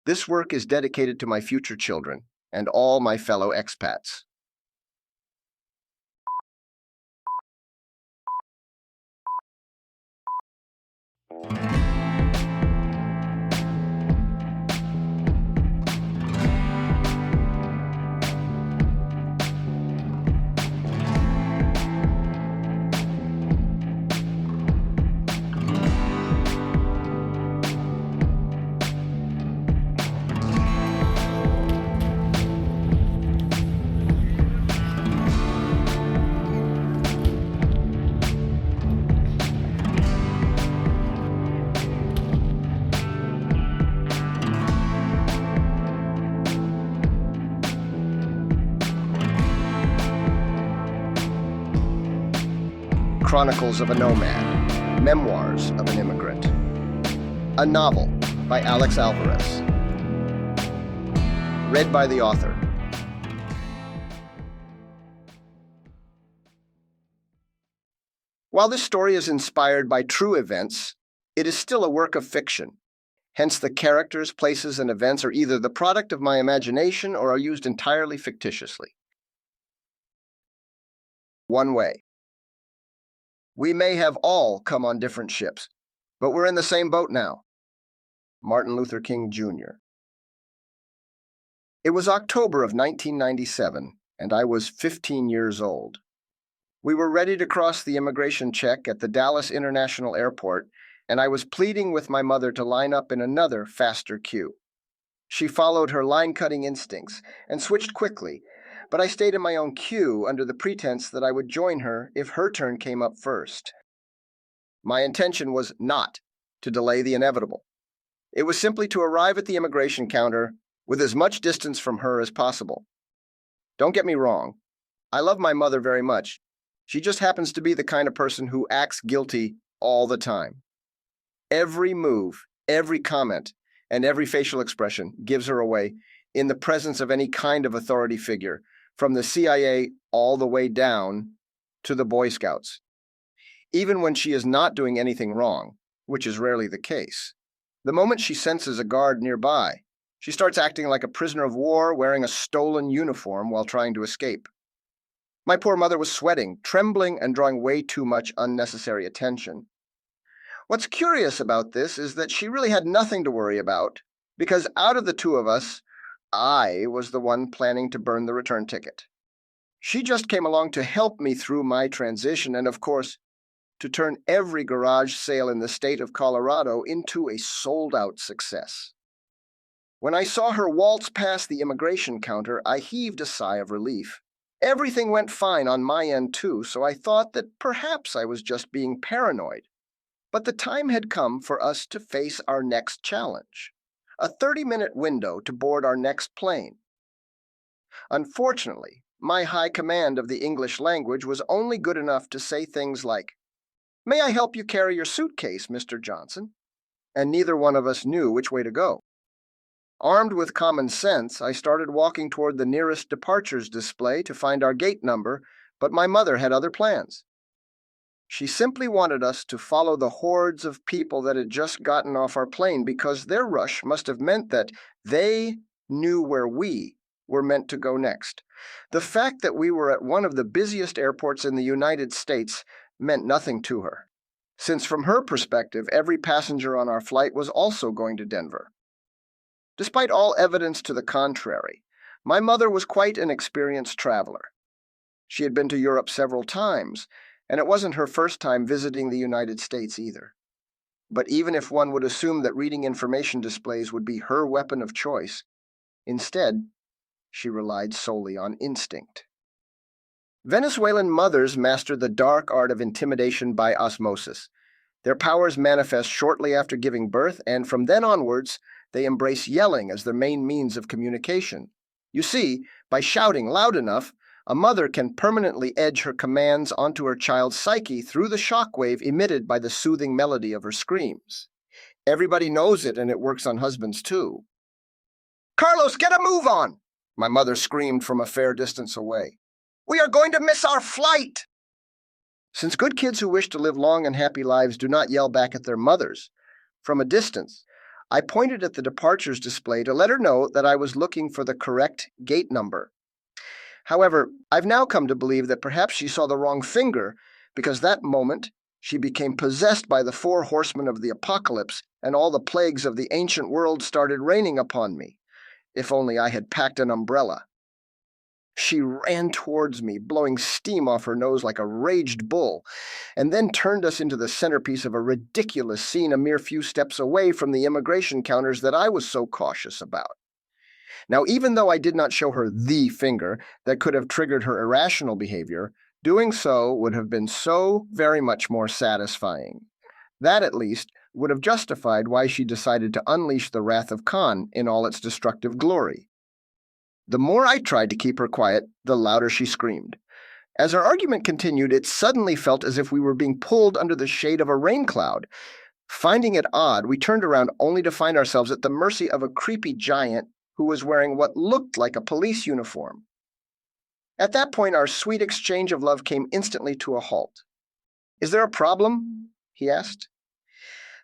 This work is dedicated to my future children and all my fellow expats. Chronicles of a Nomad, Memoirs of an Immigrant. A novel by Alex Alvarez. Read by the author. While this story is inspired by true events, it is still a work of fiction. Hence, the characters, places, and events are either the product of my imagination or are used entirely fictitiously. One way. We may have all come on different ships, but we're in the same boat now. Martin Luther King, Jr. It was October of 1997, and I was 15 years old. We were ready to cross the immigration check at the Dallas International Airport, and I was pleading with my mother to line up in another, faster queue. She followed her line-cutting instincts and switched quickly, but I stayed in my own queue under the pretense that I would join her if her turn came up first. My intention was not to delay the inevitable. It was simply to arrive at the immigration counter with as much distance from her as possible. Don't get me wrong. I love my mother very much. She just happens to be the kind of person who acts guilty all the time. Every move, every comment, and every facial expression gives her away in the presence of any kind of authority figure, from the CIA all the way down to the Boy Scouts. Even when she is not doing anything wrong, which is rarely the case, the moment she senses a guard nearby, she starts acting like a prisoner of war wearing a stolen uniform while trying to escape. My poor mother was sweating, trembling, and drawing way too much unnecessary attention. What's curious about this is that she really had nothing to worry about, because out of the two of us, I was the one planning to burn the return ticket. She just came along to help me through my transition and, of course, to turn every garage sale in the state of Colorado into a sold-out success. When I saw her waltz past the immigration counter, I heaved a sigh of relief. Everything went fine on my end, too, so I thought that perhaps I was just being paranoid. But the time had come for us to face our next challenge. A 30-minute window to board our next plane. Unfortunately, my high command of the English language was only good enough to say things like, "May I help you carry your suitcase, Mr. Johnson?" And neither one of us knew which way to go. Armed with common sense, I started walking toward the nearest departures display to find our gate number, but my mother had other plans. She simply wanted us to follow the hordes of people that had just gotten off our plane because their rush must have meant that they knew where we were meant to go next. The fact that we were at one of the busiest airports in the United States meant nothing to her, since from her perspective, every passenger on our flight was also going to Denver. Despite all evidence to the contrary, my mother was quite an experienced traveler. She had been to Europe several times, and it wasn't her first time visiting the United States either. But even if one would assume that reading information displays would be her weapon of choice, instead, she relied solely on instinct. Venezuelan mothers master the dark art of intimidation by osmosis. Their powers manifest shortly after giving birth, and from then onwards, they embrace yelling as their main means of communication. You see, by shouting loud enough, a mother can permanently edge her commands onto her child's psyche through the shockwave emitted by the soothing melody of her screams. Everybody knows it, and it works on husbands too. "Carlos, get a move on!" my mother screamed from a fair distance away. "We are going to miss our flight!" Since good kids who wish to live long and happy lives do not yell back at their mothers, from a distance, I pointed at the departures display to let her know that I was looking for the correct gate number. However, I've now come to believe that perhaps she saw the wrong finger, because that moment she became possessed by the four horsemen of the apocalypse, and all the plagues of the ancient world started raining upon me. If only I had packed an umbrella. She ran towards me, blowing steam off her nose like a raged bull, and then turned us into the centerpiece of a ridiculous scene a mere few steps away from the immigration counters that I was so cautious about. Now, even though I did not show her the finger that could have triggered her irrational behavior, doing so would have been so very much more satisfying. That, at least, would have justified why she decided to unleash the wrath of Khan in all its destructive glory. The more I tried to keep her quiet, the louder she screamed. As our argument continued, it suddenly felt as if we were being pulled under the shade of a rain cloud. Finding it odd, we turned around only to find ourselves at the mercy of a creepy giant who was wearing what looked like a police uniform. At that point, our sweet exchange of love came instantly to a halt. "Is there a problem?" he asked.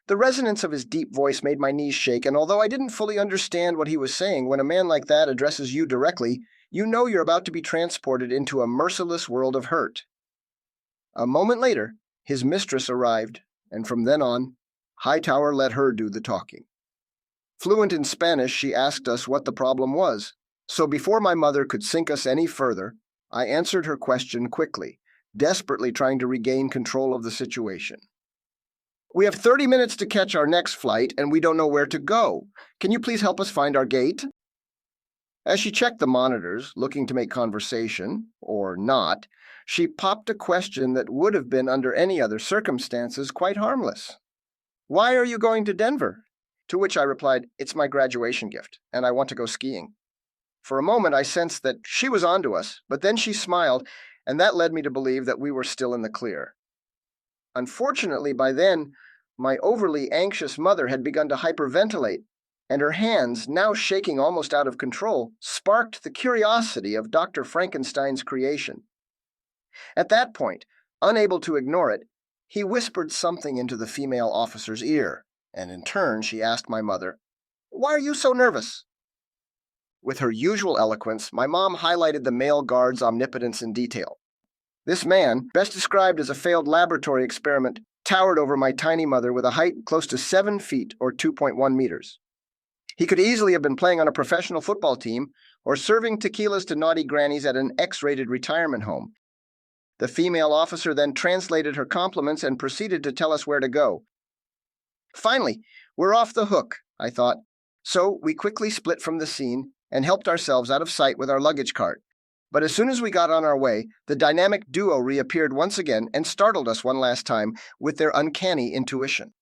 The resonance of his deep voice made my knees shake, and although I didn't fully understand what he was saying, when a man like that addresses you directly, you know you're about to be transported into a merciless world of hurt. A moment later, his mistress arrived, and from then on, Hightower let her do the talking. Fluent in Spanish, she asked us what the problem was, so before my mother could sink us any further, I answered her question quickly, desperately trying to regain control of the situation. "We have 30 minutes to catch our next flight, and we don't know where to go. Can you please help us find our gate?" As she checked the monitors, looking to make conversation, or not, she popped a question that would have been, under any other circumstances, quite harmless. "Why are you going to Denver?" To which I replied, "It's my graduation gift, and I want to go skiing." For a moment, I sensed that she was onto us, but then she smiled, and that led me to believe that we were still in the clear. Unfortunately, by then, my overly anxious mother had begun to hyperventilate, and her hands, now shaking almost out of control, sparked the curiosity of Dr. Frankenstein's creation. At that point, unable to ignore it, he whispered something into the female officer's ear, and in turn she asked my mother, "Why are you so nervous?" With her usual eloquence, my mom highlighted the male guard's omnipotence in detail. This man, best described as a failed laboratory experiment, towered over my tiny mother with a height close to 7 feet or 2.1 meters. He could easily have been playing on a professional football team or serving tequilas to naughty grannies at an X-rated retirement home. The female officer then translated her compliments and proceeded to tell us where to go. Finally, we're off the hook, I thought, so we quickly split from the scene and helped ourselves out of sight with our luggage cart. But as soon as we got on our way, the dynamic duo reappeared once again and startled us one last time with their uncanny intuition.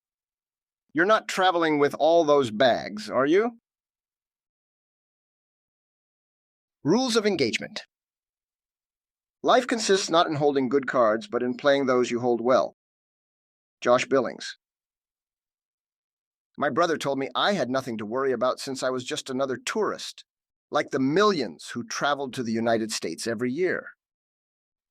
"You're not traveling with all those bags, are you?" Rules of engagement. Life consists not in holding good cards, but in playing those you hold well. Josh Billings. My brother told me I had nothing to worry about since I was just another tourist, like the millions who traveled to the United States every year.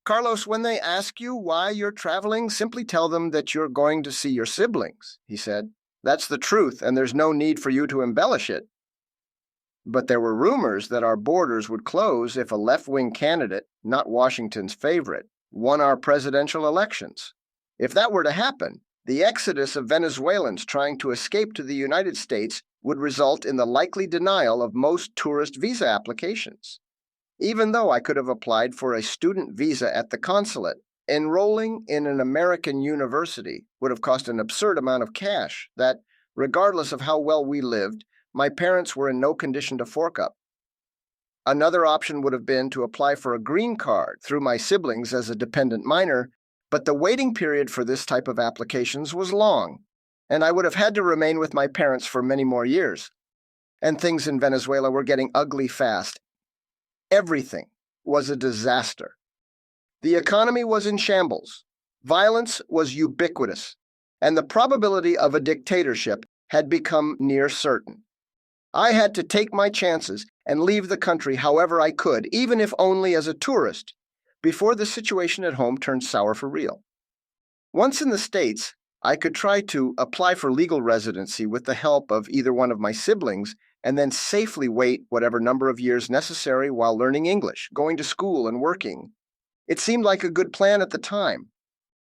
"Carlos, when they ask you why you're traveling, simply tell them that you're going to see your siblings," he said. "That's the truth, and there's no need for you to embellish it." But there were rumors that our borders would close if a left-wing candidate, not Washington's favorite, won our presidential elections. If that were to happen, the exodus of Venezuelans trying to escape to the United States would result in the likely denial of most tourist visa applications. Even though I could have applied for a student visa at the consulate, enrolling in an American university would have cost an absurd amount of cash that, regardless of how well we lived, my parents were in no condition to fork up. Another option would have been to apply for a green card through my siblings as a dependent minor, but the waiting period for this type of applications was long, and I would have had to remain with my parents for many more years. And things in Venezuela were getting ugly fast. Everything was a disaster. The economy was in shambles, violence was ubiquitous, and the probability of a dictatorship had become near certain. I had to take my chances and leave the country however I could, even if only as a tourist, before the situation at home turned sour for real. Once in the States, I could try to apply for legal residency with the help of either one of my siblings and then safely wait whatever number of years necessary while learning English, going to school, and working. It seemed like a good plan at the time.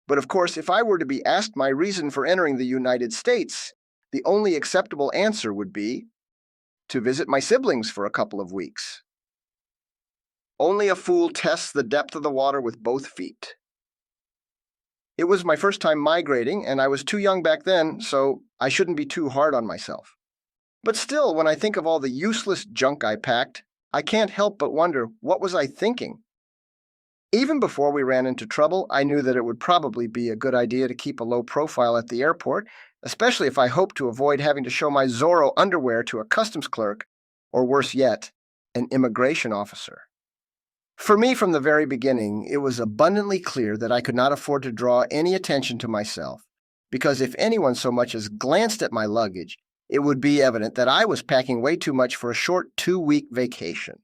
But of course, if I were to be asked my reason for entering the United States, the only acceptable answer would be to visit my siblings for a couple of weeks. Only a fool tests the depth of the water with both feet. It was my first time migrating, and I was too young back then, so I shouldn't be too hard on myself. But still, when I think of all the useless junk I packed, I can't help but wonder, what was I thinking? Even before we ran into trouble, I knew that it would probably be a good idea to keep a low profile at the airport, especially if I hoped to avoid having to show my Zorro underwear to a customs clerk, or worse yet, an immigration officer. For me, from the very beginning, it was abundantly clear that I could not afford to draw any attention to myself, because if anyone so much as glanced at my luggage, it would be evident that I was packing way too much for a short 2-week vacation,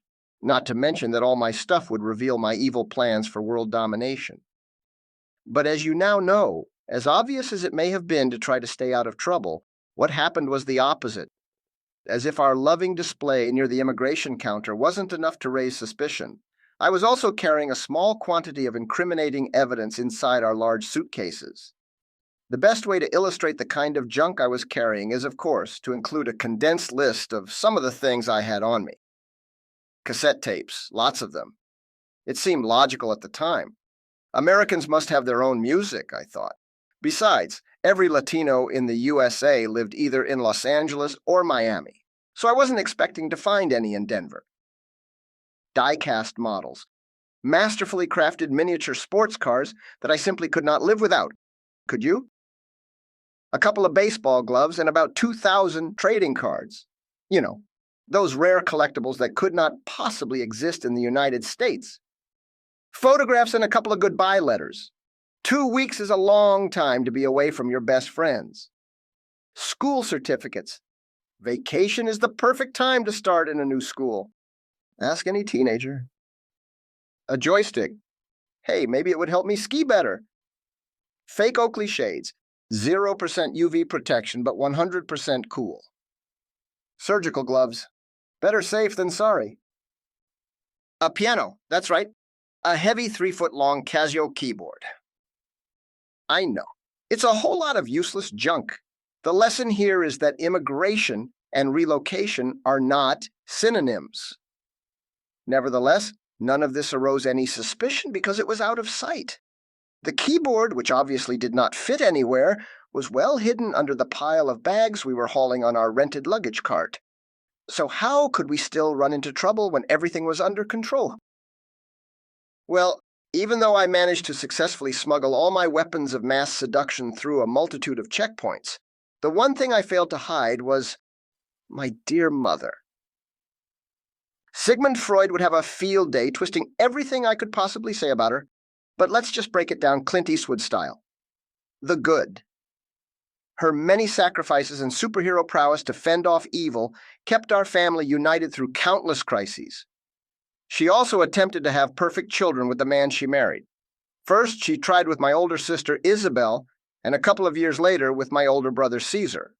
not to mention that all my stuff would reveal my evil plans for world domination. But as you now know, as obvious as it may have been to try to stay out of trouble, what happened was the opposite. As if our loving display near the immigration counter wasn't enough to raise suspicion, I was also carrying a small quantity of incriminating evidence inside our large suitcases. The best way to illustrate the kind of junk I was carrying is, of course, to include a condensed list of some of the things I had on me. Cassette tapes, lots of them. It seemed logical at the time. Americans must have their own music, I thought. Besides, every Latino in the USA lived either in Los Angeles or Miami, so I wasn't expecting to find any in Denver. Die-cast models, masterfully crafted miniature sports cars that I simply could not live without. Could you? A couple of baseball gloves and about 2,000 trading cards. You know, those rare collectibles that could not possibly exist in the United States. Photographs and a couple of goodbye letters. 2 weeks is a long time to be away from your best friends. School certificates. Vacation is the perfect time to start in a new school. Ask any teenager. A joystick. Hey, maybe it would help me ski better. Fake Oakley shades. 0% UV protection, but 100% cool. Surgical gloves. Better safe than sorry. A piano. That's right. A heavy 3-foot-long Casio keyboard. I know. It's a whole lot of useless junk. The lesson here is that immigration and relocation are not synonyms. Nevertheless, none of this arose any suspicion because it was out of sight. The keyboard, which obviously did not fit anywhere, was well hidden under the pile of bags we were hauling on our rented luggage cart. So how could we still run into trouble when everything was under control? Well, even though I managed to successfully smuggle all my weapons of mass seduction through a multitude of checkpoints, the one thing I failed to hide was my dear mother. Sigmund Freud would have a field day twisting everything I could possibly say about her, but let's just break it down Clint Eastwood style. The good. Her many sacrifices and superhero prowess to fend off evil kept our family united through countless crises. She also attempted to have perfect children with the man she married. First, she tried with my older sister Isabel, and a couple of years later with my older brother Caesar.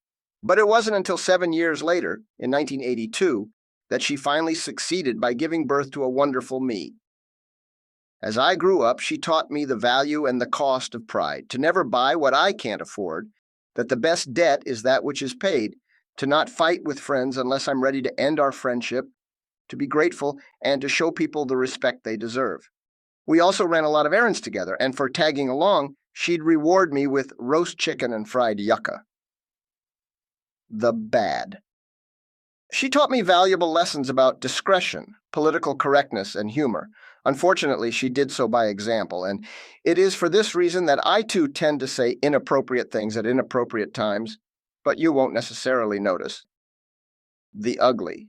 But it wasn't until 7 years later, in 1982, that she finally succeeded by giving birth to a wonderful me. As I grew up, she taught me the value and the cost of pride, to never buy what I can't afford, that the best debt is that which is paid, to not fight with friends unless I'm ready to end our friendship, to be grateful, and to show people the respect they deserve. We also ran a lot of errands together, and for tagging along, she'd reward me with roast chicken and fried yucca. The bad. She taught me valuable lessons about discretion, political correctness, and humor. Unfortunately, she did so by example, and it is for this reason that I too tend to say inappropriate things at inappropriate times, but you won't necessarily notice. The ugly.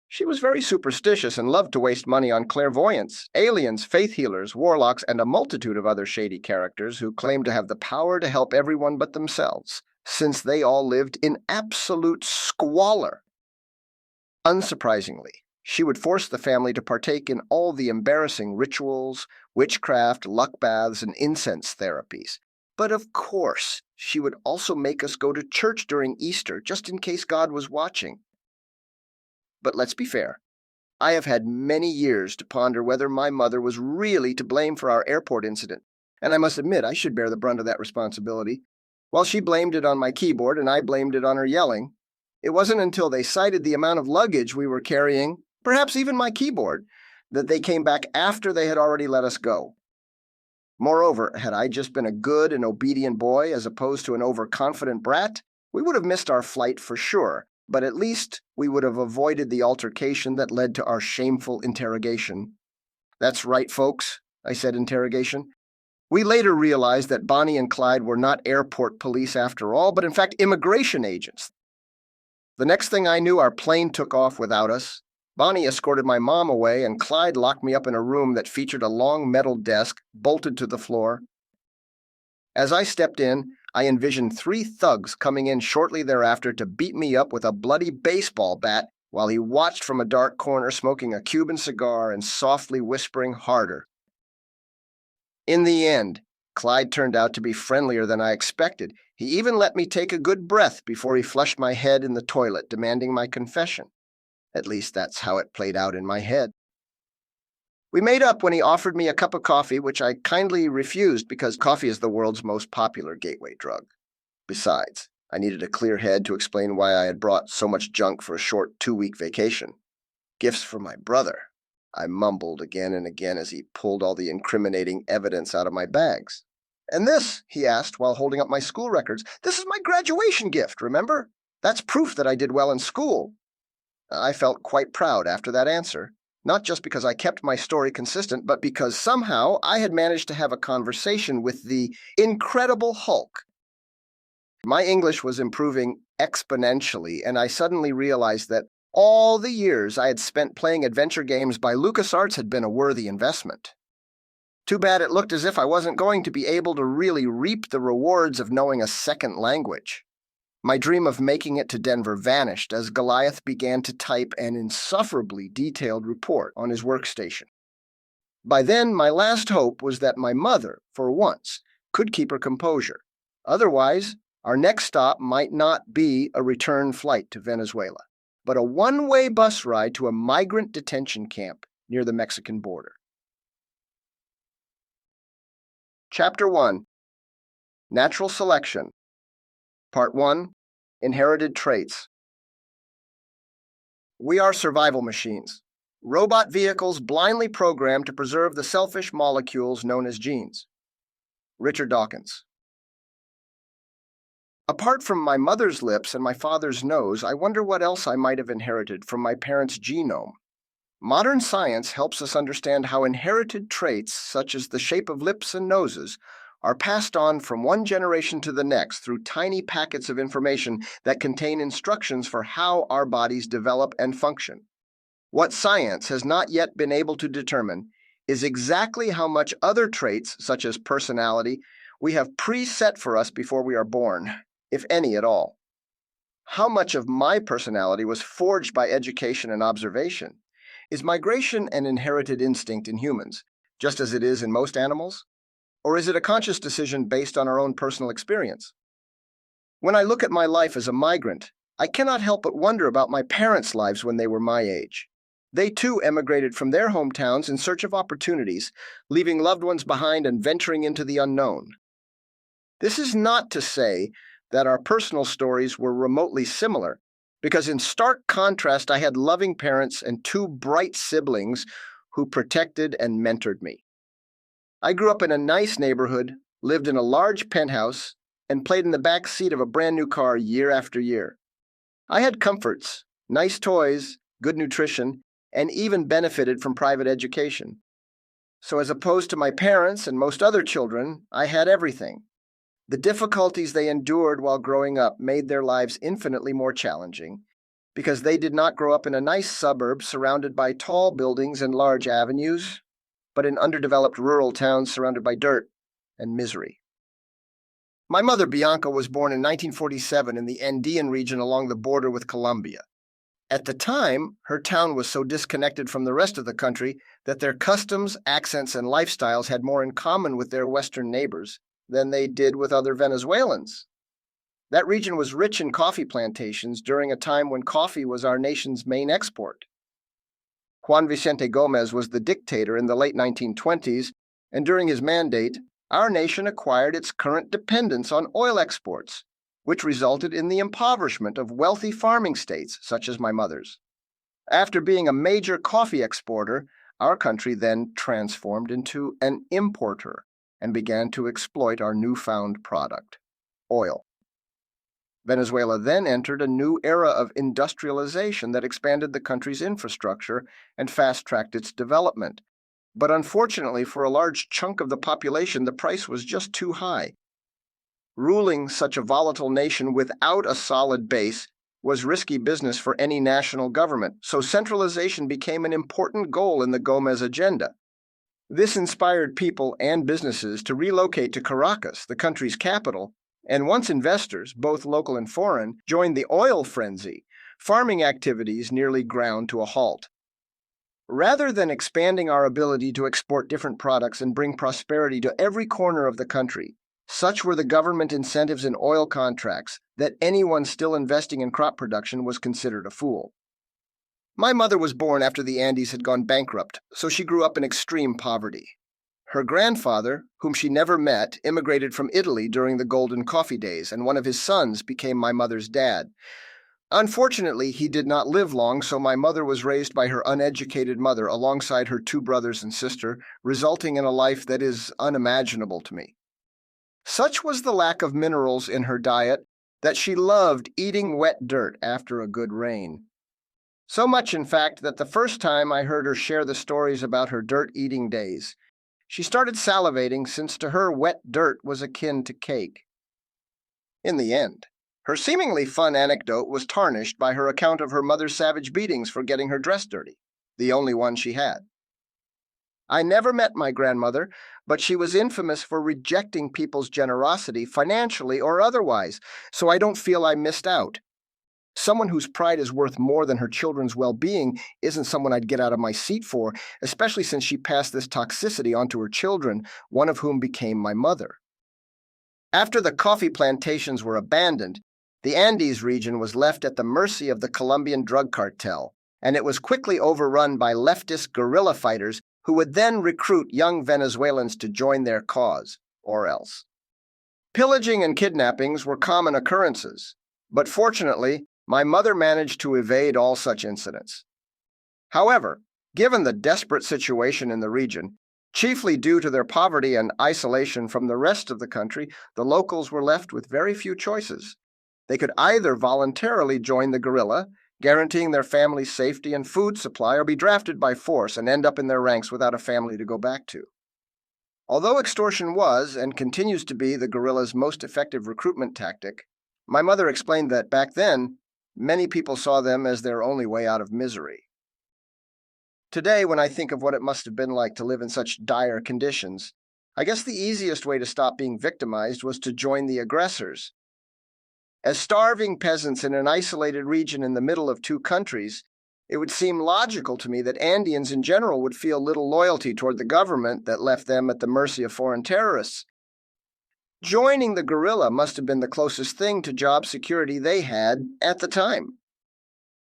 She was very superstitious and loved to waste money on clairvoyants, aliens, faith healers, warlocks, and a multitude of other shady characters who claimed to have the power to help everyone but themselves, since they all lived in absolute squalor. Unsurprisingly, she would force the family to partake in all the embarrassing rituals, witchcraft, luck baths, and incense therapies. But of course, she would also make us go to church during Easter, just in case God was watching. But let's be fair. I have had many years to ponder whether my mother was really to blame for our airport incident, and I must admit I should bear the brunt of that responsibility. While she blamed it on my keyboard and I blamed it on her yelling, it wasn't until they cited the amount of luggage we were carrying, perhaps even my keyboard, that they came back after they had already let us go. Moreover, had I just been a good and obedient boy as opposed to an overconfident brat, we would have missed our flight for sure, but at least we would have avoided the altercation that led to our shameful interrogation. "That's right, folks," I said, interrogation. We later realized that Bonnie and Clyde were not airport police after all, but in fact immigration agents. The next thing I knew, our plane took off without us. Bonnie escorted my mom away, and Clyde locked me up in a room that featured a long metal desk bolted to the floor. As I stepped in, I envisioned 3 thugs coming in shortly thereafter to beat me up with a bloody baseball bat while he watched from a dark corner smoking a Cuban cigar and softly whispering harder. In the end, Clyde turned out to be friendlier than I expected. He even let me take a good breath before he flushed my head in the toilet, demanding my confession. At least that's how it played out in my head. We made up when he offered me a cup of coffee, which I kindly refused because coffee is the world's most popular gateway drug. Besides, I needed a clear head to explain why I had brought so much junk for a short 2-week vacation. Gifts for my brother, I mumbled again and again as he pulled all the incriminating evidence out of my bags. "And this," he asked while holding up my school records, "this is my graduation gift, remember? That's proof that I did well in school." I felt quite proud after that answer, not just because I kept my story consistent, but because somehow I had managed to have a conversation with the Incredible Hulk. My English was improving exponentially, and I suddenly realized that all the years I had spent playing adventure games by LucasArts had been a worthy investment. Too bad it looked as if I wasn't going to be able to really reap the rewards of knowing a second language. My dream of making it to Denver vanished as Goliath began to type an insufferably detailed report on his workstation. By then, my last hope was that my mother, for once, could keep her composure. Otherwise, our next stop might not be a return flight to Venezuela, but a one-way bus ride to a migrant detention camp near the Mexican border. Chapter 1. Natural Selection. Part 1. Inherited Traits. We are survival machines, robot vehicles blindly programmed to preserve the selfish molecules known as genes. Richard Dawkins. Apart from my mother's lips and my father's nose, I wonder what else I might have inherited from my parents' genome. Modern science helps us understand how inherited traits, such as the shape of lips and noses, are passed on from one generation to the next through tiny packets of information that contain instructions for how our bodies develop and function. What science has not yet been able to determine is exactly how much other traits, such as personality, we have preset for us before we are born, if any at all. How much of my personality was forged by education and observation? Is migration an inherited instinct in humans, just as it is in most animals? Or is it a conscious decision based on our own personal experience? When I look at my life as a migrant, I cannot help but wonder about my parents' lives when they were my age. They too emigrated from their hometowns in search of opportunities, leaving loved ones behind and venturing into the unknown. This is not to say that our personal stories were remotely similar, because in stark contrast I had loving parents and 2 bright siblings who protected and mentored me. I grew up in a nice neighborhood, lived in a large penthouse, and played in the back seat of a brand new car year after year. I had comforts, nice toys, good nutrition, and even benefited from private education. So as opposed to my parents and most other children, I had everything. The difficulties they endured while growing up made their lives infinitely more challenging, because they did not grow up in a nice suburb surrounded by tall buildings and large avenues, but in underdeveloped rural towns surrounded by dirt and misery. My mother, Bianca, was born in 1947 in the Andean region along the border with Colombia. At the time, her town was so disconnected from the rest of the country that their customs, accents, and lifestyles had more in common with their Western neighbors than they did with other Venezuelans. That region was rich in coffee plantations during a time when coffee was our nation's main export. Juan Vicente Gomez was the dictator in the late 1920s, and during his mandate, our nation acquired its current dependence on oil exports, which resulted in the impoverishment of wealthy farming states such as my mother's. After being a major coffee exporter, our country then transformed into an importer and began to exploit our newfound product, oil. Venezuela then entered a new era of industrialization that expanded the country's infrastructure and fast-tracked its development. But unfortunately, for a large chunk of the population, the price was just too high. Ruling such a volatile nation without a solid base was risky business for any national government, so centralization became an important goal in the Gomez agenda. This inspired people and businesses to relocate to Caracas, the country's capital, and once investors, both local and foreign, joined the oil frenzy, farming activities nearly ground to a halt. Rather than expanding our ability to export different products and bring prosperity to every corner of the country, such were the government incentives in oil contracts that anyone still investing in crop production was considered a fool. My mother was born after the Andes had gone bankrupt, so she grew up in extreme poverty. Her grandfather, whom she never met, immigrated from Italy during the golden coffee days, and one of his sons became my mother's dad. Unfortunately, he did not live long, so my mother was raised by her uneducated mother alongside her two brothers and sister, resulting in a life that is unimaginable to me. Such was the lack of minerals in her diet that she loved eating wet dirt after a good rain. So much, in fact, that the first time I heard her share the stories about her dirt-eating days, she started salivating, since to her wet dirt was akin to cake. In the end, her seemingly fun anecdote was tarnished by her account of her mother's savage beatings for getting her dress dirty, the only one she had. I never met my grandmother, but she was infamous for rejecting people's generosity, financially or otherwise, so I don't feel I missed out. Someone whose pride is worth more than her children's well-being isn't someone I'd get out of my seat for, especially since she passed this toxicity onto her children, one of whom became my mother. After the coffee plantations were abandoned, the Andes region was left at the mercy of the Colombian drug cartel, and it was quickly overrun by leftist guerrilla fighters who would then recruit young Venezuelans to join their cause, or else. Pillaging and kidnappings were common occurrences, but fortunately, my mother managed to evade all such incidents. However, given the desperate situation in the region, chiefly due to their poverty and isolation from the rest of the country, the locals were left with very few choices. They could either voluntarily join the guerrilla, guaranteeing their family's safety and food supply, or be drafted by force and end up in their ranks without a family to go back to. Although extortion was and continues to be the guerrilla's most effective recruitment tactic, my mother explained that back then, many people saw them as their only way out of misery. Today, when I think of what it must have been like to live in such dire conditions, I guess the easiest way to stop being victimized was to join the aggressors. As starving peasants in an isolated region in the middle of two countries, it would seem logical to me that Andeans in general would feel little loyalty toward the government that left them at the mercy of foreign terrorists. Joining the guerrilla must have been the closest thing to job security they had at the time.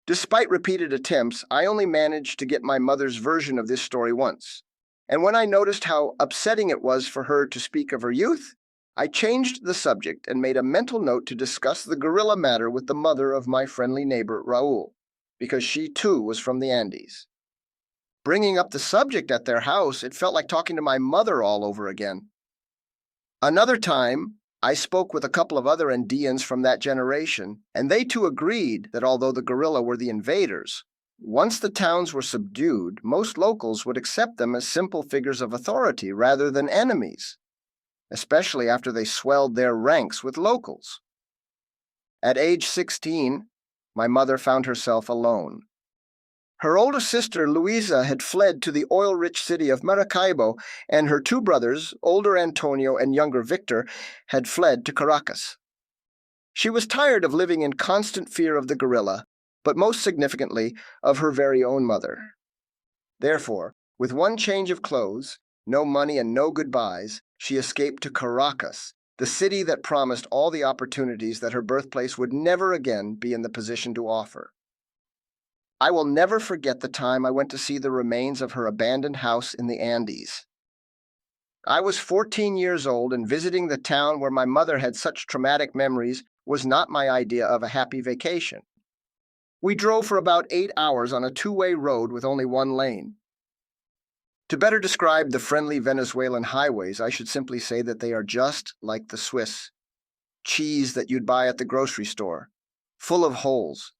Despite repeated attempts, I only managed to get my mother's version of this story once, and when I noticed how upsetting it was for her to speak of her youth, I changed the subject and made a mental note to discuss the guerrilla matter with the mother of my friendly neighbor, Raul, because she too was from the Andes. Bringing up the subject at their house, it felt like talking to my mother all over again. Another time, I spoke with a couple of other Andeans from that generation, and they too agreed that although the guerrilla were the invaders, once the towns were subdued, most locals would accept them as simple figures of authority rather than enemies, especially after they swelled their ranks with locals. At age 16, my mother found herself alone. Her older sister, Luisa, had fled to the oil-rich city of Maracaibo, and her two brothers, older Antonio and younger Victor, had fled to Caracas. She was tired of living in constant fear of the guerrilla, but most significantly, of her very own mother. Therefore, with one change of clothes, no money and no goodbyes, she escaped to Caracas, the city that promised all the opportunities that her birthplace would never again be in the position to offer. I will never forget the time I went to see the remains of her abandoned house in the Andes. I was 14 years old, and visiting the town where my mother had such traumatic memories was not my idea of a happy vacation. We drove for about 8 hours on a two-way road with only one lane. To better describe the friendly Venezuelan highways, I should simply say that they are just like the Swiss cheese that you'd buy at the grocery store, full of holes.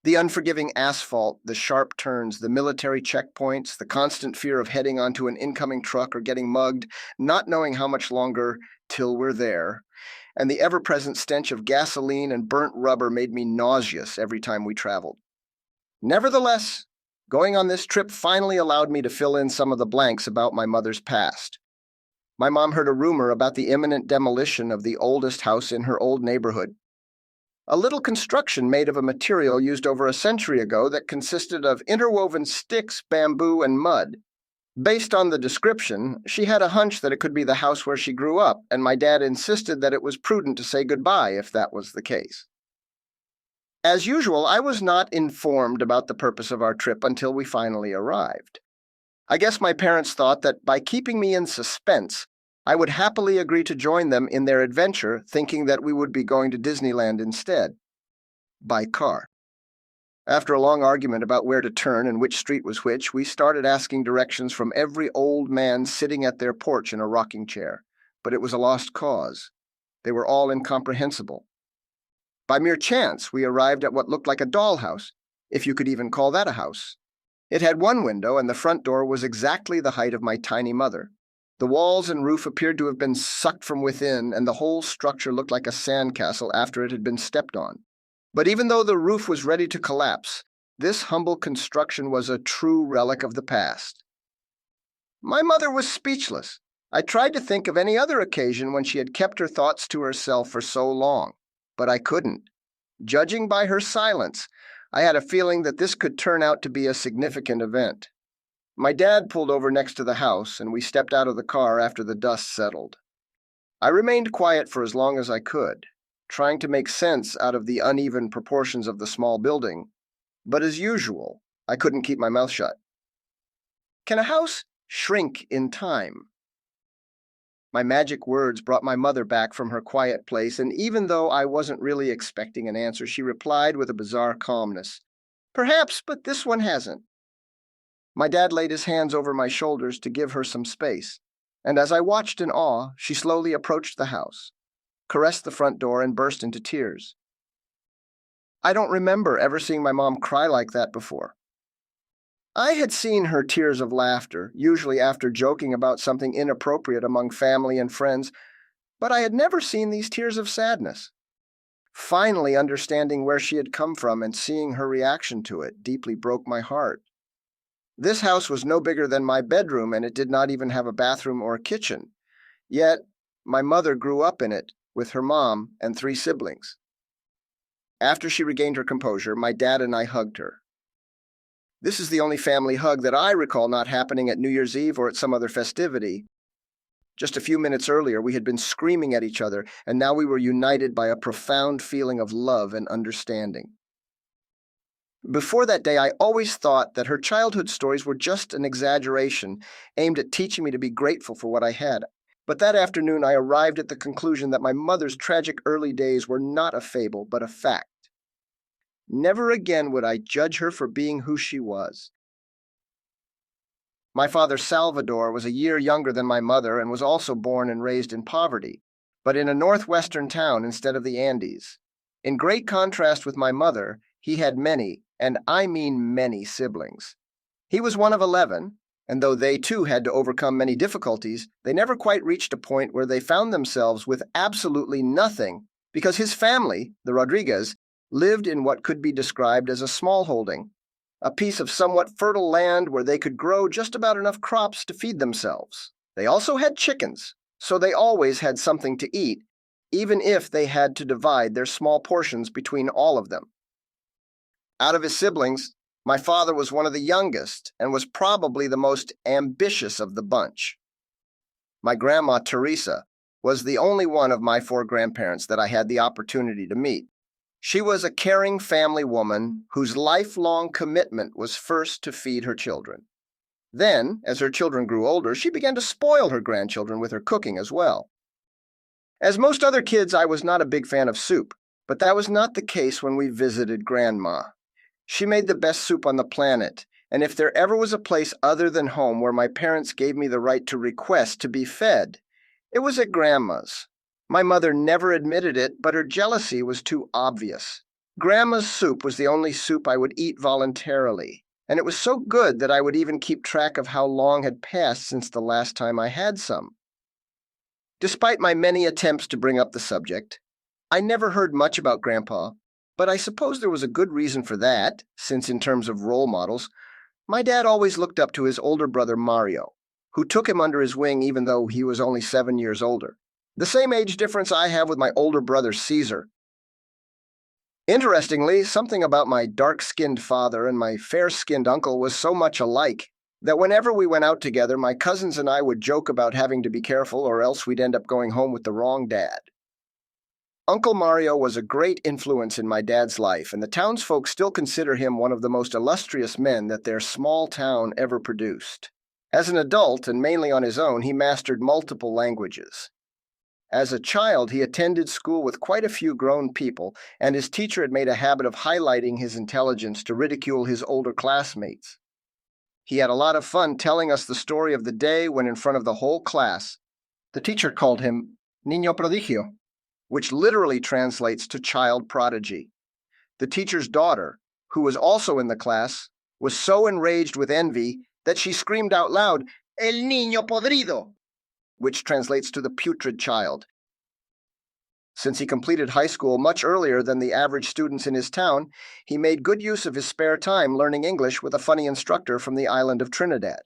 The unforgiving asphalt, the sharp turns, the military checkpoints, the constant fear of heading onto an incoming truck or getting mugged, not knowing how much longer till we're there, and the ever-present stench of gasoline and burnt rubber made me nauseous every time we traveled. Nevertheless, going on this trip finally allowed me to fill in some of the blanks about my mother's past. My mom heard a rumor about the imminent demolition of the oldest house in her old neighborhood. A little construction made of a material used over a century ago that consisted of interwoven sticks, bamboo, and mud. Based on the description, she had a hunch that it could be the house where she grew up, and my dad insisted that it was prudent to say goodbye if that was the case. As usual, I was not informed about the purpose of our trip until we finally arrived. I guess my parents thought that by keeping me in suspense, I would happily agree to join them in their adventure, thinking that we would be going to Disneyland instead. By car. After a long argument about where to turn and which street was which, we started asking directions from every old man sitting at their porch in a rocking chair. But it was a lost cause. They were all incomprehensible. By mere chance, we arrived at what looked like a dollhouse, if you could even call that a house. It had one window, and the front door was exactly the height of my tiny mother. The walls and roof appeared to have been sucked from within, and the whole structure looked like a sandcastle after it had been stepped on. But even though the roof was ready to collapse, this humble construction was a true relic of the past. My mother was speechless. I tried to think of any other occasion when she had kept her thoughts to herself for so long, but I couldn't. Judging by her silence, I had a feeling that this could turn out to be a significant event. My dad pulled over next to the house, and we stepped out of the car after the dust settled. I remained quiet for as long as I could, trying to make sense out of the uneven proportions of the small building, but as usual, I couldn't keep my mouth shut. Can a house shrink in time? My magic words brought my mother back from her quiet place, and even though I wasn't really expecting an answer, she replied with a bizarre calmness, "Perhaps, but this one hasn't." My dad laid his hands over my shoulders to give her some space, and as I watched in awe, she slowly approached the house, caressed the front door, and burst into tears. I don't remember ever seeing my mom cry like that before. I had seen her tears of laughter, usually after joking about something inappropriate among family and friends, but I had never seen these tears of sadness. Finally understanding where she had come from and seeing her reaction to it deeply broke my heart. This house was no bigger than my bedroom, and it did not even have a bathroom or a kitchen. Yet, my mother grew up in it with her mom and 3 siblings. After she regained her composure, my dad and I hugged her. This is the only family hug that I recall not happening at New Year's Eve or at some other festivity. Just a few minutes earlier, we had been screaming at each other, and now we were united by a profound feeling of love and understanding. Before that day, I always thought that her childhood stories were just an exaggeration aimed at teaching me to be grateful for what I had. But that afternoon, I arrived at the conclusion that my mother's tragic early days were not a fable, but a fact. Never again would I judge her for being who she was. My father, Salvador, was a year younger than my mother and was also born and raised in poverty, but in a northwestern town instead of the Andes. In great contrast with my mother, he had many, and I mean many, siblings. He was one of 11, and though they too had to overcome many difficulties, they never quite reached a point where they found themselves with absolutely nothing, because his family, the Rodriguez, lived in what could be described as a smallholding, a piece of somewhat fertile land where they could grow just about enough crops to feed themselves. They also had chickens, so they always had something to eat, even if they had to divide their small portions between all of them. Out of his siblings, my father was one of the youngest and was probably the most ambitious of the bunch. My grandma, Teresa, was the only one of my four grandparents that I had the opportunity to meet. She was a caring family woman whose lifelong commitment was first to feed her children. Then, as her children grew older, she began to spoil her grandchildren with her cooking as well. As most other kids, I was not a big fan of soup, but that was not the case when we visited Grandma. She made the best soup on the planet, and if there ever was a place other than home where my parents gave me the right to request to be fed, it was at Grandma's. My mother never admitted it, but her jealousy was too obvious. Grandma's soup was the only soup I would eat voluntarily, and it was so good that I would even keep track of how long had passed since the last time I had some. Despite my many attempts to bring up the subject, I never heard much about Grandpa, but I suppose there was a good reason for that, since in terms of role models, my dad always looked up to his older brother Mario, who took him under his wing even though he was only 7 years older. The same age difference I have with my older brother Caesar. Interestingly, something about my dark-skinned father and my fair-skinned uncle was so much alike that whenever we went out together, my cousins and I would joke about having to be careful or else we'd end up going home with the wrong dad. Uncle Mario was a great influence in my dad's life, and the townsfolk still consider him one of the most illustrious men that their small town ever produced. As an adult, and mainly on his own, he mastered multiple languages. As a child, he attended school with quite a few grown people, and his teacher had made a habit of highlighting his intelligence to ridicule his older classmates. He had a lot of fun telling us the story of the day when in front of the whole class, the teacher called him Niño Prodigio, which literally translates to child prodigy. The teacher's daughter, who was also in the class, was so enraged with envy that she screamed out loud, El niño podrido, which translates to the putrid child. Since he completed high school much earlier than the average students in his town, he made good use of his spare time learning English with a funny instructor from the island of Trinidad.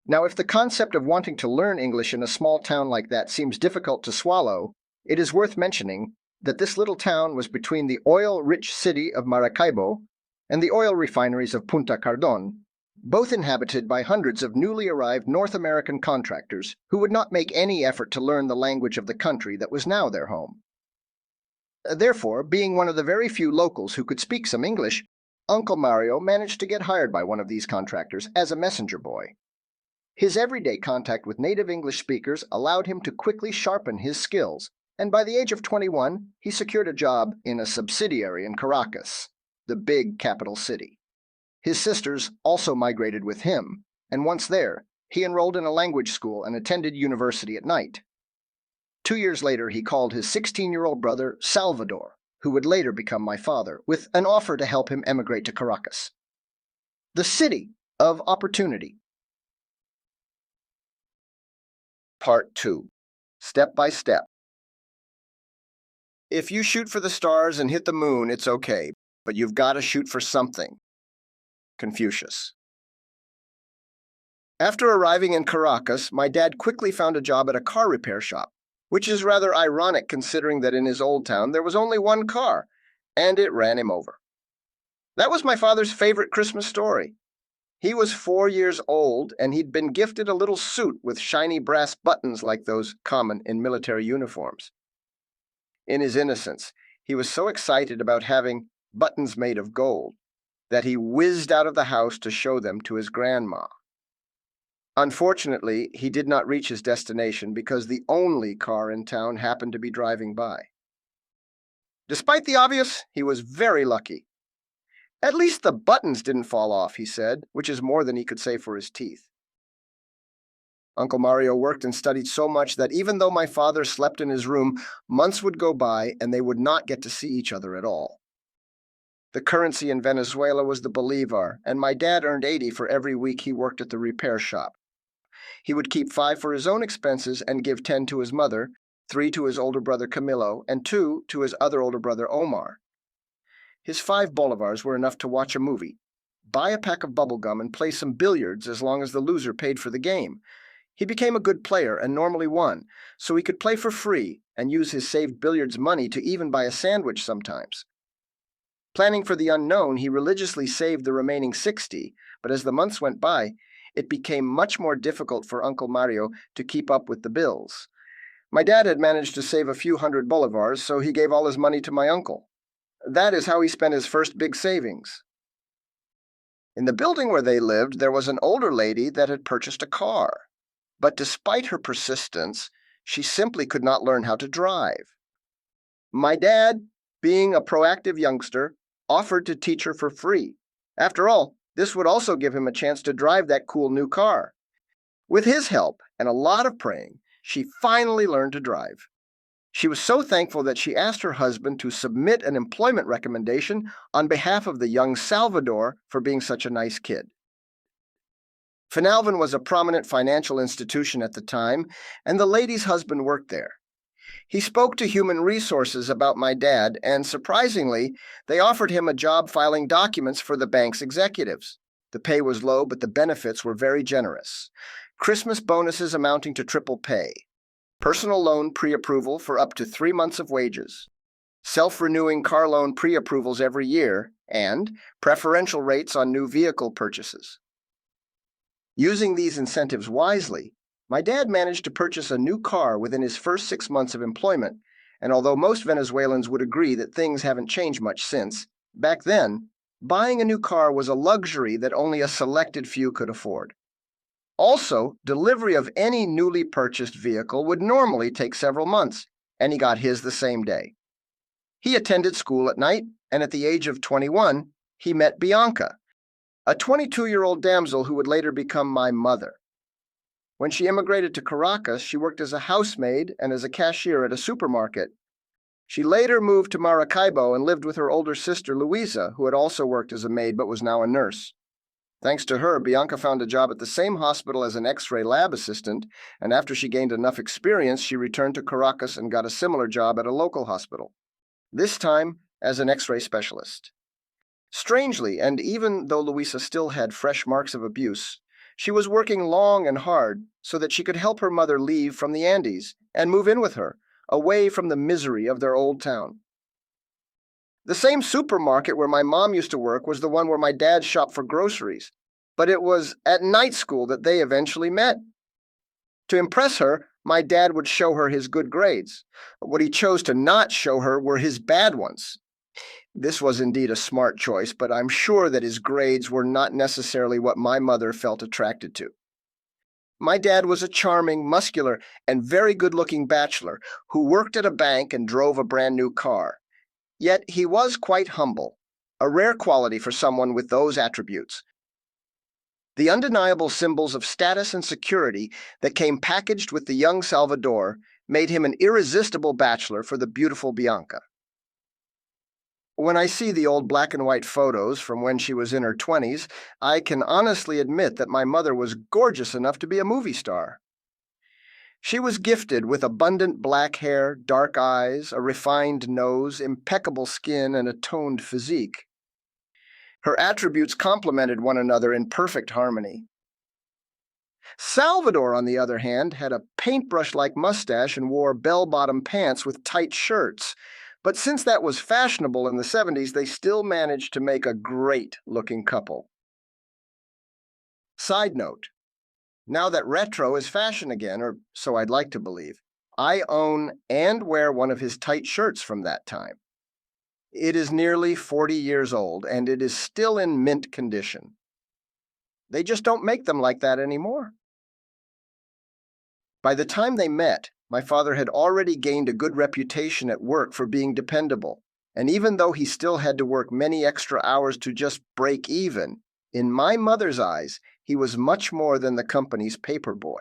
Now, if the concept of wanting to learn English in a small town like that seems difficult to swallow, it is worth mentioning that this little town was between the oil-rich city of Maracaibo and the oil refineries of Punta Cardón, both inhabited by hundreds of newly arrived North American contractors who would not make any effort to learn the language of the country that was now their home. Therefore, being one of the very few locals who could speak some English, Uncle Mario managed to get hired by one of these contractors as a messenger boy. His everyday contact with native English speakers allowed him to quickly sharpen his skills, and by the age of 21, he secured a job in a subsidiary in Caracas, the big capital city. His sisters also migrated with him, and once there, he enrolled in a language school and attended university at night. 2 years later, he called his 16-year-old brother Salvador, who would later become my father, with an offer to help him emigrate to Caracas. The city of opportunity. Part 2. Step by Step. If you shoot for the stars and hit the moon, it's okay, but you've got to shoot for something. Confucius. After arriving in Caracas, my dad quickly found a job at a car repair shop, which is rather ironic considering that in his old town there was only one car, and it ran him over. That was my father's favorite Christmas story. He was 4 years old, and he'd been gifted a little suit with shiny brass buttons like those common in military uniforms. In his innocence, he was so excited about having buttons made of gold that he whizzed out of the house to show them to his grandma. Unfortunately, he did not reach his destination because the only car in town happened to be driving by. Despite the obvious, he was very lucky. At least the buttons didn't fall off, he said, which is more than he could say for his teeth. Uncle Mario worked and studied so much that even though my father slept in his room, months would go by and they would not get to see each other at all. The currency in Venezuela was the bolivar, and my dad earned 80 for every week he worked at the repair shop. He would keep 5 for his own expenses and give 10 to his mother, 3 to his older brother Camilo, and 2 to his other older brother Omar. His 5 bolivars were enough to watch a movie, buy a pack of bubble gum, and play some billiards as long as the loser paid for the game. He became a good player and normally won, so he could play for free and use his saved billiards money to even buy a sandwich sometimes. Planning for the unknown, he religiously saved the remaining 60, but as the months went by, it became much more difficult for Uncle Mario to keep up with the bills. My dad had managed to save a few hundred bolivars, so he gave all his money to my uncle. That is how he spent his first big savings. In the building where they lived, there was an older lady that had purchased a car. But despite her persistence, she simply could not learn how to drive. My dad, being a proactive youngster, offered to teach her for free. After all, this would also give him a chance to drive that cool new car. With his help and a lot of praying, she finally learned to drive. She was so thankful that she asked her husband to submit an employment recommendation on behalf of the young Salvador for being such a nice kid. Finalvin was a prominent financial institution at the time, and the lady's husband worked there. He spoke to human resources about my dad, and surprisingly, they offered him a job filing documents for the bank's executives. The pay was low, but the benefits were very generous. Christmas bonuses amounting to triple pay. Personal loan pre-approval for up to 3 months of wages. Self-renewing car loan pre-approvals every year, and preferential rates on new vehicle purchases. Using these incentives wisely, my dad managed to purchase a new car within his first 6 months of employment, and although most Venezuelans would agree that things haven't changed much since, back then, buying a new car was a luxury that only a selected few could afford. Also, delivery of any newly purchased vehicle would normally take several months, and he got his the same day. He attended school at night, and at the age of 21, he met Bianca, a 22-year-old damsel who would later become my mother. When she immigrated to Caracas, she worked as a housemaid and as a cashier at a supermarket. She later moved to Maracaibo and lived with her older sister, Luisa, who had also worked as a maid but was now a nurse. Thanks to her, Bianca found a job at the same hospital as an X-ray lab assistant, and after she gained enough experience, she returned to Caracas and got a similar job at a local hospital, this time as an X-ray specialist. Strangely, and even though Luisa still had fresh marks of abuse, she was working long and hard so that she could help her mother leave from the Andes and move in with her, away from the misery of their old town. The same supermarket where my mom used to work was the one where my dad shopped for groceries, but it was at night school that they eventually met. To impress her, my dad would show her his good grades. What he chose to not show her were his bad ones. This was indeed a smart choice, but I'm sure that his grades were not necessarily what my mother felt attracted to. My dad was a charming, muscular, and very good-looking bachelor who worked at a bank and drove a brand new car. Yet he was quite humble, a rare quality for someone with those attributes. The undeniable symbols of status and security that came packaged with the young Salvador made him an irresistible bachelor for the beautiful Bianca. When I see the old black and white photos from when she was in her 20s, I can honestly admit that my mother was gorgeous enough to be a movie star. She was gifted with abundant black hair, dark eyes, a refined nose, impeccable skin, and a toned physique. Her attributes complemented one another in perfect harmony. Salvador, on the other hand, had a paintbrush-like mustache and wore bell-bottom pants with tight shirts. But since that was fashionable in the 70s, they still managed to make a great-looking couple. Side note, now that retro is fashion again, or so I'd like to believe, I own and wear one of his tight shirts from that time. It is nearly 40 years old, and it is still in mint condition. They just don't make them like that anymore. By the time they met, my father had already gained a good reputation at work for being dependable, and even though he still had to work many extra hours to just break even, in my mother's eyes, he was much more than the company's paper boy.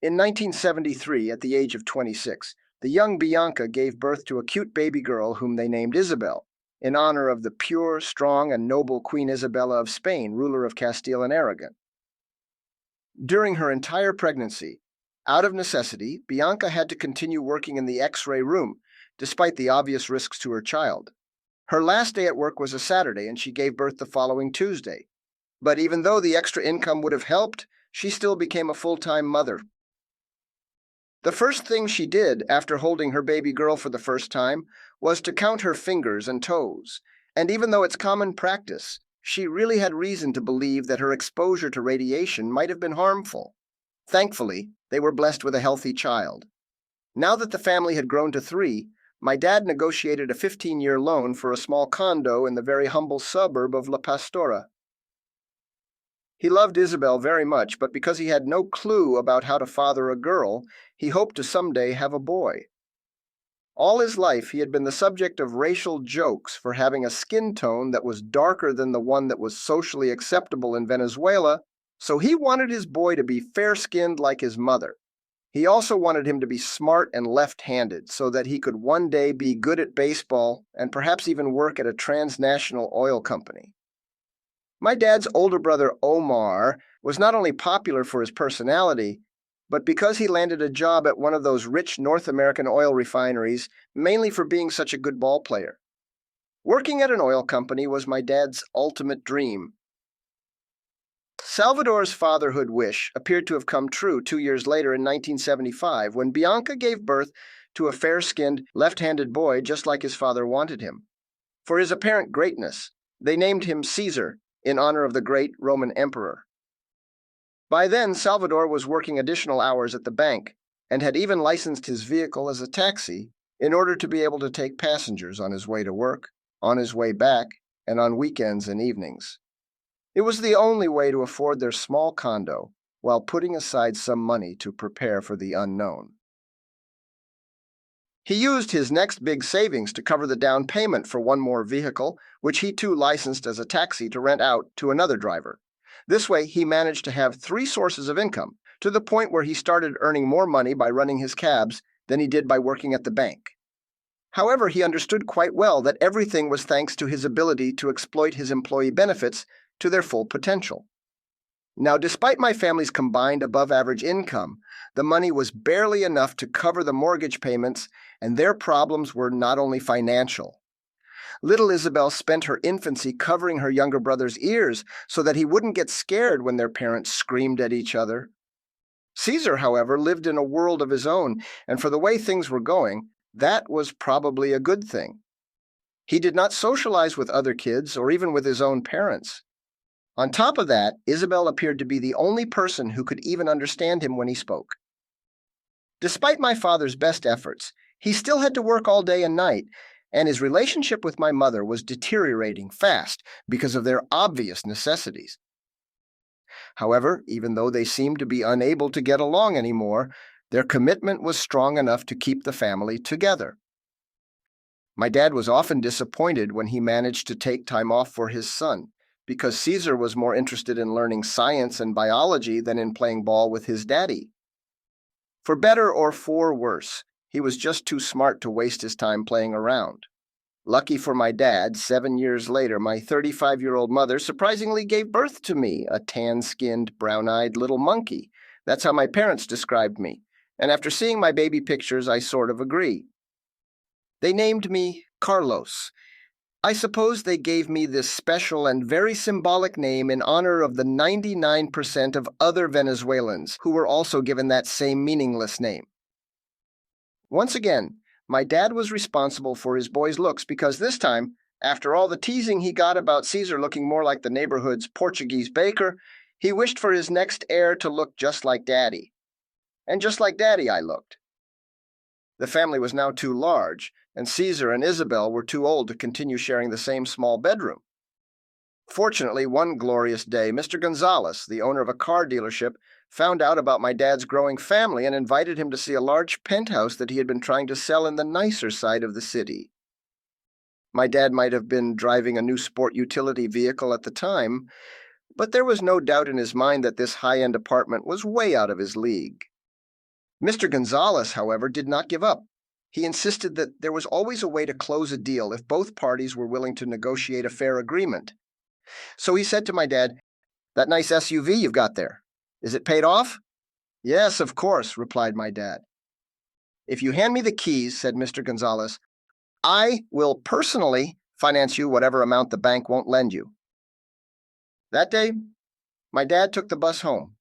In 1973, at the age of 26, the young Bianca gave birth to a cute baby girl whom they named Isabel, in honor of the pure, strong, and noble Queen Isabella of Spain, ruler of Castile and Aragon. During her entire pregnancy, out of necessity, Bianca had to continue working in the X-ray room, despite the obvious risks to her child. Her last day at work was a Saturday, and she gave birth the following Tuesday. But even though the extra income would have helped, she still became a full-time mother. The first thing she did after holding her baby girl for the first time was to count her fingers and toes, and even though it's common practice, she really had reason to believe that her exposure to radiation might have been harmful. Thankfully, they were blessed with a healthy child. Now that the family had grown to 3, my dad negotiated a 15-year loan for a small condo in the very humble suburb of La Pastora. He loved Isabel very much, but because he had no clue about how to father a girl, he hoped to someday have a boy. All his life, he had been the subject of racial jokes for having a skin tone that was darker than the one that was socially acceptable in Venezuela, so he wanted his boy to be fair-skinned like his mother. He also wanted him to be smart and left-handed so that he could one day be good at baseball and perhaps even work at a transnational oil company. My dad's older brother, Omar, was not only popular for his personality, but because he landed a job at one of those rich North American oil refineries, mainly for being such a good ball player. Working at an oil company was my dad's ultimate dream. Salvador's fatherhood wish appeared to have come true 2 years later in 1975 when Bianca gave birth to a fair-skinned, left-handed boy just like his father wanted him. For his apparent greatness, they named him Caesar, in honor of the great Roman emperor. By then, Salvador was working additional hours at the bank and had even licensed his vehicle as a taxi in order to be able to take passengers on his way to work, on his way back, and on weekends and evenings. It was the only way to afford their small condo while putting aside some money to prepare for the unknown. He used his next big savings to cover the down payment for one more vehicle, which he too licensed as a taxi to rent out to another driver. This way, he managed to have 3 sources of income, to the point where he started earning more money by running his cabs than he did by working at the bank. However, he understood quite well that everything was thanks to his ability to exploit his employee benefits to their full potential. Now, despite my family's combined above-average income, the money was barely enough to cover the mortgage payments, and their problems were not only financial. Little Isabel spent her infancy covering her younger brother's ears so that he wouldn't get scared when their parents screamed at each other. Caesar, however, lived in a world of his own, and for the way things were going, that was probably a good thing. He did not socialize with other kids or even with his own parents. On top of that, Isabel appeared to be the only person who could even understand him when he spoke. Despite my father's best efforts, he still had to work all day and night, and his relationship with my mother was deteriorating fast because of their obvious necessities. However, even though they seemed to be unable to get along anymore, their commitment was strong enough to keep the family together. My dad was often disappointed when he managed to take time off for his son, because Caesar was more interested in learning science and biology than in playing ball with his daddy. For better or for worse, he was just too smart to waste his time playing around. Lucky for my dad, 7 years later, my 35-year-old mother surprisingly gave birth to me, a tan-skinned, brown-eyed little monkey. That's how my parents described me, and after seeing my baby pictures, I sort of agree. They named me Carlos. I suppose they gave me this special and very symbolic name in honor of the 99% of other Venezuelans who were also given that same meaningless name. Once again, my dad was responsible for his boy's looks because this time, after all the teasing he got about Caesar looking more like the neighborhood's Portuguese baker, he wished for his next heir to look just like Daddy. And just like Daddy I looked. The family was now too large, and Caesar and Isabel were too old to continue sharing the same small bedroom. Fortunately, one glorious day, Mr. Gonzalez, the owner of a car dealership, found out about my dad's growing family and invited him to see a large penthouse that he had been trying to sell in the nicer side of the city. My dad might have been driving a new sport utility vehicle at the time, but there was no doubt in his mind that this high-end apartment was way out of his league. Mr. Gonzalez, however, did not give up. He insisted that there was always a way to close a deal if both parties were willing to negotiate a fair agreement. So he said to my dad, "That nice SUV you've got there, is it paid off?" "Yes, of course," replied my dad. "If you hand me the keys," said Mr. Gonzalez, "I will personally finance you whatever amount the bank won't lend you." That day, my dad took the bus home.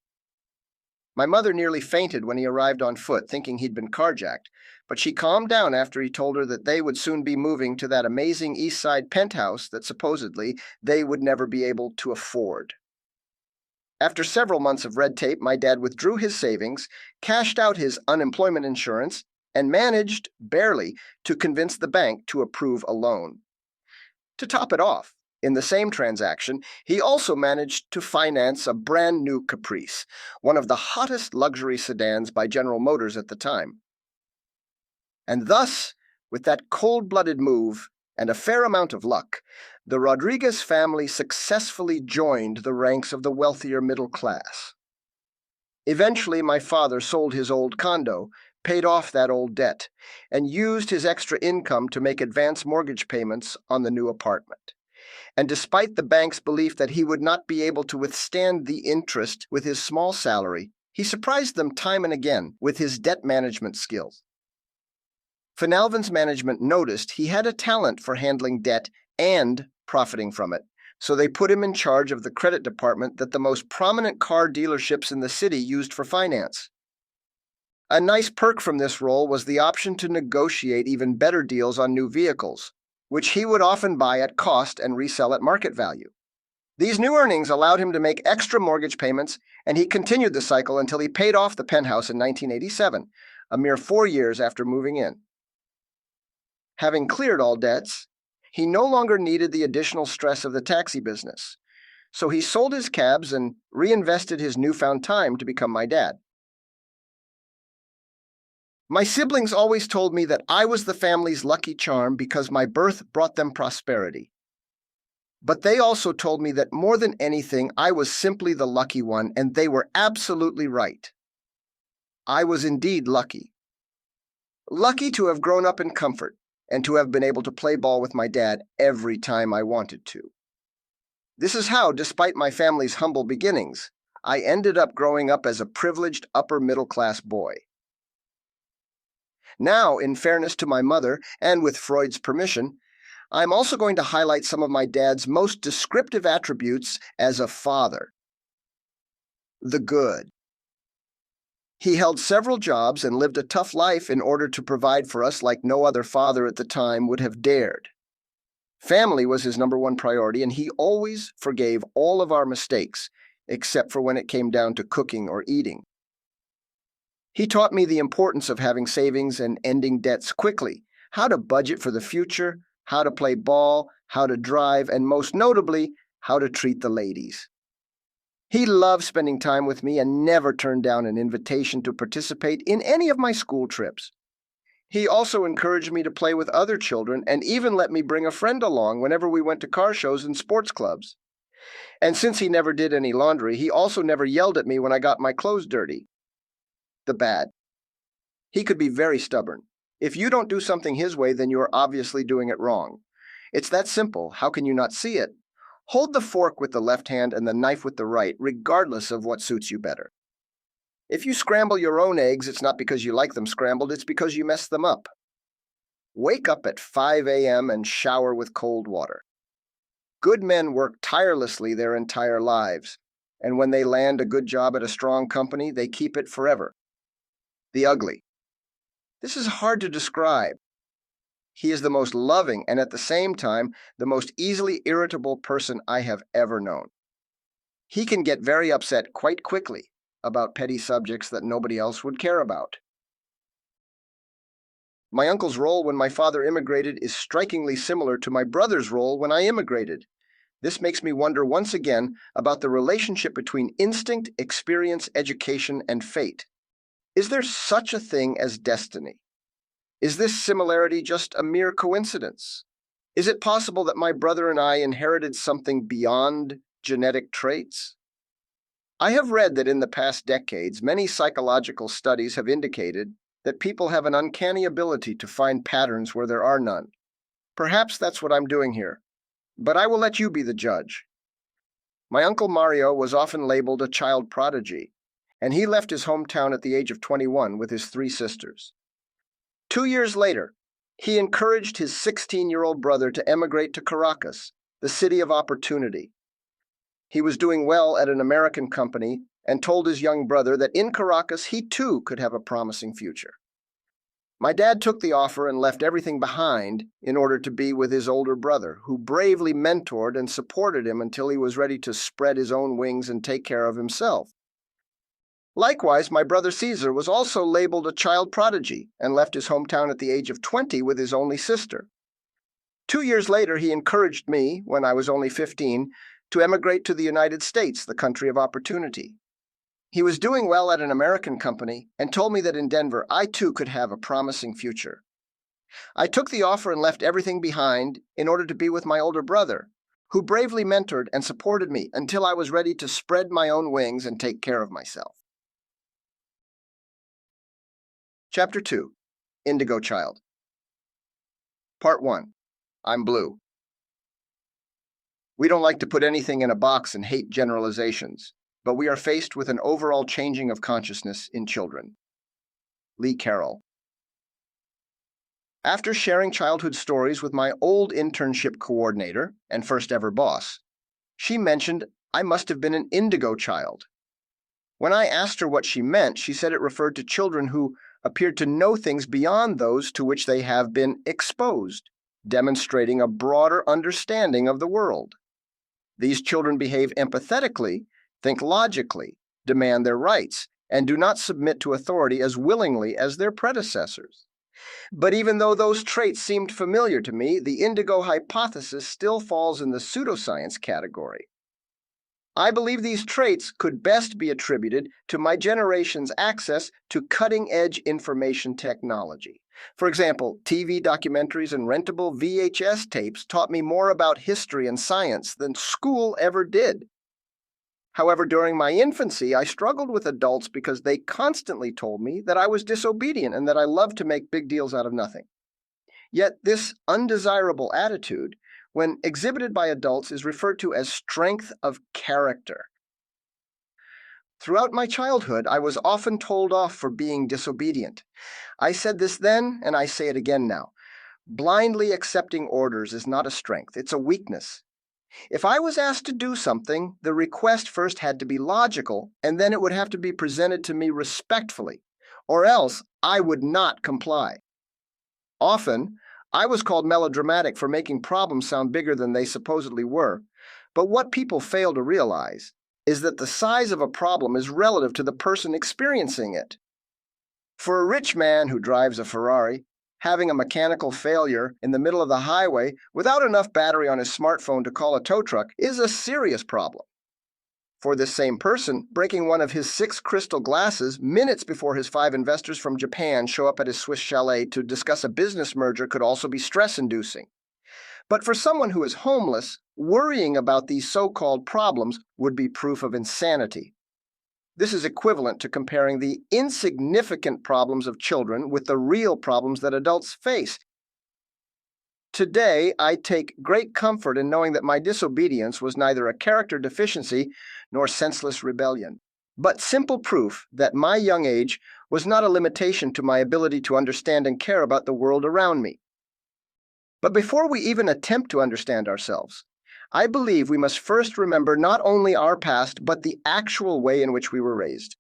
My mother nearly fainted when he arrived on foot, thinking he'd been carjacked, but she calmed down after he told her that they would soon be moving to that amazing East Side penthouse that supposedly they would never be able to afford. After several months of red tape, my dad withdrew his savings, cashed out his unemployment insurance, and managed, barely, to convince the bank to approve a loan. To top it off, in the same transaction, he also managed to finance a brand new Caprice, one of the hottest luxury sedans by General Motors at the time. And thus, with that cold-blooded move and a fair amount of luck, the Rodriguez family successfully joined the ranks of the wealthier middle class. Eventually, my father sold his old condo, paid off that old debt, and used his extra income to make advance mortgage payments on the new apartment. And despite the bank's belief that he would not be able to withstand the interest with his small salary, he surprised them time and again with his debt management skills. Finalvin's management noticed he had a talent for handling debt and profiting from it, so they put him in charge of the credit department that the most prominent car dealerships in the city used for finance. A nice perk from this role was the option to negotiate even better deals on new vehicles, which he would often buy at cost and resell at market value. These new earnings allowed him to make extra mortgage payments, and he continued the cycle until he paid off the penthouse in 1987, a mere 4 years after moving in. Having cleared all debts, he no longer needed the additional stress of the taxi business, so he sold his cabs and reinvested his newfound time to become my dad. My siblings always told me that I was the family's lucky charm because my birth brought them prosperity. But they also told me that more than anything, I was simply the lucky one, and they were absolutely right. I was indeed lucky. Lucky to have grown up in comfort and to have been able to play ball with my dad every time I wanted to. This is how, despite my family's humble beginnings, I ended up growing up as a privileged upper-middle-class boy. Now, in fairness to my mother, and with Freud's permission, I'm also going to highlight some of my dad's most descriptive attributes as a father. The good. He held several jobs and lived a tough life in order to provide for us like no other father at the time would have dared. Family was his number one priority, and he always forgave all of our mistakes, except for when it came down to cooking or eating. He taught me the importance of having savings and ending debts quickly, how to budget for the future, how to play ball, how to drive, and most notably, how to treat the ladies. He loved spending time with me and never turned down an invitation to participate in any of my school trips. He also encouraged me to play with other children and even let me bring a friend along whenever we went to car shows and sports clubs. And since he never did any laundry, he also never yelled at me when I got my clothes dirty. The bad. He could be very stubborn. If you don't do something his way, then you are obviously doing it wrong. It's that simple. How can you not see it? Hold the fork with the left hand and the knife with the right, regardless of what suits you better. If you scramble your own eggs, it's not because you like them scrambled, it's because you messed them up. Wake up at 5 a.m. and shower with cold water. Good men work tirelessly their entire lives, and when they land a good job at a strong company, they keep it forever. The ugly. This is hard to describe. He is the most loving and at the same time the most easily irritable person I have ever known. He can get very upset quite quickly about petty subjects that nobody else would care about. My uncle's role when my father immigrated is strikingly similar to my brother's role when I immigrated. This makes me wonder once again about the relationship between instinct, experience, education, and fate. Is there such a thing as destiny? Is this similarity just a mere coincidence? Is it possible that my brother and I inherited something beyond genetic traits? I have read that in the past decades, many psychological studies have indicated that people have an uncanny ability to find patterns where there are none. Perhaps that's what I'm doing here, but I will let you be the judge. My uncle Mario was often labeled a child prodigy, and he left his hometown at the age of 21 with his 3 sisters. 2 years later, he encouraged his 16-year-old brother to emigrate to Caracas, the city of opportunity. He was doing well at an American company and told his young brother that in Caracas he too could have a promising future. My dad took the offer and left everything behind in order to be with his older brother, who bravely mentored and supported him until he was ready to spread his own wings and take care of himself. Likewise, my brother Caesar was also labeled a child prodigy and left his hometown at the age of 20 with his only sister. 2 years later, he encouraged me, when I was only 15, to emigrate to the United States, the country of opportunity. He was doing well at an American company and told me that in Denver I too could have a promising future. I took the offer and left everything behind in order to be with my older brother, who bravely mentored and supported me until I was ready to spread my own wings and take care of myself. Chapter 2. Indigo Child. Part 1. I'm blue. We don't like to put anything in a box and hate generalizations, but we are faced with an overall changing of consciousness in children. Lee Carroll. After sharing childhood stories with my old internship coordinator and first ever boss, she mentioned I must have been an indigo child. When I asked her what she meant, she said it referred to children who appeared to know things beyond those to which they have been exposed, demonstrating a broader understanding of the world. These children behave empathetically, think logically, demand their rights, and do not submit to authority as willingly as their predecessors. But even though those traits seemed familiar to me, the indigo hypothesis still falls in the pseudoscience category. I believe these traits could best be attributed to my generation's access to cutting-edge information technology. For example, TV documentaries and rentable VHS tapes taught me more about history and science than school ever did. However, during my infancy, I struggled with adults because they constantly told me that I was disobedient and that I loved to make big deals out of nothing. Yet this undesirable attitude, when exhibited by adults, is referred to as strength of character. Throughout my childhood, I was often told off for being disobedient. I said this then, and I say it again now. Blindly accepting orders is not a strength, it's a weakness. If I was asked to do something, the request first had to be logical, and then it would have to be presented to me respectfully, or else I would not comply. Often, I was called melodramatic for making problems sound bigger than they supposedly were, but what people fail to realize is that the size of a problem is relative to the person experiencing it. For a rich man who drives a Ferrari, having a mechanical failure in the middle of the highway without enough battery on his smartphone to call a tow truck is a serious problem. For this same person, breaking one of his 6 crystal glasses minutes before his 5 investors from Japan show up at his Swiss chalet to discuss a business merger could also be stress-inducing. But for someone who is homeless, worrying about these so-called problems would be proof of insanity. This is equivalent to comparing the insignificant problems of children with the real problems that adults face. Today, I take great comfort in knowing that my disobedience was neither a character deficiency nor senseless rebellion, but simple proof that my young age was not a limitation to my ability to understand and care about the world around me. But before we even attempt to understand ourselves, I believe we must first remember not only our past, but the actual way in which we were raised.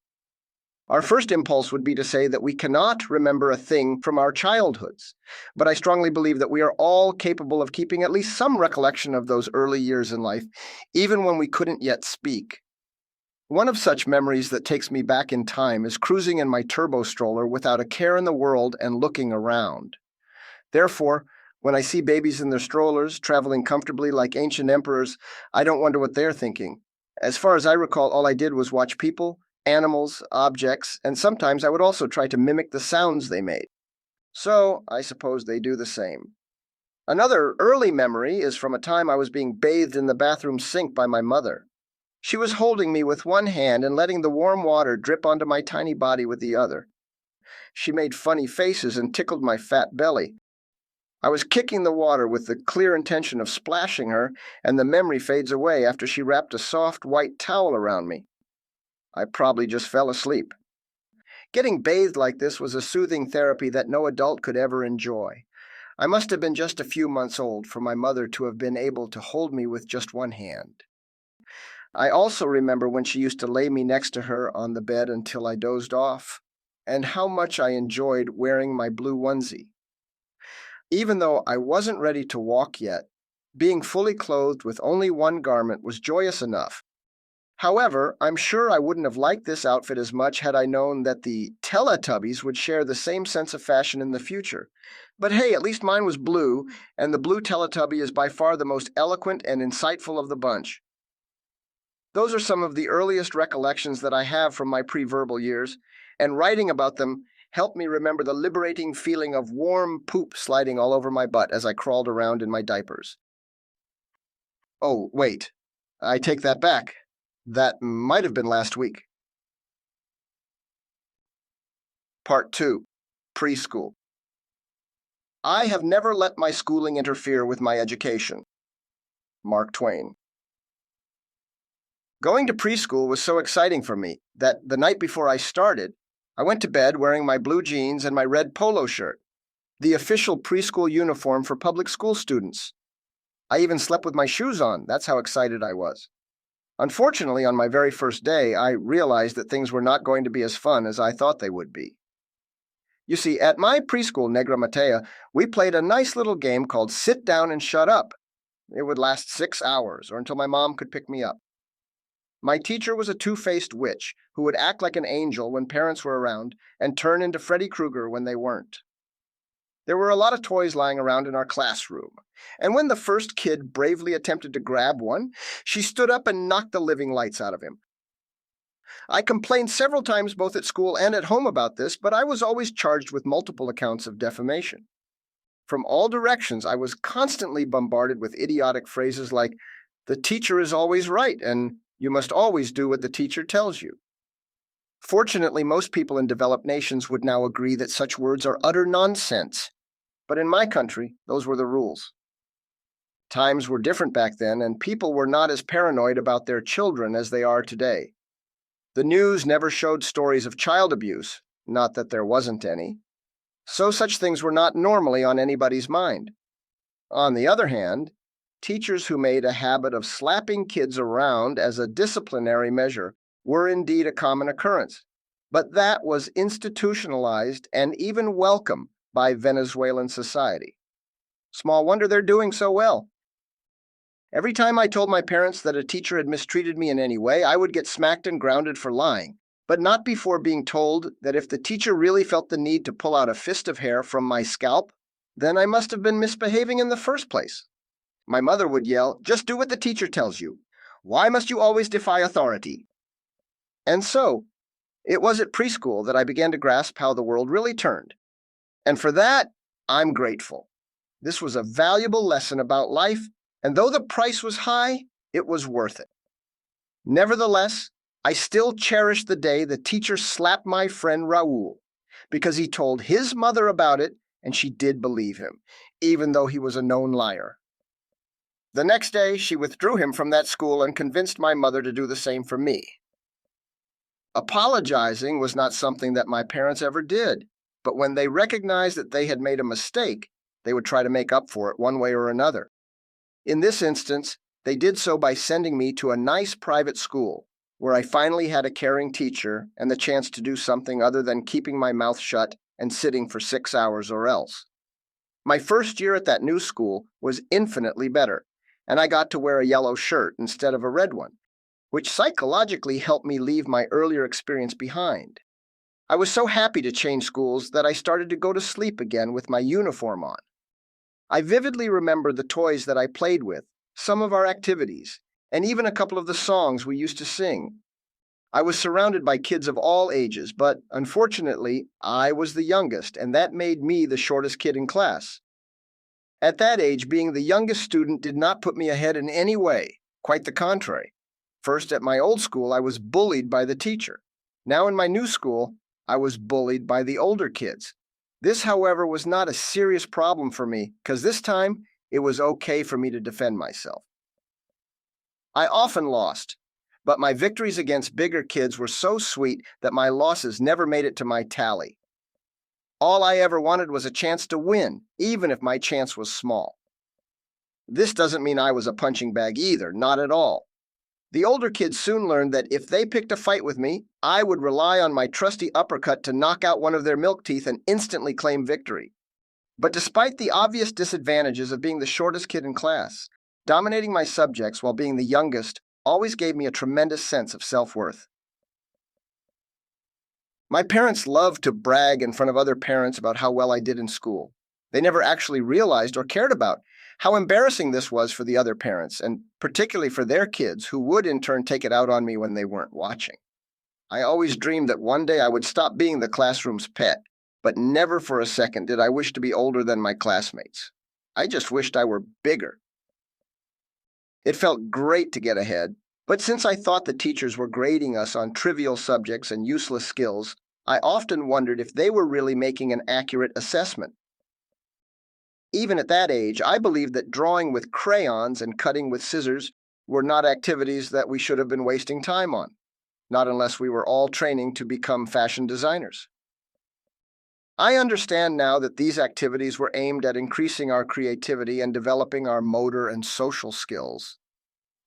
Our first impulse would be to say that we cannot remember a thing from our childhoods, but I strongly believe that we are all capable of keeping at least some recollection of those early years in life, even when we couldn't yet speak. One of such memories that takes me back in time is cruising in my turbo stroller without a care in the world and looking around. Therefore, when I see babies in their strollers, traveling comfortably like ancient emperors, I don't wonder what they're thinking. As far as I recall, all I did was watch people, animals, objects, and sometimes I would also try to mimic the sounds they made. So, I suppose they do the same. Another early memory is from a time I was being bathed in the bathroom sink by my mother. She was holding me with one hand and letting the warm water drip onto my tiny body with the other. She made funny faces and tickled my fat belly. I was kicking the water with the clear intention of splashing her, and the memory fades away after she wrapped a soft white towel around me. I probably just fell asleep. Getting bathed like this was a soothing therapy that no adult could ever enjoy. I must have been just a few months old for my mother to have been able to hold me with just one hand. I also remember when she used to lay me next to her on the bed until I dozed off, and how much I enjoyed wearing my blue onesie. Even though I wasn't ready to walk yet, being fully clothed with only one garment was joyous enough. However, I'm sure I wouldn't have liked this outfit as much had I known that the Teletubbies would share the same sense of fashion in the future. But hey, at least mine was blue, and the blue Teletubby is by far the most eloquent and insightful of the bunch. Those are some of the earliest recollections that I have from my pre-verbal years, and writing about them helped me remember the liberating feeling of warm poop sliding all over my butt as I crawled around in my diapers. Oh, wait. I take that back. That might have been last week. Part 2. Preschool. I have never let my schooling interfere with my education. Mark Twain. Going to preschool was so exciting for me that the night before I started, I went to bed wearing my blue jeans and my red polo shirt, the official preschool uniform for public school students. I even slept with my shoes on. That's how excited I was. Unfortunately, on my very first day, I realized that things were not going to be as fun as I thought they would be. You see, at my preschool, Negra Matea, we played a nice little game called Sit Down and Shut Up. It would last 6 hours, or until my mom could pick me up. My teacher was a two-faced witch who would act like an angel when parents were around and turn into Freddy Krueger when they weren't. There were a lot of toys lying around in our classroom, and when the first kid bravely attempted to grab one, she stood up and knocked the living lights out of him. I complained several times both at school and at home about this, but I was always charged with multiple accounts of defamation. From all directions, I was constantly bombarded with idiotic phrases like, "The teacher is always right," and "You must always do what the teacher tells you." Fortunately, most people in developed nations would now agree that such words are utter nonsense. But in my country, those were the rules. Times were different back then, and people were not as paranoid about their children as they are today. The news never showed stories of child abuse, not that there wasn't any, so such things were not normally on anybody's mind. On the other hand, teachers who made a habit of slapping kids around as a disciplinary measure were indeed a common occurrence, but that was institutionalized and even welcome by Venezuelan society. Small wonder they're doing so well. Every time I told my parents that a teacher had mistreated me in any way, I would get smacked and grounded for lying, but not before being told that if the teacher really felt the need to pull out a fist of hair from my scalp, then I must have been misbehaving in the first place. My mother would yell, "Just do what the teacher tells you. Why must you always defy authority?" And so, it was at preschool that I began to grasp how the world really turned. And for that, I'm grateful. This was a valuable lesson about life, and though the price was high, it was worth it. Nevertheless, I still cherish the day the teacher slapped my friend Raul, because he told his mother about it, and she did believe him, even though he was a known liar. The next day, she withdrew him from that school and convinced my mother to do the same for me. Apologizing was not something that my parents ever did, but when they recognized that they had made a mistake, they would try to make up for it one way or another. In this instance, they did so by sending me to a nice private school, where I finally had a caring teacher and the chance to do something other than keeping my mouth shut and sitting for 6 hours or else. My first year at that new school was infinitely better, and I got to wear a yellow shirt instead of a red one, which psychologically helped me leave my earlier experience behind. I was so happy to change schools that I started to go to sleep again with my uniform on. I vividly remember the toys that I played with, some of our activities, and even a couple of the songs we used to sing. I was surrounded by kids of all ages, but unfortunately, I was the youngest, and that made me the shortest kid in class. At that age, being the youngest student did not put me ahead in any way, quite the contrary. First, at my old school, I was bullied by the teacher. Now in my new school, I was bullied by the older kids. This, however, was not a serious problem for me, because this time, it was okay for me to defend myself. I often lost, but my victories against bigger kids were so sweet that my losses never made it to my tally. All I ever wanted was a chance to win, even if my chance was small. This doesn't mean I was a punching bag either, not at all. The older kids soon learned that if they picked a fight with me, I would rely on my trusty uppercut to knock out one of their milk teeth and instantly claim victory. But despite the obvious disadvantages of being the shortest kid in class, dominating my subjects while being the youngest always gave me a tremendous sense of self-worth. My parents loved to brag in front of other parents about how well I did in school. They never actually realized or cared about how embarrassing this was for the other parents, and particularly for their kids, who would in turn take it out on me when they weren't watching. I always dreamed that one day I would stop being the classroom's pet, but never for a second did I wish to be older than my classmates. I just wished I were bigger. It felt great to get ahead, but since I thought the teachers were grading us on trivial subjects and useless skills, I often wondered if they were really making an accurate assessment. Even at that age, I believed that drawing with crayons and cutting with scissors were not activities that we should have been wasting time on, not unless we were all training to become fashion designers. I understand now that these activities were aimed at increasing our creativity and developing our motor and social skills.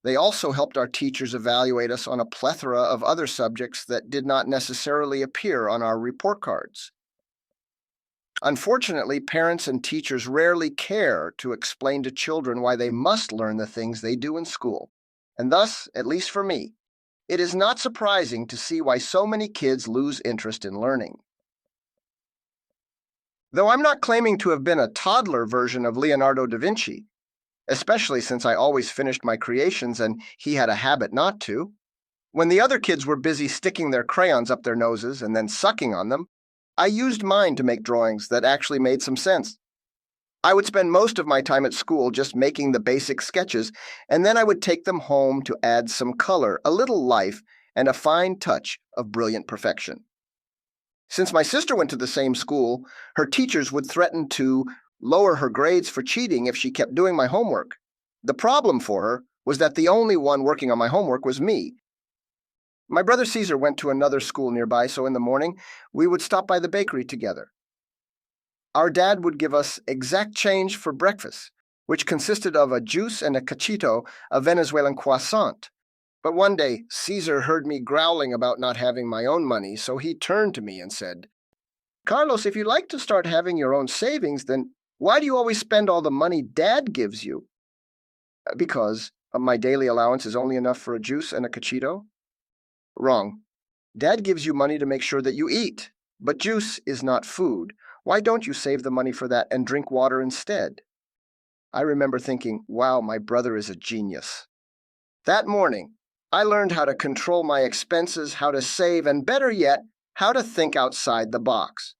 They also helped our teachers evaluate us on a plethora of other subjects that did not necessarily appear on our report cards. Unfortunately, parents and teachers rarely care to explain to children why they must learn the things they do in school. And thus, at least for me, it is not surprising to see why so many kids lose interest in learning. Though I'm not claiming to have been a toddler version of Leonardo da Vinci, especially since I always finished my creations and he had a habit not to, when the other kids were busy sticking their crayons up their noses and then sucking on them, I used mine to make drawings that actually made some sense. I would spend most of my time at school just making the basic sketches, and then I would take them home to add some color, a little life, and a fine touch of brilliant perfection. Since my sister went to the same school, her teachers would threaten to lower her grades for cheating if she kept doing my homework. The problem for her was that the only one working on my homework was me. My brother Caesar went to another school nearby, so in the morning, we would stop by the bakery together. Our dad would give us exact change for breakfast, which consisted of a juice and a cachito, a Venezuelan croissant. But one day, Caesar heard me growling about not having my own money, so he turned to me and said, "Carlos, if you like to start having your own savings, then why do you always spend all the money Dad gives you?" "Because my daily allowance is only enough for a juice and a cachito." "Wrong. Dad gives you money to make sure that you eat, but juice is not food. Why don't you save the money for that and drink water instead?" I remember thinking, wow, my brother is a genius. That morning, I learned how to control my expenses, how to save, and better yet, how to think outside the box.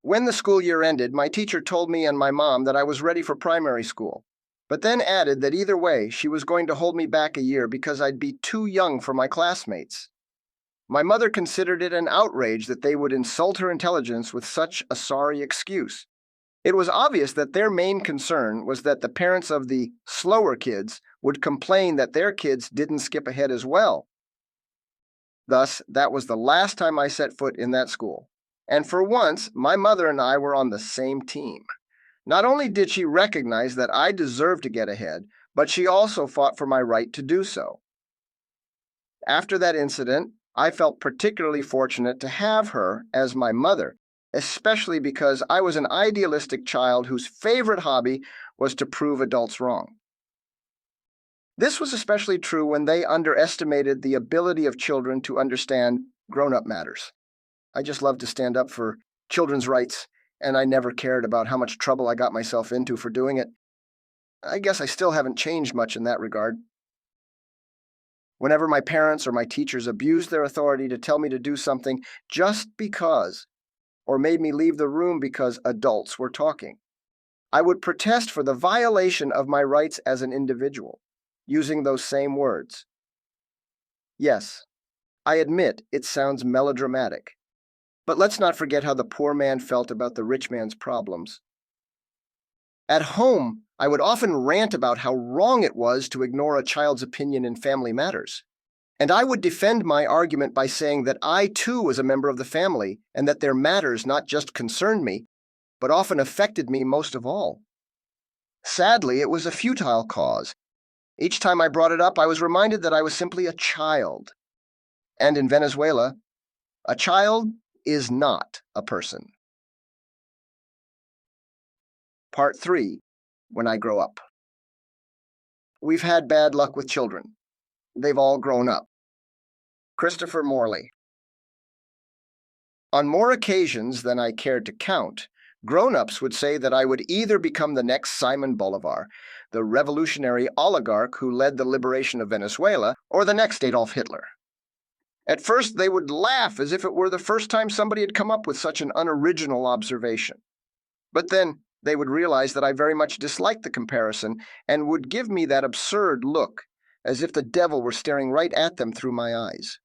When the school year ended, my teacher told me and my mom that I was ready for primary school, but then added that either way, she was going to hold me back a year because I'd be too young for my classmates. My mother considered it an outrage that they would insult her intelligence with such a sorry excuse. It was obvious that their main concern was that the parents of the slower kids would complain that their kids didn't skip ahead as well. Thus, that was the last time I set foot in that school. And for once, my mother and I were on the same team. Not only did she recognize that I deserved to get ahead, but she also fought for my right to do so. After that incident, I felt particularly fortunate to have her as my mother, especially because I was an idealistic child whose favorite hobby was to prove adults wrong. This was especially true when they underestimated the ability of children to understand grown-up matters. I just loved to stand up for children's rights, and I never cared about how much trouble I got myself into for doing it. I guess I still haven't changed much in that regard. Whenever my parents or my teachers abused their authority to tell me to do something just because, or made me leave the room because adults were talking, I would protest for the violation of my rights as an individual, using those same words. Yes, I admit it sounds melodramatic, but let's not forget how the poor man felt about the rich man's problems. At home, I would often rant about how wrong it was to ignore a child's opinion in family matters. And I would defend my argument by saying that I too was a member of the family and that their matters not just concerned me, but often affected me most of all. Sadly, it was a futile cause. Each time I brought it up, I was reminded that I was simply a child. And in Venezuela, a child is not a person. Part 3. When I Grow Up. We've had bad luck with children. They've all grown up. Christopher Morley. On more occasions than I cared to count, grown-ups would say that I would either become the next Simon Bolivar, the revolutionary oligarch who led the liberation of Venezuela, or the next Adolf Hitler. At first, they would laugh as if it were the first time somebody had come up with such an unoriginal observation. But then they would realize that I very much disliked the comparison and would give me that absurd look, as if the devil were staring right at them through my eyes.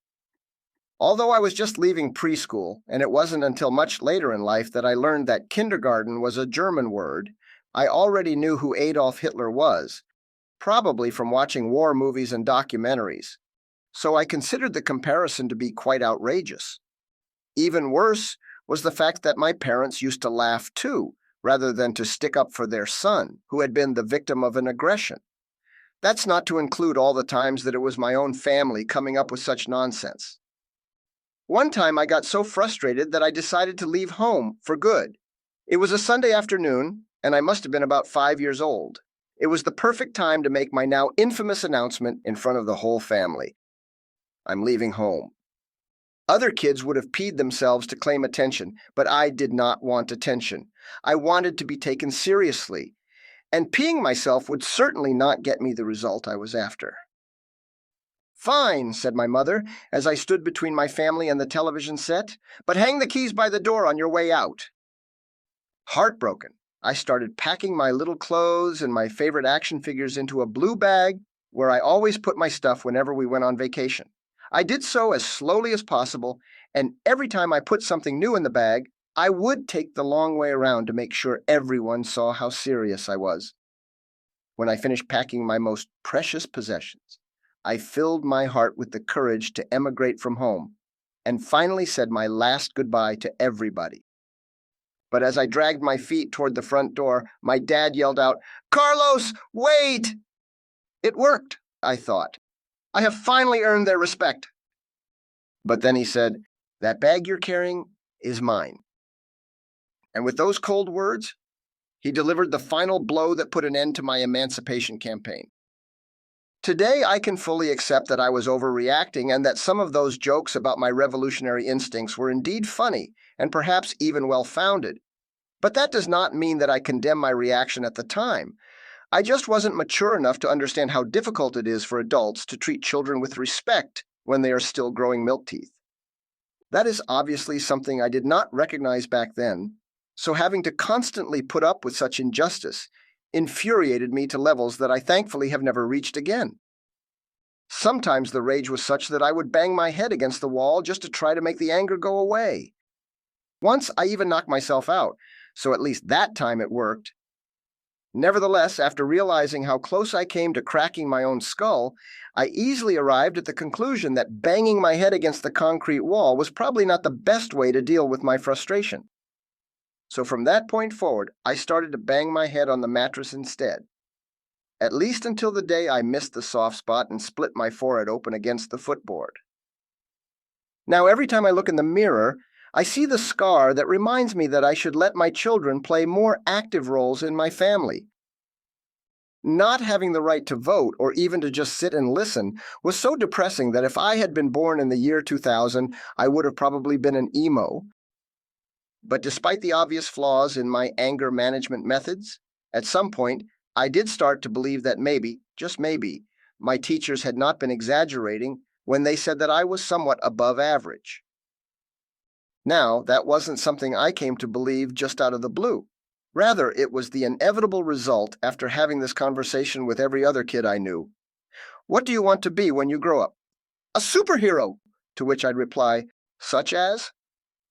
Although I was just leaving preschool, and it wasn't until much later in life that I learned that kindergarten was a German word, I already knew who Adolf Hitler was, probably from watching war movies and documentaries. So I considered the comparison to be quite outrageous. Even worse was the fact that my parents used to laugh too, rather than to stick up for their son, who had been the victim of an aggression. That's not to include all the times that it was my own family coming up with such nonsense. One time I got so frustrated that I decided to leave home for good. It was a Sunday afternoon, and I must have been about 5 years old. It was the perfect time to make my now infamous announcement in front of the whole family. I'm leaving home. Other kids would have peed themselves to claim attention, but I did not want attention. I wanted to be taken seriously, and peeing myself would certainly not get me the result I was after. "Fine," said my mother, as I stood between my family and the television set, "but hang the keys by the door on your way out." Heartbroken, I started packing my little clothes and my favorite action figures into a blue bag where I always put my stuff whenever we went on vacation. I did so as slowly as possible, and every time I put something new in the bag, I would take the long way around to make sure everyone saw how serious I was. When I finished packing my most precious possessions, I filled my heart with the courage to emigrate from home, and finally said my last goodbye to everybody. But as I dragged my feet toward the front door, my dad yelled out, "Carlos, wait!" It worked, I thought. I have finally earned their respect. But then he said, "That bag you're carrying is mine." And with those cold words, he delivered the final blow that put an end to my emancipation campaign. Today, I can fully accept that I was overreacting and that some of those jokes about my revolutionary instincts were indeed funny and perhaps even well-founded. But that does not mean that I condemn my reaction at the time. I just wasn't mature enough to understand how difficult it is for adults to treat children with respect when they are still growing milk teeth. That is obviously something I did not recognize back then, so having to constantly put up with such injustice infuriated me to levels that I thankfully have never reached again. Sometimes the rage was such that I would bang my head against the wall just to try to make the anger go away. Once I even knocked myself out, so at least that time it worked. Nevertheless, after realizing how close I came to cracking my own skull, I easily arrived at the conclusion that banging my head against the concrete wall was probably not the best way to deal with my frustration. So from that point forward, I started to bang my head on the mattress instead, at least until the day I missed the soft spot and split my forehead open against the footboard. Now, every time I look in the mirror, I see the scar that reminds me that I should let my children play more active roles in my family. Not having the right to vote or even to just sit and listen was so depressing that if I had been born in the year 2000, I would have probably been an emo. But despite the obvious flaws in my anger management methods, at some point, I did start to believe that maybe, just maybe, my teachers had not been exaggerating when they said that I was somewhat above average. Now, that wasn't something I came to believe just out of the blue. Rather, it was the inevitable result after having this conversation with every other kid I knew. "What do you want to be when you grow up?" "A superhero," to which I'd reply, "Such as?"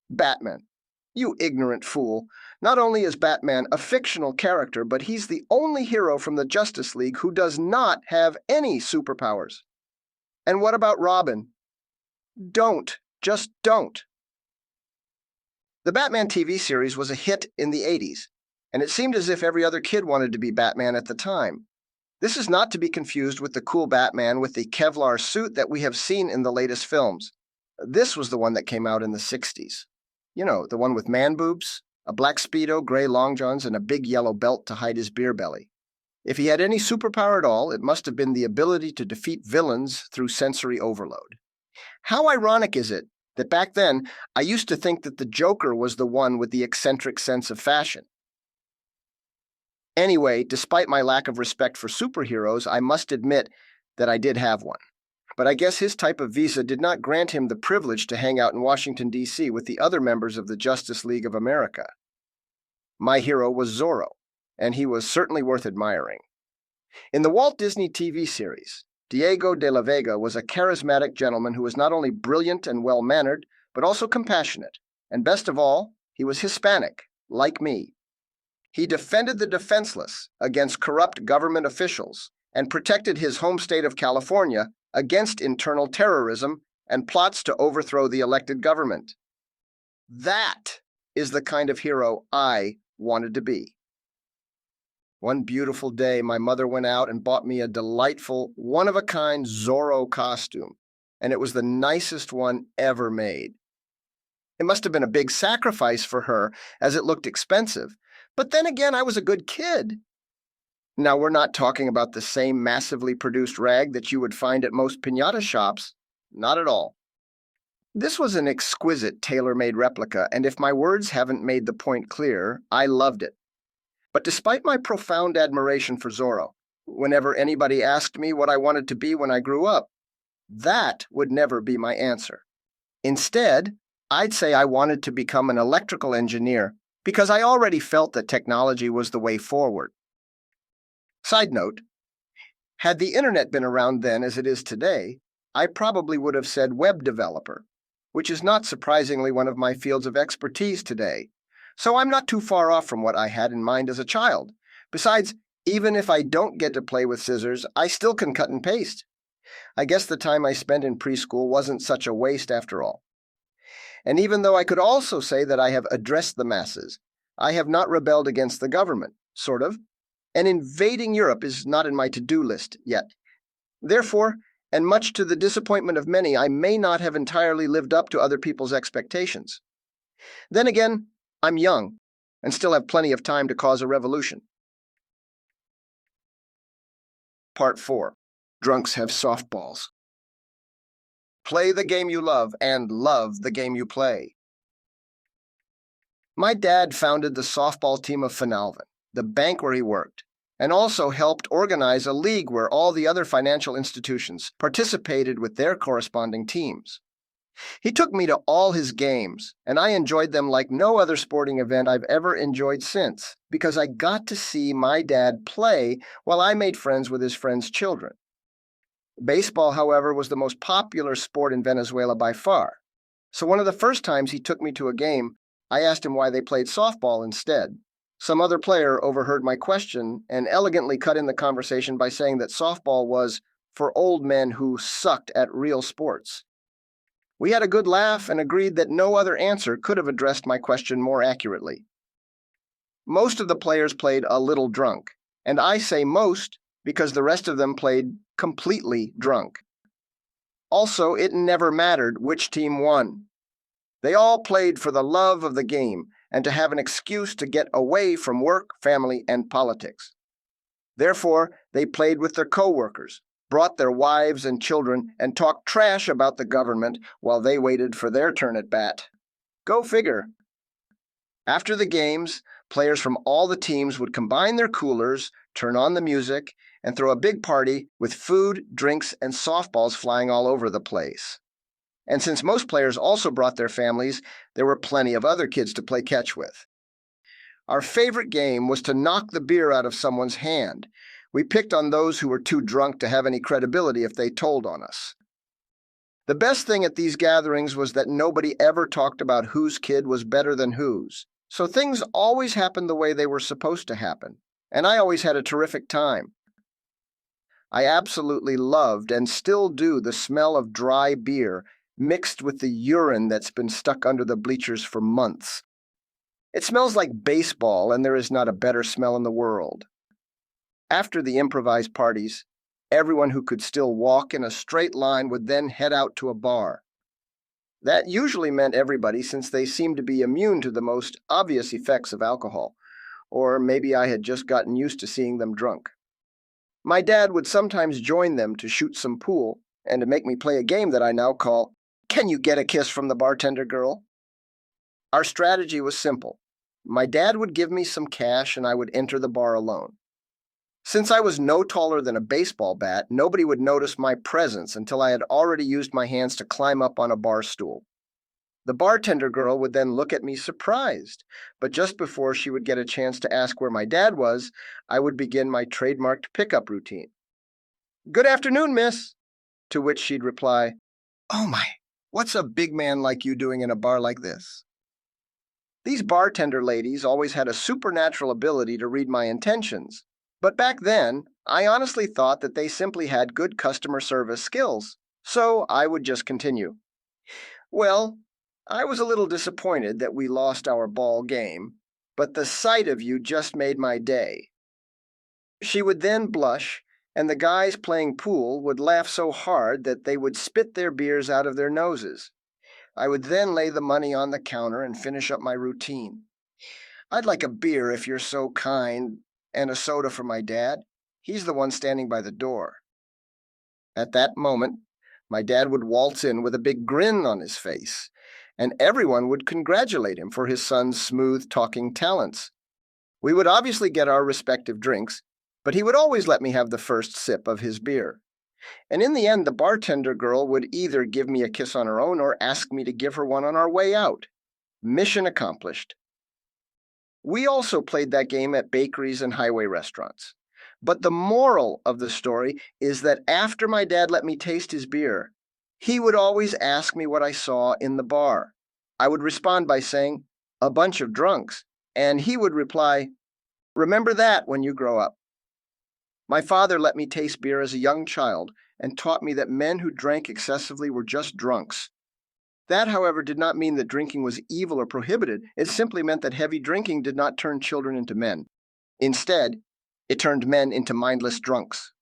"Batman." "You ignorant fool. Not only is Batman a fictional character, but he's the only hero from the Justice League who does not have any superpowers." "And what about Robin?" "Don't. Just don't." The Batman TV series was a hit in the 80s, and it seemed as if every other kid wanted to be Batman at the time. This is not to be confused with the cool Batman with the Kevlar suit that we have seen in the latest films. This was the one that came out in the 60s. You know, the one with man boobs, a black Speedo, gray long johns, and a big yellow belt to hide his beer belly. If he had any superpower at all, it must have been the ability to defeat villains through sensory overload. How ironic is it that back then I used to think that the Joker was the one with the eccentric sense of fashion? Anyway, despite my lack of respect for superheroes, I must admit that I did have one. But I guess his type of visa did not grant him the privilege to hang out in Washington, D.C. with the other members of the Justice League of America. My hero was Zorro, and he was certainly worth admiring. In the Walt Disney TV series, Diego de la Vega was a charismatic gentleman who was not only brilliant and well-mannered, but also compassionate. And best of all, he was Hispanic, like me. He defended the defenseless against corrupt government officials and protected his home state of California against internal terrorism and plots to overthrow the elected government. That is the kind of hero I wanted to be. One beautiful day, my mother went out and bought me a delightful, one-of-a-kind Zorro costume, and it was the nicest one ever made. It must have been a big sacrifice for her, as it looked expensive, but then again, I was a good kid. Now, we're not talking about the same massively produced rag that you would find at most piñata shops. Not at all. This was an exquisite tailor-made replica, and if my words haven't made the point clear, I loved it. But despite my profound admiration for Zorro, whenever anybody asked me what I wanted to be when I grew up, that would never be my answer. Instead, I'd say I wanted to become an electrical engineer because I already felt that technology was the way forward. Side note, had the internet been around then as it is today, I probably would have said web developer, which is not surprisingly one of my fields of expertise today. So I'm not too far off from what I had in mind as a child. Besides, even if I don't get to play with scissors, I still can cut and paste. I guess the time I spent in preschool wasn't such a waste after all. And even though I could also say that I have addressed the masses, I have not rebelled against the government, sort of, and invading Europe is not in my to-do list yet. Therefore, and much to the disappointment of many, I may not have entirely lived up to other people's expectations. Then again, I'm young, and still have plenty of time to cause a revolution. Part 4. Drunks have softballs. Play the game you love, and love the game you play. My dad founded the softball team of Finalvin, the bank where he worked, and also helped organize a league where all the other financial institutions participated with their corresponding teams. He took me to all his games, and I enjoyed them like no other sporting event I've ever enjoyed since, because I got to see my dad play while I made friends with his friends' children. Baseball, however, was the most popular sport in Venezuela by far, so one of the first times he took me to a game, I asked him why they played softball instead. Some other player overheard my question and elegantly cut in the conversation by saying that softball was for old men who sucked at real sports. We had a good laugh and agreed that no other answer could have addressed my question more accurately. Most of the players played a little drunk, and I say most because the rest of them played completely drunk. Also, it never mattered which team won. They all played for the love of the game and to have an excuse to get away from work, family, and politics. Therefore, they played with their co-workers, brought their wives and children, and talked trash about the government while they waited for their turn at bat. Go figure. After the games, players from all the teams would combine their coolers, turn on the music, and throw a big party with food, drinks, and softballs flying all over the place. And since most players also brought their families, there were plenty of other kids to play catch with. Our favorite game was to knock the beer out of someone's hand. We picked on those who were too drunk to have any credibility if they told on us. The best thing at these gatherings was that nobody ever talked about whose kid was better than whose, so things always happened the way they were supposed to happen, and I always had a terrific time. I absolutely loved and still do the smell of dry beer mixed with the urine that's been stuck under the bleachers for months. It smells like baseball, and there is not a better smell in the world. After the improvised parties, everyone who could still walk in a straight line would then head out to a bar. That usually meant everybody, since they seemed to be immune to the most obvious effects of alcohol, or maybe I had just gotten used to seeing them drunk. My dad would sometimes join them to shoot some pool and to make me play a game that I now call, "Can you get a kiss from the bartender girl?" Our strategy was simple. My dad would give me some cash and I would enter the bar alone. Since I was no taller than a baseball bat, nobody would notice my presence until I had already used my hands to climb up on a bar stool. The bartender girl would then look at me surprised, but just before she would get a chance to ask where my dad was, I would begin my trademarked pickup routine. "Good afternoon, miss," to which she'd reply, "Oh my, what's a big man like you doing in a bar like this?" These bartender ladies always had a supernatural ability to read my intentions, but back then, I honestly thought that they simply had good customer service skills, so I would just continue. "Well, I was a little disappointed that we lost our ball game, but the sight of you just made my day." She would then blush, and the guys playing pool would laugh so hard that they would spit their beers out of their noses. I would then lay the money on the counter and finish up my routine. "I'd like a beer if you're so kind, and a soda for my dad. He's the one standing by the door." At that moment, my dad would waltz in with a big grin on his face, and everyone would congratulate him for his son's smooth talking talents. We would obviously get our respective drinks, but he would always let me have the first sip of his beer. And in the end, the bartender girl would either give me a kiss on her own or ask me to give her one on our way out. Mission accomplished. We also played that game at bakeries and highway restaurants. But the moral of the story is that after my dad let me taste his beer, he would always ask me what I saw in the bar. I would respond by saying, "A bunch of drunks," and he would reply, "Remember that when you grow up." My father let me taste beer as a young child and taught me that men who drank excessively were just drunks. That, however, did not mean that drinking was evil or prohibited. It simply meant that heavy drinking did not turn children into men. Instead, it turned men into mindless drunks.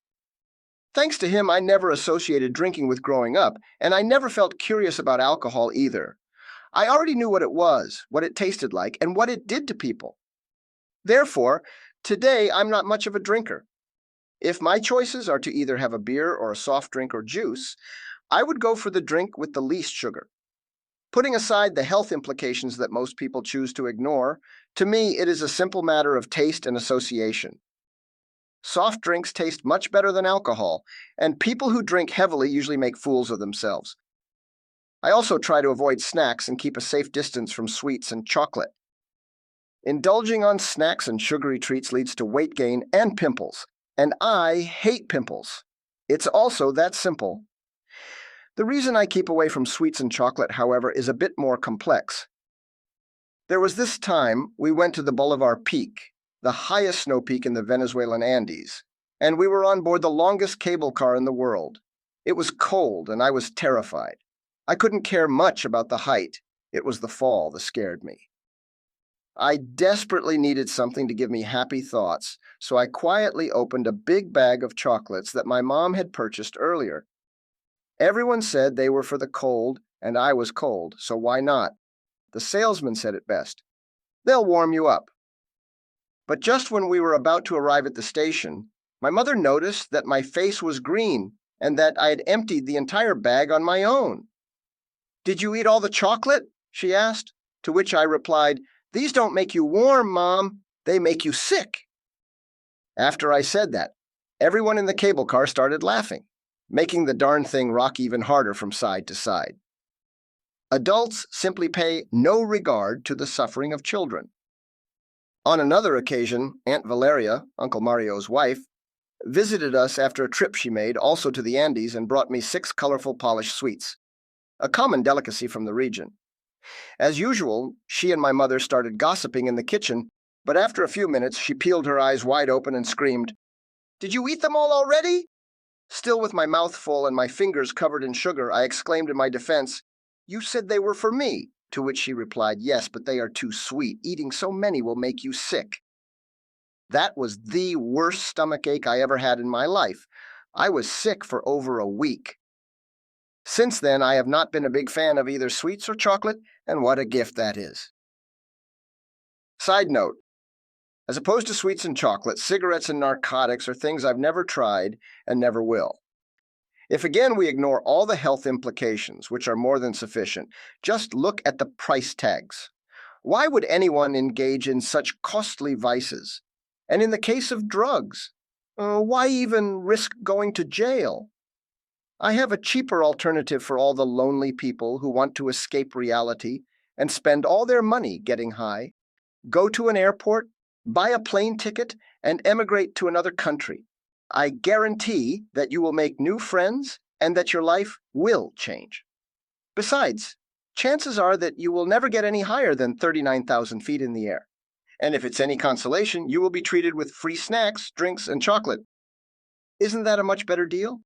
Thanks to him, I never associated drinking with growing up, and I never felt curious about alcohol either. I already knew what it was, what it tasted like, and what it did to people. Therefore, today I'm not much of a drinker. If my choices are to either have a beer or a soft drink or juice, I would go for the drink with the least sugar. Putting aside the health implications that most people choose to ignore, to me it is a simple matter of taste and association. Soft drinks taste much better than alcohol, and people who drink heavily usually make fools of themselves. I also try to avoid snacks and keep a safe distance from sweets and chocolate. Indulging on snacks and sugary treats leads to weight gain and pimples, and I hate pimples. It's also that simple. The reason I keep away from sweets and chocolate, however, is a bit more complex. There was this time we went to the Bolivar Peak, the highest snow peak in the Venezuelan Andes, and we were on board the longest cable car in the world. It was cold, and I was terrified. I couldn't care much about the height. It was the fall that scared me. I desperately needed something to give me happy thoughts, so I quietly opened a big bag of chocolates that my mom had purchased earlier. Everyone said they were for the cold, and I was cold, so why not? The salesman said it best. "They'll warm you up." But just when we were about to arrive at the station, my mother noticed that my face was green and that I had emptied the entire bag on my own. "Did you eat all the chocolate?" she asked, to which I replied, "These don't make you warm, Mom. They make you sick." After I said that, everyone in the cable car started laughing, making the darn thing rock even harder from side to side. Adults simply pay no regard to the suffering of children. On another occasion, Aunt Valeria, Uncle Mario's wife, visited us after a trip she made also to the Andes and brought me 6 colorful polished sweets, a common delicacy from the region. As usual, she and my mother started gossiping in the kitchen, but after a few minutes she peeled her eyes wide open and screamed, "Did you eat them all already?" Still with my mouth full and my fingers covered in sugar, I exclaimed in my defense, "You said they were for me," to which she replied, "Yes, but they are too sweet. Eating so many will make you sick." That was the worst stomachache I ever had in my life. I was sick for over a week. Since then, I have not been a big fan of either sweets or chocolate, and what a gift that is. Side note, as opposed to sweets and chocolate, cigarettes and narcotics are things I've never tried and never will. If again we ignore all the health implications, which are more than sufficient, just look at the price tags. Why would anyone engage in such costly vices? And in the case of drugs, why even risk going to jail? I have a cheaper alternative for all the lonely people who want to escape reality and spend all their money getting high. Go to an airport, buy a plane ticket, and emigrate to another country. I guarantee that you will make new friends and that your life will change. Besides, chances are that you will never get any higher than 39,000 feet in the air. And if it's any consolation, you will be treated with free snacks, drinks, and chocolate. Isn't that a much better deal?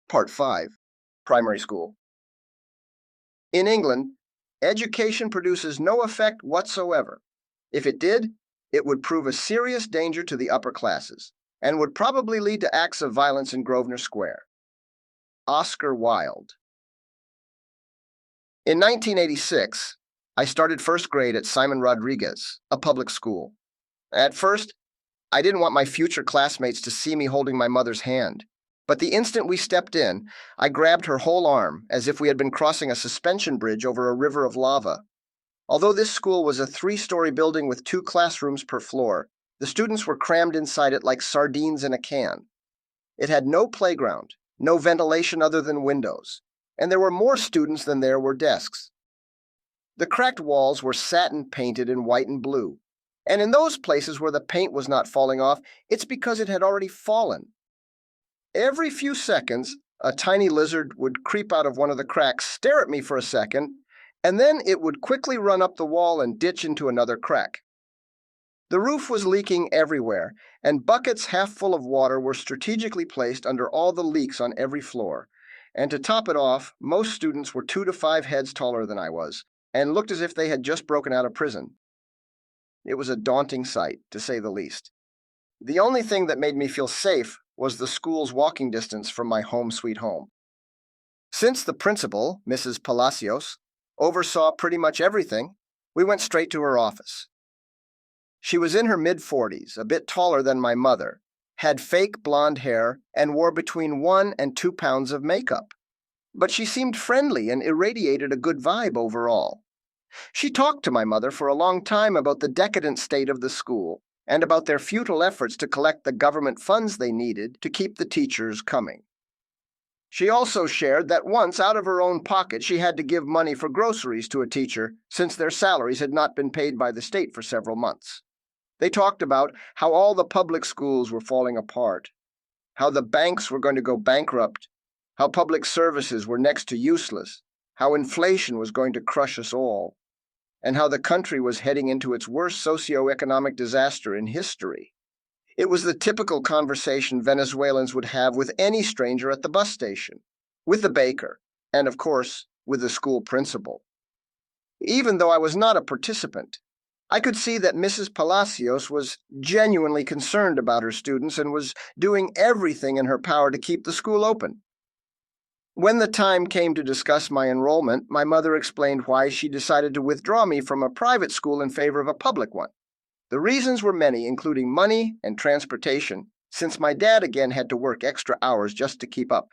Part 5. Primary School. In England, education produces no effect whatsoever. If it did, it would prove a serious danger to the upper classes, and would probably lead to acts of violence in Grosvenor Square. Oscar Wilde. In 1986, I started first grade at Simon Rodriguez, a public school. At first, I didn't want my future classmates to see me holding my mother's hand, but the instant we stepped in, I grabbed her whole arm as if we had been crossing a suspension bridge over a river of lava. Although this school was a 3-story building with 2 classrooms per floor, the students were crammed inside it like sardines in a can. It had no playground, no ventilation other than windows, and there were more students than there were desks. The cracked walls were satin painted in white and blue, and in those places where the paint was not falling off, it's because it had already fallen. Every few seconds, a tiny lizard would creep out of one of the cracks, stare at me for a second, and then it would quickly run up the wall and ditch into another crack. The roof was leaking everywhere, and buckets half full of water were strategically placed under all the leaks on every floor. And to top it off, most students were 2 to 5 heads taller than I was, and looked as if they had just broken out of prison. It was a daunting sight, to say the least. The only thing that made me feel safe was the school's walking distance from my home sweet home. Since the principal, Mrs. Palacios, oversaw pretty much everything, we went straight to her office. She was in her mid-40s, a bit taller than my mother, had fake blonde hair, and wore between 1 and 2 pounds of makeup. But she seemed friendly and irradiated a good vibe overall. She talked to my mother for a long time about the decadent state of the school and about their futile efforts to collect the government funds they needed to keep the teachers coming. She also shared that once, out of her own pocket, she had to give money for groceries to a teacher since their salaries had not been paid by the state for several months. They talked about how all the public schools were falling apart, how the banks were going to go bankrupt, how public services were next to useless, how inflation was going to crush us all, and how the country was heading into its worst socioeconomic disaster in history. It was the typical conversation Venezuelans would have with any stranger at the bus station, with the baker, and of course, with the school principal. Even though I was not a participant, I could see that Mrs. Palacios was genuinely concerned about her students and was doing everything in her power to keep the school open. When the time came to discuss my enrollment, my mother explained why she decided to withdraw me from a private school in favor of a public one. The reasons were many, including money and transportation, since my dad again had to work extra hours just to keep up.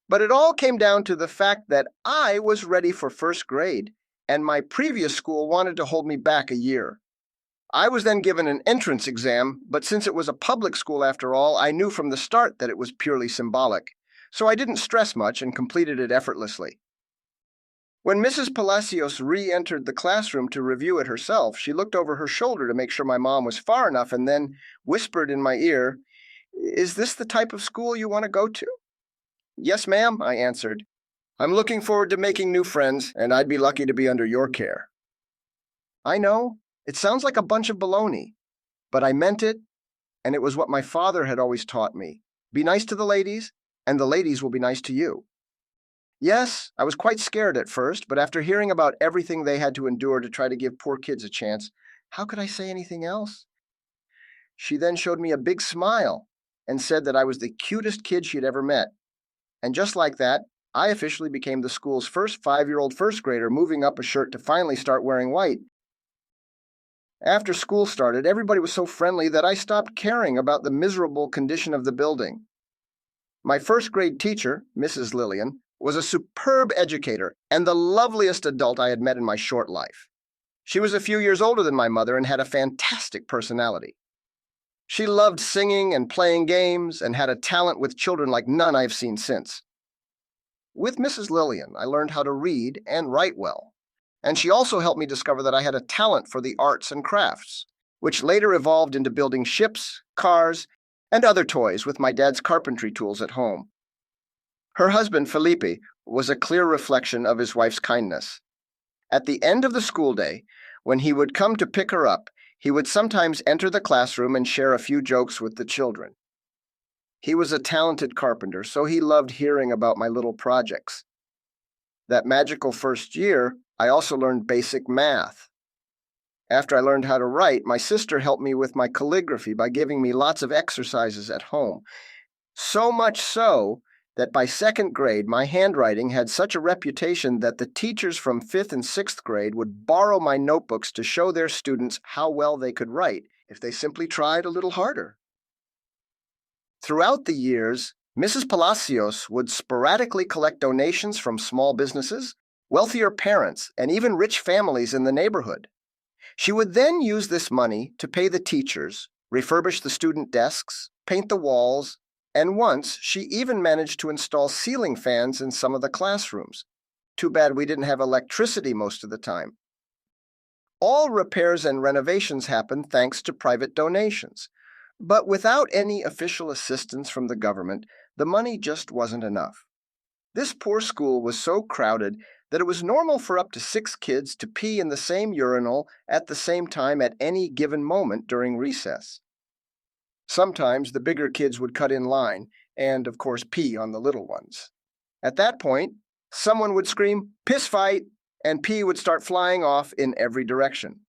But it all came down to the fact that I was ready for first grade, and my previous school wanted to hold me back a year. I was then given an entrance exam, but since it was a public school after all, I knew from the start that it was purely symbolic, so I didn't stress much and completed it effortlessly. When Mrs. Palacios re-entered the classroom to review it herself, she looked over her shoulder to make sure my mom was far enough and then whispered in my ear, "Is this the type of school you want to go to?" "Yes, ma'am," I answered. "I'm looking forward to making new friends, and I'd be lucky to be under your care." I know, it sounds like a bunch of baloney, but I meant it, and it was what my father had always taught me. Be nice to the ladies, and the ladies will be nice to you. Yes, I was quite scared at first, but after hearing about everything they had to endure to try to give poor kids a chance, How could I say anything else? She then showed me a big smile and said that I was the cutest kid she'd ever met. And just like that, I officially became the school's first 5-year-old first grader, moving up a shirt to finally start wearing white. After school started, everybody was so friendly that I stopped caring about the miserable condition of the building. My first grade teacher, Mrs. Lillian, was a superb educator and the loveliest adult I had met in my short life. She was a few years older than my mother and had a fantastic personality. She loved singing and playing games and had a talent with children like none I've seen since. With Mrs. Lillian, I learned how to read and write well, and she also helped me discover that I had a talent for the arts and crafts, which later evolved into building ships, cars, and other toys with my dad's carpentry tools at home. Her husband, Felipe, was a clear reflection of his wife's kindness. At the end of the school day, when he would come to pick her up, he would sometimes enter the classroom and share a few jokes with the children. He was a talented carpenter, so he loved hearing about my little projects. That magical first year, I also learned basic math. After I learned how to write, my sister helped me with my calligraphy by giving me lots of exercises at home. So much so that by second grade, my handwriting had such a reputation that the teachers from 5th and 6th grade would borrow my notebooks to show their students how well they could write if they simply tried a little harder. Throughout the years, Mrs. Palacios would sporadically collect donations from small businesses, wealthier parents, and even rich families in the neighborhood. She would then use this money to pay the teachers, refurbish the student desks, paint the walls, and once she even managed to install ceiling fans in some of the classrooms. Too bad we didn't have electricity most of the time. All repairs and renovations happened thanks to private donations. But without any official assistance from the government, the money just wasn't enough. This poor school was so crowded that it was normal for up to 6 kids to pee in the same urinal at the same time at any given moment during recess. Sometimes the bigger kids would cut in line and, of course, pee on the little ones. At that point, someone would scream, "Piss fight," and pee would start flying off in every direction.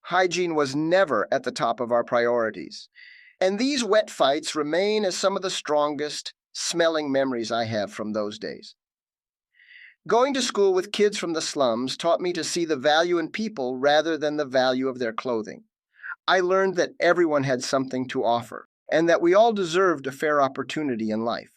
Hygiene was never at the top of our priorities, and these wet fights remain as some of the strongest, smelling memories I have from those days. Going to school with kids from the slums taught me to see the value in people rather than the value of their clothing. I learned that everyone had something to offer, and that we all deserved a fair opportunity in life.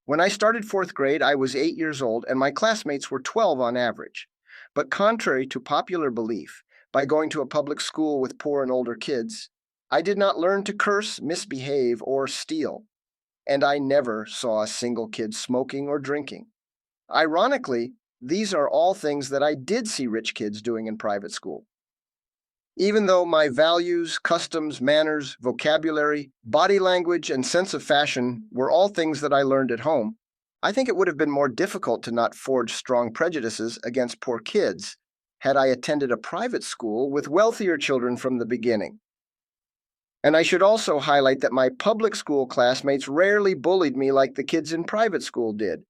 When I started 4th grade, I was 8 years old, and my classmates were 12 on average. But contrary to popular belief, by going to a public school with poor and older kids, I did not learn to curse, misbehave, or steal, and I never saw a single kid smoking or drinking. Ironically, these are all things that I did see rich kids doing in private school. Even though my values, customs, manners, vocabulary, body language, and sense of fashion were all things that I learned at home, I think it would have been more difficult to not forge strong prejudices against poor kids had I attended a private school with wealthier children from the beginning. And I should also highlight that my public school classmates rarely bullied me like the kids in private school did,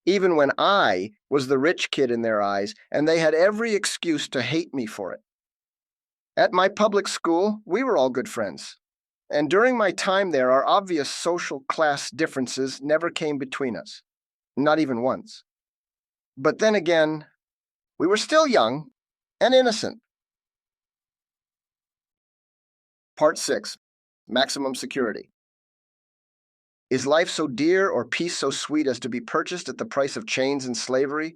even when I was the rich kid in their eyes, and they had every excuse to hate me for it. At my public school, we were all good friends, and during my time there, our obvious social class differences never came between us, not even once. But then again, we were still young and innocent. Part 6. Maximum Security. Is life so dear or peace so sweet as to be purchased at the price of chains and slavery?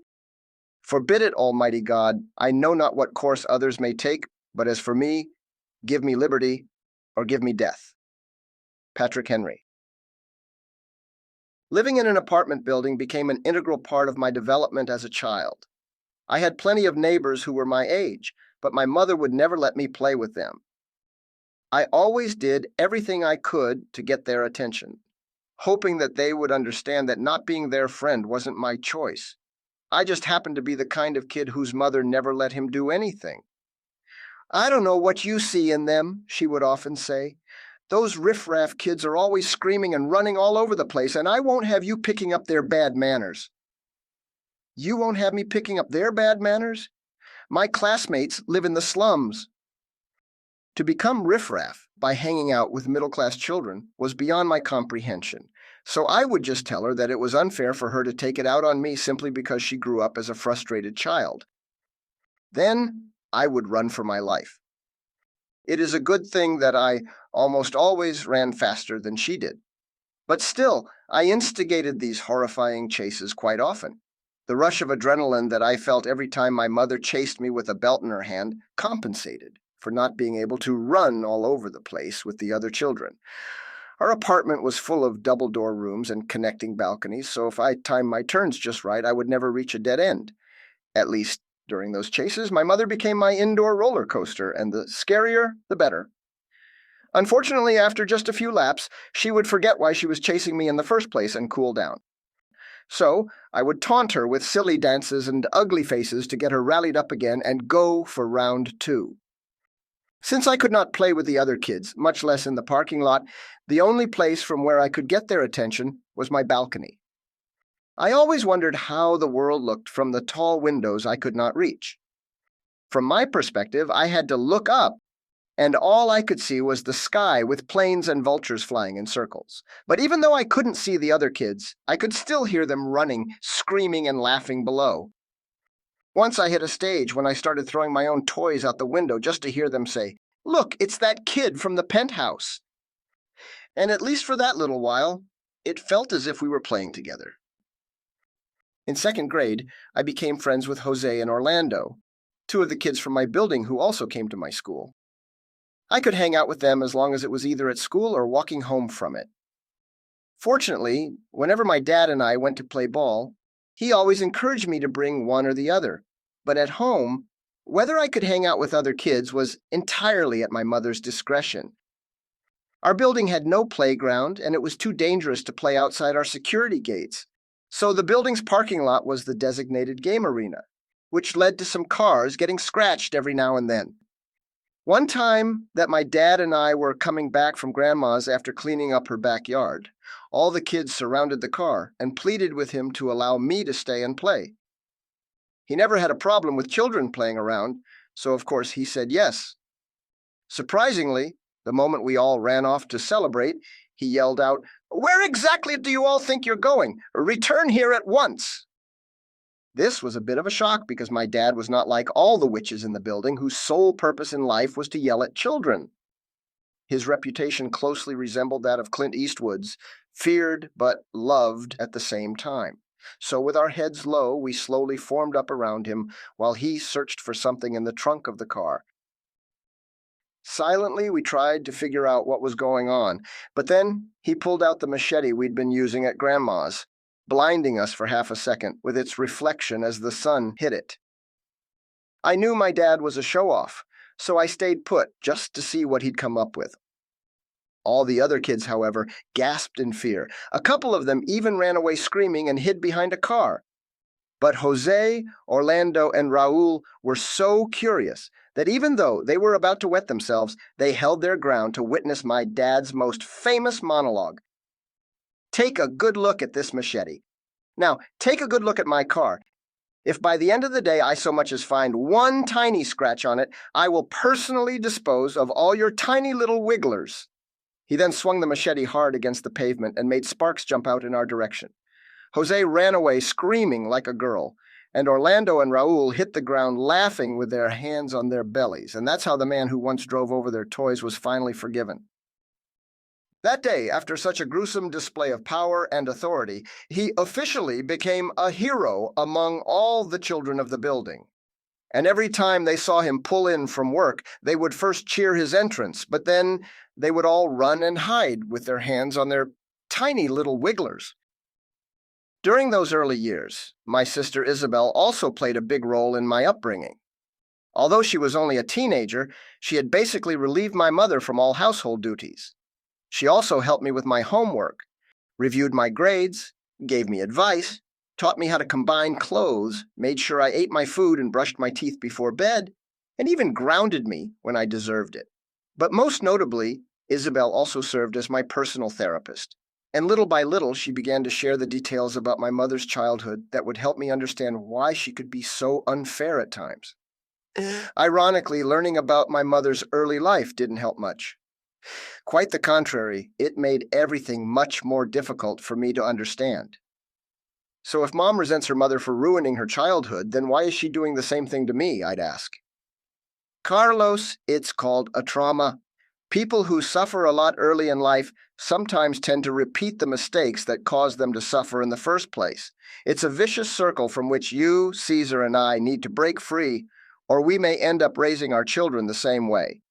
Forbid it, Almighty God. I know not what course others may take, but as for me, give me liberty or give me death. Patrick Henry. Living in an apartment building became an integral part of my development as a child. I had plenty of neighbors who were my age, but my mother would never let me play with them. I always did everything I could to get their attention, hoping that they would understand that not being their friend wasn't my choice. I just happened to be the kind of kid whose mother never let him do anything. "I don't know what you see in them," she would often say. "Those riffraff kids are always screaming and running all over the place, and I won't have you picking up their bad manners." You won't have me picking up their bad manners? My classmates live in the slums. To become riffraff by hanging out with middle-class children was beyond my comprehension, so I would just tell her that it was unfair for her to take it out on me simply because she grew up as a frustrated child. Then I would run for my life. It is a good thing that I almost always ran faster than she did. But still, I instigated these horrifying chases quite often. The rush of adrenaline that I felt every time my mother chased me with a belt in her hand compensated for not being able to run all over the place with the other children. Our apartment was full of double-door rooms and connecting balconies, so if I timed my turns just right, I would never reach a dead end. At least during those chases, my mother became my indoor roller coaster, and the scarier, the better. Unfortunately, after just a few laps, she would forget why she was chasing me in the first place and cool down. So I would taunt her with silly dances and ugly faces to get her rallied up again and go for round 2. Since I could not play with the other kids, much less in the parking lot, the only place from where I could get their attention was my balcony. I always wondered how the world looked from the tall windows I could not reach. From my perspective, I had to look up, and all I could see was the sky with planes and vultures flying in circles. But even though I couldn't see the other kids, I could still hear them running, screaming, and laughing below. Once I hit a stage when I started throwing my own toys out the window just to hear them say, "Look, it's that kid from the penthouse." And at least for that little while, it felt as if we were playing together. In 2nd grade, I became friends with Jose and Orlando, 2 of the kids from my building who also came to my school. I could hang out with them as long as it was either at school or walking home from it. Fortunately, whenever my dad and I went to play ball, he always encouraged me to bring one or the other. But at home, whether I could hang out with other kids was entirely at my mother's discretion. Our building had no playground, and it was too dangerous to play outside our security gates. So the building's parking lot was the designated game arena, which led to some cars getting scratched every now and then. One time that my dad and I were coming back from Grandma's after cleaning up her backyard, all the kids surrounded the car and pleaded with him to allow me to stay and play. He never had a problem with children playing around, so of course he said yes. Surprisingly, the moment we all ran off to celebrate, he yelled out, "Where exactly do you all think you're going? Return here at once!" This was a bit of a shock because my dad was not like all the witches in the building whose sole purpose in life was to yell at children. His reputation closely resembled that of Clint Eastwood's, feared but loved at the same time. So with our heads low, we slowly formed up around him while he searched for something in the trunk of the car. Silently, we tried to figure out what was going on, but then he pulled out the machete we'd been using at Grandma's, blinding us for half a second with its reflection as the sun hit it. I knew my dad was a show-off, so I stayed put just to see what he'd come up with. All the other kids, however, gasped in fear. A couple of them even ran away screaming and hid behind a car. But Jose, Orlando, and Raul were so curious that even though they were about to wet themselves, they held their ground to witness my dad's most famous monologue. "Take a good look at this machete. Now, take a good look at my car. If by the end of the day I so much as find one tiny scratch on it, I will personally dispose of all your tiny little wigglers." He then swung the machete hard against the pavement and made sparks jump out in our direction. Jose ran away screaming like a girl, and Orlando and Raul hit the ground laughing with their hands on their bellies, and that's how the man who once drove over their toys was finally forgiven. That day, after such a gruesome display of power and authority, he officially became a hero among all the children of the building. And every time they saw him pull in from work, they would first cheer his entrance, but then they would all run and hide with their hands on their tiny little wigglers. During those early years, my sister Isabel also played a big role in my upbringing. Although she was only a teenager, she had basically relieved my mother from all household duties. She also helped me with my homework, reviewed my grades, gave me advice, taught me how to combine clothes, made sure I ate my food and brushed my teeth before bed, and even grounded me when I deserved it. But most notably, Isabel also served as my personal therapist, and little by little she began to share the details about my mother's childhood that would help me understand why she could be so unfair at times. Ironically, learning about my mother's early life didn't help much. Quite the contrary, it made everything much more difficult for me to understand. So if mom resents her mother for ruining her childhood, then why is she doing the same thing to me, I'd ask. Carlos, it's called a trauma. People who suffer a lot early in life sometimes tend to repeat the mistakes that caused them to suffer in the first place. It's a vicious circle from which you, Caesar, and I need to break free, or we may end up raising our children the same way.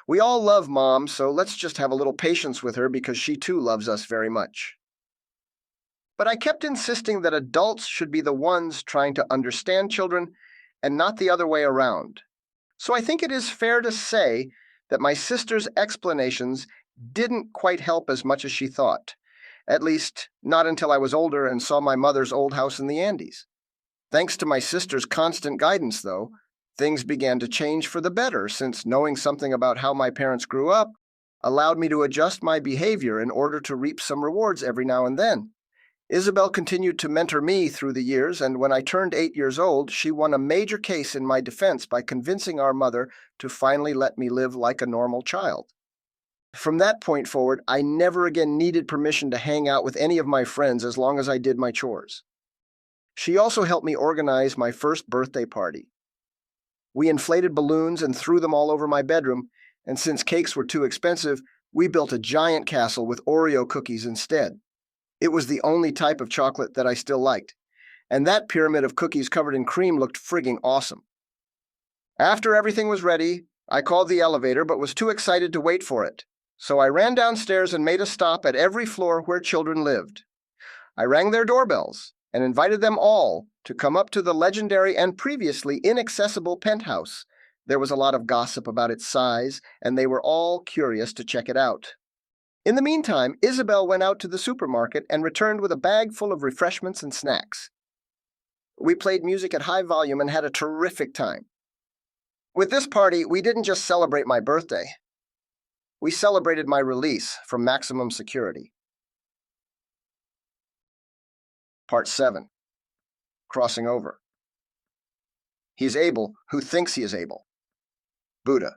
We all love mom, so let's just have a little patience with her because she too loves us very much. But I kept insisting that adults should be the ones trying to understand children and not the other way around. So I think it is fair to say that my sister's explanations didn't quite help as much as she thought. At least, not until I was older and saw my mother's old house in the Andes. Thanks to my sister's constant guidance, though, things began to change for the better, since knowing something about how my parents grew up allowed me to adjust my behavior in order to reap some rewards every now and then. Isabel continued to mentor me through the years, and when I turned 8 years old, she won a major case in my defense by convincing our mother to finally let me live like a normal child. From that point forward, I never again needed permission to hang out with any of my friends as long as I did my chores. She also helped me organize my first birthday party. We inflated balloons and threw them all over my bedroom, and since cakes were too expensive, we built a giant castle with Oreo cookies instead. It was the only type of chocolate that I still liked, and that pyramid of cookies covered in cream looked frigging awesome. After everything was ready, I called the elevator but was too excited to wait for it, so I ran downstairs and made a stop at every floor where children lived. I rang their doorbells and invited them all to come up to the legendary and previously inaccessible penthouse. There was a lot of gossip about its size, and they were all curious to check it out. In the meantime, Isabel went out to the supermarket and returned with a bag full of refreshments and snacks. We played music at high volume and had a terrific time. With this party, we didn't just celebrate my birthday. We celebrated my release from maximum security. Part 7. Crossing over. He is able who thinks he is able. Buddha.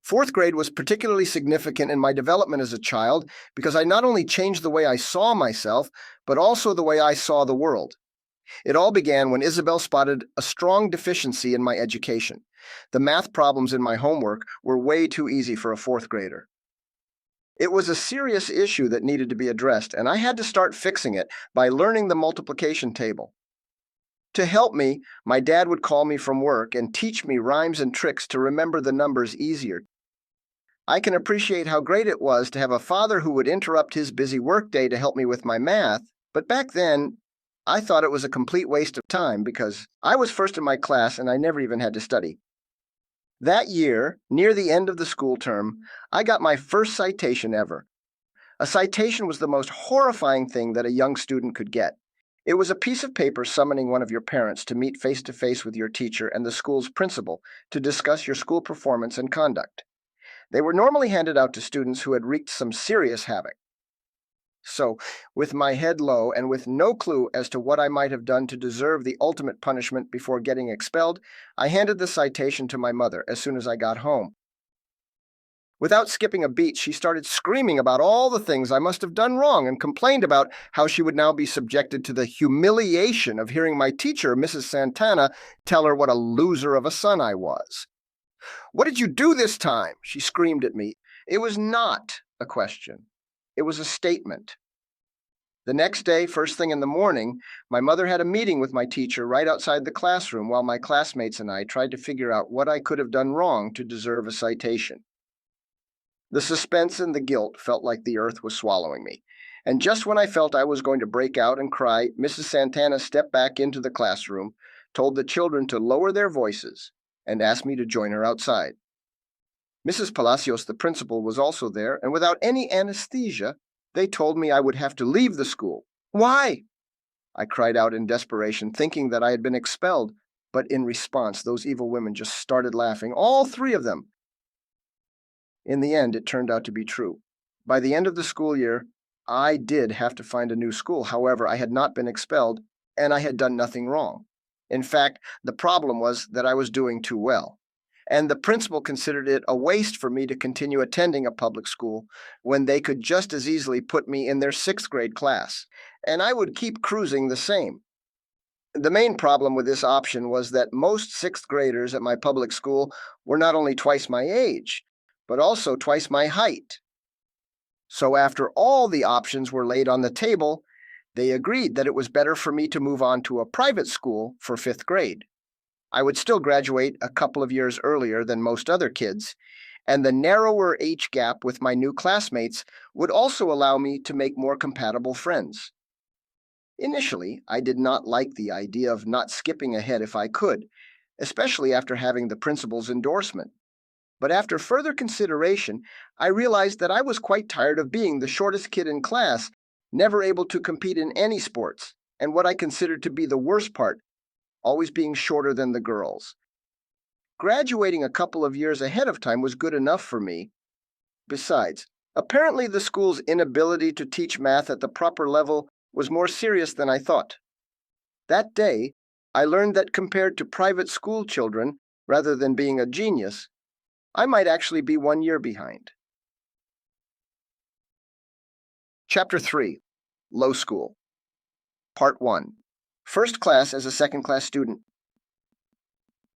Fourth grade was particularly significant in my development as a child because I not only changed the way I saw myself, but also the way I saw the world. It all began when Isabel spotted a strong deficiency in my education. The math problems in my homework were way too easy for a fourth grader. It was a serious issue that needed to be addressed, and I had to start fixing it by learning the multiplication table. To help me, my dad would call me from work and teach me rhymes and tricks to remember the numbers easier. I can appreciate how great it was to have a father who would interrupt his busy workday to help me with my math, but back then, I thought it was a complete waste of time because I was first in my class and I never even had to study. That year, near the end of the school term, I got my first citation ever. A citation was the most horrifying thing that a young student could get. It was a piece of paper summoning one of your parents to meet face-to-face with your teacher and the school's principal to discuss your school performance and conduct. They were normally handed out to students who had wreaked some serious havoc. So, with my head low and with no clue as to what I might have done to deserve the ultimate punishment before getting expelled, I handed the citation to my mother as soon as I got home. Without skipping a beat, she started screaming about all the things I must have done wrong and complained about how she would now be subjected to the humiliation of hearing my teacher, Mrs. Santana, tell her what a loser of a son I was. "What did you do this time?" she screamed at me. It was not a question. It was a statement. The next day, first thing in the morning, my mother had a meeting with my teacher right outside the classroom while my classmates and I tried to figure out what I could have done wrong to deserve a citation. The suspense and the guilt felt like the earth was swallowing me. And just when I felt I was going to break out and cry, Mrs. Santana stepped back into the classroom, told the children to lower their voices, and asked me to join her outside. Mrs. Palacios, the principal, was also there, and without any anesthesia, they told me I would have to leave the school. "Why?" I cried out in desperation, thinking that I had been expelled, but in response, those evil women just started laughing, all three of them. In the end, it turned out to be true. By the end of the school year, I did have to find a new school. However, I had not been expelled, and I had done nothing wrong. In fact, the problem was that I was doing too well. And the principal considered it a waste for me to continue attending a public school when they could just as easily put me in their sixth grade class, and I would keep cruising the same. The main problem with this option was that most sixth graders at my public school were not only twice my age, but also twice my height. So after all the options were laid on the table, they agreed that it was better for me to move on to a private school for fifth grade. I would still graduate a couple of years earlier than most other kids, and the narrower age gap with my new classmates would also allow me to make more compatible friends. Initially, I did not like the idea of not skipping ahead if I could, especially after having the principal's endorsement. But after further consideration, I realized that I was quite tired of being the shortest kid in class, never able to compete in any sports, and what I considered to be the worst part, always being shorter than the girls. Graduating a couple of years ahead of time was good enough for me. Besides, apparently the school's inability to teach math at the proper level was more serious than I thought. That day, I learned that compared to private school children, rather than being a genius, I might actually be 1 year behind. Chapter 3. Low School. Part 1. First class as a second-class student.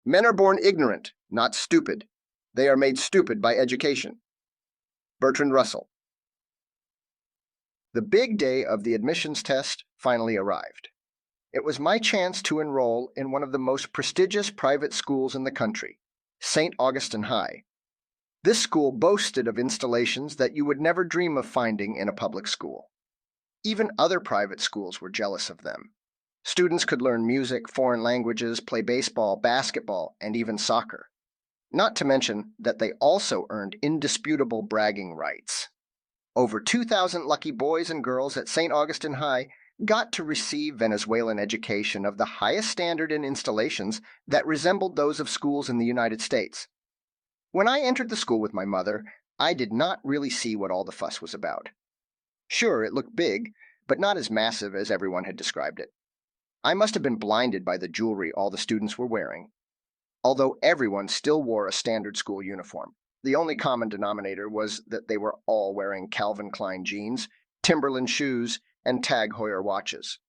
Men are born ignorant, not stupid. They are made stupid by education. Bertrand Russell. The big day of the admissions test finally arrived. It was my chance to enroll in one of the most prestigious private schools in the country, St. Augustine High. This school boasted of installations that you would never dream of finding in a public school. Even other private schools were jealous of them. Students could learn music, foreign languages, play baseball, basketball, and even soccer. Not to mention that they also earned indisputable bragging rights. Over 2,000 lucky boys and girls at St. Augustine High got to receive Venezuelan education of the highest standard in installations that resembled those of schools in the United States. When I entered the school with my mother, I did not really see what all the fuss was about. Sure, it looked big, but not as massive as everyone had described it. I must have been blinded by the jewelry all the students were wearing. Although everyone still wore a standard school uniform, the only common denominator was that they were all wearing Calvin Klein jeans, Timberland shoes, and Tag Heuer watches.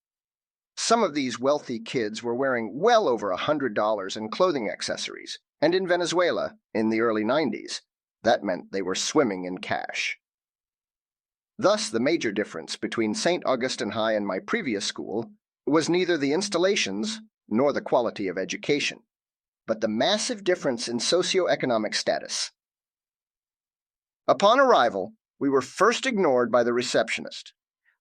Some of these wealthy kids were wearing well over $100 in clothing accessories, and in Venezuela, in the early 90s, that meant they were swimming in cash. Thus, the major difference between St. Augustine High and my previous school was neither the installations nor the quality of education, but the massive difference in socioeconomic status. Upon arrival, we were first ignored by the receptionist.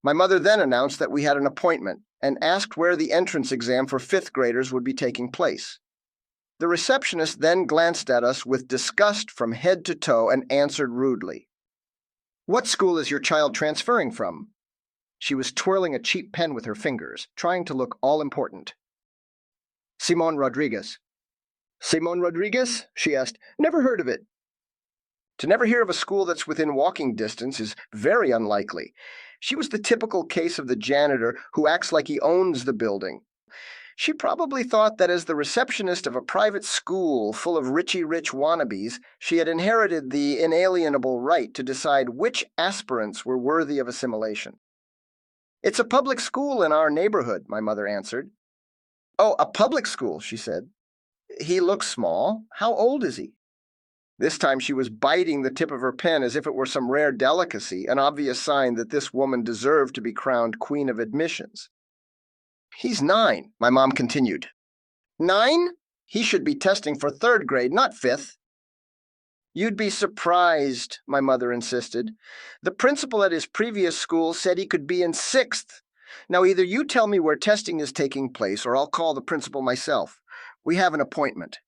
My mother then announced that we had an appointment and asked where the entrance exam for fifth graders would be taking place. The receptionist then glanced at us with disgust from head to toe and answered rudely. "What school is your child transferring from?" She was twirling a cheap pen with her fingers, trying to look all-important. "Simon Rodriguez." "Simon Rodriguez?" she asked. "Never heard of it." To never hear of a school that's within walking distance is very unlikely. She was the typical case of the janitor who acts like he owns the building. She probably thought that as the receptionist of a private school full of richy-rich wannabes, she had inherited the inalienable right to decide which aspirants were worthy of assimilation. "It's a public school in our neighborhood," my mother answered. "Oh, a public school," she said. "He looks small. How old is he?" This time she was biting the tip of her pen as if it were some rare delicacy, an obvious sign that this woman deserved to be crowned Queen of Admissions. "He's 9, my mom continued. 9? He should be testing for third grade, not fifth." "You'd be surprised," my mother insisted. "The principal at his previous school said he could be in sixth. Now either you tell me where testing is taking place or I'll call the principal myself. We have an appointment."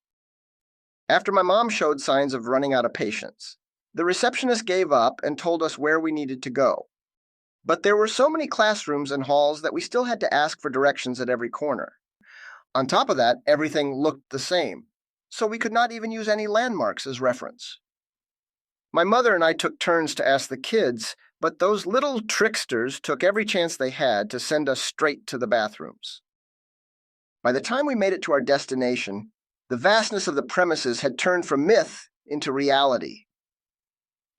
After my mom showed signs of running out of patience, the receptionist gave up and told us where we needed to go. But there were so many classrooms and halls that we still had to ask for directions at every corner. On top of that, everything looked the same, so we could not even use any landmarks as reference. My mother and I took turns to ask the kids, but those little tricksters took every chance they had to send us straight to the bathrooms. By the time we made it to our destination, the vastness of the premises had turned from myth into reality.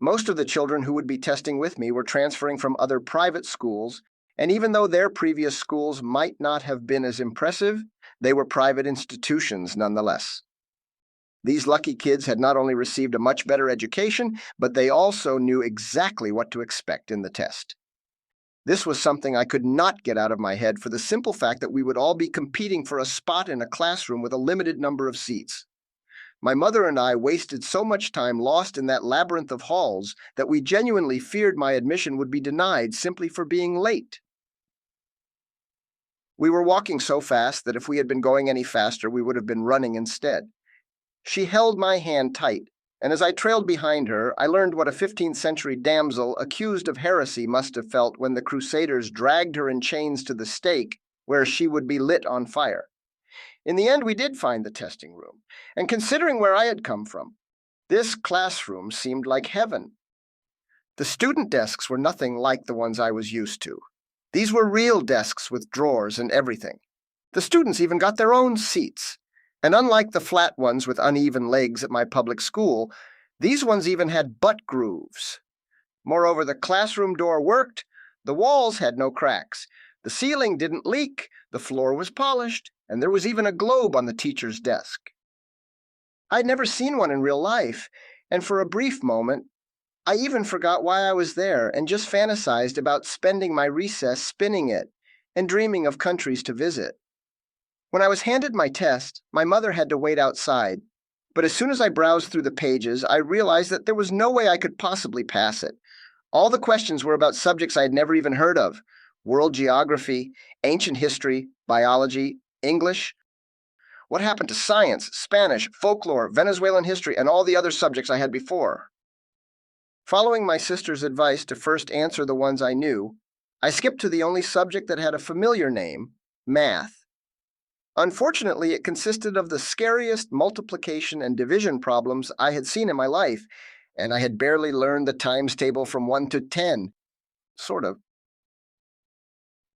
Most of the children who would be testing with me were transferring from other private schools, and even though their previous schools might not have been as impressive, they were private institutions nonetheless. These lucky kids had not only received a much better education, but they also knew exactly what to expect in the test. This was something I could not get out of my head for the simple fact that we would all be competing for a spot in a classroom with a limited number of seats. My mother and I wasted so much time lost in that labyrinth of halls that we genuinely feared my admission would be denied simply for being late. We were walking so fast that if we had been going any faster, we would have been running instead. She held my hand tight, and as I trailed behind her, I learned what a 15th century damsel accused of heresy must have felt when the Crusaders dragged her in chains to the stake, where she would be lit on fire. In the end, we did find the testing room, and considering where I had come from, this classroom seemed like heaven. The student desks were nothing like the ones I was used to. These were real desks with drawers and everything. The students even got their own seats, and unlike the flat ones with uneven legs at my public school, these ones even had butt grooves. Moreover, the classroom door worked, the walls had no cracks, the ceiling didn't leak, the floor was polished, and there was even a globe on the teacher's desk. I'd never seen one in real life, and for a brief moment, I even forgot why I was there and just fantasized about spending my recess spinning it and dreaming of countries to visit. When I was handed my test, my mother had to wait outside, but as soon as I browsed through the pages, I realized that there was no way I could possibly pass it. All the questions were about subjects I had never even heard of: world geography, ancient history, biology, English. What happened to science, Spanish, folklore, Venezuelan history, and all the other subjects I had before? Following my sister's advice to first answer the ones I knew, I skipped to the only subject that had a familiar name: math. Unfortunately, it consisted of the scariest multiplication and division problems I had seen in my life, and I had barely learned the times table from 1 to 10. Sort of.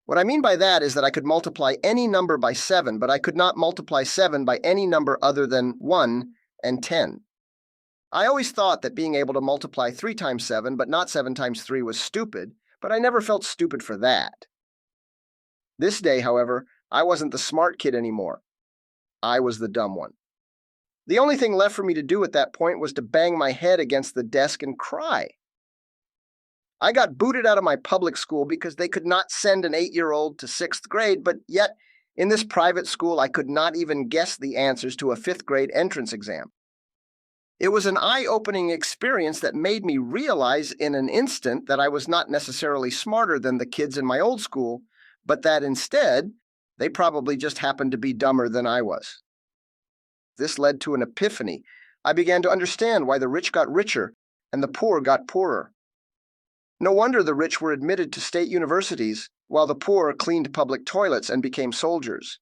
What I mean by that is that I could multiply any number by 7, but I could not multiply 7 by any number other than 1 and 10. I always thought that being able to multiply 3 times 7, but not 7 times 3 was stupid, but I never felt stupid for that. This day, however, I wasn't the smart kid anymore. I was the dumb one. The only thing left for me to do at that point was to bang my head against the desk and cry. I got booted out of my public school because they could not send an 8-year-old to 6th grade, but yet, in this private school, I could not even guess the answers to a 5th grade entrance exam. It was an eye-opening experience that made me realize in an instant that I was not necessarily smarter than the kids in my old school, but that instead, they probably just happened to be dumber than I was. This led to an epiphany. I began to understand why the rich got richer and the poor got poorer. No wonder the rich were admitted to state universities, while the poor cleaned public toilets and became soldiers.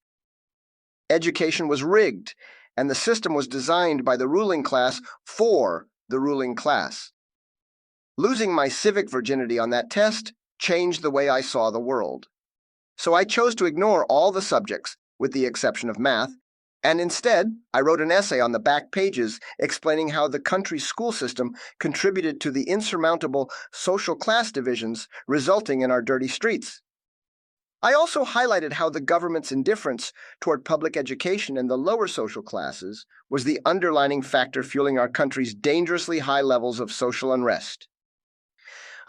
Education was rigged, and the system was designed by the ruling class for the ruling class. Losing my civic virginity on that test changed the way I saw the world. So I chose to ignore all the subjects, with the exception of math, and instead I wrote an essay on the back pages explaining how the country's school system contributed to the insurmountable social class divisions resulting in our dirty streets. I also highlighted how the government's indifference toward public education in the lower social classes was the underlying factor fueling our country's dangerously high levels of social unrest.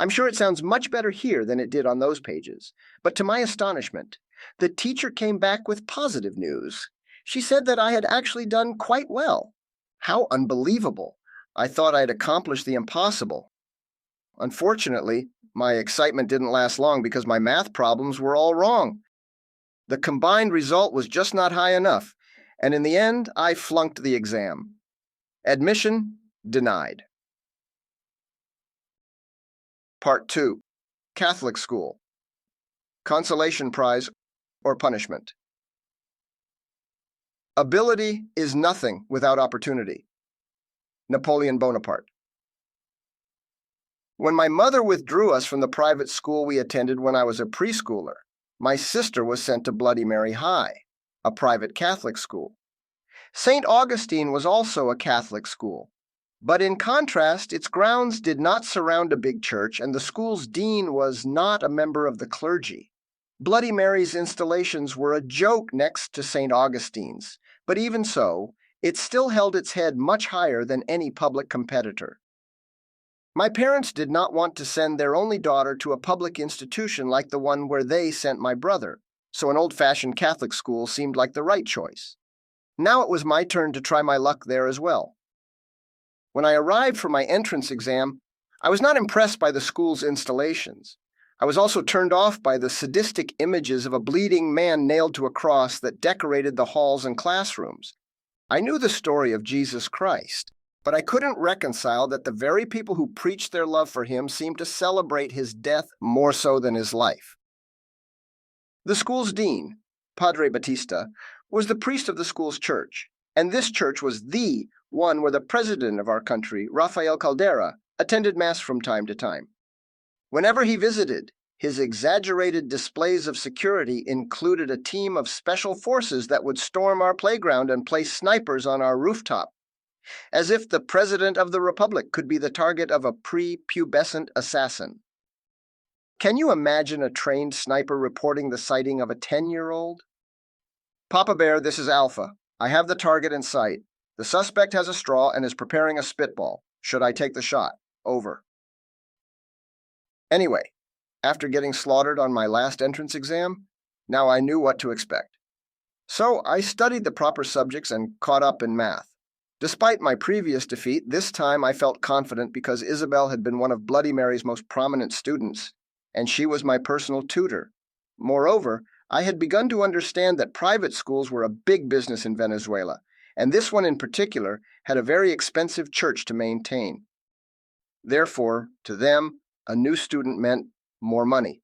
I'm sure it sounds much better here than it did on those pages, but to my astonishment, the teacher came back with positive news. She said that I had actually done quite well. How unbelievable! I thought I had accomplished the impossible. Unfortunately, my excitement didn't last long because my math problems were all wrong. The combined result was just not high enough, and in the end, I flunked the exam. Admission denied. Part 2. Catholic School. Consolation prize or punishment. Ability is nothing without opportunity. Napoleon Bonaparte. When my mother withdrew us from the private school we attended when I was a preschooler, my sister was sent to Bloody Mary High. a private Catholic school. St. Augustine was also a Catholic school. But in contrast, its grounds did not surround a big church, and the school's dean was not a member of the clergy. Bloody Mary's installations were a joke next to St. Augustine's, but even so, it still held its head much higher than any public competitor. My parents did not want to send their only daughter to a public institution like the one where they sent my brother, so an old-fashioned Catholic school seemed like the right choice. Now it was my turn to try my luck there as well. When I arrived for my entrance exam, I was not impressed by the school's installations. I was also turned off by the sadistic images of a bleeding man nailed to a cross that decorated the halls and classrooms. I knew the story of Jesus Christ, but I couldn't reconcile that the very people who preached their love for him seemed to celebrate his death more so than his life. The school's dean, Padre Batista, was the priest of the school's church, and this church was the one where the president of our country, Rafael Caldera, attended Mass from time to time. Whenever he visited, his exaggerated displays of security included a team of special forces that would storm our playground and place snipers on our rooftop, as if the President of the Republic could be the target of a prepubescent assassin. Can you imagine a trained sniper reporting the sighting of a 10-year-old? Papa Bear, this is Alpha. I have the target in sight. The suspect has a straw and is preparing a spitball. Should I take the shot? Over. Anyway, after getting slaughtered on my last entrance exam, now I knew what to expect. So I studied the proper subjects and caught up in math. Despite my previous defeat, this time I felt confident because Isabel had been one of Bloody Mary's most prominent students, and she was my personal tutor. Moreover, I had begun to understand that private schools were a big business in Venezuela, and this one in particular had a very expensive church to maintain. Therefore, to them, a new student meant more money.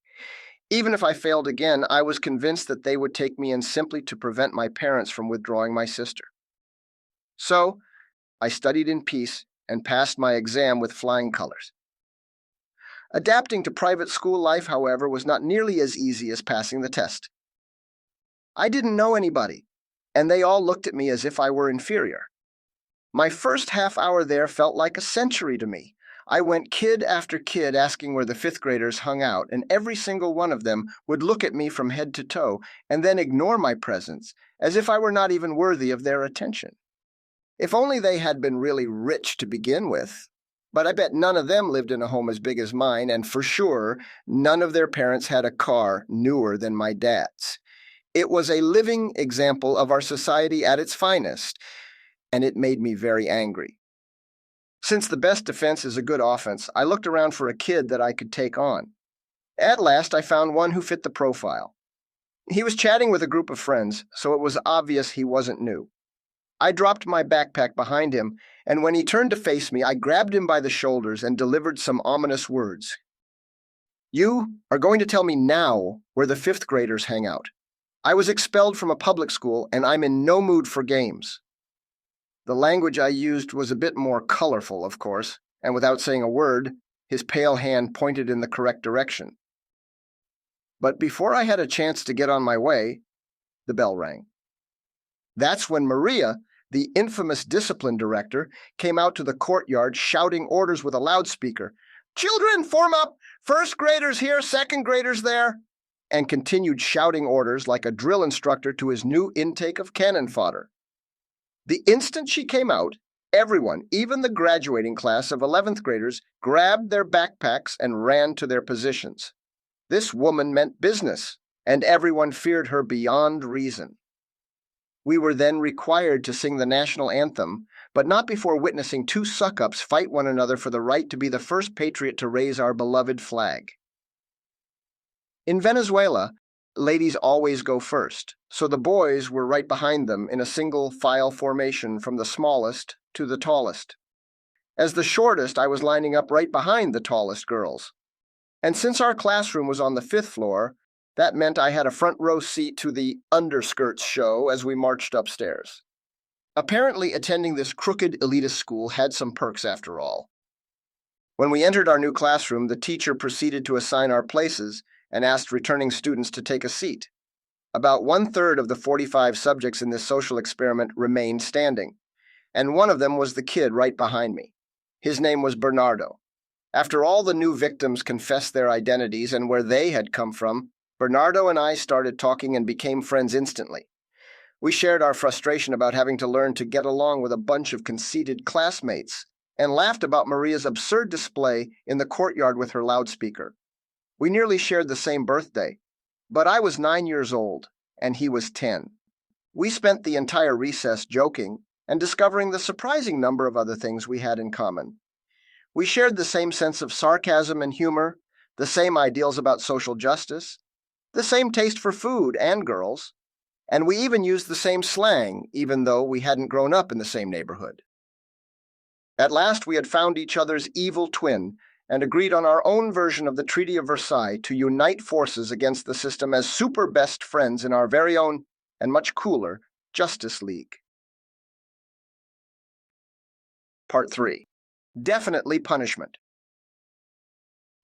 Even if I failed again, I was convinced that they would take me in simply to prevent my parents from withdrawing my sister. So, I studied in peace and passed my exam with flying colors. Adapting to private school life, however, was not nearly as easy as passing the test. I didn't know anybody, and they all looked at me as if I were inferior. My first half hour there felt like a century to me. I went kid after kid asking where the fifth graders hung out, and every single one of them would look at me from head to toe and then ignore my presence, as if I were not even worthy of their attention. If only they had been really rich to begin with. But I bet none of them lived in a home as big as mine, and for sure, none of their parents had a car newer than my dad's. It was a living example of our society at its finest, and it made me very angry. Since the best defense is a good offense, I looked around for a kid that I could take on. At last, I found one who fit the profile. He was chatting with a group of friends, so it was obvious he wasn't new. I dropped my backpack behind him, and when he turned to face me, I grabbed him by the shoulders and delivered some ominous words. You are going to tell me now where the fifth graders hang out. I was expelled from a public school, and I'm in no mood for games. The language I used was a bit more colorful, of course, and without saying a word, his pale hand pointed in the correct direction. But before I had a chance to get on my way, the bell rang. That's when Maria, the infamous discipline director, came out to the courtyard shouting orders with a loudspeaker. "Children, form up! First graders here, second graders there!" and continued shouting orders like a drill instructor to his new intake of cannon fodder. The instant she came out, everyone, even the graduating class of 11th graders, grabbed their backpacks and ran to their positions. This woman meant business, and everyone feared her beyond reason. We were then required to sing the national anthem, but not before witnessing two suck-ups fight one another for the right to be the first patriot to raise our beloved flag. In Venezuela, ladies always go first, so the boys were right behind them in a single file formation from the smallest to the tallest. As the shortest, I was lining up right behind the tallest girls. And since our classroom was on the 5th floor, that meant I had a front row seat to the underskirts show as we marched upstairs. Apparently, attending this crooked elitist school had some perks after all. When we entered our new classroom, the teacher proceeded to assign our places and asked returning students to take a seat. About 1/3 of the 45 subjects in this social experiment remained standing, and one of them was the kid right behind me. His name was Bernardo. After all the new victims confessed their identities and where they had come from, Bernardo and I started talking and became friends instantly. We shared our frustration about having to learn to get along with a bunch of conceited classmates, and laughed about Maria's absurd display in the courtyard with her loudspeaker. We nearly shared the same birthday, but I was 9 years old, and he was 10. We spent the entire recess joking and discovering the surprising number of other things we had in common. We shared the same sense of sarcasm and humor, the same ideals about social justice, the same taste for food and girls, and we even used the same slang, even though we hadn't grown up in the same neighborhood. At last, we had found each other's evil twin and agreed on our own version of the Treaty of Versailles to unite forces against the system as super best friends in our very own and much cooler Justice League. Part 3. Definitely punishment.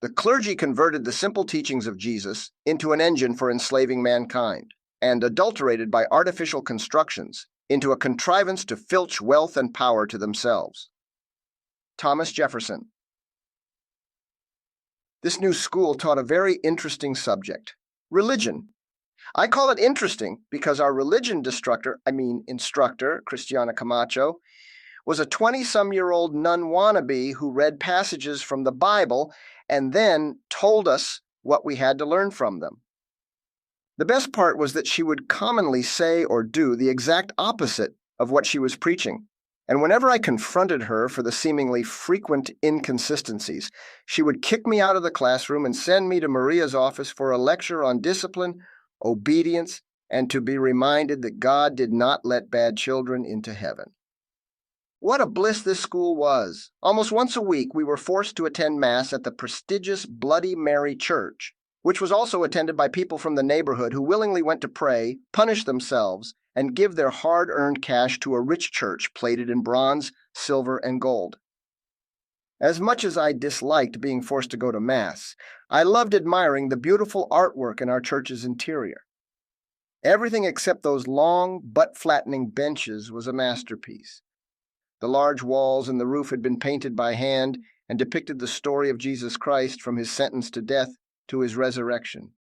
The clergy converted the simple teachings of Jesus into an engine for enslaving mankind, and adulterated by artificial constructions into a contrivance to filch wealth and power to themselves. Thomas Jefferson. This new school taught a very interesting subject, religion. I call it interesting because our religion instructor, Cristiana Camacho, was a 20-some-year-old nun wannabe who read passages from the Bible and then told us what we had to learn from them. The best part was that she would commonly say or do the exact opposite of what she was preaching. And whenever I confronted her for the seemingly frequent inconsistencies, she would kick me out of the classroom and send me to Maria's office for a lecture on discipline, obedience, and to be reminded that God did not let bad children into heaven. What a bliss this school was! Almost once a week, we were forced to attend Mass at the prestigious Bloody Mary Church, which was also attended by people from the neighborhood who willingly went to pray, punish themselves, and give their hard-earned cash to a rich church plated in bronze, silver, and gold. As much as I disliked being forced to go to Mass, I loved admiring the beautiful artwork in our church's interior. Everything except those long, butt-flattening benches was a masterpiece. The large walls and the roof had been painted by hand and depicted the story of Jesus Christ from his sentence to death to his resurrection.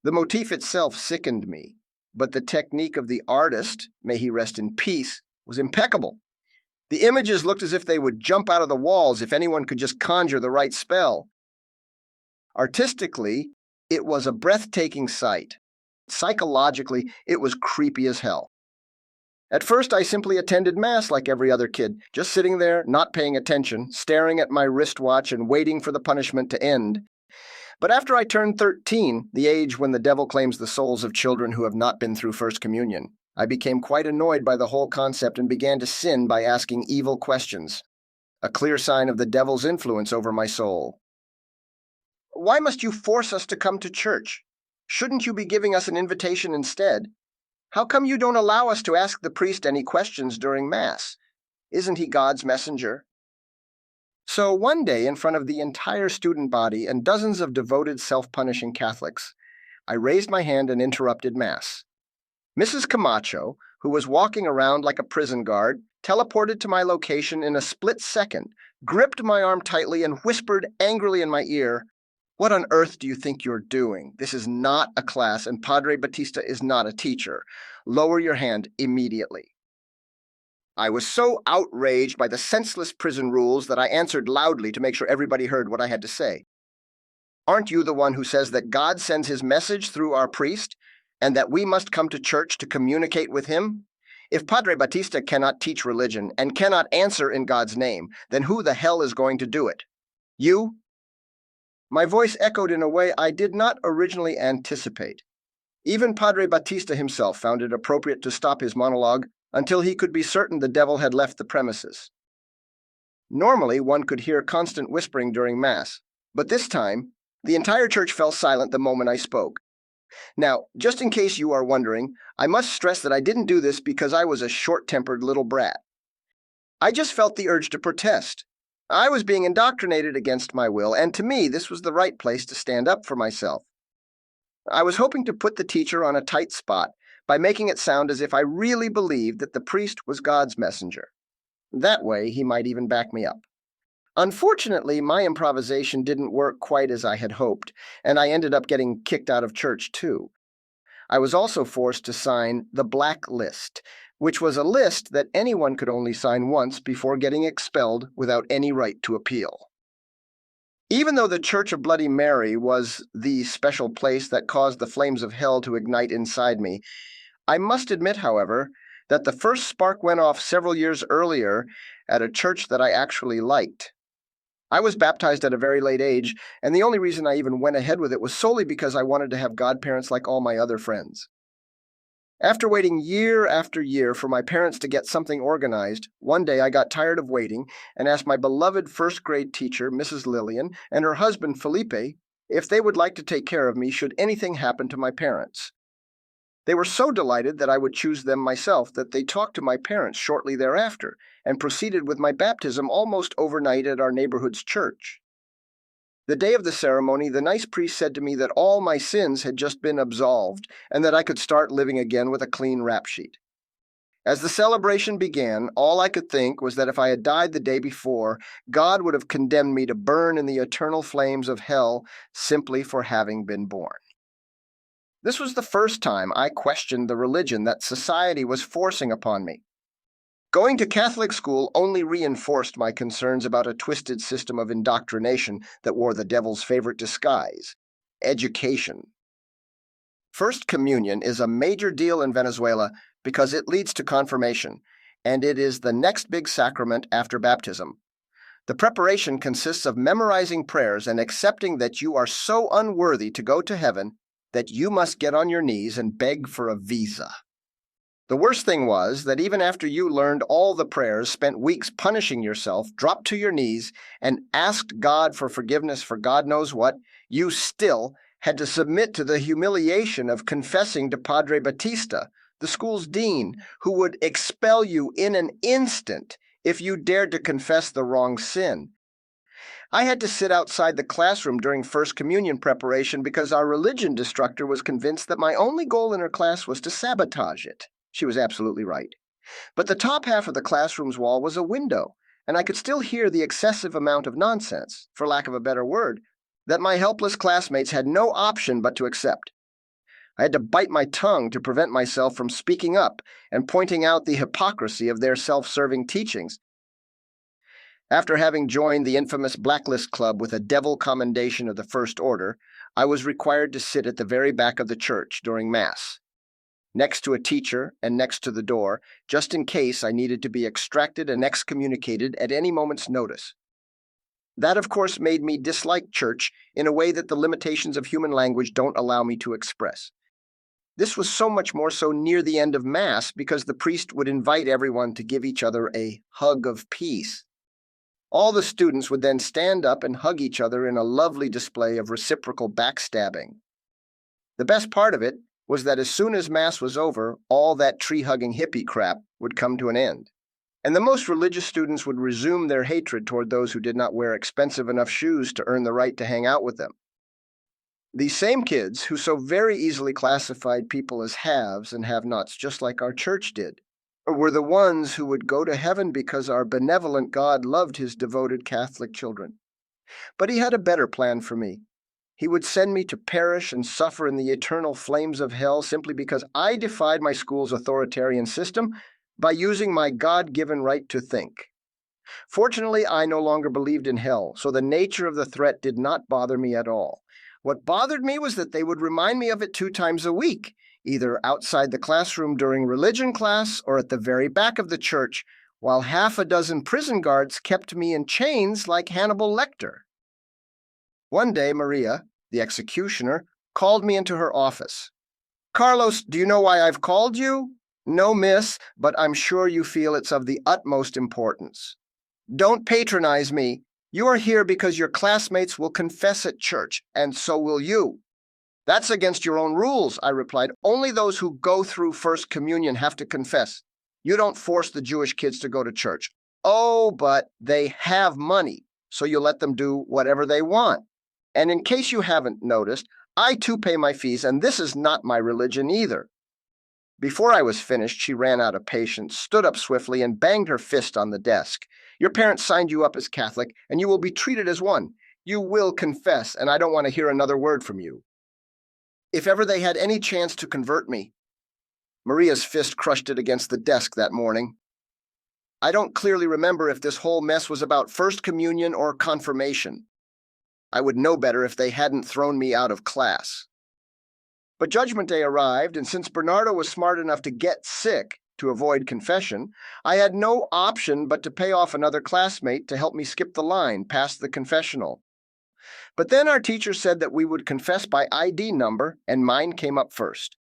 The motif itself sickened me, but the technique of the artist, may he rest in peace, was impeccable. The images looked as if they would jump out of the walls if anyone could just conjure the right spell. Artistically, it was a breathtaking sight. Psychologically, it was creepy as hell. At first, I simply attended Mass like every other kid, just sitting there, not paying attention, staring at my wristwatch and waiting for the punishment to end. But after I turned 13, the age when the devil claims the souls of children who have not been through First Communion, I became quite annoyed by the whole concept and began to sin by asking evil questions, a clear sign of the devil's influence over my soul. Why must you force us to come to church? Shouldn't you be giving us an invitation instead? How come you don't allow us to ask the priest any questions during Mass? Isn't he God's messenger? So one day, in front of the entire student body and dozens of devoted self-punishing Catholics, I raised my hand and interrupted Mass. Mrs. Camacho, who was walking around like a prison guard, teleported to my location in a split second, gripped my arm tightly, and whispered angrily in my ear, "What on earth do you think you're doing? This is not a class, and Padre Batista is not a teacher. Lower your hand immediately." I was so outraged by the senseless prison rules that I answered loudly to make sure everybody heard what I had to say. Aren't you the one who says that God sends his message through our priest, and that we must come to church to communicate with him? If Padre Batista cannot teach religion and cannot answer in God's name, then who the hell is going to do it? You? My voice echoed in a way I did not originally anticipate. Even Padre Batista himself found it appropriate to stop his monologue until he could be certain the devil had left the premises. Normally, one could hear constant whispering during Mass, but this time, the entire church fell silent the moment I spoke. Now, just in case you are wondering, I must stress that I didn't do this because I was a short-tempered little brat. I just felt the urge to protest. I was being indoctrinated against my will, and to me, this was the right place to stand up for myself. I was hoping to put the teacher on a tight spot by making it sound as if I really believed that the priest was God's messenger. That way, he might even back me up. Unfortunately, my improvisation didn't work quite as I had hoped, and I ended up getting kicked out of church too. I was also forced to sign the Black List, which was a list that anyone could only sign once before getting expelled without any right to appeal. Even though the Church of Bloody Mary was the special place that caused the flames of hell to ignite inside me, I must admit, however, that the first spark went off several years earlier at a church that I actually liked. I was baptized at a very late age, and the only reason I even went ahead with it was solely because I wanted to have godparents like all my other friends. After waiting year after year for my parents to get something organized, one day I got tired of waiting and asked my beloved first-grade teacher, Mrs. Lillian, and her husband, Felipe, if they would like to take care of me should anything happen to my parents. They were so delighted that I would choose them myself that they talked to my parents shortly thereafter and proceeded with my baptism almost overnight at our neighborhood's church. The day of the ceremony, the nice priest said to me that all my sins had just been absolved and that I could start living again with a clean rap sheet. As the celebration began, all I could think was that if I had died the day before, God would have condemned me to burn in the eternal flames of hell simply for having been born. This was the first time I questioned the religion that society was forcing upon me. Going to Catholic school only reinforced my concerns about a twisted system of indoctrination that wore the devil's favorite disguise: education. First Communion is a major deal in Venezuela because it leads to confirmation, and it is the next big sacrament after baptism. The preparation consists of memorizing prayers and accepting that you are so unworthy to go to heaven that you must get on your knees and beg for a visa. The worst thing was that even after you learned all the prayers, spent weeks punishing yourself, dropped to your knees, and asked God for forgiveness for God knows what, you still had to submit to the humiliation of confessing to Padre Batista, the school's dean, who would expel you in an instant if you dared to confess the wrong sin. I had to sit outside the classroom during First Communion preparation because our religion instructor was convinced that my only goal in her class was to sabotage it. She was absolutely right. But the top half of the classroom's wall was a window, and I could still hear the excessive amount of nonsense, for lack of a better word, that my helpless classmates had no option but to accept. I had to bite my tongue to prevent myself from speaking up and pointing out the hypocrisy of their self-serving teachings. After having joined the infamous Blacklist Club with a devil commendation of the First Order, I was required to sit at the very back of the church during Mass, next to a teacher and next to the door, just in case I needed to be extracted and excommunicated at any moment's notice. That, of course, made me dislike church in a way that the limitations of human language don't allow me to express. This was so much more so near the end of Mass because the priest would invite everyone to give each other a hug of peace. All the students would then stand up and hug each other in a lovely display of reciprocal backstabbing. The best part of it was that as soon as Mass was over, all that tree-hugging hippie crap would come to an end, and the most religious students would resume their hatred toward those who did not wear expensive enough shoes to earn the right to hang out with them. These same kids, who so very easily classified people as haves and have-nots just like our church did, were the ones who would go to heaven because our benevolent God loved his devoted Catholic children. But he had a better plan for me. He would send me to perish and suffer in the eternal flames of hell simply because I defied my school's authoritarian system by using my God-given right to think. Fortunately, I no longer believed in hell, so the nature of the threat did not bother me at all. What bothered me was that they would remind me of it 2 times a week, either outside the classroom during religion class or at the very back of the church, while half a dozen prison guards kept me in chains like Hannibal Lecter. One day, Maria, the executioner, called me into her office. "Carlos, do you know why I've called you?" "No, miss, but I'm sure you feel it's of the utmost importance." "Don't patronize me. You are here because your classmates will confess at church, and so will you." "That's against your own rules," I replied. "Only those who go through First Communion have to confess. You don't force the Jewish kids to go to church." "Oh, but they have money, so you let them do whatever they want. And in case you haven't noticed, I too pay my fees, and this is not my religion either." Before I was finished, she ran out of patience, stood up swiftly, and banged her fist on the desk. "Your parents signed you up as Catholic, and you will be treated as one. You will confess, and I don't want to hear another word from you. If ever they had any chance to convert me." Maria's fist crushed it against the desk that morning. I don't clearly remember if this whole mess was about First Communion or confirmation. I would know better if they hadn't thrown me out of class. But Judgment Day arrived, and since Bernardo was smart enough to get sick to avoid confession, I had no option but to pay off another classmate to help me skip the line past the confessional. But then our teacher said that we would confess by ID number, and mine came up first.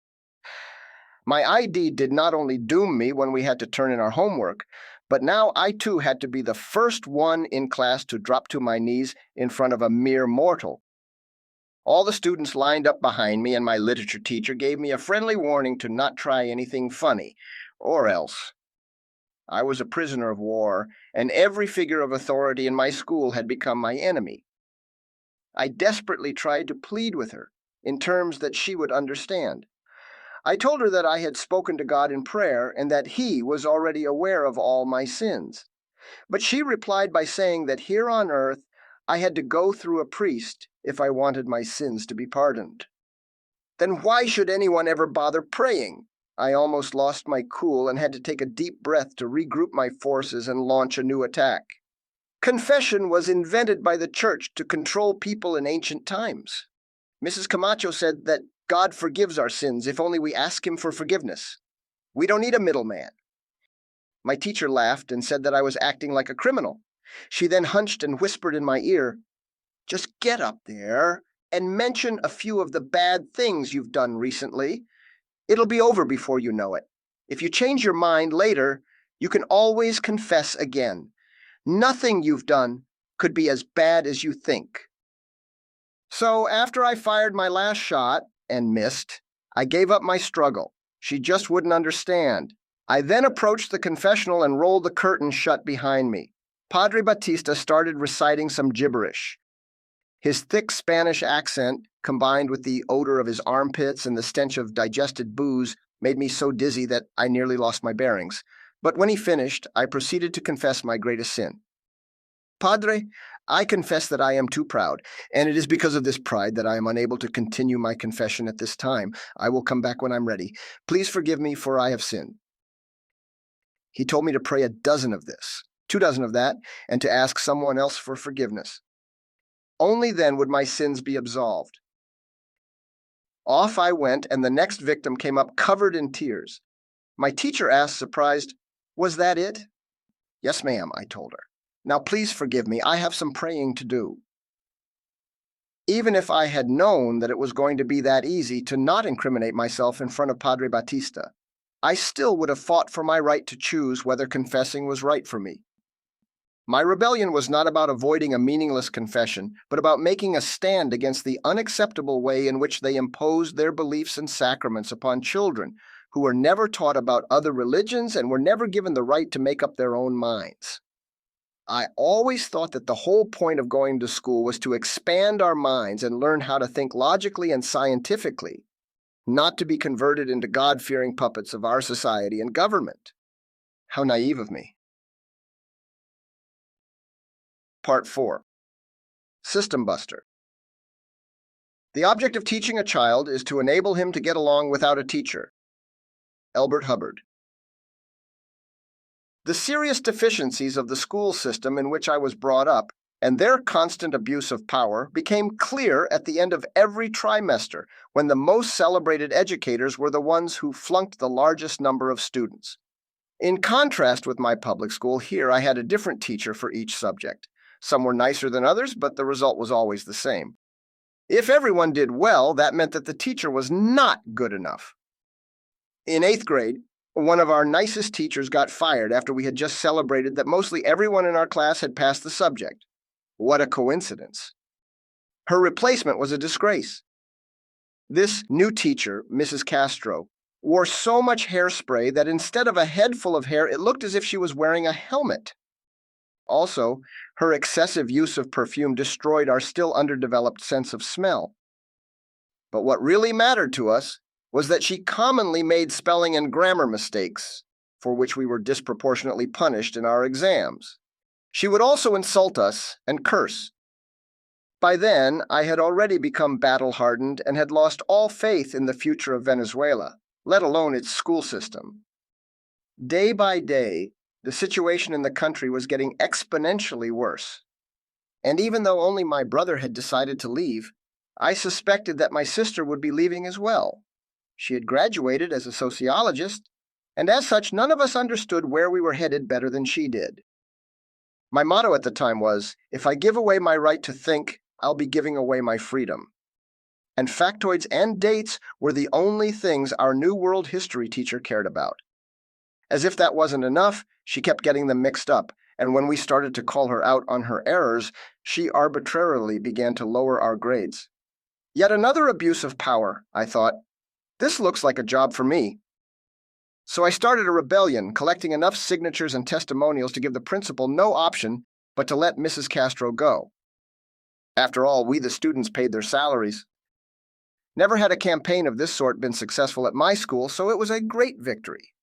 My ID did not only doom me when we had to turn in our homework, but now I too had to be the first one in class to drop to my knees in front of a mere mortal. All the students lined up behind me, and my literature teacher gave me a friendly warning to not try anything funny, or else. I was a prisoner of war, and every figure of authority in my school had become my enemy. I desperately tried to plead with her in terms that she would understand. I told her that I had spoken to God in prayer and that He was already aware of all my sins. But she replied by saying that here on earth I had to go through a priest if I wanted my sins to be pardoned. Then why should anyone ever bother praying? I almost lost my cool and had to take a deep breath to regroup my forces and launch a new attack. Confession was invented by the church to control people in ancient times. Mrs. Camacho said that God forgives our sins if only we ask Him for forgiveness. We don't need a middleman. My teacher laughed and said that I was acting like a criminal. She then hunched and whispered in my ear, "Just get up there and mention a few of the bad things you've done recently. It'll be over before you know it. If you change your mind later, you can always confess again. Nothing you've done could be as bad as you think." So after I fired my last shot and missed, I gave up my struggle. She just wouldn't understand. I then approached the confessional and rolled the curtain shut behind me. Padre Batista started reciting some gibberish. His thick Spanish accent, combined with the odor of his armpits and the stench of digested booze, made me so dizzy that I nearly lost my bearings. But when he finished, I proceeded to confess my greatest sin. "Padre, I confess that I am too proud, and it is because of this pride that I am unable to continue my confession at this time. I will come back when I'm ready. Please forgive me, for I have sinned." He told me to pray a dozen of this, 2 dozen of that, and to ask someone else for forgiveness. Only then would my sins be absolved. Off I went, and the next victim came up covered in tears. My teacher asked, surprised, "Was that it?" "Yes, ma'am," I told her. "Now please forgive me. I have some praying to do." Even if I had known that it was going to be that easy to not incriminate myself in front of Padre Batista, I still would have fought for my right to choose whether confessing was right for me. My rebellion was not about avoiding a meaningless confession, but about making a stand against the unacceptable way in which they imposed their beliefs and sacraments upon children who were never taught about other religions and were never given the right to make up their own minds. I always thought that the whole point of going to school was to expand our minds and learn how to think logically and scientifically, not to be converted into God-fearing puppets of our society and government. How naive of me. Part 4. System Buster. The object of teaching a child is to enable him to get along without a teacher. Elbert Hubbard. The serious deficiencies of the school system in which I was brought up and their constant abuse of power became clear at the end of every trimester when the most celebrated educators were the ones who flunked the largest number of students. In contrast with my public school, here I had a different teacher for each subject. Some were nicer than others, but the result was always the same. If everyone did well, that meant that the teacher was not good enough. In 8th grade, one of our nicest teachers got fired after we had just celebrated that mostly everyone in our class had passed the subject. What a coincidence. Her replacement was a disgrace. This new teacher, Mrs. Castro, wore so much hairspray that instead of a head full of hair, it looked as if she was wearing a helmet. Also, her excessive use of perfume destroyed our still underdeveloped sense of smell. But what really mattered to us was that she commonly made spelling and grammar mistakes, for which we were disproportionately punished in our exams. She would also insult us and curse. By then, I had already become battle-hardened and had lost all faith in the future of Venezuela, let alone its school system. Day by day, the situation in the country was getting exponentially worse. And even though only my brother had decided to leave, I suspected that my sister would be leaving as well. She had graduated as a sociologist, and as such, none of us understood where we were headed better than she did. My motto at the time was, if I give away my right to think, I'll be giving away my freedom. And factoids and dates were the only things our new world history teacher cared about. As if that wasn't enough, she kept getting them mixed up, and when we started to call her out on her errors, she arbitrarily began to lower our grades. Yet another abuse of power, I thought. This looks like a job for me. So I started a rebellion, collecting enough signatures and testimonials to give the principal no option but to let Mrs. Castro go. After all, we the students paid their salaries. Never had a campaign of this sort been successful at my school, so it was a great victory.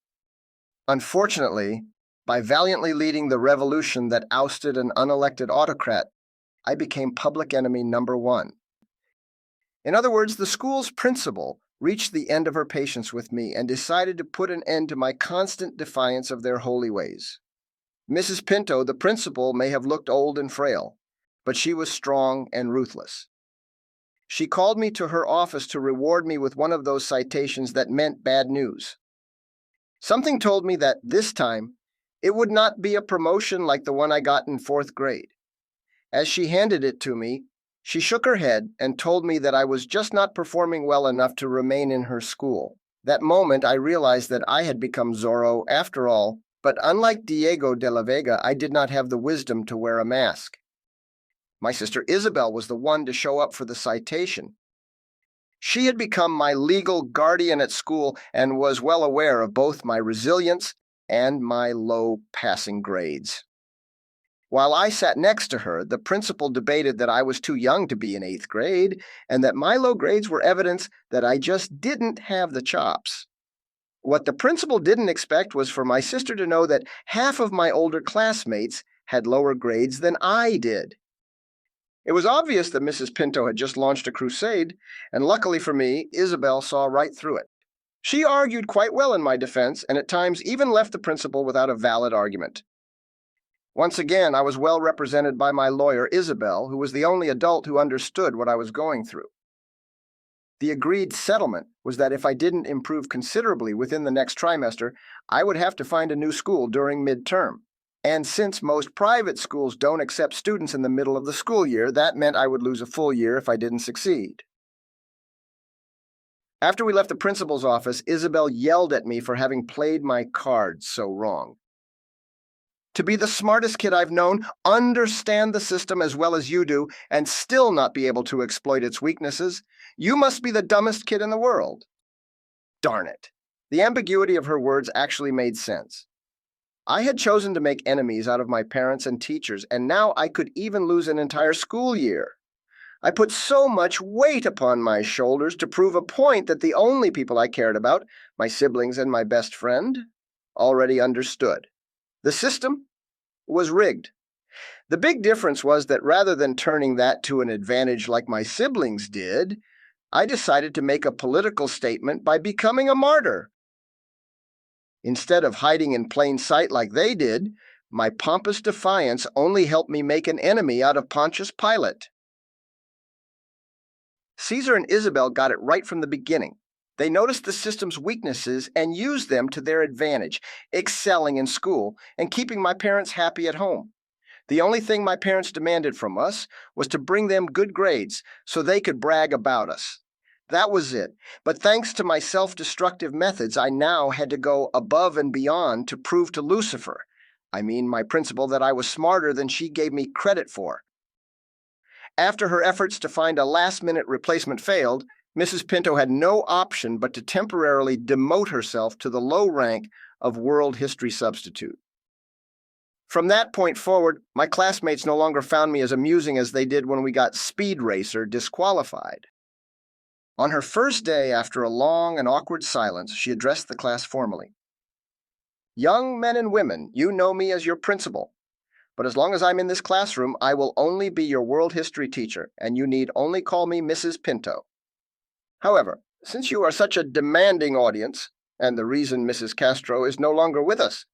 Unfortunately, by valiantly leading the revolution that ousted an unelected autocrat, I became public enemy number one. In other words, the school's principal reached the end of her patience with me and decided to put an end to my constant defiance of their holy ways. Mrs. Pinto, the principal, may have looked old and frail, but she was strong and ruthless. She called me to her office to reward me with one of those citations that meant bad news. Something told me that this time, it would not be a promotion like the one I got in 4th grade. As she handed it to me, she shook her head and told me that I was just not performing well enough to remain in her school. That moment, I realized that I had become Zorro after all, but unlike Diego de la Vega, I did not have the wisdom to wear a mask. My sister Isabel was the one to show up for the citation. She had become my legal guardian at school and was well aware of both my resilience and my low passing grades. While I sat next to her, the principal debated that I was too young to be in 8th grade and that my low grades were evidence that I just didn't have the chops. What the principal didn't expect was for my sister to know that half of my older classmates had lower grades than I did. It was obvious that Mrs. Pinto had just launched a crusade, and luckily for me, Isabel saw right through it. She argued quite well in my defense, and at times even left the principal without a valid argument. Once again, I was well represented by my lawyer, Isabel, who was the only adult who understood what I was going through. The agreed settlement was that if I didn't improve considerably within the next trimester, I would have to find a new school during midterm. And since most private schools don't accept students in the middle of the school year, that meant I would lose a full year if I didn't succeed. After we left the principal's office, Isabel yelled at me for having played my cards so wrong. To be the smartest kid I've known, understand the system as well as you do, and still not be able to exploit its weaknesses, you must be the dumbest kid in the world. Darn it. The ambiguity of her words actually made sense. I had chosen to make enemies out of my parents and teachers, and now I could even lose an entire school year. I put so much weight upon my shoulders to prove a point that the only people I cared about, my siblings and my best friend, already understood. The system was rigged. The big difference was that rather than turning that to an advantage like my siblings did, I decided to make a political statement by becoming a martyr. Instead of hiding in plain sight like they did, my pompous defiance only helped me make an enemy out of Pontius Pilate. Caesar and Isabel got it right from the beginning. They noticed the system's weaknesses and used them to their advantage, excelling in school and keeping my parents happy at home. The only thing my parents demanded from us was to bring them good grades so they could brag about us. That was it. But thanks to my self-destructive methods, I now had to go above and beyond to prove to Lucifer, my principal, that I was smarter than she gave me credit for. After her efforts to find a last-minute replacement failed, Mrs. Pinto had no option but to temporarily demote herself to the low rank of world history substitute. From that point forward, my classmates no longer found me as amusing as they did when we got Speed Racer disqualified. On her first day, after a long and awkward silence, she addressed the class formally. Young men and women, you know me as your principal. But as long as I'm in this classroom, I will only be your world history teacher, and you need only call me Mrs. Pinto. However, since you are such a demanding audience, and the reason Mrs. Castro is no longer with us,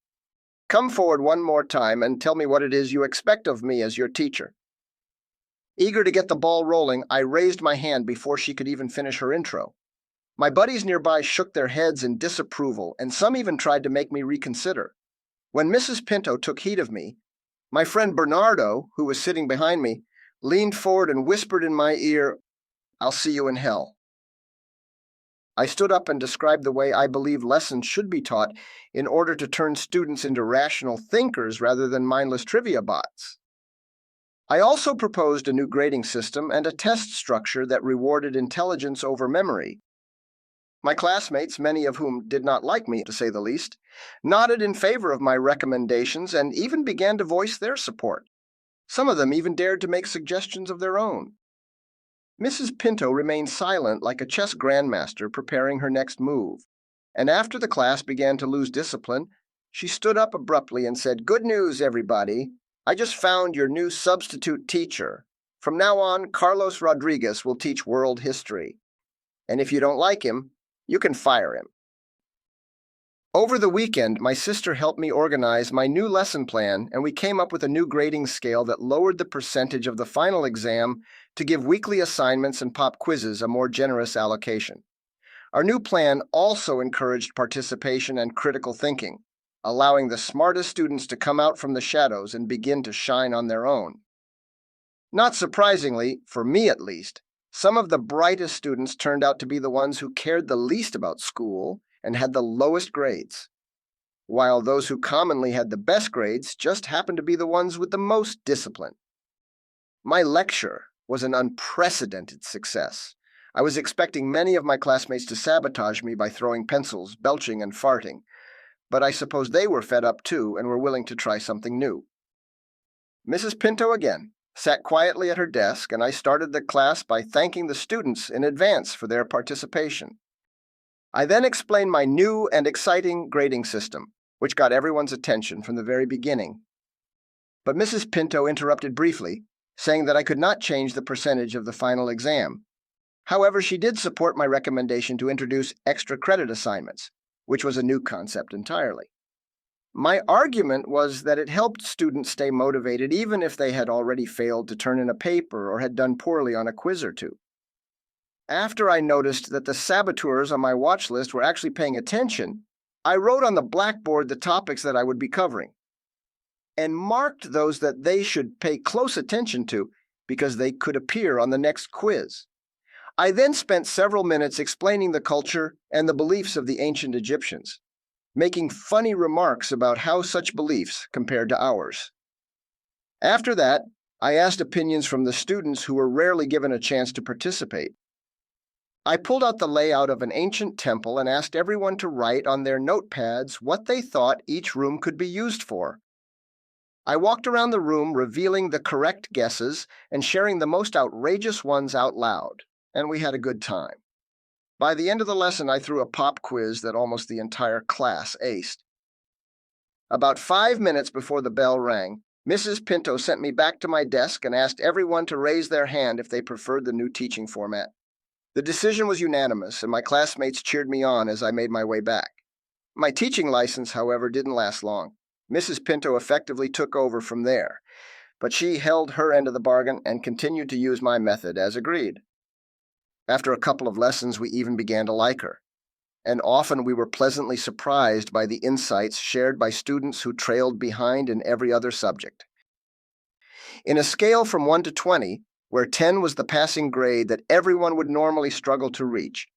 come forward one more time and tell me what it is you expect of me as your teacher. Eager to get the ball rolling, I raised my hand before she could even finish her intro. My buddies nearby shook their heads in disapproval, and some even tried to make me reconsider. When Mrs. Pinto took heed of me, my friend Bernardo, who was sitting behind me, leaned forward and whispered in my ear, "I'll see you in hell." I stood up and described the way I believe lessons should be taught in order to turn students into rational thinkers rather than mindless trivia bots. I also proposed a new grading system and a test structure that rewarded intelligence over memory. My classmates, many of whom did not like me, to say the least, nodded in favor of my recommendations and even began to voice their support. Some of them even dared to make suggestions of their own. Mrs. Pinto remained silent like a chess grandmaster preparing her next move, and after the class began to lose discipline, she stood up abruptly and said, "Good news, everybody. I just found your new substitute teacher. From now on, Carlos Rodriguez will teach world history. And if you don't like him, you can fire him." Over the weekend, my sister helped me organize my new lesson plan, and we came up with a new grading scale that lowered the percentage of the final exam to give weekly assignments and pop quizzes a more generous allocation. Our new plan also encouraged participation and critical thinking, allowing the smartest students to come out from the shadows and begin to shine on their own. Not surprisingly, for me at least, some of the brightest students turned out to be the ones who cared the least about school and had the lowest grades, while those who commonly had the best grades just happened to be the ones with the most discipline. My lecture was an unprecedented success. I was expecting many of my classmates to sabotage me by throwing pencils, belching, and farting, but I suppose they were fed up too and were willing to try something new. Mrs. Pinto again sat quietly at her desk, and I started the class by thanking the students in advance for their participation. I then explained my new and exciting grading system, which got everyone's attention from the very beginning. But Mrs. Pinto interrupted briefly, saying that I could not change the percentage of the final exam. However, she did support my recommendation to introduce extra credit assignments, which was a new concept entirely. My argument was that it helped students stay motivated even if they had already failed to turn in a paper or had done poorly on a quiz or two. After I noticed that the saboteurs on my watch list were actually paying attention, I wrote on the blackboard the topics that I would be covering, and marked those that they should pay close attention to because they could appear on the next quiz. I then spent several minutes explaining the culture and the beliefs of the ancient Egyptians, making funny remarks about how such beliefs compared to ours. After that, I asked opinions from the students who were rarely given a chance to participate. I pulled out the layout of an ancient temple and asked everyone to write on their notepads what they thought each room could be used for. I walked around the room revealing the correct guesses and sharing the most outrageous ones out loud, and we had a good time. By the end of the lesson, I threw a pop quiz that almost the entire class aced. About 5 minutes before the bell rang, Mrs. Pinto sent me back to my desk and asked everyone to raise their hand if they preferred the new teaching format. The decision was unanimous, and my classmates cheered me on as I made my way back. My teaching license, however, didn't last long. Mrs. Pinto effectively took over from there, but she held her end of the bargain and continued to use my method as agreed. After a couple of lessons, we even began to like her, and often we were pleasantly surprised by the insights shared by students who trailed behind in every other subject. In a scale from 1 to 20, where 10 was the passing grade that everyone would normally struggle to reach,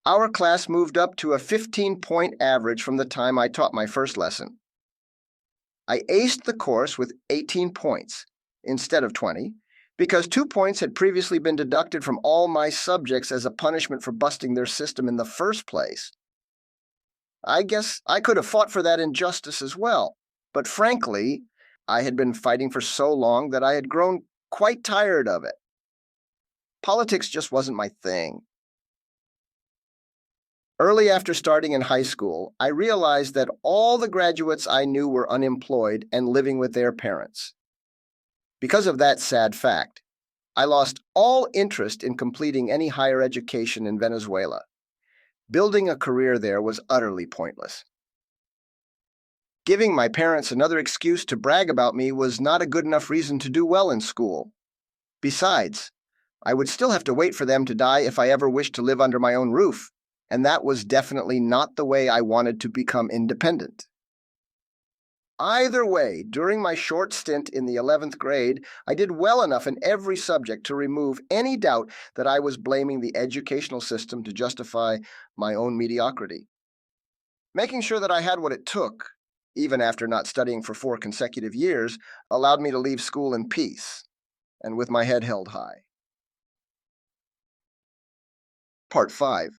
our class moved up to a 15-point average from the time I taught my first lesson. I aced the course with 18 points instead of 20, because 2 points had previously been deducted from all my subjects as a punishment for busting their system in the first place. I guess I could have fought for that injustice as well, but frankly, I had been fighting for so long that I had grown quite tired of it. Politics just wasn't my thing. Early after starting in high school, I realized that all the graduates I knew were unemployed and living with their parents. Because of that sad fact, I lost all interest in completing any higher education in Venezuela. Building a career there was utterly pointless. Giving my parents another excuse to brag about me was not a good enough reason to do well in school. Besides, I would still have to wait for them to die if I ever wished to live under my own roof, and that was definitely not the way I wanted to become independent. Either way, during my short stint in the 11th grade, I did well enough in every subject to remove any doubt that I was blaming the educational system to justify my own mediocrity. Making sure that I had what it took, even after not studying for 4 consecutive years, allowed me to leave school in peace and with my head held high. Part 5.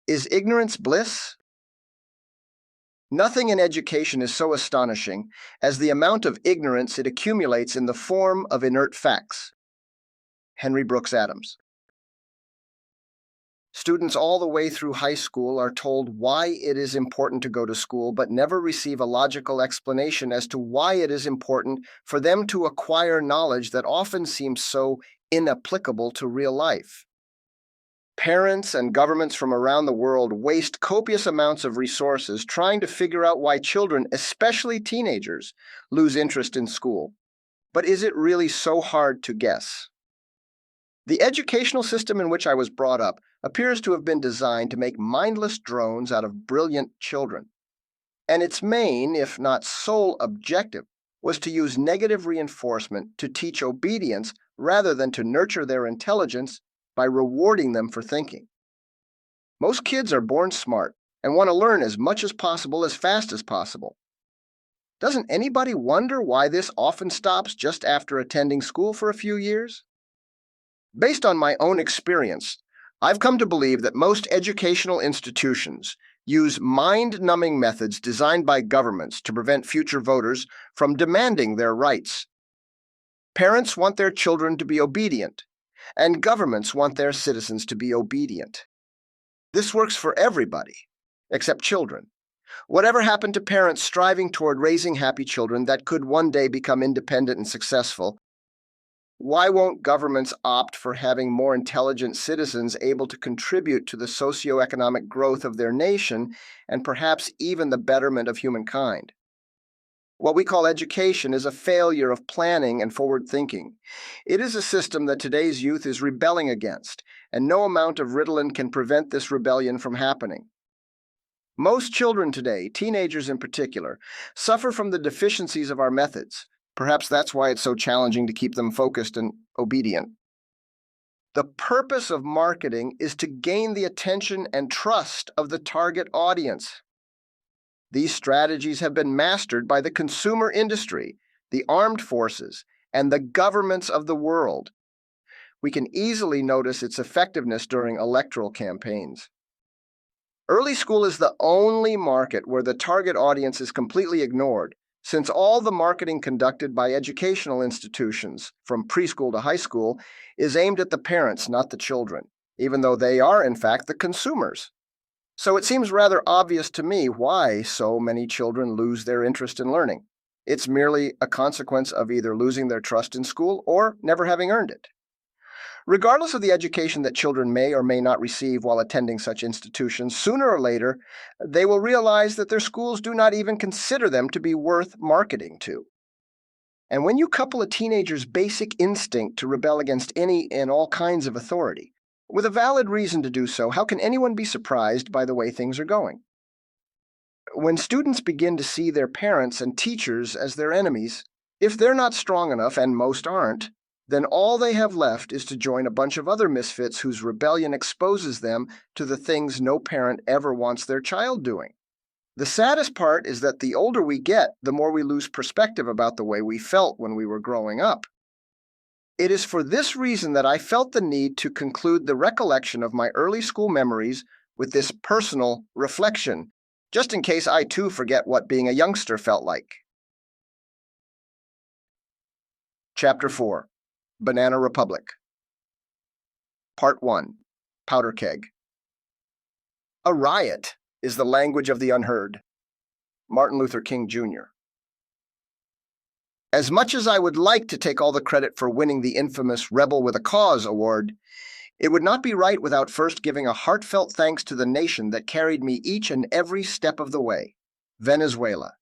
Is ignorance bliss? Nothing in education is so astonishing as the amount of ignorance it accumulates in the form of inert facts. Henry Brooks Adams. Students all the way through high school are told why it is important to go to school, but never receive a logical explanation as to why it is important for them to acquire knowledge that often seems so inapplicable to real life. Parents and governments from around the world waste copious amounts of resources trying to figure out why children, especially teenagers, lose interest in school. But is it really so hard to guess? The educational system in which I was brought up appears to have been designed to make mindless drones out of brilliant children. And its main, if not sole, objective was to use negative reinforcement to teach obedience rather than to nurture their intelligence by rewarding them for thinking. Most kids are born smart and want to learn as much as possible as fast as possible. Doesn't anybody wonder why this often stops just after attending school for a few years? Based on my own experience, I've come to believe that most educational institutions use mind-numbing methods designed by governments to prevent future voters from demanding their rights. Parents want their children to be obedient, and governments want their citizens to be obedient. This works for everybody, except children. Whatever happened to parents striving toward raising happy children that could one day become independent and successful? Why won't governments opt for having more intelligent citizens able to contribute to the socioeconomic growth of their nation and perhaps even the betterment of humankind? What we call education is a failure of planning and forward thinking. It is a system that today's youth is rebelling against, and no amount of Ritalin can prevent this rebellion from happening. Most children today, teenagers in particular, suffer from the deficiencies of our methods. Perhaps that's why it's so challenging to keep them focused and obedient. The purpose of marketing is to gain the attention and trust of the target audience. These strategies have been mastered by the consumer industry, the armed forces, and the governments of the world. We can easily notice its effectiveness during electoral campaigns. Early school is the only market where the target audience is completely ignored, since all the marketing conducted by educational institutions, from preschool to high school, is aimed at the parents, not the children, even though they are, in fact, the consumers. So it seems rather obvious to me why so many children lose their interest in learning. It's merely a consequence of either losing their trust in school or never having earned it. Regardless of the education that children may or may not receive while attending such institutions, sooner or later, they will realize that their schools do not even consider them to be worth marketing to. And when you couple a teenager's basic instinct to rebel against any and all kinds of authority, with a valid reason to do so, how can anyone be surprised by the way things are going? When students begin to see their parents and teachers as their enemies, if they're not strong enough, and most aren't, then all they have left is to join a bunch of other misfits whose rebellion exposes them to the things no parent ever wants their child doing. The saddest part is that the older we get, the more we lose perspective about the way we felt when we were growing up. It is for this reason that I felt the need to conclude the recollection of my early school memories with this personal reflection, just in case I too forget what being a youngster felt like. Chapter 4. Banana Republic. Part 1. Powder Keg. A riot is the language of the unheard. Martin Luther King Jr. As much as I would like to take all the credit for winning the infamous Rebel with a Cause award, it would not be right without first giving a heartfelt thanks to the nation that carried me each and every step of the way, Venezuela.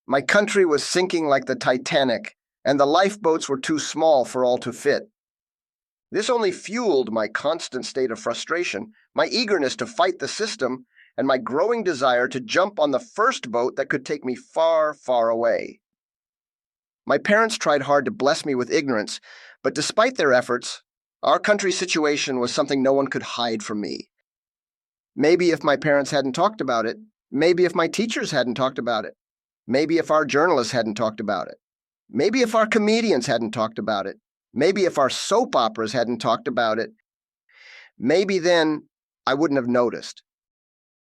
My country was sinking like the Titanic, and the lifeboats were too small for all to fit. This only fueled my constant state of frustration, my eagerness to fight the system, and my growing desire to jump on the first boat that could take me far, far away. My parents tried hard to bless me with ignorance, but despite their efforts, our country's situation was something no one could hide from me. Maybe if my parents hadn't talked about it, maybe if my teachers hadn't talked about it, maybe if our journalists hadn't talked about it, maybe if our comedians hadn't talked about it, maybe if our soap operas hadn't talked about it, maybe then I wouldn't have noticed.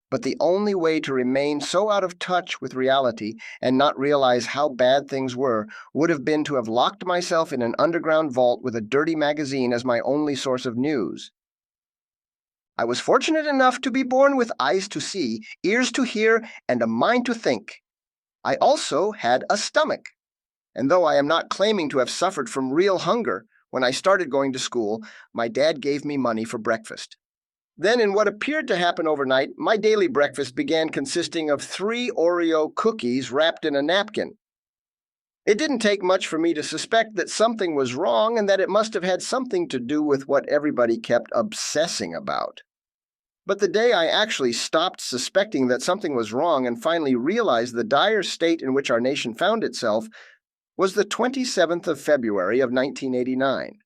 But the only way to remain so out of touch with reality and not realize how bad things were would have been to have locked myself in an underground vault with a dirty magazine as my only source of news. I was fortunate enough to be born with eyes to see, ears to hear, and a mind to think. I also had a stomach. And though I am not claiming to have suffered from real hunger, when I started going to school, my dad gave me money for breakfast. Then, in what appeared to happen overnight, my daily breakfast began consisting of 3 Oreo cookies wrapped in a napkin. It didn't take much for me to suspect that something was wrong and that it must have had something to do with what everybody kept obsessing about. But the day I actually stopped suspecting that something was wrong and finally realized the dire state in which our nation found itself was the 27th of February of 1989.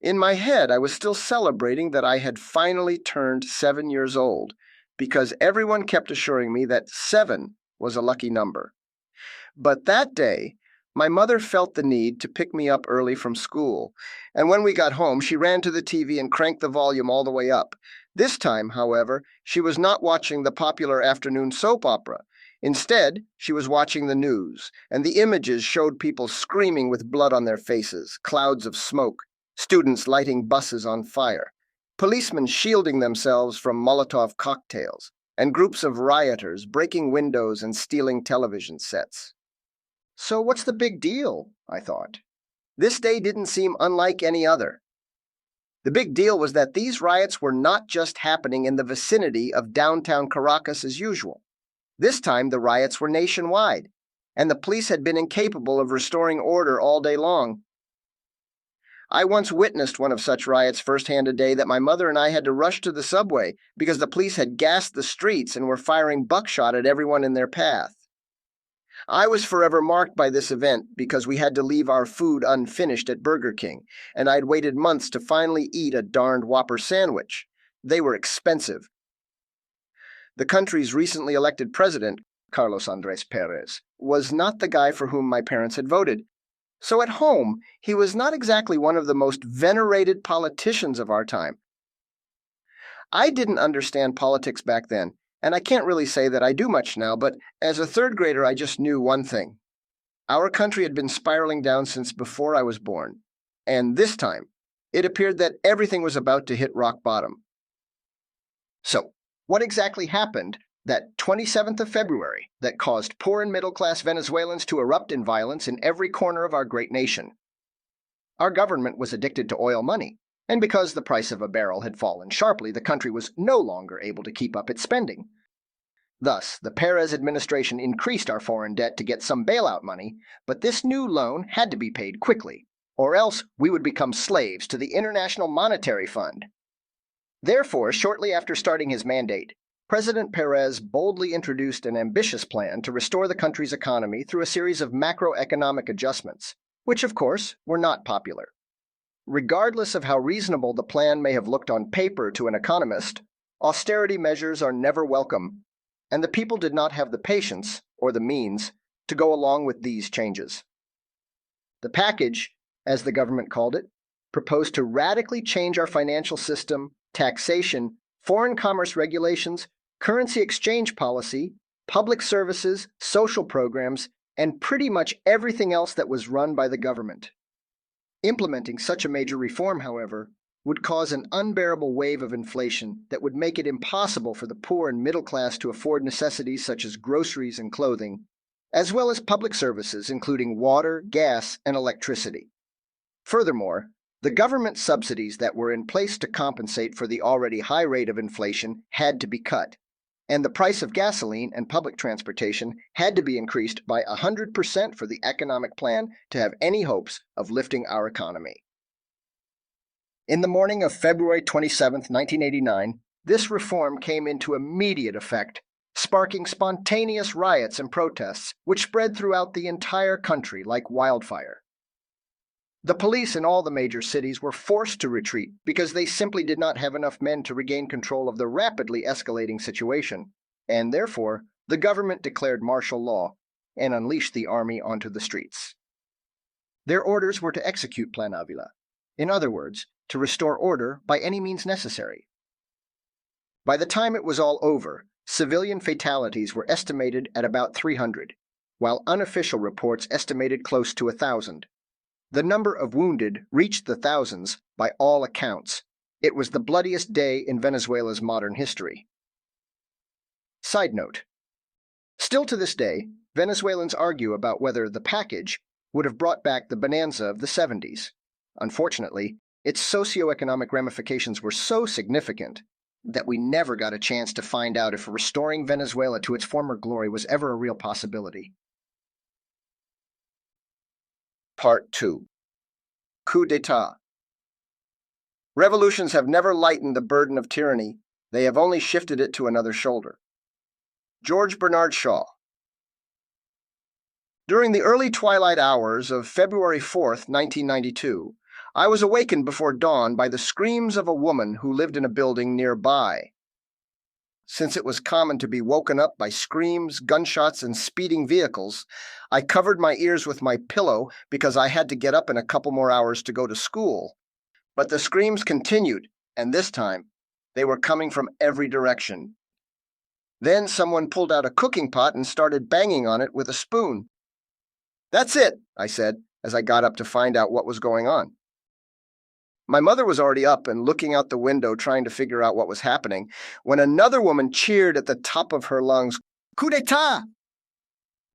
In my head, I was still celebrating that I had finally turned 7 years old, because everyone kept assuring me that 7 was a lucky number. But that day, my mother felt the need to pick me up early from school, and when we got home, she ran to the TV and cranked the volume all the way up. This time, however, she was not watching the popular afternoon soap opera. Instead, she was watching the news, and the images showed people screaming with blood on their faces, clouds of smoke, students lighting buses on fire, policemen shielding themselves from Molotov cocktails, and groups of rioters breaking windows and stealing television sets. So what's the big deal? I thought. This day didn't seem unlike any other. The big deal was that these riots were not just happening in the vicinity of downtown Caracas as usual. This time the riots were nationwide, and the police had been incapable of restoring order all day long. I once witnessed one of such riots firsthand a day that my mother and I had to rush to the subway because the police had gassed the streets and were firing buckshot at everyone in their path. I was forever marked by this event because we had to leave our food unfinished at Burger King, and I'd waited months to finally eat a darned Whopper sandwich. They were expensive. The country's recently elected president, Carlos Andrés Pérez, was not the guy for whom my parents had voted. So at home, he was not exactly one of the most venerated politicians of our time. I didn't understand politics back then, and I can't really say that I do much now, but as a third grader I just knew one thing. Our country had been spiraling down since before I was born, and this time, it appeared that everything was about to hit rock bottom. So, what exactly happened that 27th of February that caused poor and middle-class Venezuelans to erupt in violence in every corner of our great nation? Our government was addicted to oil money, and because the price of a barrel had fallen sharply, the country was no longer able to keep up its spending. Thus, the Perez administration increased our foreign debt to get some bailout money, but this new loan had to be paid quickly, or else we would become slaves to the International Monetary Fund. Therefore, shortly after starting his mandate, President Perez boldly introduced an ambitious plan to restore the country's economy through a series of macroeconomic adjustments, which, of course, were not popular. Regardless of how reasonable the plan may have looked on paper to an economist, austerity measures are never welcome, and the people did not have the patience, or the means, to go along with these changes. The package, as the government called it, proposed to radically change our financial system, taxation, foreign commerce regulations, currency exchange policy, public services, social programs, and pretty much everything else that was run by the government. Implementing such a major reform, however, would cause an unbearable wave of inflation that would make it impossible for the poor and middle class to afford necessities such as groceries and clothing, as well as public services including water, gas, and electricity. Furthermore, the government subsidies that were in place to compensate for the already high rate of inflation had to be cut, and the price of gasoline and public transportation had to be increased by 100% for the economic plan to have any hopes of lifting our economy. In the morning of February 27, 1989, this reform came into immediate effect, sparking spontaneous riots and protests which spread throughout the entire country like wildfire. The police in all the major cities were forced to retreat because they simply did not have enough men to regain control of the rapidly escalating situation, and therefore the government declared martial law and unleashed the army onto the streets. Their orders were to execute Plan Avila, in other words, to restore order by any means necessary. By the time it was all over, civilian fatalities were estimated at about 300, while unofficial reports estimated close to 1,000. The number of wounded reached the thousands by all accounts. It was the bloodiest day in Venezuela's modern history. Side note: still to this day, Venezuelans argue about whether the package would have brought back the bonanza of the 70s. Unfortunately, its socioeconomic ramifications were so significant that we never got a chance to find out if restoring Venezuela to its former glory was ever a real possibility. Part 2. Coup d'etat. Revolutions have never lightened the burden of tyranny. They have only shifted it to another shoulder. George Bernard Shaw. During the early twilight hours of February 4th, 1992, I was awakened before dawn by the screams of a woman who lived in a building nearby. Since it was common to be woken up by screams, gunshots, and speeding vehicles, I covered my ears with my pillow because I had to get up in a couple more hours to go to school. But the screams continued, and this time, they were coming from every direction. Then someone pulled out a cooking pot and started banging on it with a spoon. "That's it," I said, as I got up to find out what was going on. My mother was already up and looking out the window trying to figure out what was happening, when another woman cheered at the top of her lungs, "Coup d'etat!"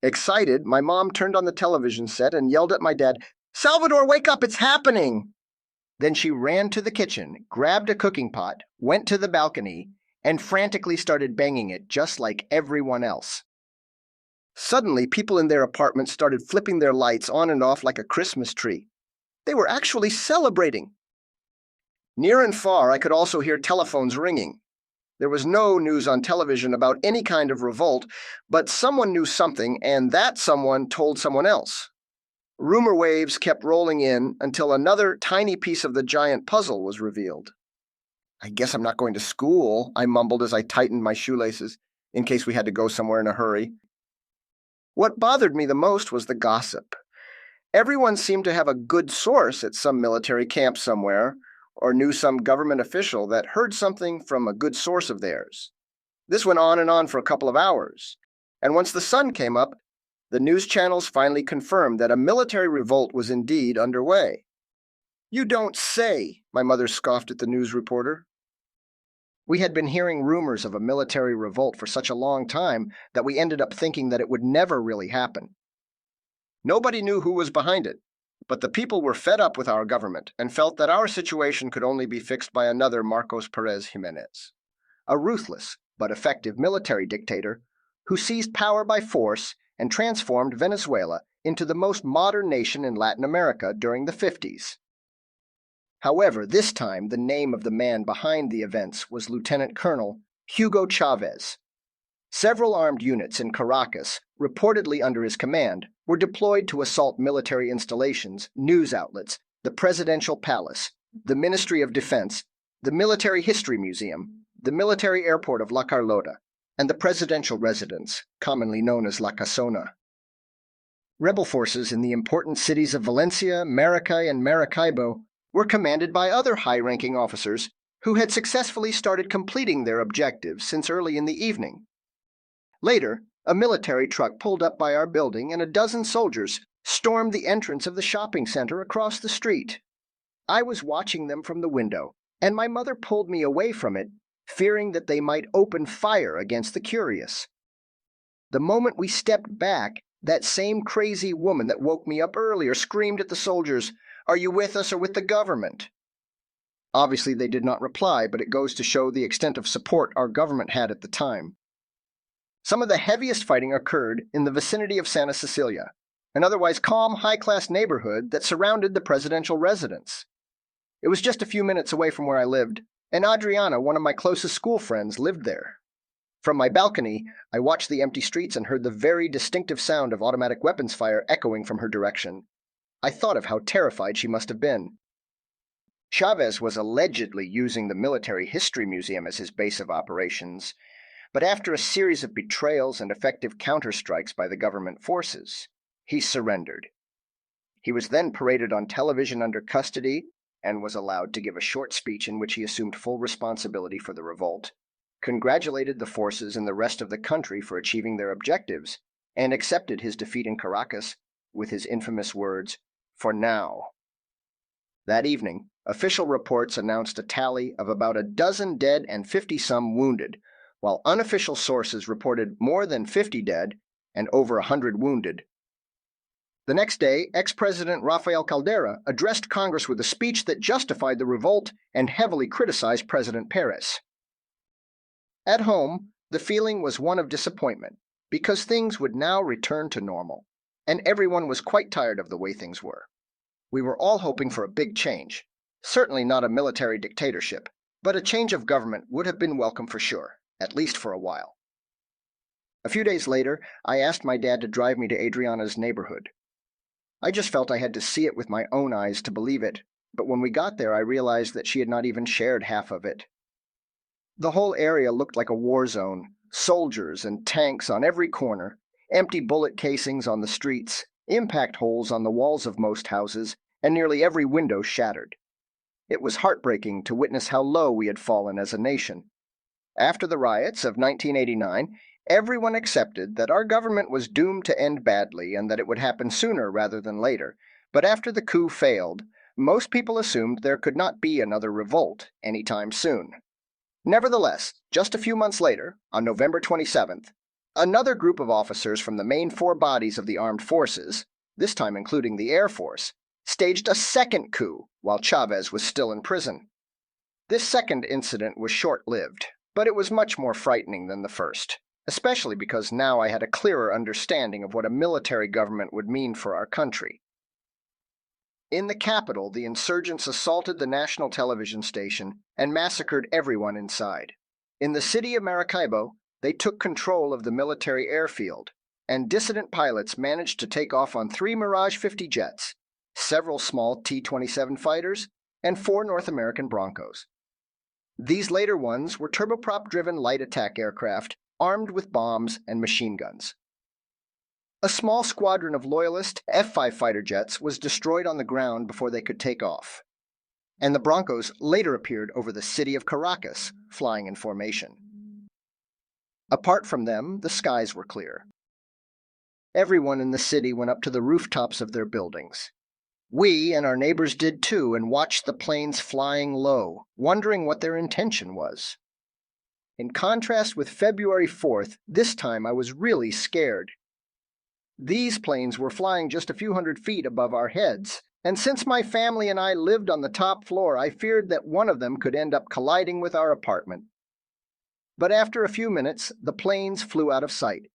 Excited, my mom turned on the television set and yelled at my dad, "Salvador, wake up, it's happening!" Then she ran to the kitchen, grabbed a cooking pot, went to the balcony, and frantically started banging it just like everyone else. Suddenly, people in their apartment started flipping their lights on and off like a Christmas tree. They were actually celebrating. Near and far, I could also hear telephones ringing. There was no news on television about any kind of revolt, but someone knew something, and that someone told someone else. Rumor waves kept rolling in until another tiny piece of the giant puzzle was revealed. "I guess I'm not going to school," I mumbled as I tightened my shoelaces, in case we had to go somewhere in a hurry. What bothered me the most was the gossip. Everyone seemed to have a good source at some military camp somewhere, or knew some government official that heard something from a good source of theirs. This went on and on for a couple of hours, and once the sun came up, the news channels finally confirmed that a military revolt was indeed underway. "You don't say," my mother scoffed at the news reporter. We had been hearing rumors of a military revolt for such a long time that we ended up thinking that it would never really happen. Nobody knew who was behind it, but the people were fed up with our government and felt that our situation could only be fixed by another Marcos Pérez Jiménez, a ruthless but effective military dictator who seized power by force and transformed Venezuela into the most modern nation in Latin America during the 50s. However, this time the name of the man behind the events was Lieutenant Colonel Hugo Chavez. Several armed units in Caracas, reportedly under his command, were deployed to assault military installations, news outlets, the Presidential Palace, the Ministry of Defense, the Military History Museum, the military airport of La Carlota, and the presidential residence, commonly known as La Casona. Rebel forces in the important cities of Valencia, Maracay, and Maracaibo were commanded by other high-ranking officers who had successfully started completing their objectives since early in the evening. Later, a military truck pulled up by our building and a dozen soldiers stormed the entrance of the shopping center across the street. I was watching them from the window, and my mother pulled me away from it, fearing that they might open fire against the curious. The moment we stepped back, that same crazy woman that woke me up earlier screamed at the soldiers, "Are you with us or with the government?" Obviously, they did not reply, but it goes to show the extent of support our government had at the time. Some of the heaviest fighting occurred in the vicinity of Santa Cecilia, an otherwise calm, high-class neighborhood that surrounded the presidential residence. It was just a few minutes away from where I lived, and Adriana, one of my closest school friends, lived there. From my balcony, I watched the empty streets and heard the very distinctive sound of automatic weapons fire echoing from her direction. I thought of how terrified she must have been. Chavez was allegedly using the Military History Museum as his base of operations, but after a series of betrayals and effective counterstrikes by the government forces, he surrendered. He was then paraded on television under custody and was allowed to give a short speech in which he assumed full responsibility for the revolt, congratulated the forces and the rest of the country for achieving their objectives, and accepted his defeat in Caracas with his infamous words, "For now." That evening, official reports announced a tally of about a dozen dead and 50-some wounded, while unofficial sources reported more than 50 dead and over 100 wounded. The next day, ex-President Rafael Caldera addressed Congress with a speech that justified the revolt and heavily criticized President Perez. At home, the feeling was one of disappointment, because things would now return to normal, and everyone was quite tired of the way things were. We were all hoping for a big change, certainly not a military dictatorship, but a change of government would have been welcome for sure, at least for a while. A few days later, I asked my dad to drive me to Adriana's neighborhood. I just felt I had to see it with my own eyes to believe it, but when we got there I realized that she had not even shared half of it. The whole area looked like a war zone, soldiers and tanks on every corner, empty bullet casings on the streets, impact holes on the walls of most houses, and nearly every window shattered. It was heartbreaking to witness how low we had fallen as a nation. After the riots of 1989, everyone accepted that our government was doomed to end badly and that it would happen sooner rather than later. But after the coup failed, most people assumed there could not be another revolt anytime soon. Nevertheless, just a few months later, on November 27th, another group of officers from the main four bodies of the armed forces, this time including the Air Force, staged a second coup while Chavez was still in prison. This second incident was short-lived, but it was much more frightening than the first, especially because now I had a clearer understanding of what a military government would mean for our country. In the capital, the insurgents assaulted the national television station and massacred everyone inside. In the city of Maracaibo, they took control of the military airfield, and dissident pilots managed to take off on 3 Mirage 50 jets, several small T-27 fighters, and 4 North American Broncos. These later ones were turboprop-driven light attack aircraft armed with bombs and machine guns. A small squadron of Loyalist F-5 fighter jets was destroyed on the ground before they could take off, and the Broncos later appeared over the city of Caracas, flying in formation. Apart from them, the skies were clear. Everyone in the city went up to the rooftops of their buildings. We and our neighbors did too, and watched the planes flying low, wondering what their intention was. In contrast with February 4th, this time I was really scared. These planes were flying just a few hundred feet above our heads, and since my family and I lived on the top floor, I feared that one of them could end up colliding with our apartment. But after a few minutes, the planes flew out of sight.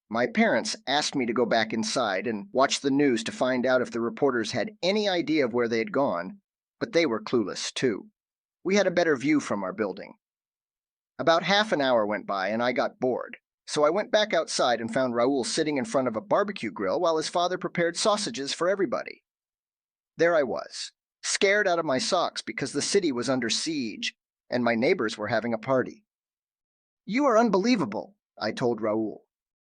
My parents asked me to go back inside and watch the news to find out if the reporters had any idea of where they had gone, but they were clueless too. We had a better view from our building. About half an hour went by and I got bored, so I went back outside and found Raul sitting in front of a barbecue grill while his father prepared sausages for everybody. There I was, scared out of my socks because the city was under siege and my neighbors were having a party. "You are unbelievable," I told Raul.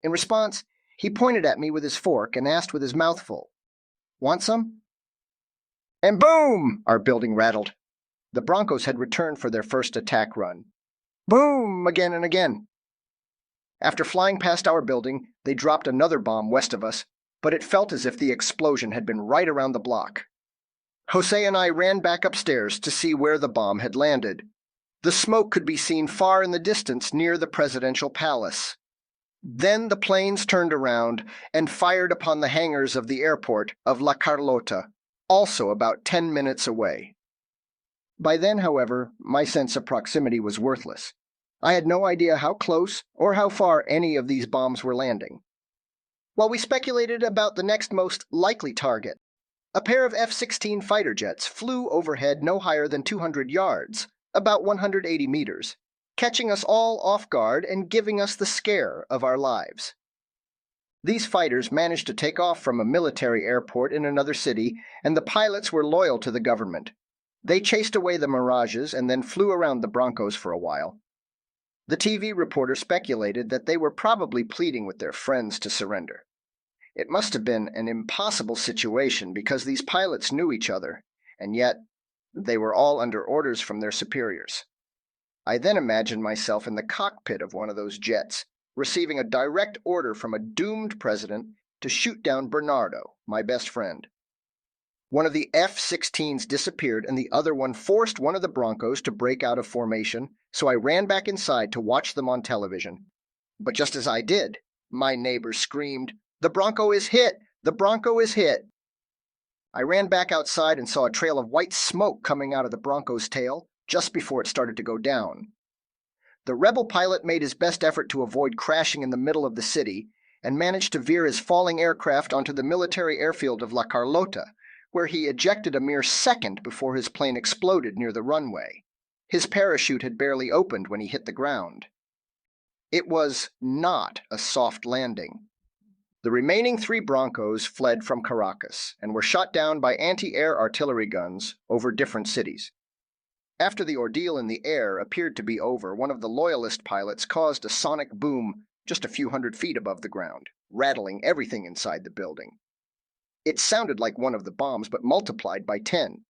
In response, he pointed at me with his fork and asked with his mouth full, "Want some?" And boom! Our building rattled. The Broncos had returned for their first attack run. Boom! Again and again. After flying past our building, they dropped another bomb west of us, but it felt as if the explosion had been right around the block. Jose and I ran back upstairs to see where the bomb had landed. The smoke could be seen far in the distance near the presidential palace. Then the planes turned around and fired upon the hangars of the airport of La Carlota, also about 10 minutes away. By then, however, my sense of proximity was worthless. I had no idea how close or how far any of these bombs were landing. While we speculated about the next most likely target, a pair of F-16 fighter jets flew overhead no higher than 200 yards, about 180 meters, catching us all off guard and giving us the scare of our lives. These fighters managed to take off from a military airport in another city, and the pilots were loyal to the government. They chased away the mirages and then flew around the Broncos for a while. The TV reporter speculated that they were probably pleading with their friends to surrender. It must have been an impossible situation because these pilots knew each other, and yet they were all under orders from their superiors. I then imagined myself in the cockpit of one of those jets, receiving a direct order from a doomed president to shoot down Bernardo, my best friend. One of the F-16s disappeared and the other one forced one of the Broncos to break out of formation, so I ran back inside to watch them on television. But just as I did, my neighbor screamed, "The Bronco is hit! The Bronco is hit!" I ran back outside and saw a trail of white smoke coming out of the Bronco's tail just before it started to go down. The rebel pilot made his best effort to avoid crashing in the middle of the city and managed to veer his falling aircraft onto the military airfield of La Carlota, where he ejected a mere second before his plane exploded near the runway. His parachute had barely opened when he hit the ground. It was not a soft landing. The remaining 3 Broncos fled from Caracas and were shot down by anti-air artillery guns over different cities. After the ordeal in the air appeared to be over, one of the loyalist pilots caused a sonic boom just a few hundred feet above the ground, rattling everything inside the building. It sounded like one of the bombs, but multiplied by 10.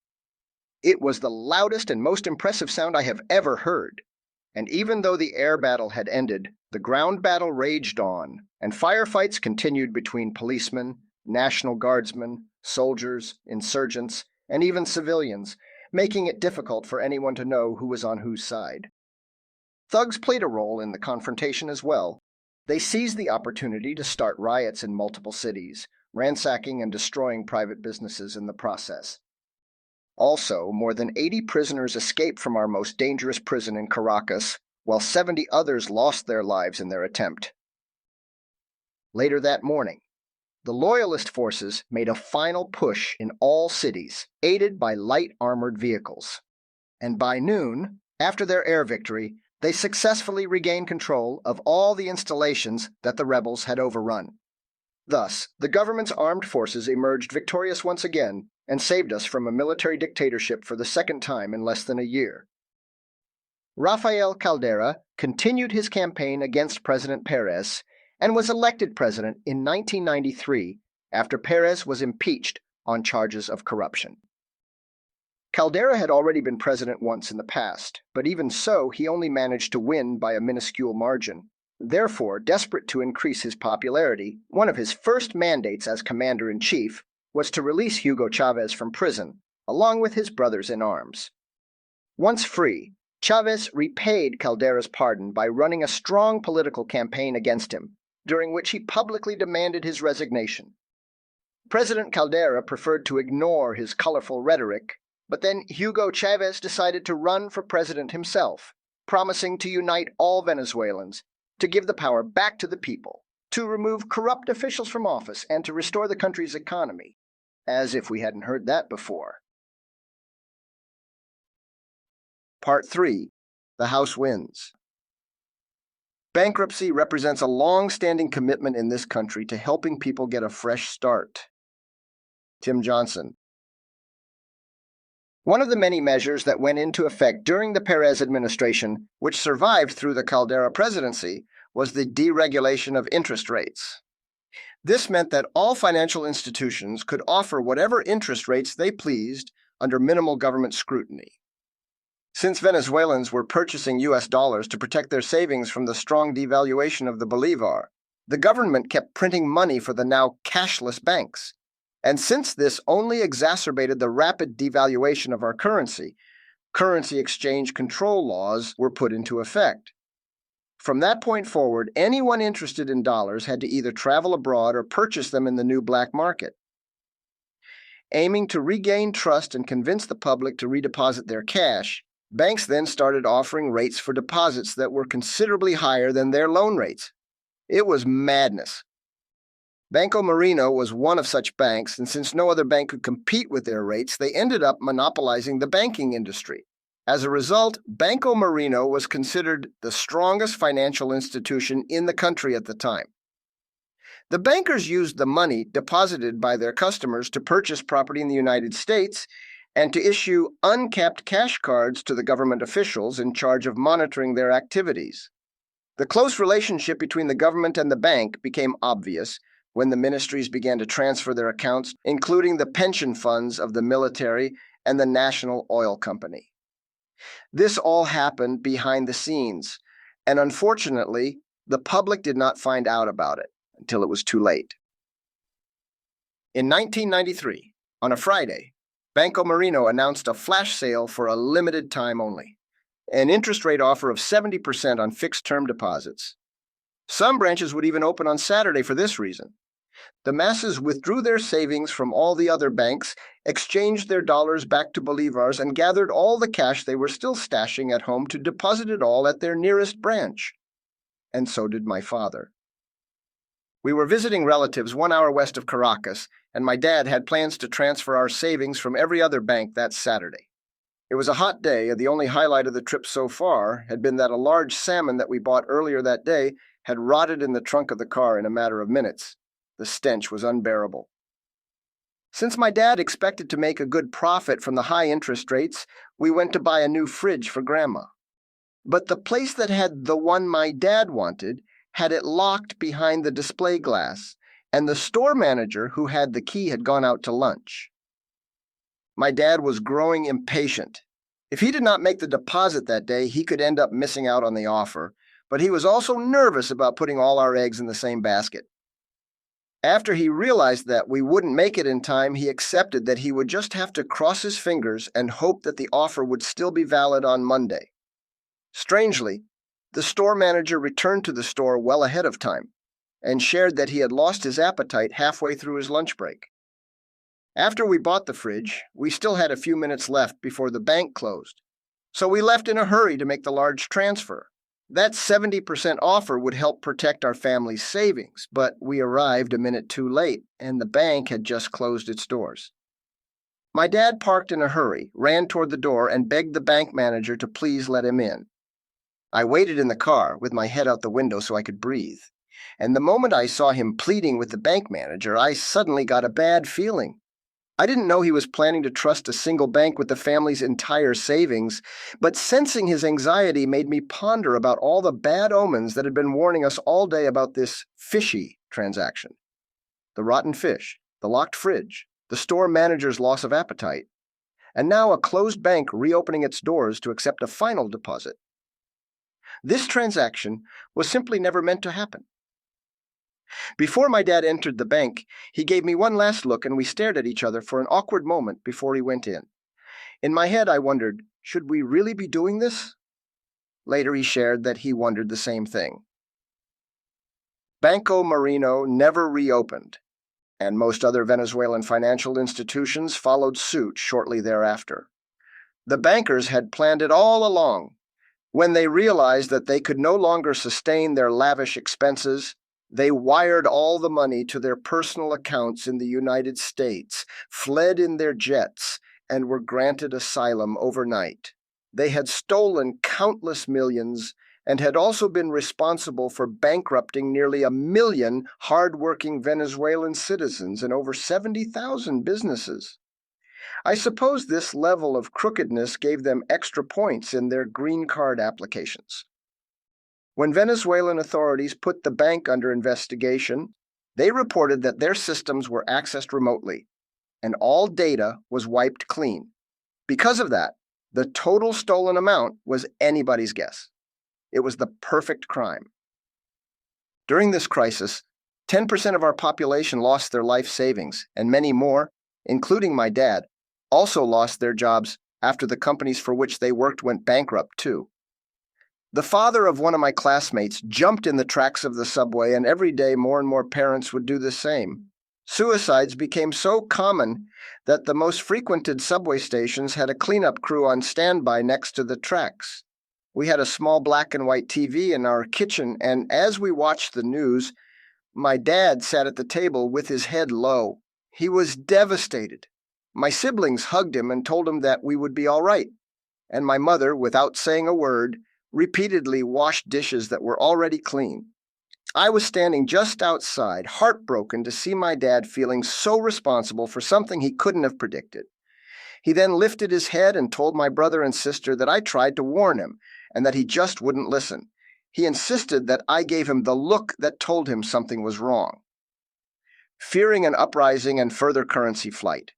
It was the loudest and most impressive sound I have ever heard. And even though the air battle had ended, the ground battle raged on, and firefights continued between policemen, National Guardsmen, soldiers, insurgents, and even civilians, making it difficult for anyone to know who was on whose side. Thugs played a role in the confrontation as well. They seized the opportunity to start riots in multiple cities, ransacking and destroying private businesses in the process. Also, more than 80 prisoners escaped from our most dangerous prison in Caracas, while 70 others lost their lives in their attempt. Later that morning, the Loyalist forces made a final push in all cities, aided by light armored vehicles. And by noon, after their air victory, they successfully regained control of all the installations that the rebels had overrun. Thus, the government's armed forces emerged victorious once again and saved us from a military dictatorship for the second time in less than a year. Rafael Caldera continued his campaign against President Perez and was elected president in 1993 after Perez was impeached on charges of corruption. Caldera had already been president once in the past, but even so, he only managed to win by a minuscule margin. Therefore, desperate to increase his popularity, one of his first mandates as commander-in-chief was to release Hugo Chavez from prison, along with his brothers in arms. Once free, Chavez repaid Caldera's pardon by running a strong political campaign against him, during which he publicly demanded his resignation. President Caldera preferred to ignore his colorful rhetoric, but then Hugo Chavez decided to run for president himself, promising to unite all Venezuelans, to give the power back to the people, to remove corrupt officials from office, and to restore the country's economy. As if we hadn't heard that before. Part 3. The House Wins. Bankruptcy represents a long-standing commitment in this country to helping people get a fresh start. Tim Johnson. One of the many measures that went into effect during the Perez administration, which survived through the Caldera presidency, was the deregulation of interest rates. This meant that all financial institutions could offer whatever interest rates they pleased under minimal government scrutiny. Since Venezuelans were purchasing U.S. dollars to protect their savings from the strong devaluation of the bolivar, the government kept printing money for the now cashless banks. And since this only exacerbated the rapid devaluation of our currency exchange control laws were put into effect. From that point forward, anyone interested in dollars had to either travel abroad or purchase them in the new black market. Aiming to regain trust and convince the public to redeposit their cash, banks then started offering rates for deposits that were considerably higher than their loan rates. It was madness. Banco Marino was one of such banks, and since no other bank could compete with their rates, they ended up monopolizing the banking industry. As a result, Banco Marino was considered the strongest financial institution in the country at the time. The bankers used the money deposited by their customers to purchase property in the United States and to issue uncapped cash cards to the government officials in charge of monitoring their activities. The close relationship between the government and the bank became obvious when the ministries began to transfer their accounts, including the pension funds of the military and the National Oil Company. This all happened behind the scenes, and unfortunately, the public did not find out about it until it was too late. In 1993, on a Friday, Banco Marino announced a flash sale for a limited time only, an interest rate offer of 70% on fixed-term deposits. Some branches would even open on Saturday for this reason. The masses withdrew their savings from all the other banks, exchanged their dollars back to bolivars, and gathered all the cash they were still stashing at home to deposit it all at their nearest branch. And so did my father. We were visiting relatives 1 hour west of Caracas, and my dad had plans to transfer our savings from every other bank that Saturday. It was a hot day, and the only highlight of the trip so far had been that a large salmon that we bought earlier that day had rotted in the trunk of the car in a matter of minutes. The stench was unbearable. Since my dad expected to make a good profit from the high interest rates, we went to buy a new fridge for Grandma. But the place that had the one my dad wanted had it locked behind the display glass, and the store manager who had the key had gone out to lunch. My dad was growing impatient. If he did not make the deposit that day, he could end up missing out on the offer, but he was also nervous about putting all our eggs in the same basket. After he realized that we wouldn't make it in time, he accepted that he would just have to cross his fingers and hope that the offer would still be valid on Monday. Strangely, the store manager returned to the store well ahead of time and shared that he had lost his appetite halfway through his lunch break. After we bought the fridge, we still had a few minutes left before the bank closed, so we left in a hurry to make the large transfer. That 70% offer would help protect our family's savings, but we arrived a minute too late, and the bank had just closed its doors. My dad parked in a hurry, ran toward the door, and begged the bank manager to please let him in. I waited in the car, with my head out the window so I could breathe, and the moment I saw him pleading with the bank manager, I suddenly got a bad feeling. I didn't know he was planning to trust a single bank with the family's entire savings, but sensing his anxiety made me ponder about all the bad omens that had been warning us all day about this fishy transaction. The rotten fish, the locked fridge, the store manager's loss of appetite, and now a closed bank reopening its doors to accept a final deposit. This transaction was simply never meant to happen. Before my dad entered the bank, he gave me one last look, and we stared at each other for an awkward moment before he went in. In my head, I wondered, should we really be doing this? Later, he shared that he wondered the same thing. Banco Marino never reopened, and most other Venezuelan financial institutions followed suit shortly thereafter. The bankers had planned it all along. When they realized that they could no longer sustain their lavish expenses, they wired all the money to their personal accounts in the United States, fled in their jets, and were granted asylum overnight. They had stolen countless millions and had also been responsible for bankrupting nearly 1 million hard-working Venezuelan citizens and over 70,000 businesses. I suppose this level of crookedness gave them extra points in their green card applications. When Venezuelan authorities put the bank under investigation, they reported that their systems were accessed remotely, and all data was wiped clean. Because of that, the total stolen amount was anybody's guess. It was the perfect crime. During this crisis, 10% of our population lost their life savings, and many more, including my dad, also lost their jobs after the companies for which they worked went bankrupt, too. The father of one of my classmates jumped in the tracks of the subway, and every day more and more parents would do the same. Suicides became so common that the most frequented subway stations had a cleanup crew on standby next to the tracks. We had a small black and white TV in our kitchen, and as we watched the news, my dad sat at the table with his head low. He was devastated. My siblings hugged him and told him that we would be all right, and my mother, without saying a word, repeatedly washed dishes that were already clean. I was standing just outside, heartbroken to see my dad feeling so responsible for something he couldn't have predicted. He then lifted his head and told my brother and sister that I tried to warn him and that he just wouldn't listen. He insisted that I gave him the look that told him something was wrong. Fearing an uprising and further currency flight,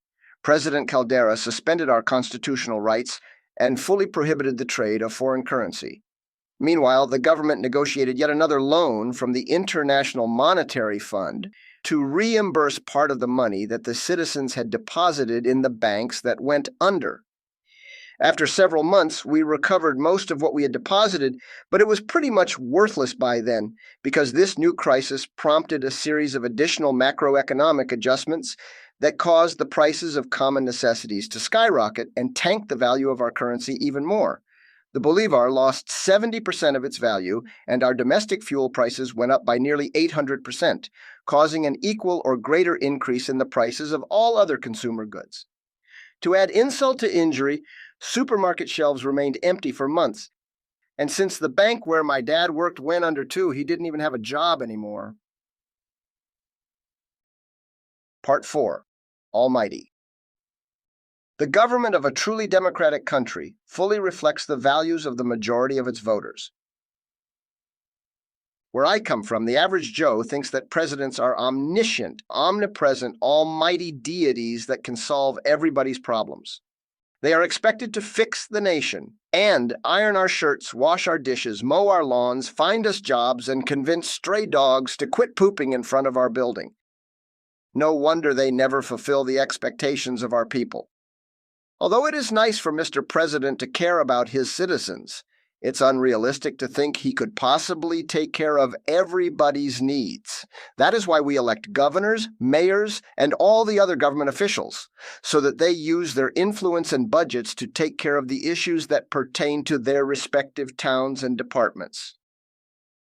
President Caldera suspended our constitutional rights and fully prohibited the trade of foreign currency. Meanwhile, the government negotiated yet another loan from the International Monetary Fund to reimburse part of the money that the citizens had deposited in the banks that went under. After several months, we recovered most of what we had deposited, but it was pretty much worthless by then because this new crisis prompted a series of additional macroeconomic adjustments that caused the prices of common necessities to skyrocket and tank the value of our currency even more. The bolivar lost 70% of its value, and our domestic fuel prices went up by nearly 800%, causing an equal or greater increase in the prices of all other consumer goods. To add insult to injury, supermarket shelves remained empty for months, and since the bank where my dad worked went under too, he didn't even have a job anymore. Part 4. Almighty. The government of a truly democratic country fully reflects the values of the majority of its voters. Where I come from, the average Joe thinks that presidents are omniscient, omnipresent, almighty deities that can solve everybody's problems. They are expected to fix the nation and iron our shirts, wash our dishes, mow our lawns, find us jobs, and convince stray dogs to quit pooping in front of our building. No wonder they never fulfill the expectations of our people. Although it is nice for Mr. President to care about his citizens, it's unrealistic to think he could possibly take care of everybody's needs. That is why we elect governors, mayors, and all the other government officials, so that they use their influence and budgets to take care of the issues that pertain to their respective towns and departments.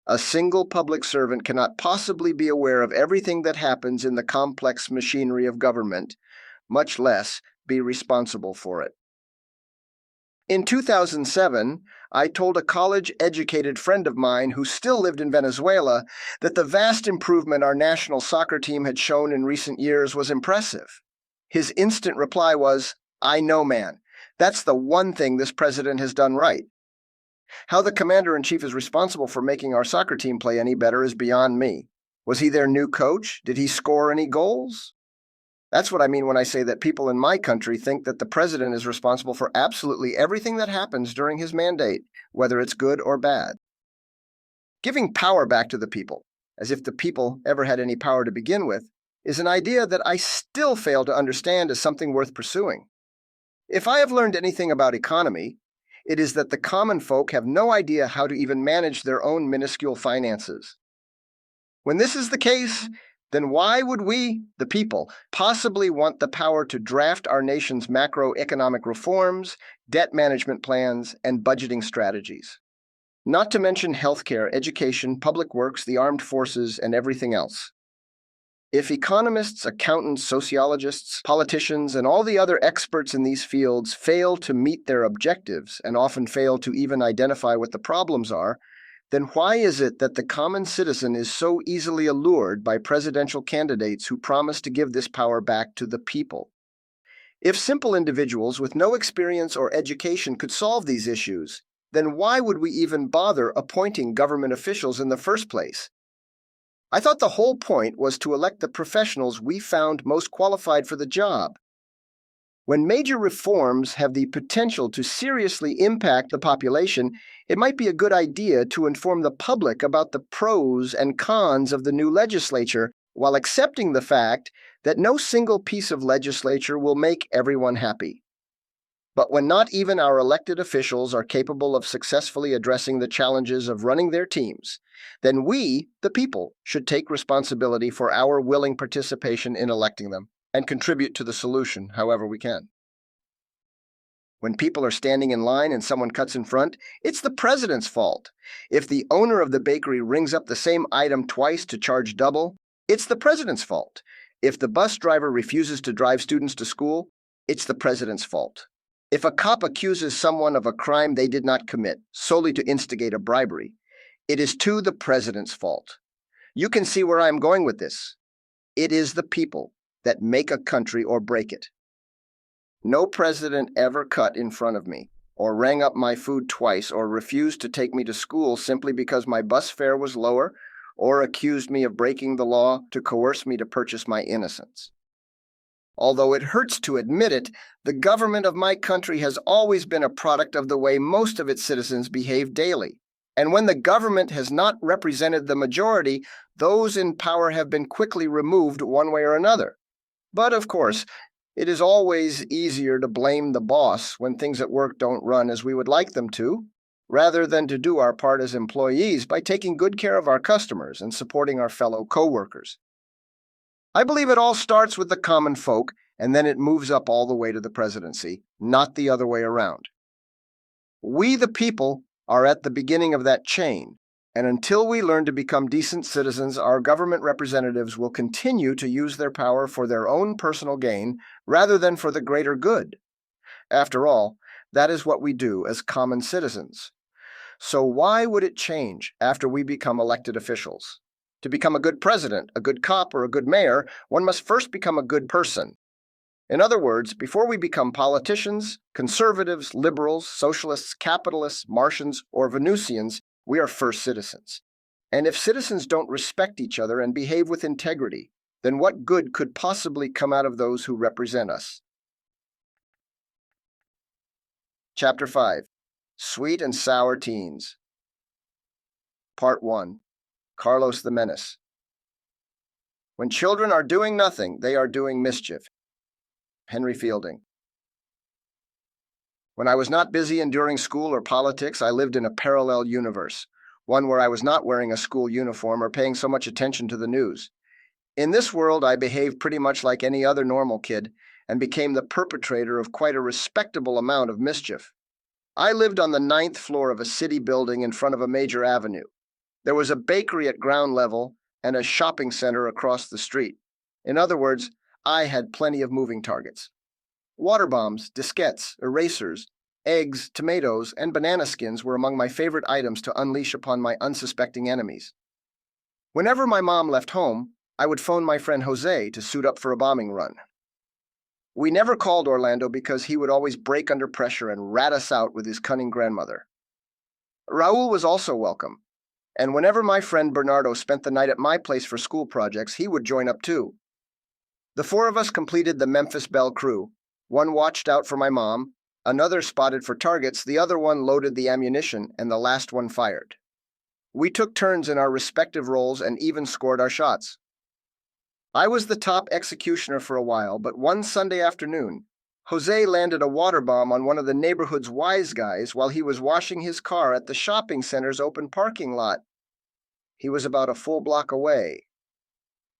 A single public servant cannot possibly be aware of everything that happens in the complex machinery of government, much less be responsible for it. In 2007, I told a college-educated friend of mine who still lived in Venezuela that the vast improvement our national soccer team had shown in recent years was impressive. His instant reply was, "I know, man. That's the one thing this president has done right. How the commander-in-chief is responsible for making our soccer team play any better is beyond me. Was he their new coach? Did he score any goals?" That's what I mean when I say that people in my country think that the president is responsible for absolutely everything that happens during his mandate, whether it's good or bad. Giving power back to the people, as if the people ever had any power to begin with, is an idea that I still fail to understand as something worth pursuing. If I have learned anything about economy, it is that the common folk have no idea how to even manage their own minuscule finances. When this is the case, then why would we, the people, possibly want the power to draft our nation's macroeconomic reforms, debt management plans, and budgeting strategies? Not to mention healthcare, education, public works, the armed forces, and everything else. If economists, accountants, sociologists, politicians, and all the other experts in these fields fail to meet their objectives, and often fail to even identify what the problems are, then why is it that the common citizen is so easily allured by presidential candidates who promise to give this power back to the people? If simple individuals with no experience or education could solve these issues, then why would we even bother appointing government officials in the first place? I thought the whole point was to elect the professionals we found most qualified for the job. When major reforms have the potential to seriously impact the population, it might be a good idea to inform the public about the pros and cons of the new legislature while accepting the fact that no single piece of legislature will make everyone happy. But when not even our elected officials are capable of successfully addressing the challenges of running their teams, then we, the people, should take responsibility for our willing participation in electing them and contribute to the solution however we can. When people are standing in line and someone cuts in front, it's the president's fault. If the owner of the bakery rings up the same item twice to charge double, it's the president's fault. If the bus driver refuses to drive students to school, it's the president's fault. If a cop accuses someone of a crime they did not commit solely to instigate a bribery, it is to the president's fault. You can see where I am going with this. It is the people that make a country or break it. No president ever cut in front of me, or rang up my food twice, or refused to take me to school simply because my bus fare was lower, or accused me of breaking the law to coerce me to purchase my innocence. Although it hurts to admit it, the government of my country has always been a product of the way most of its citizens behave daily. And when the government has not represented the majority, those in power have been quickly removed one way or another. But of course, it is always easier to blame the boss when things at work don't run as we would like them to, rather than to do our part as employees by taking good care of our customers and supporting our fellow co-workers. I believe it all starts with the common folk, and then it moves up all the way to the presidency, not the other way around. We, the people, are at the beginning of that chain, and until we learn to become decent citizens, our government representatives will continue to use their power for their own personal gain rather than for the greater good. After all, that is what we do as common citizens. So why would it change after we become elected officials? To become a good president, a good cop, or a good mayor, one must first become a good person. In other words, before we become politicians, conservatives, liberals, socialists, capitalists, Martians, or Venusians, we are first citizens. And if citizens don't respect each other and behave with integrity, then what good could possibly come out of those who represent us? Chapter 5. Sweet and Sour Teens. Part 1. Carlos the Menace. When children are doing nothing, they are doing mischief. Henry Fielding. When I was not busy enduring school or politics, I lived in a parallel universe, one where I was not wearing a school uniform or paying so much attention to the news. In this world, I behaved pretty much like any other normal kid and became the perpetrator of quite a respectable amount of mischief. I lived on the 9th floor of a city building in front of a major avenue. There was a bakery at ground level and a shopping center across the street. In other words, I had plenty of moving targets. Water bombs, diskettes, erasers, eggs, tomatoes, and banana skins were among my favorite items to unleash upon my unsuspecting enemies. Whenever my mom left home, I would phone my friend Jose to suit up for a bombing run. We never called Orlando because he would always break under pressure and rat us out with his cunning grandmother. Raul was also welcome, and whenever my friend Bernardo spent the night at my place for school projects, he would join up too. The 4 of us completed the Memphis Belle crew. One watched out for my mom, another spotted for targets, the other one loaded the ammunition, and the last one fired. We took turns in our respective roles and even scored our shots. I was the top executioner for a while, but one Sunday afternoon, Jose landed a water bomb on one of the neighborhood's wise guys while he was washing his car at the shopping center's open parking lot. He was about a full block away.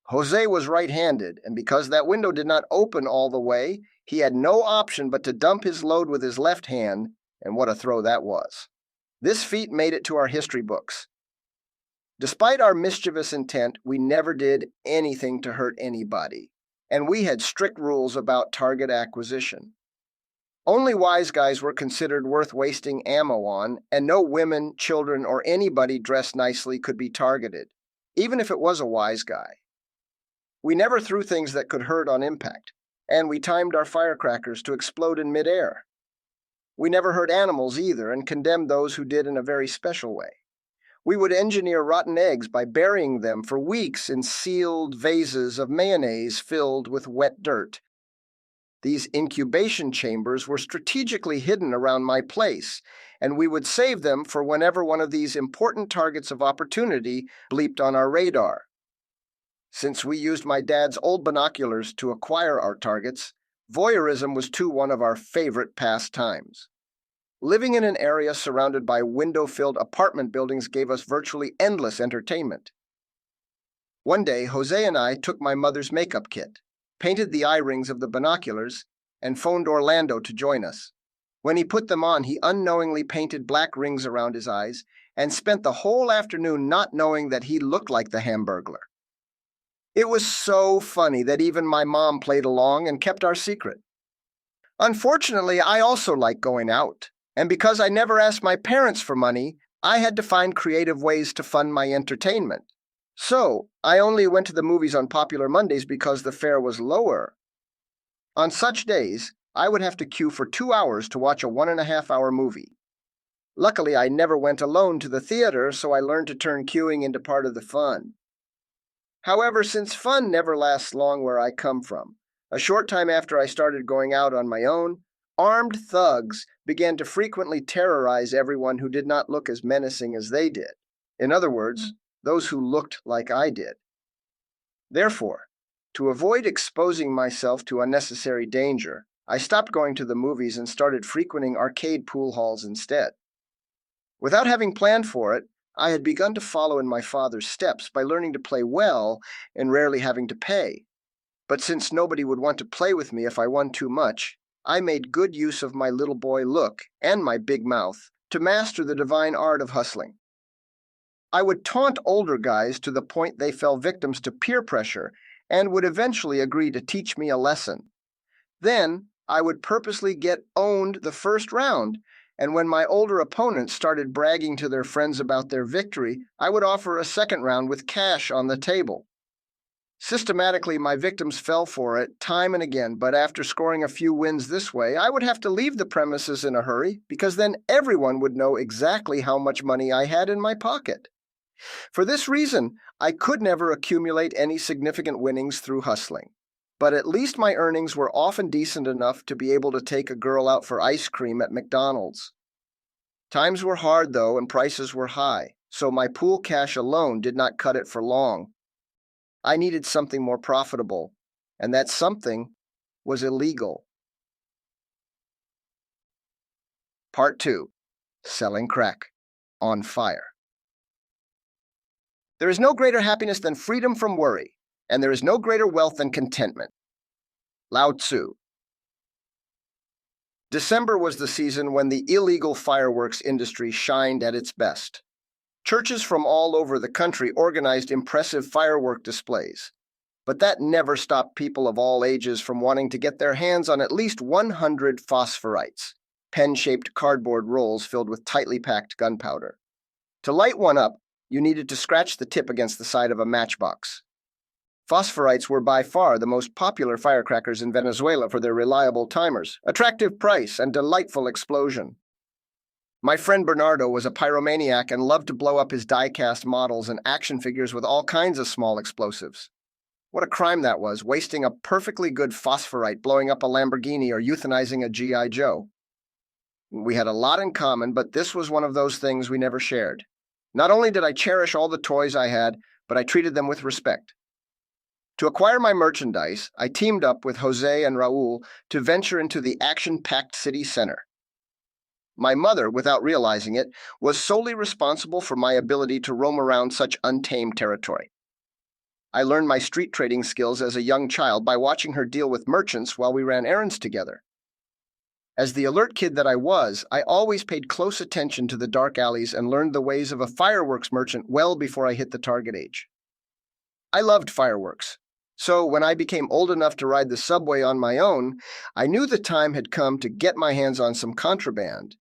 Jose was right-handed, and because that window did not open all the way, he had no option but to dump his load with his left hand, and what a throw that was. This feat made it to our history books. Despite our mischievous intent, we never did anything to hurt anybody, and we had strict rules about target acquisition. Only wise guys were considered worth wasting ammo on, and no women, children, or anybody dressed nicely could be targeted, even if it was a wise guy. We never threw things that could hurt on impact, and we timed our firecrackers to explode in midair. We never hurt animals either, and condemned those who did in a very special way. We would engineer rotten eggs by burying them for weeks in sealed vases of mayonnaise filled with wet dirt. These incubation chambers were strategically hidden around my place, and we would save them for whenever one of these important targets of opportunity bleeped on our radar. Since we used my dad's old binoculars to acquire our targets, voyeurism was too one of our favorite pastimes. Living in an area surrounded by window-filled apartment buildings gave us virtually endless entertainment. One day, Jose and I took my mother's makeup kit, painted the eye rings of the binoculars, and phoned Orlando to join us. When he put them on, he unknowingly painted black rings around his eyes and spent the whole afternoon not knowing that he looked like the Hamburglar. It was so funny that even my mom played along and kept our secret. Unfortunately, I also like going out, and because I never asked my parents for money, I had to find creative ways to fund my entertainment. So, I only went to the movies on popular Mondays because the fare was lower. On such days, I would have to queue for 2 hours to watch a 1.5-hour movie. Luckily, I never went alone to the theater, so I learned to turn queuing into part of the fun. However, since fun never lasts long where I come from, a short time after I started going out on my own, armed thugs began to frequently terrorize everyone who did not look as menacing as they did. In other words, those who looked like I did. Therefore, to avoid exposing myself to unnecessary danger, I stopped going to the movies and started frequenting arcade pool halls instead. Without having planned for it, I had begun to follow in my father's steps by learning to play well and rarely having to pay. But since nobody would want to play with me if I won too much, I made good use of my little boy look and my big mouth to master the divine art of hustling. I would taunt older guys to the point they fell victims to peer pressure and would eventually agree to teach me a lesson. Then, I would purposely get owned the first round, and when my older opponents started bragging to their friends about their victory, I would offer a second round with cash on the table. Systematically, my victims fell for it time and again, but after scoring a few wins this way, I would have to leave the premises in a hurry because then everyone would know exactly how much money I had in my pocket. For this reason, I could never accumulate any significant winnings through hustling. But at least my earnings were often decent enough to be able to take a girl out for ice cream at McDonald's. Times were hard, though, and prices were high, so my pool cash alone did not cut it for long. I needed something more profitable, and that something was illegal. Part 2. Selling Crack. On Fire. There is no greater happiness than freedom from worry, and there is no greater wealth than contentment. Lao Tzu. December was the season when the illegal fireworks industry shined at its best. Churches from all over the country organized impressive firework displays, but that never stopped people of all ages from wanting to get their hands on at least 100 phosphorites, pen-shaped cardboard rolls filled with tightly packed gunpowder. To light one up, you needed to scratch the tip against the side of a matchbox. Phosphorites were by far the most popular firecrackers in Venezuela for their reliable timers, attractive price, and delightful explosion. My friend Bernardo was a pyromaniac and loved to blow up his die-cast models and action figures with all kinds of small explosives. What a crime that was, wasting a perfectly good phosphorite blowing up a Lamborghini or euthanizing a G.I. Joe. We had a lot in common, but this was one of those things we never shared. Not only did I cherish all the toys I had, but I treated them with respect. To acquire my merchandise, I teamed up with Jose and Raul to venture into the action-packed city center. My mother, without realizing it, was solely responsible for my ability to roam around such untamed territory. I learned my street trading skills as a young child by watching her deal with merchants while we ran errands together. As the alert kid that I was, I always paid close attention to the dark alleys and learned the ways of a fireworks merchant well before I hit the target age. I loved fireworks, so when I became old enough to ride the subway on my own, I knew the time had come to get my hands on some contraband.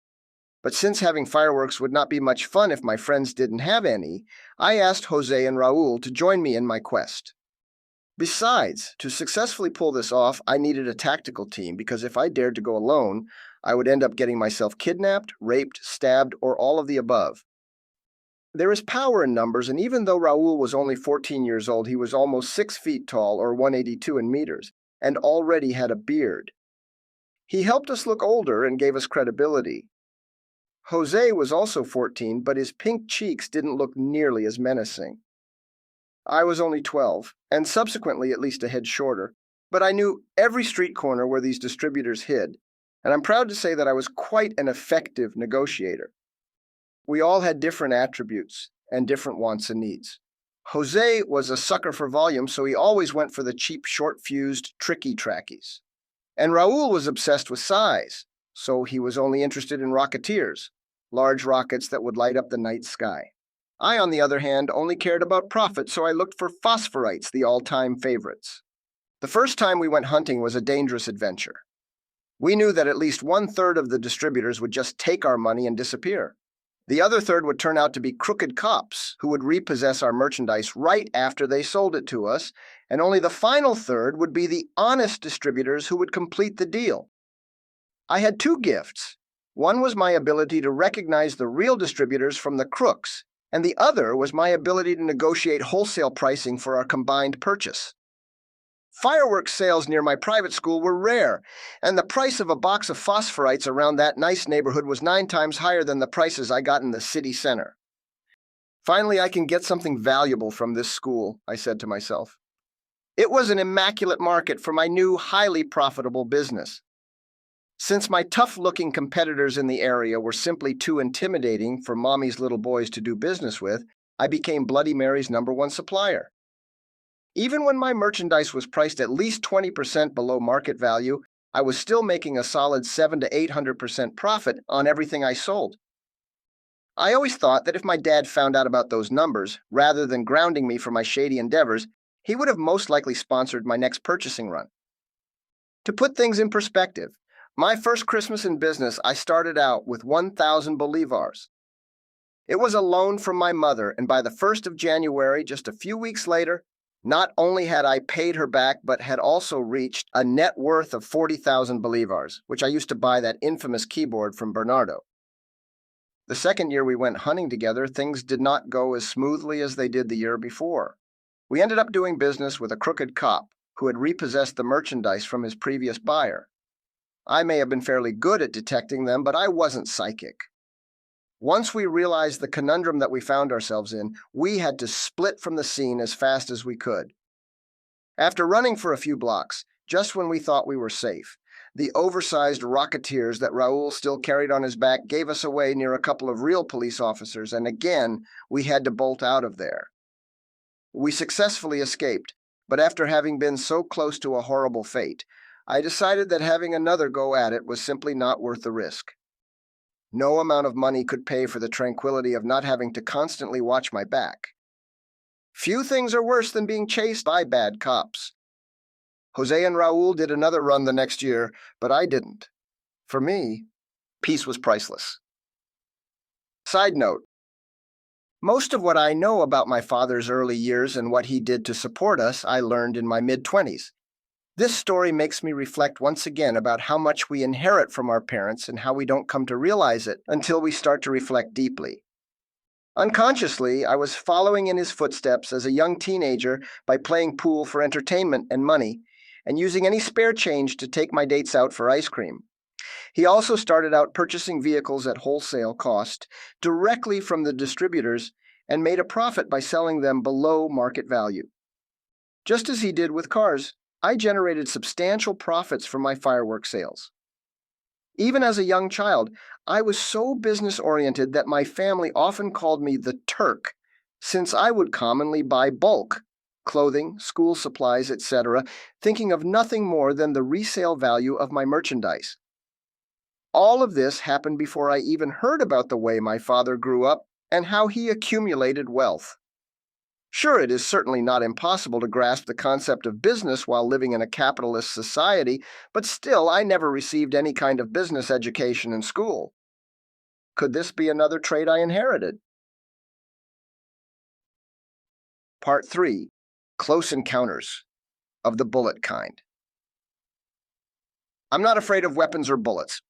But since having fireworks would not be much fun if my friends didn't have any, I asked Jose and Raul to join me in my quest. Besides, to successfully pull this off, I needed a tactical team because if I dared to go alone, I would end up getting myself kidnapped, raped, stabbed, or all of the above. There is power in numbers, and even though Raul was only 14 years old, he was almost 6 feet tall, or 182 in meters, and already had a beard. He helped us look older and gave us credibility. Jose was also 14, but his pink cheeks didn't look nearly as menacing. I was only 12, and subsequently at least a head shorter, but I knew every street corner where these distributors hid, and I'm proud to say that I was quite an effective negotiator. We all had different attributes and different wants and needs. Jose was a sucker for volume, so he always went for the cheap, short-fused, tricky trackies. And Raul was obsessed with size, so he was only interested in rocketeers, large rockets that would light up the night sky. I, on the other hand, only cared about profit, so I looked for phosphorites, the all-time favorites. The first time we went hunting was a dangerous adventure. We knew that at least 1/3 of the distributors would just take our money and disappear. The other third would turn out to be crooked cops who would repossess our merchandise right after they sold it to us, and only the final third would be the honest distributors who would complete the deal. I had two gifts. One was my ability to recognize the real distributors from the crooks, and the other was my ability to negotiate wholesale pricing for our combined purchase. Fireworks sales near my private school were rare, and the price of a box of phosphorites around that nice neighborhood was 9 times higher than the prices I got in the city center. Finally, I can get something valuable from this school, I said to myself. It was an immaculate market for my new, highly profitable business. Since my tough-looking competitors in the area were simply too intimidating for mommy's little boys to do business with, I became Bloody Mary's #1 supplier. Even when my merchandise was priced at least 20% below market value, I was still making a solid 700 to 800% profit on everything I sold. I always thought that if my dad found out about those numbers, rather than grounding me for my shady endeavors, he would have most likely sponsored my next purchasing run. To put things in perspective, my first Christmas in business, I started out with 1,000 bolivars. It was a loan from my mother, and by the 1st of January, just a few weeks later, not only had I paid her back, but had also reached a net worth of 40,000 bolivars, which I used to buy that infamous keyboard from Bernardo. The second year we went hunting together, things did not go as smoothly as they did the year before. We ended up doing business with a crooked cop who had repossessed the merchandise from his previous buyer. I may have been fairly good at detecting them, but I wasn't psychic. Once we realized the conundrum that we found ourselves in, we had to split from the scene as fast as we could. After running for a few blocks, just when we thought we were safe, the oversized rocketeers that Raul still carried on his back gave us away near a couple of real police officers, and again, we had to bolt out of there. We successfully escaped, but after having been so close to a horrible fate, I decided that having another go at it was simply not worth the risk. No amount of money could pay for the tranquility of not having to constantly watch my back. Few things are worse than being chased by bad cops. Jose and Raul did another run the next year, but I didn't. For me, peace was priceless. Side note: most of what I know about my father's early years and what he did to support us, I learned in my mid-20s. This story makes me reflect once again about how much we inherit from our parents and how we don't come to realize it until we start to reflect deeply. Unconsciously, I was following in his footsteps as a young teenager by playing pool for entertainment and money, and using any spare change to take my dates out for ice cream. He also started out purchasing vehicles at wholesale cost directly from the distributors and made a profit by selling them below market value. Just as he did with cars, I generated substantial profits from my fireworks sales. Even as a young child, I was so business-oriented that my family often called me the Turk, since I would commonly buy bulk, clothing, school supplies, etc., thinking of nothing more than the resale value of my merchandise. All of this happened before I even heard about the way my father grew up and how he accumulated wealth. Sure, it is certainly not impossible to grasp the concept of business while living in a capitalist society, but still, I never received any kind of business education in school. Could this be another trait I inherited? Part 3. Close Encounters of the Bullet Kind. I'm not afraid of weapons or bullets,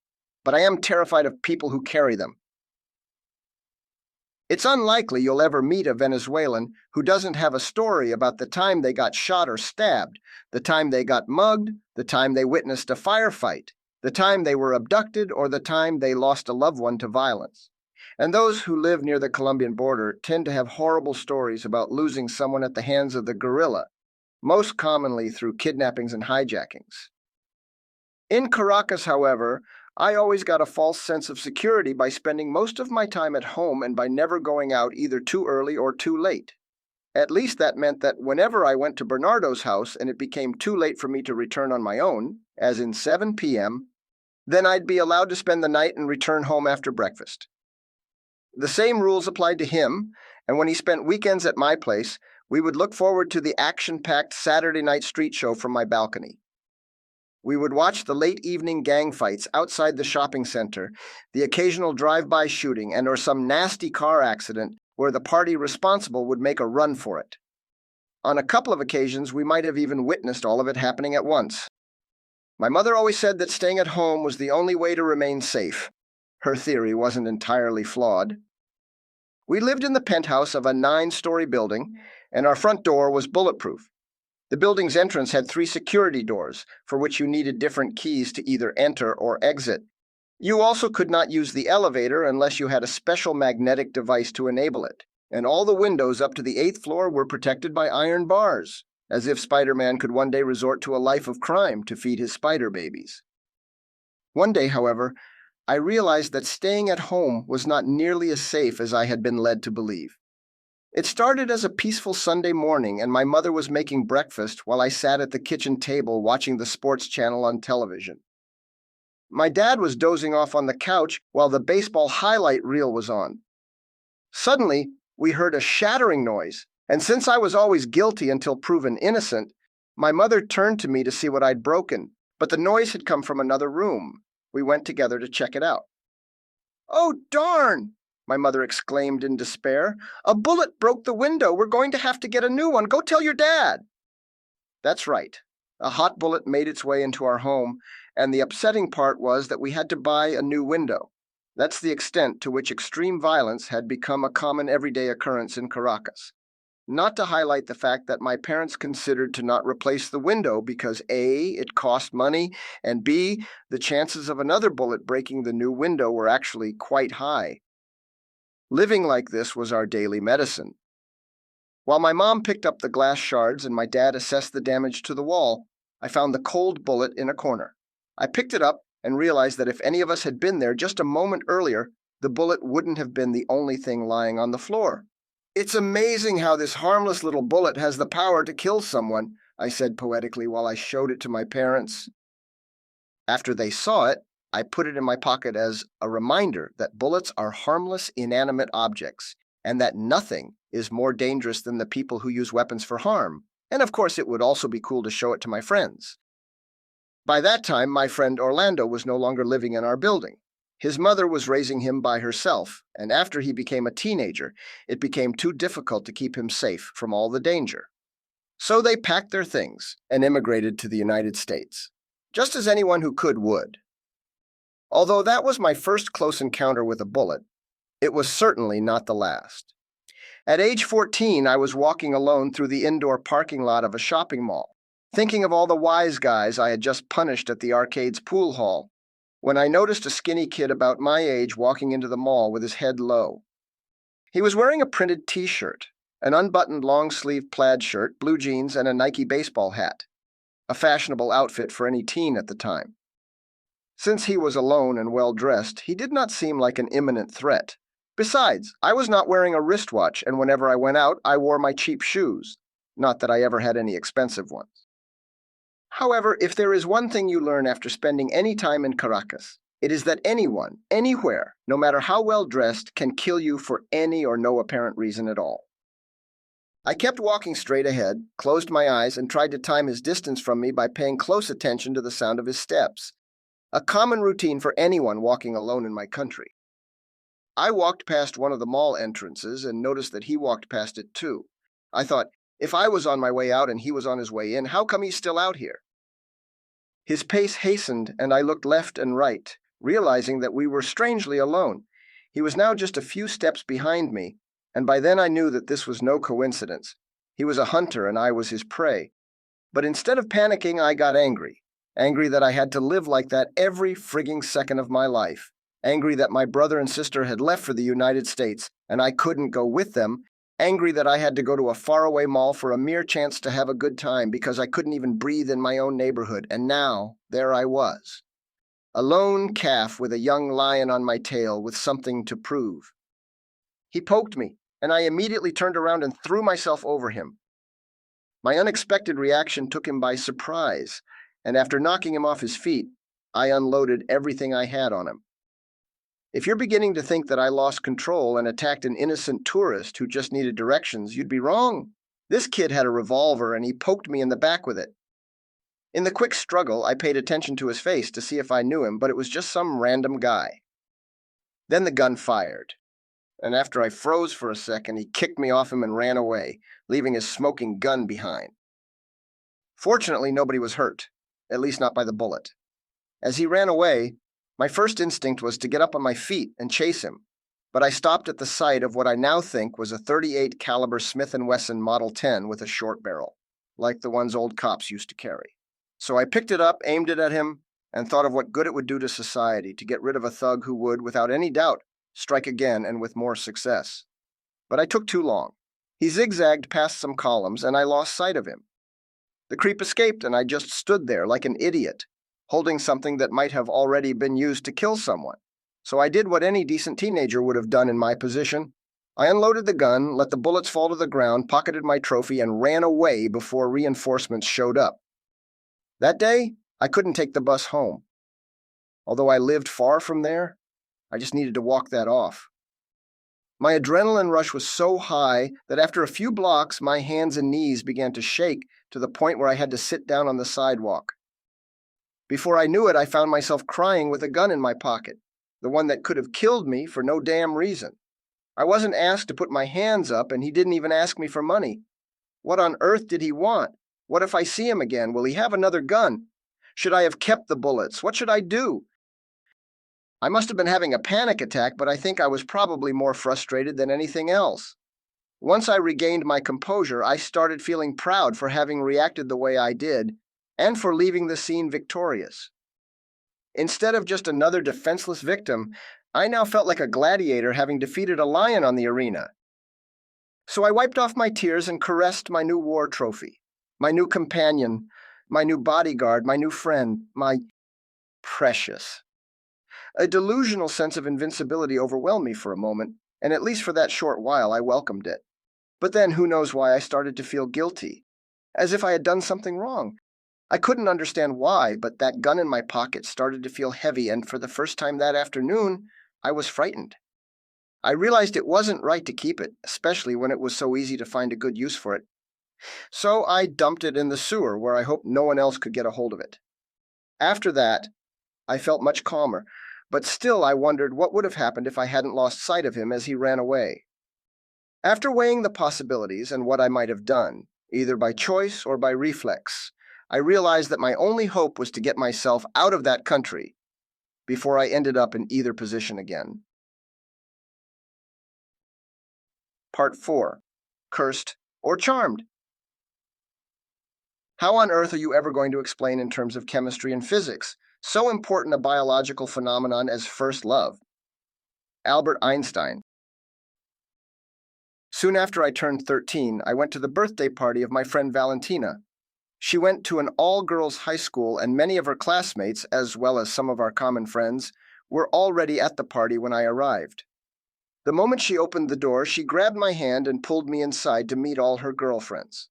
but I am terrified of people who carry them. It's unlikely you'll ever meet a Venezuelan who doesn't have a story about the time they got shot or stabbed, the time they got mugged, the time they witnessed a firefight, the time they were abducted, or the time they lost a loved one to violence. And those who live near the Colombian border tend to have horrible stories about losing someone at the hands of the guerrilla, most commonly through kidnappings and hijackings. In Caracas, however, I always got a false sense of security by spending most of my time at home and by never going out either too early or too late. At least that meant that whenever I went to Bernardo's house and it became too late for me to return on my own, as in 7 p.m., then I'd be allowed to spend the night and return home after breakfast. The same rules applied to him, and when he spent weekends at my place, we would look forward to the action-packed Saturday night street show from my balcony. We would watch the late evening gang fights outside the shopping center, the occasional drive-by shooting, and or some nasty car accident where the party responsible would make a run for it. On a couple of occasions, we might have even witnessed all of it happening at once. My mother always said that staying at home was the only way to remain safe. Her theory wasn't entirely flawed. We lived in the penthouse of a 9-story building, and our front door was bulletproof. The building's entrance had 3 security doors, for which you needed different keys to either enter or exit. You also could not use the elevator unless you had a special magnetic device to enable it, and all the windows up to the 8th floor were protected by iron bars, as if Spider-Man could one day resort to a life of crime to feed his spider babies. One day, however, I realized that staying at home was not nearly as safe as I had been led to believe. It started as a peaceful Sunday morning, and my mother was making breakfast while I sat at the kitchen table watching the sports channel on television. My dad was dozing off on the couch while the baseball highlight reel was on. Suddenly, we heard a shattering noise, and since I was always guilty until proven innocent, my mother turned to me to see what I'd broken, but the noise had come from another room. We went together to check it out. "Oh, darn!" my mother exclaimed in despair. "A bullet broke the window. We're going to have to get a new one. Go tell your dad." That's right. A hot bullet made its way into our home, and the upsetting part was that we had to buy a new window. That's the extent to which extreme violence had become a common everyday occurrence in Caracas. Not to highlight the fact that my parents considered to not replace the window because A, it cost money, and B, the chances of another bullet breaking the new window were actually quite high. Living like this was our daily medicine. While my mom picked up the glass shards and my dad assessed the damage to the wall, I found the cold bullet in a corner. I picked it up and realized that if any of us had been there just a moment earlier, the bullet wouldn't have been the only thing lying on the floor. "It's amazing how this harmless little bullet has the power to kill someone," I said poetically while I showed it to my parents. After they saw it, I put it in my pocket as a reminder that bullets are harmless, inanimate objects, and that nothing is more dangerous than the people who use weapons for harm. And of course, it would also be cool to show it to my friends. By that time, my friend Orlando was no longer living in our building. His mother was raising him by herself, and after he became a teenager, it became too difficult to keep him safe from all the danger. So they packed their things and immigrated to the United States, just as anyone who could would. Although that was my first close encounter with a bullet, it was certainly not the last. At age 14, I was walking alone through the indoor parking lot of a shopping mall, thinking of all the wise guys I had just punished at the arcade's pool hall, when I noticed a skinny kid about my age walking into the mall with his head low. He was wearing a printed t-shirt, an unbuttoned long-sleeved plaid shirt, blue jeans, and a Nike baseball hat, a fashionable outfit for any teen at the time. Since he was alone and well-dressed, he did not seem like an imminent threat. Besides, I was not wearing a wristwatch, and whenever I went out, I wore my cheap shoes. Not that I ever had any expensive ones. However, if there is one thing you learn after spending any time in Caracas, it is that anyone, anywhere, no matter how well-dressed, can kill you for any or no apparent reason at all. I kept walking straight ahead, closed my eyes, and tried to time his distance from me by paying close attention to the sound of his steps, a common routine for anyone walking alone in my country. I walked past one of the mall entrances and noticed that he walked past it too. I thought, if I was on my way out and he was on his way in, how come he's still out here? His pace hastened, and I looked left and right, realizing that we were strangely alone. He was now just a few steps behind me, and by then I knew that this was no coincidence. He was a hunter and I was his prey. But instead of panicking, I got angry. Angry that I had to live like that every frigging second of my life. Angry that my brother and sister had left for the United States, and I couldn't go with them. Angry that I had to go to a faraway mall for a mere chance to have a good time because I couldn't even breathe in my own neighborhood, and now there I was. A lone calf with a young lion on my tail with something to prove. He poked me, and I immediately turned around and threw myself over him. My unexpected reaction took him by surprise, and after knocking him off his feet, I unloaded everything I had on him. If you're beginning to think that I lost control and attacked an innocent tourist who just needed directions, you'd be wrong. This kid had a revolver and he poked me in the back with it. In the quick struggle, I paid attention to his face to see if I knew him, but it was just some random guy. Then the gun fired, and after I froze for a second, he kicked me off him and ran away, leaving his smoking gun behind. Fortunately, nobody was hurt, at least not by the bullet. As he ran away, my first instinct was to get up on my feet and chase him, but I stopped at the sight of what I now think was a .38 caliber Smith & Wesson Model 10 with a short barrel, like the ones old cops used to carry. So I picked it up, aimed it at him, and thought of what good it would do to society to get rid of a thug who would, without any doubt, strike again and with more success. But I took too long. He zigzagged past some columns, and I lost sight of him. The creep escaped, and I just stood there like an idiot, holding something that might have already been used to kill someone. So I did what any decent teenager would have done in my position. I unloaded the gun, let the bullets fall to the ground, pocketed my trophy, and ran away before reinforcements showed up. That day, I couldn't take the bus home. Although I lived far from there, I just needed to walk that off. My adrenaline rush was so high that after a few blocks, my hands and knees began to shake to the point where I had to sit down on the sidewalk. Before I knew it, I found myself crying with a gun in my pocket, the one that could have killed me for no damn reason. I wasn't asked to put my hands up, and he didn't even ask me for money. What on earth did he want? What if I see him again? Will he have another gun? Should I have kept the bullets? What should I do? I must have been having a panic attack, but I think I was probably more frustrated than anything else. Once I regained my composure, I started feeling proud for having reacted the way I did, and for leaving the scene victorious. Instead of just another defenseless victim, I now felt like a gladiator having defeated a lion on the arena. So I wiped off my tears and caressed my new war trophy, my new companion, my new bodyguard, my new friend, my precious. A delusional sense of invincibility overwhelmed me for a moment, and at least for that short while I welcomed it. But then who knows why I started to feel guilty, as if I had done something wrong. I couldn't understand why, but that gun in my pocket started to feel heavy, and for the first time that afternoon, I was frightened. I realized it wasn't right to keep it, especially when it was so easy to find a good use for it. So I dumped it in the sewer where I hoped no one else could get a hold of it. After that, I felt much calmer, but still I wondered what would have happened if I hadn't lost sight of him as he ran away. After weighing the possibilities and what I might have done, either by choice or by reflex, I realized that my only hope was to get myself out of that country before I ended up in either position again. Part 4. Cursed or charmed? How on earth are you ever going to explain in terms of chemistry and physics so important a biological phenomenon as first love? Albert Einstein. Soon after I turned 13, I went to the birthday party of my friend Valentina. She went to an all-girls high school, and many of her classmates, as well as some of our common friends, were already at the party when I arrived. The moment she opened the door, she grabbed my hand and pulled me inside to meet all her girlfriends.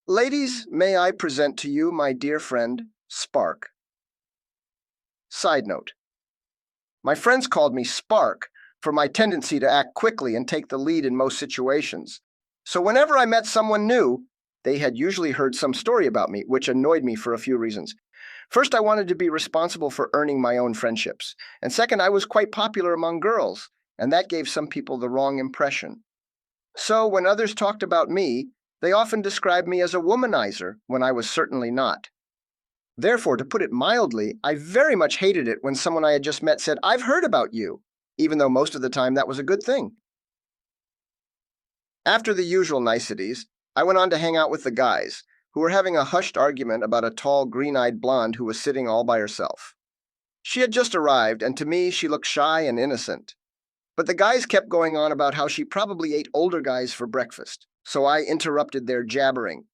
Ladies, may I present to you my dear friend, Spark. Side note. My friends called me Spark for my tendency to act quickly and take the lead in most situations. So whenever I met someone new, they had usually heard some story about me, which annoyed me for a few reasons. First, I wanted to be responsible for earning my own friendships. And second, I was quite popular among girls, and that gave some people the wrong impression. So when others talked about me, they often described me as a womanizer when I was certainly not. Therefore, to put it mildly, I very much hated it when someone I had just met said, "I've heard about you," even though most of the time that was a good thing. After the usual niceties, I went on to hang out with the guys, who were having a hushed argument about a tall, green-eyed blonde who was sitting all by herself. She had just arrived, and to me she looked shy and innocent. But the guys kept going on about how she probably ate older guys for breakfast, so I interrupted their jabbering.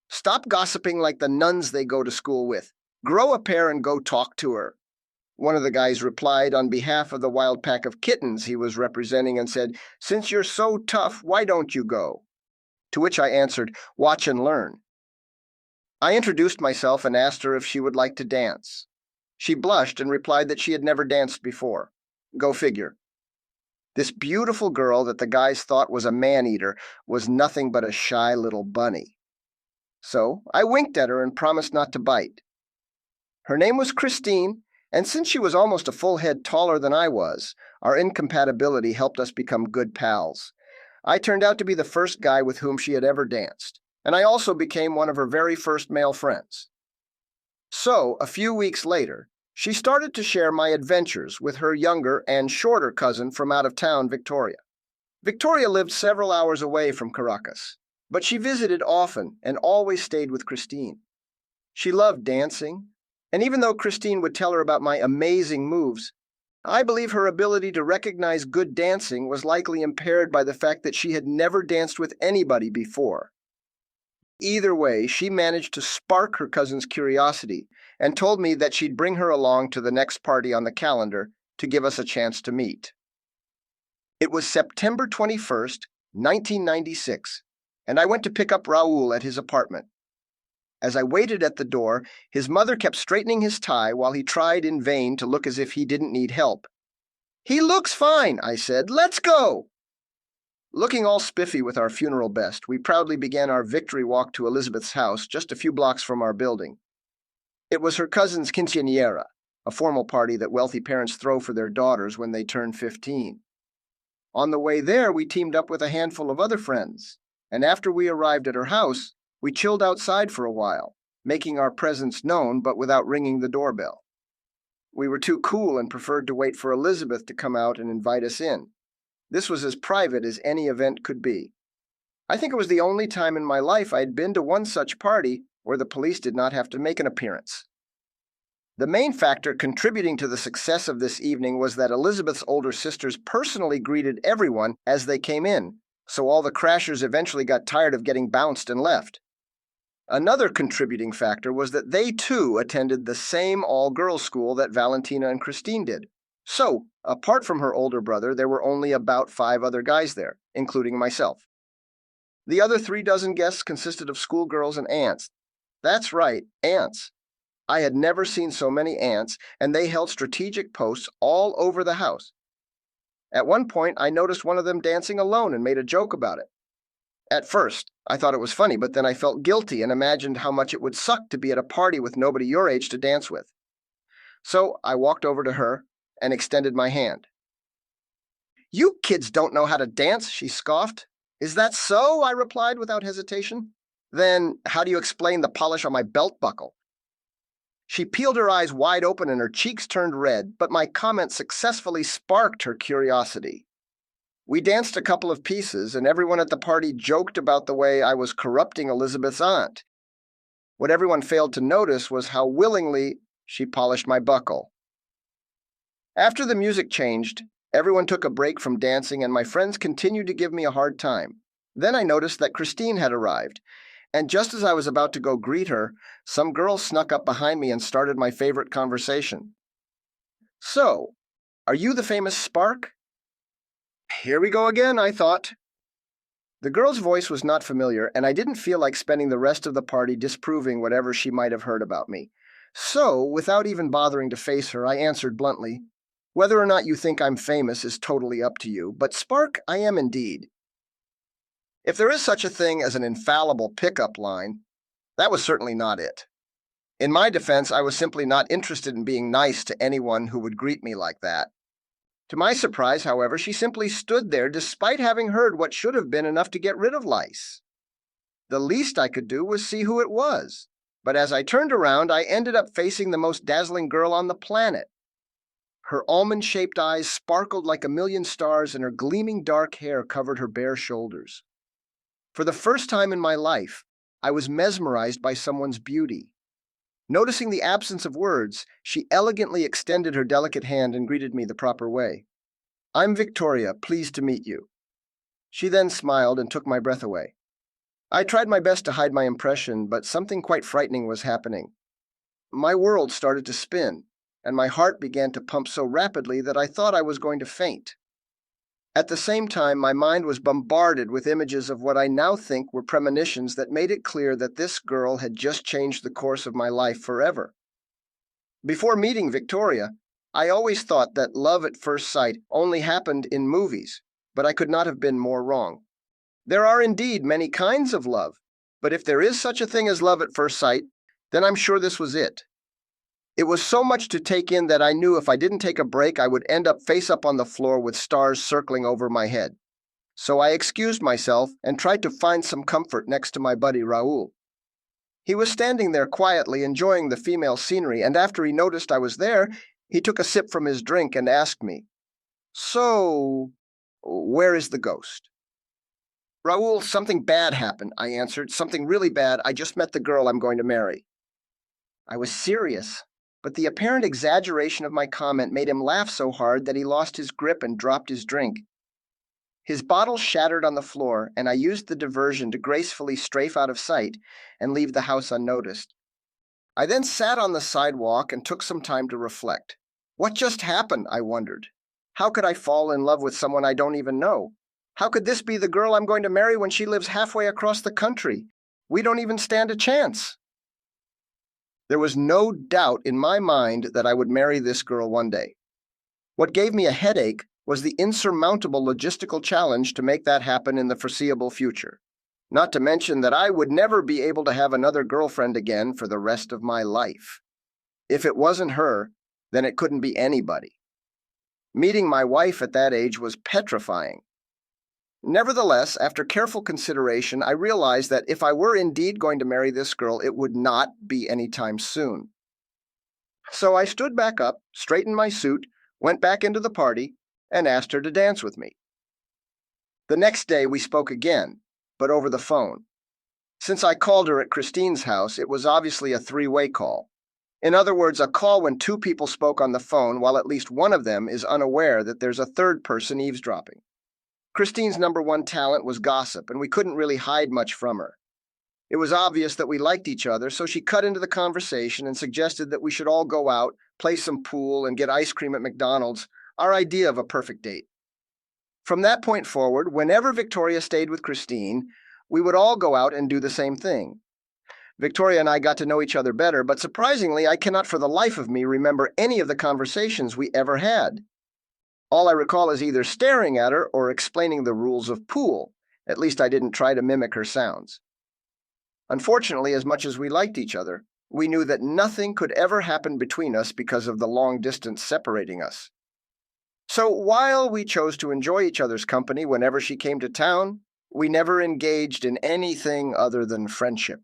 "Stop gossiping like the nuns they go to school with. Grow a pair and go talk to her." One of the guys replied on behalf of the wild pack of kittens he was representing and said, "Since you're so tough, why don't you go?" To which I answered, "Watch and learn." I introduced myself and asked her if she would like to dance. She blushed and replied that she had never danced before. Go figure. This beautiful girl that the guys thought was a man-eater was nothing but a shy little bunny. So I winked at her and promised not to bite. Her name was Christine, and since she was almost a full head taller than I was, our incompatibility helped us become good pals. I turned out to be the first guy with whom she had ever danced, and I also became one of her very first male friends. So, a few weeks later, she started to share my adventures with her younger and shorter cousin from out of town, Victoria. Victoria lived several hours away from Caracas, but she visited often and always stayed with Christine. She loved dancing, and even though Christine would tell her about my amazing moves, I believe her ability to recognize good dancing was likely impaired by the fact that she had never danced with anybody before. Either way, she managed to spark her cousin's curiosity and told me that she'd bring her along to the next party on the calendar to give us a chance to meet. It was September 21st, 1996, and I went to pick up Raoul at his apartment. As I waited at the door, his mother kept straightening his tie while he tried in vain to look as if he didn't need help. "He looks fine," I said. "Let's go." Looking all spiffy with our funeral best, we proudly began our victory walk to Elizabeth's house, just a few blocks from our building. It was her cousin's quinceañera, a formal party that wealthy parents throw for their daughters when they turn 15. On the way there, we teamed up with a handful of other friends, and after we arrived at her house, we chilled outside for a while, making our presence known but without ringing the doorbell. We were too cool and preferred to wait for Elizabeth to come out and invite us in. This was as private as any event could be. I think it was the only time in my life I'd been to one such party where the police did not have to make an appearance. The main factor contributing to the success of this evening was that Elizabeth's older sisters personally greeted everyone as they came in, so all the crashers eventually got tired of getting bounced and left. Another contributing factor was that they too attended the same all-girls school that Valentina and Christine did. So, apart from her older brother, there were only about 5 other guys there, including myself. The other 36 guests consisted of schoolgirls and aunts. That's right, aunts. I had never seen so many aunts, and they held strategic posts all over the house. At one point, I noticed one of them dancing alone and made a joke about it. At first, I thought it was funny, but then I felt guilty and imagined how much it would suck to be at a party with nobody your age to dance with. So I walked over to her and extended my hand. "You kids don't know how to dance," she scoffed. "Is that so?" I replied without hesitation. "Then how do you explain the polish on my belt buckle?" She peeled her eyes wide open and her cheeks turned red, but my comment successfully sparked her curiosity. We danced a couple of pieces, and everyone at the party joked about the way I was corrupting Elizabeth's aunt. What everyone failed to notice was how willingly she polished my buckle. After the music changed, everyone took a break from dancing, and my friends continued to give me a hard time. Then I noticed that Christine had arrived, and just as I was about to go greet her, some girl snuck up behind me and started my favorite conversation. "So, are you the famous Spark?" Here we go again, I thought. The girl's voice was not familiar, and I didn't feel like spending the rest of the party disproving whatever she might have heard about me. So, without even bothering to face her, I answered bluntly, "Whether or not you think I'm famous is totally up to you, but Spark, I am indeed." If there is such a thing as an infallible pickup line, that was certainly not it. In my defense, I was simply not interested in being nice to anyone who would greet me like that. To my surprise, however, she simply stood there despite having heard what should have been enough to get rid of lice. The least I could do was see who it was, but as I turned around, I ended up facing the most dazzling girl on the planet. Her almond-shaped eyes sparkled like a million stars, and her gleaming dark hair covered her bare shoulders. For the first time in my life, I was mesmerized by someone's beauty. Noticing the absence of words, she elegantly extended her delicate hand and greeted me the proper way. "I'm Victoria, pleased to meet you." She then smiled and took my breath away. I tried my best to hide my impression, but something quite frightening was happening. My world started to spin, and my heart began to pump so rapidly that I thought I was going to faint. At the same time, my mind was bombarded with images of what I now think were premonitions that made it clear that this girl had just changed the course of my life forever. Before meeting Victoria, I always thought that love at first sight only happened in movies, but I could not have been more wrong. There are indeed many kinds of love, but if there is such a thing as love at first sight, then I'm sure this was it. It was so much to take in that I knew if I didn't take a break, I would end up face up on the floor with stars circling over my head. So I excused myself and tried to find some comfort next to my buddy Raoul. He was standing there quietly enjoying the female scenery, and after he noticed I was there, he took a sip from his drink and asked me, "So, where is the ghost?" "Raoul, something bad happened," I answered. "Something really bad. I just met the girl I'm going to marry." I was serious, but the apparent exaggeration of my comment made him laugh so hard that he lost his grip and dropped his drink. His bottle shattered on the floor, and I used the diversion to gracefully strafe out of sight and leave the house unnoticed. I then sat on the sidewalk and took some time to reflect. What just happened, I wondered. How could I fall in love with someone I don't even know? How could this be the girl I'm going to marry when she lives halfway across the country? We don't even stand a chance. There was no doubt in my mind that I would marry this girl one day. What gave me a headache was the insurmountable logistical challenge to make that happen in the foreseeable future. Not to mention that I would never be able to have another girlfriend again for the rest of my life. If it wasn't her, then it couldn't be anybody. Meeting my wife at that age was petrifying. Nevertheless, after careful consideration, I realized that if I were indeed going to marry this girl, it would not be any time soon. So I stood back up, straightened my suit, went back into the party, and asked her to dance with me. The next day we spoke again, but over the phone. Since I called her at Christine's house, it was obviously a three-way call. In other words, a call when two people spoke on the phone while at least one of them is unaware that there's a third person eavesdropping. Christine's number one talent was gossip, and we couldn't really hide much from her. It was obvious that we liked each other, so she cut into the conversation and suggested that we should all go out, play some pool, and get ice cream at McDonald's, our idea of a perfect date. From that point forward, whenever Victoria stayed with Christine, we would all go out and do the same thing. Victoria and I got to know each other better, but surprisingly, I cannot for the life of me remember any of the conversations we ever had. All I recall is either staring at her or explaining the rules of pool. At least I didn't try to mimic her sounds. Unfortunately, as much as we liked each other, we knew that nothing could ever happen between us because of the long distance separating us. So while we chose to enjoy each other's company whenever she came to town, we never engaged in anything other than friendship.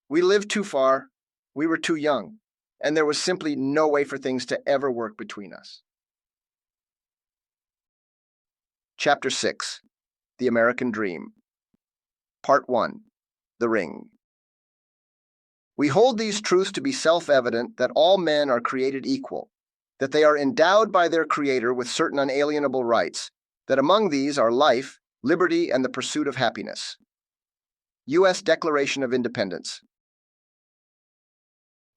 We lived too far, we were too young, and there was simply no way for things to ever work between us. Chapter 6. The American Dream. Part 1. The Ring. We hold these truths to be self-evident that all men are created equal, that they are endowed by their Creator with certain unalienable rights, that among these are life, liberty, and the pursuit of happiness. U.S. Declaration of Independence.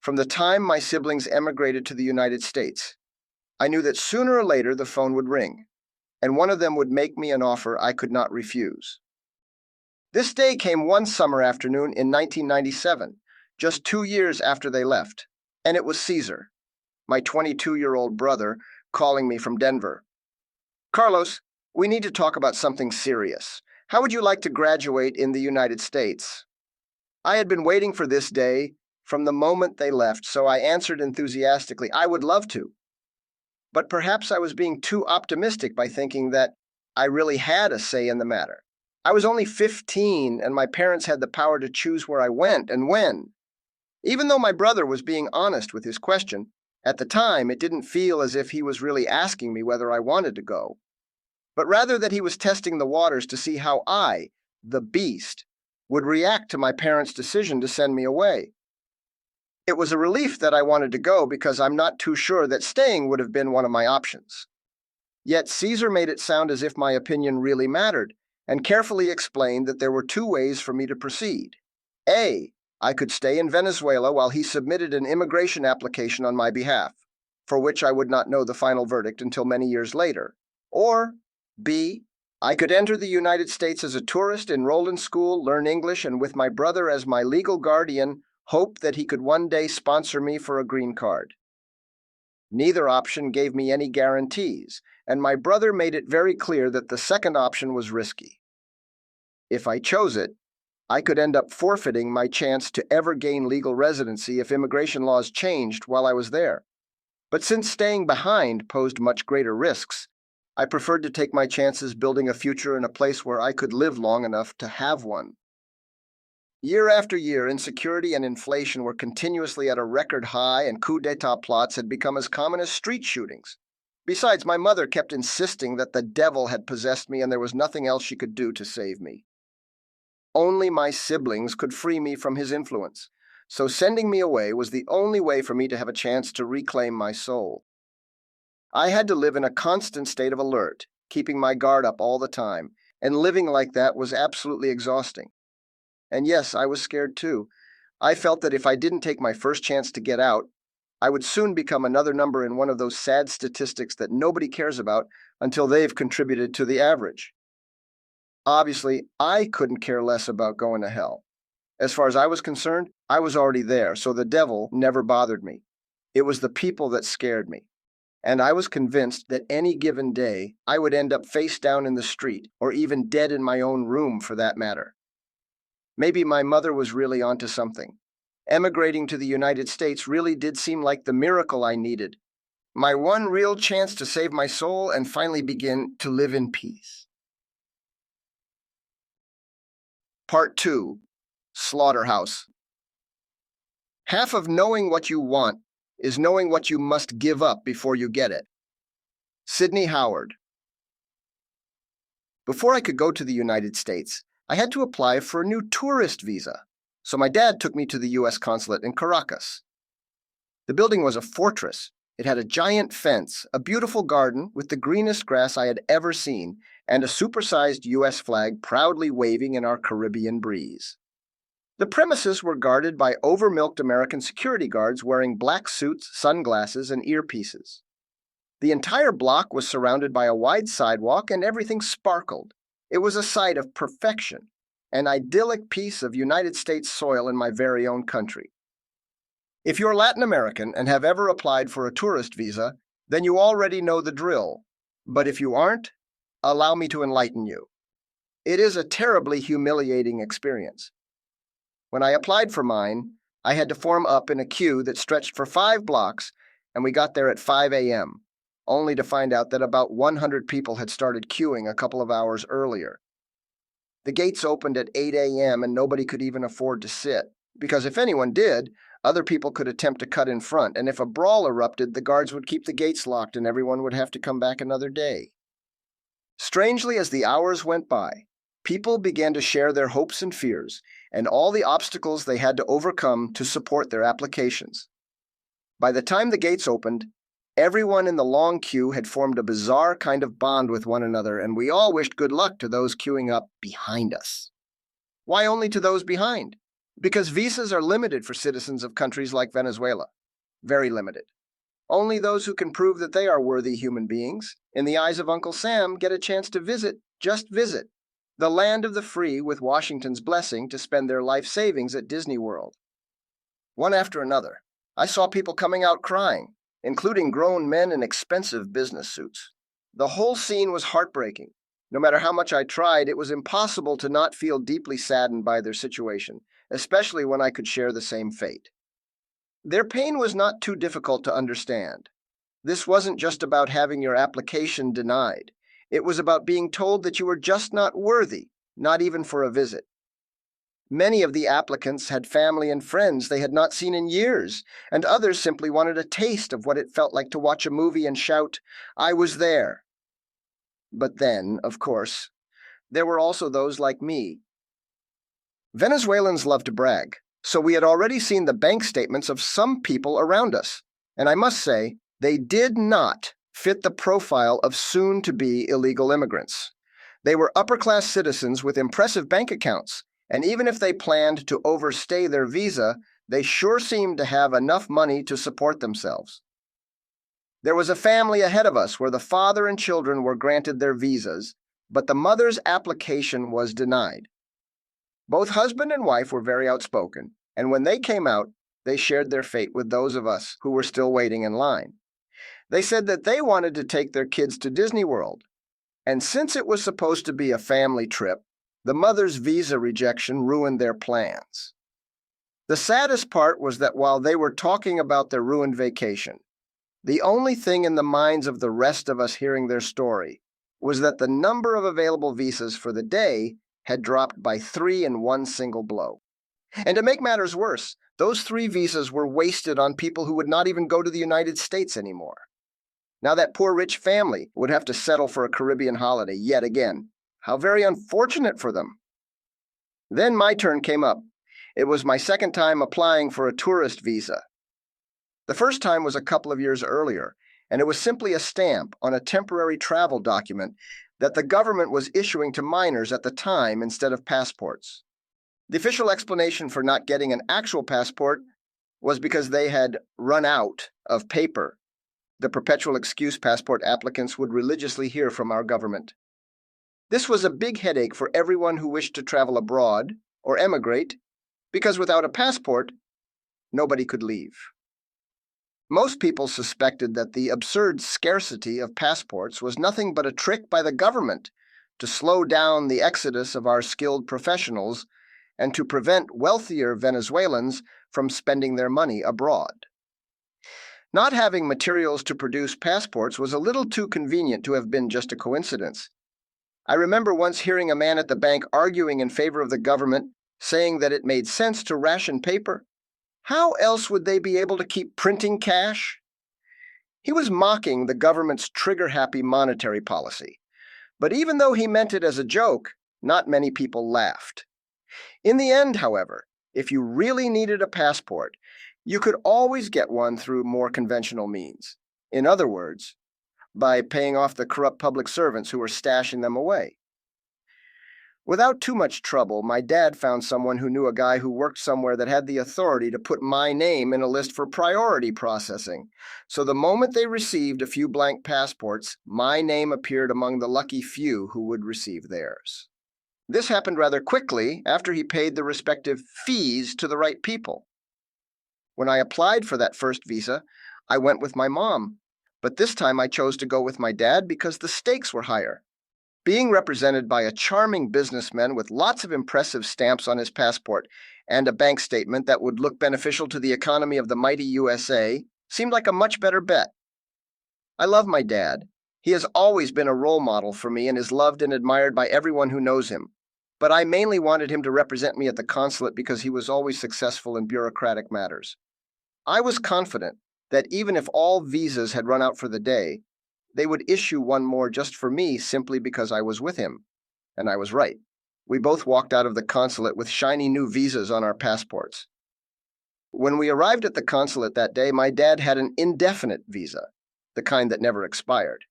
From the time my siblings emigrated to the United States, I knew that sooner or later the phone would ring, and one of them would make me an offer I could not refuse. This day came one summer afternoon in 1997, just 2 years after they left, and it was Caesar, my 22-year-old brother, calling me from Denver. "Carlos, we need to talk about something serious. How would you like to graduate in the United States?" I had been waiting for this day from the moment they left, so I answered enthusiastically, "I would love to." But perhaps I was being too optimistic by thinking that I really had a say in the matter. I was only 15, and my parents had the power to choose where I went and when. Even though my brother was being honest with his question, at the time it didn't feel as if he was really asking me whether I wanted to go, but rather that he was testing the waters to see how I, the beast, would react to my parents' decision to send me away. It was a relief that I wanted to go because I'm not too sure that staying would have been one of my options. Yet Caesar made it sound as if my opinion really mattered, and carefully explained that there were two ways for me to proceed. A, I could stay in Venezuela while he submitted an immigration application on my behalf, for which I would not know the final verdict until many years later. Or B, I could enter the United States as a tourist, enroll in school, learn English, and with my brother as my legal guardian, hope that he could one day sponsor me for a green card. Neither option gave me any guarantees, and my brother made it very clear that the second option was risky. If I chose it, I could end up forfeiting my chance to ever gain legal residency if immigration laws changed while I was there. But since staying behind posed much greater risks, I preferred to take my chances building a future in a place where I could live long enough to have one. Year after year, insecurity and inflation were continuously at a record high, and coup d'etat plots had become as common as street shootings. Besides, my mother kept insisting that the devil had possessed me and there was nothing else she could do to save me. Only my siblings could free me from his influence, so sending me away was the only way for me to have a chance to reclaim my soul. I had to live in a constant state of alert, keeping my guard up all the time, and living like that was absolutely exhausting. And yes, I was scared too. I felt that if I didn't take my first chance to get out, I would soon become another number in one of those sad statistics that nobody cares about until they've contributed to the average. Obviously, I couldn't care less about going to hell. As far as I was concerned, I was already there, so the devil never bothered me. It was the people that scared me. And I was convinced that any given day, I would end up face down in the street, or even dead in my own room for that matter. Maybe my mother was really onto something. Emigrating to the United States really did seem like the miracle I needed. My one real chance to save my soul and finally begin to live in peace. Part 2. Slaughterhouse. Half of knowing what you want is knowing what you must give up before you get it. Sidney Howard. Before I could go to the United States, I had to apply for a new tourist visa, so my dad took me to the U.S. consulate in Caracas. The building was a fortress. It had a giant fence, a beautiful garden with the greenest grass I had ever seen, and a supersized U.S. flag proudly waving in our Caribbean breeze. The premises were guarded by over-milked American security guards wearing black suits, sunglasses, and earpieces. The entire block was surrounded by a wide sidewalk, and everything sparkled. It was a sight of perfection, an idyllic piece of United States soil in my very own country. If you're Latin American and have ever applied for a tourist visa, then you already know the drill. But if you aren't, allow me to enlighten you. It is a terribly humiliating experience. When I applied for mine, I had to form up in a queue that stretched for 5 blocks, and we got there at 5 a.m., only to find out that about 100 people had started queuing a couple of hours earlier. The gates opened at 8 a.m. and nobody could even afford to sit, because if anyone did, other people could attempt to cut in front, and if a brawl erupted, the guards would keep the gates locked and everyone would have to come back another day. Strangely, as the hours went by, people began to share their hopes and fears, and all the obstacles they had to overcome to support their applications. By the time the gates opened, everyone in the long queue had formed a bizarre kind of bond with one another, and we all wished good luck to those queuing up behind us. Why only to those behind? Because visas are limited for citizens of countries like Venezuela. Very limited. Only those who can prove that they are worthy human beings, in the eyes of Uncle Sam, get a chance to visit, just visit, the land of the free with Washington's blessing to spend their life savings at Disney World. One after another, I saw people coming out crying, including grown men in expensive business suits. The whole scene was heartbreaking. No matter how much I tried, it was impossible to not feel deeply saddened by their situation, especially when I could share the same fate. Their pain was not too difficult to understand. This wasn't just about having your application denied. It was about being told that you were just not worthy, not even for a visit. Many of the applicants had family and friends they had not seen in years, and others simply wanted a taste of what it felt like to watch a movie and shout, "I was there." But then, of course, there were also those like me. Venezuelans love to brag, so we had already seen the bank statements of some people around us, and I must say, they did not fit the profile of soon-to-be illegal immigrants. They were upper-class citizens with impressive bank accounts, and even if they planned to overstay their visa, they sure seemed to have enough money to support themselves. There was a family ahead of us where the father and children were granted their visas, but the mother's application was denied. Both husband and wife were very outspoken, and when they came out, they shared their fate with those of us who were still waiting in line. They said that they wanted to take their kids to Disney World, and since it was supposed to be a family trip, the mother's visa rejection ruined their plans. The saddest part was that while they were talking about their ruined vacation, the only thing in the minds of the rest of us hearing their story was that the number of available visas for the day had dropped by 3 in one single blow. And to make matters worse, those 3 visas were wasted on people who would not even go to the United States anymore. Now that poor rich family would have to settle for a Caribbean holiday yet again. How very unfortunate for them. Then my turn came up. It was my second time applying for a tourist visa. The first time was a couple of years earlier, and it was simply a stamp on a temporary travel document that the government was issuing to minors at the time instead of passports. The official explanation for not getting an actual passport was because they had run out of paper, the perpetual excuse passport applicants would religiously hear from our government. This was a big headache for everyone who wished to travel abroad or emigrate, because without a passport, nobody could leave. Most people suspected that the absurd scarcity of passports was nothing but a trick by the government to slow down the exodus of our skilled professionals and to prevent wealthier Venezuelans from spending their money abroad. Not having materials to produce passports was a little too convenient to have been just a coincidence. I remember once hearing a man at the bank arguing in favor of the government, saying that it made sense to ration paper. How else would they be able to keep printing cash? He was mocking the government's trigger-happy monetary policy. But even though he meant it as a joke, not many people laughed. In the end, however, if you really needed a passport, you could always get one through more conventional means. In other words, by paying off the corrupt public servants who were stashing them away. Without too much trouble, my dad found someone who knew a guy who worked somewhere that had the authority to put my name in a list for priority processing. So the moment they received a few blank passports, my name appeared among the lucky few who would receive theirs. This happened rather quickly after he paid the respective fees to the right people. When I applied for that first visa, I went with my mom, but this time I chose to go with my dad because the stakes were higher. Being represented by a charming businessman with lots of impressive stamps on his passport and a bank statement that would look beneficial to the economy of the mighty USA seemed like a much better bet. I love my dad. He has always been a role model for me and is loved and admired by everyone who knows him. But I mainly wanted him to represent me at the consulate because he was always successful in bureaucratic matters. I was confident that even if all visas had run out for the day, they would issue one more just for me simply because I was with him. And I was right. We both walked out of the consulate with shiny new visas on our passports. When we arrived at the consulate that day, my dad had an indefinite visa, the kind that never expired.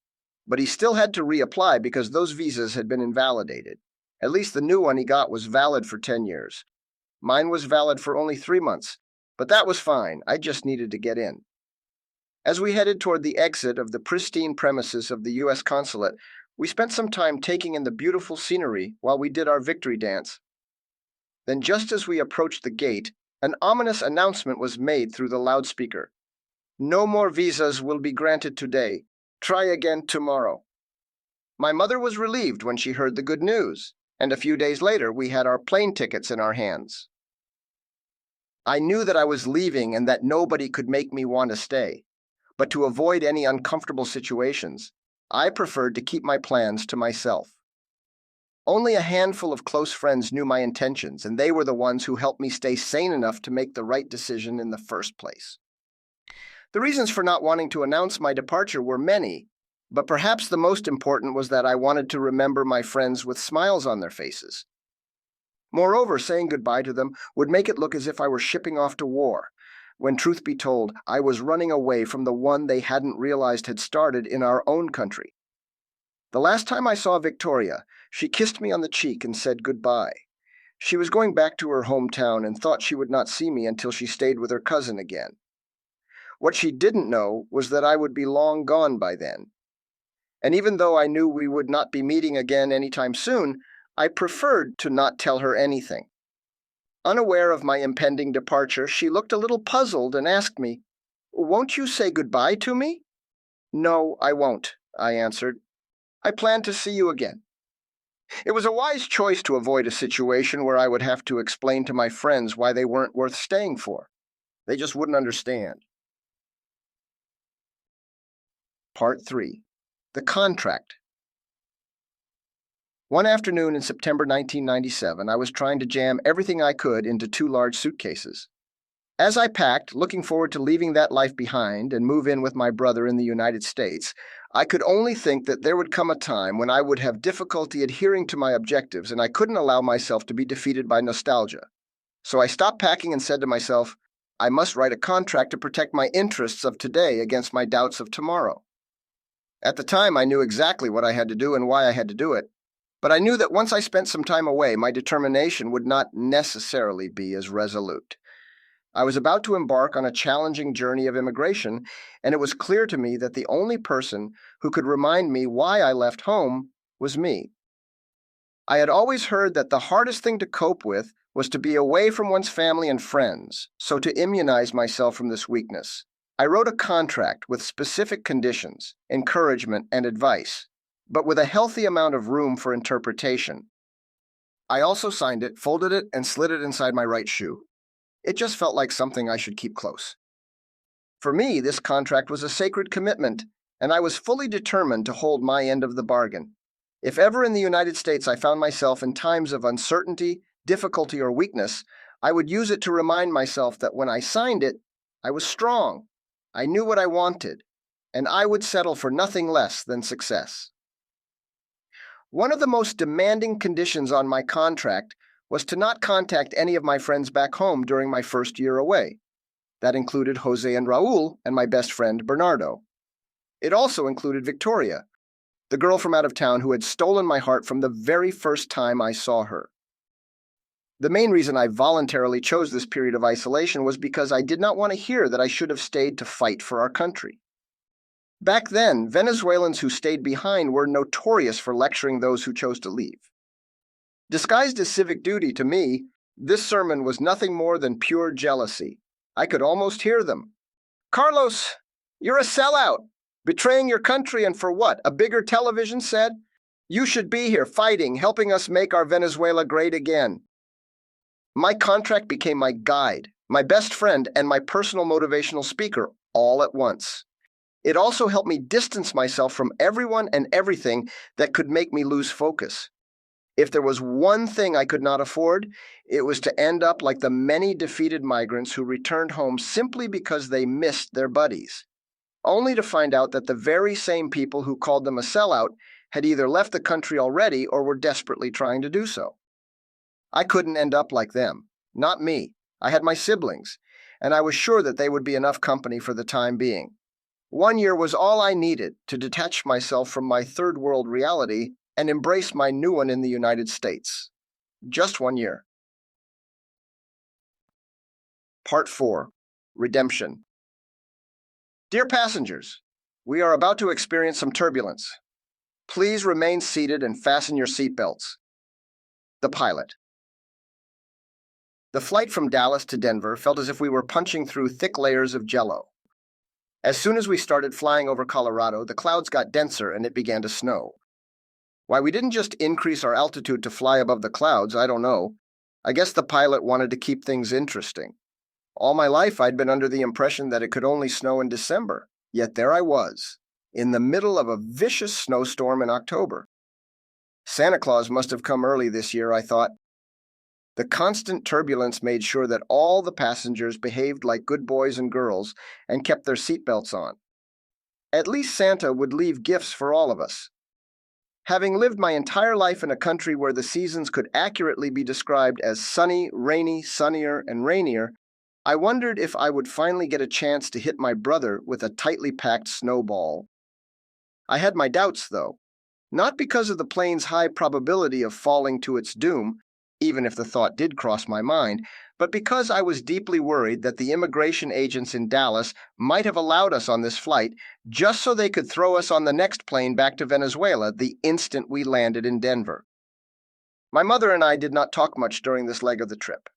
But he still had to reapply because those visas had been invalidated. At least the new one he got was valid for 10 years. Mine was valid for only 3 months, but that was fine. I just needed to get in. As we headed toward the exit of the pristine premises of the U.S. consulate, we spent some time taking in the beautiful scenery while we did our victory dance. Then just as we approached the gate, an ominous announcement was made through the loudspeaker. "No more visas will be granted today. Try again tomorrow." My mother was relieved when she heard the good news, and a few days later we had our plane tickets in our hands. I knew that I was leaving and that nobody could make me want to stay. But to avoid any uncomfortable situations, I preferred to keep my plans to myself. Only a handful of close friends knew my intentions, and they were the ones who helped me stay sane enough to make the right decision in the first place. The reasons for not wanting to announce my departure were many, but perhaps the most important was that I wanted to remember my friends with smiles on their faces. Moreover, saying goodbye to them would make it look as if I were shipping off to war, when truth be told, I was running away from the one they hadn't realized had started in our own country. The last time I saw Victoria, she kissed me on the cheek and said goodbye. She was going back to her hometown and thought she would not see me until she stayed with her cousin again. What she didn't know was that I would be long gone by then. And even though I knew we would not be meeting again anytime soon, I preferred to not tell her anything. Unaware of my impending departure, she looked a little puzzled and asked me, "Won't you say goodbye to me?" "No, I won't," I answered. "I plan to see you again." It was a wise choice to avoid a situation where I would have to explain to my friends why they weren't worth staying for. They just wouldn't understand. Part 3. The Contract. One afternoon in September 1997, I was trying to jam everything I could into 2 large suitcases. As I packed, looking forward to leaving that life behind and move in with my brother in the United States, I could only think that there would come a time when I would have difficulty adhering to my objectives and I couldn't allow myself to be defeated by nostalgia. So I stopped packing and said to myself, I must write a contract to protect my interests of today against my doubts of tomorrow. At the time, I knew exactly what I had to do and why I had to do it, but I knew that once I spent some time away, my determination would not necessarily be as resolute. I was about to embark on a challenging journey of immigration, and it was clear to me that the only person who could remind me why I left home was me. I had always heard that the hardest thing to cope with was to be away from one's family and friends, so to immunize myself from this weakness, I wrote a contract with specific conditions, encouragement, and advice, but with a healthy amount of room for interpretation. I also signed it, folded it, and slid it inside my right shoe. It just felt like something I should keep close. For me, this contract was a sacred commitment, and I was fully determined to hold my end of the bargain. If ever in the United States I found myself in times of uncertainty, difficulty, or weakness, I would use it to remind myself that when I signed it, I was strong, I knew what I wanted, and I would settle for nothing less than success. One of the most demanding conditions on my contract was to not contact any of my friends back home during my first year away. That included Jose and Raul and my best friend Bernardo. It also included Victoria, the girl from out of town who had stolen my heart from the very first time I saw her. The main reason I voluntarily chose this period of isolation was because I did not want to hear that I should have stayed to fight for our country. Back then, Venezuelans who stayed behind were notorious for lecturing those who chose to leave. Disguised as civic duty to me, this sermon was nothing more than pure jealousy. I could almost hear them. "Carlos, you're a sellout, betraying your country, and for what? A bigger television set? You should be here fighting, helping us make our Venezuela great again." My contract became my guide, my best friend, and my personal motivational speaker all at once. It also helped me distance myself from everyone and everything that could make me lose focus. If there was one thing I could not afford, it was to end up like the many defeated migrants who returned home simply because they missed their buddies, only to find out that the very same people who called them a sellout had either left the country already or were desperately trying to do so. I couldn't end up like them. Not me. I had my siblings, and I was sure that they would be enough company for the time being. 1 year was all I needed to detach myself from my third world reality and embrace my new one in the United States. Just 1 year. Part 4. Redemption. Dear passengers, we are about to experience some turbulence. Please remain seated and fasten your seatbelts. The pilot. The flight from Dallas to Denver felt as if we were punching through thick layers of jello. As soon as we started flying over Colorado, the clouds got denser and it began to snow. Why we didn't just increase our altitude to fly above the clouds, I don't know. I guess the pilot wanted to keep things interesting. All my life I'd been under the impression that it could only snow in December, yet there I was, in the middle of a vicious snowstorm in October. Santa Claus must have come early this year, I thought. The constant turbulence made sure that all the passengers behaved like good boys and girls and kept their seatbelts on. At least Santa would leave gifts for all of us. Having lived my entire life in a country where the seasons could accurately be described as sunny, rainy, sunnier, and rainier, I wondered if I would finally get a chance to hit my brother with a tightly packed snowball. I had my doubts, though, not because of the plane's high probability of falling to its doom, even if the thought did cross my mind, but because I was deeply worried that the immigration agents in Dallas might have allowed us on this flight just so they could throw us on the next plane back to Venezuela the instant we landed in Denver. My mother and I did not talk much during this leg of the trip.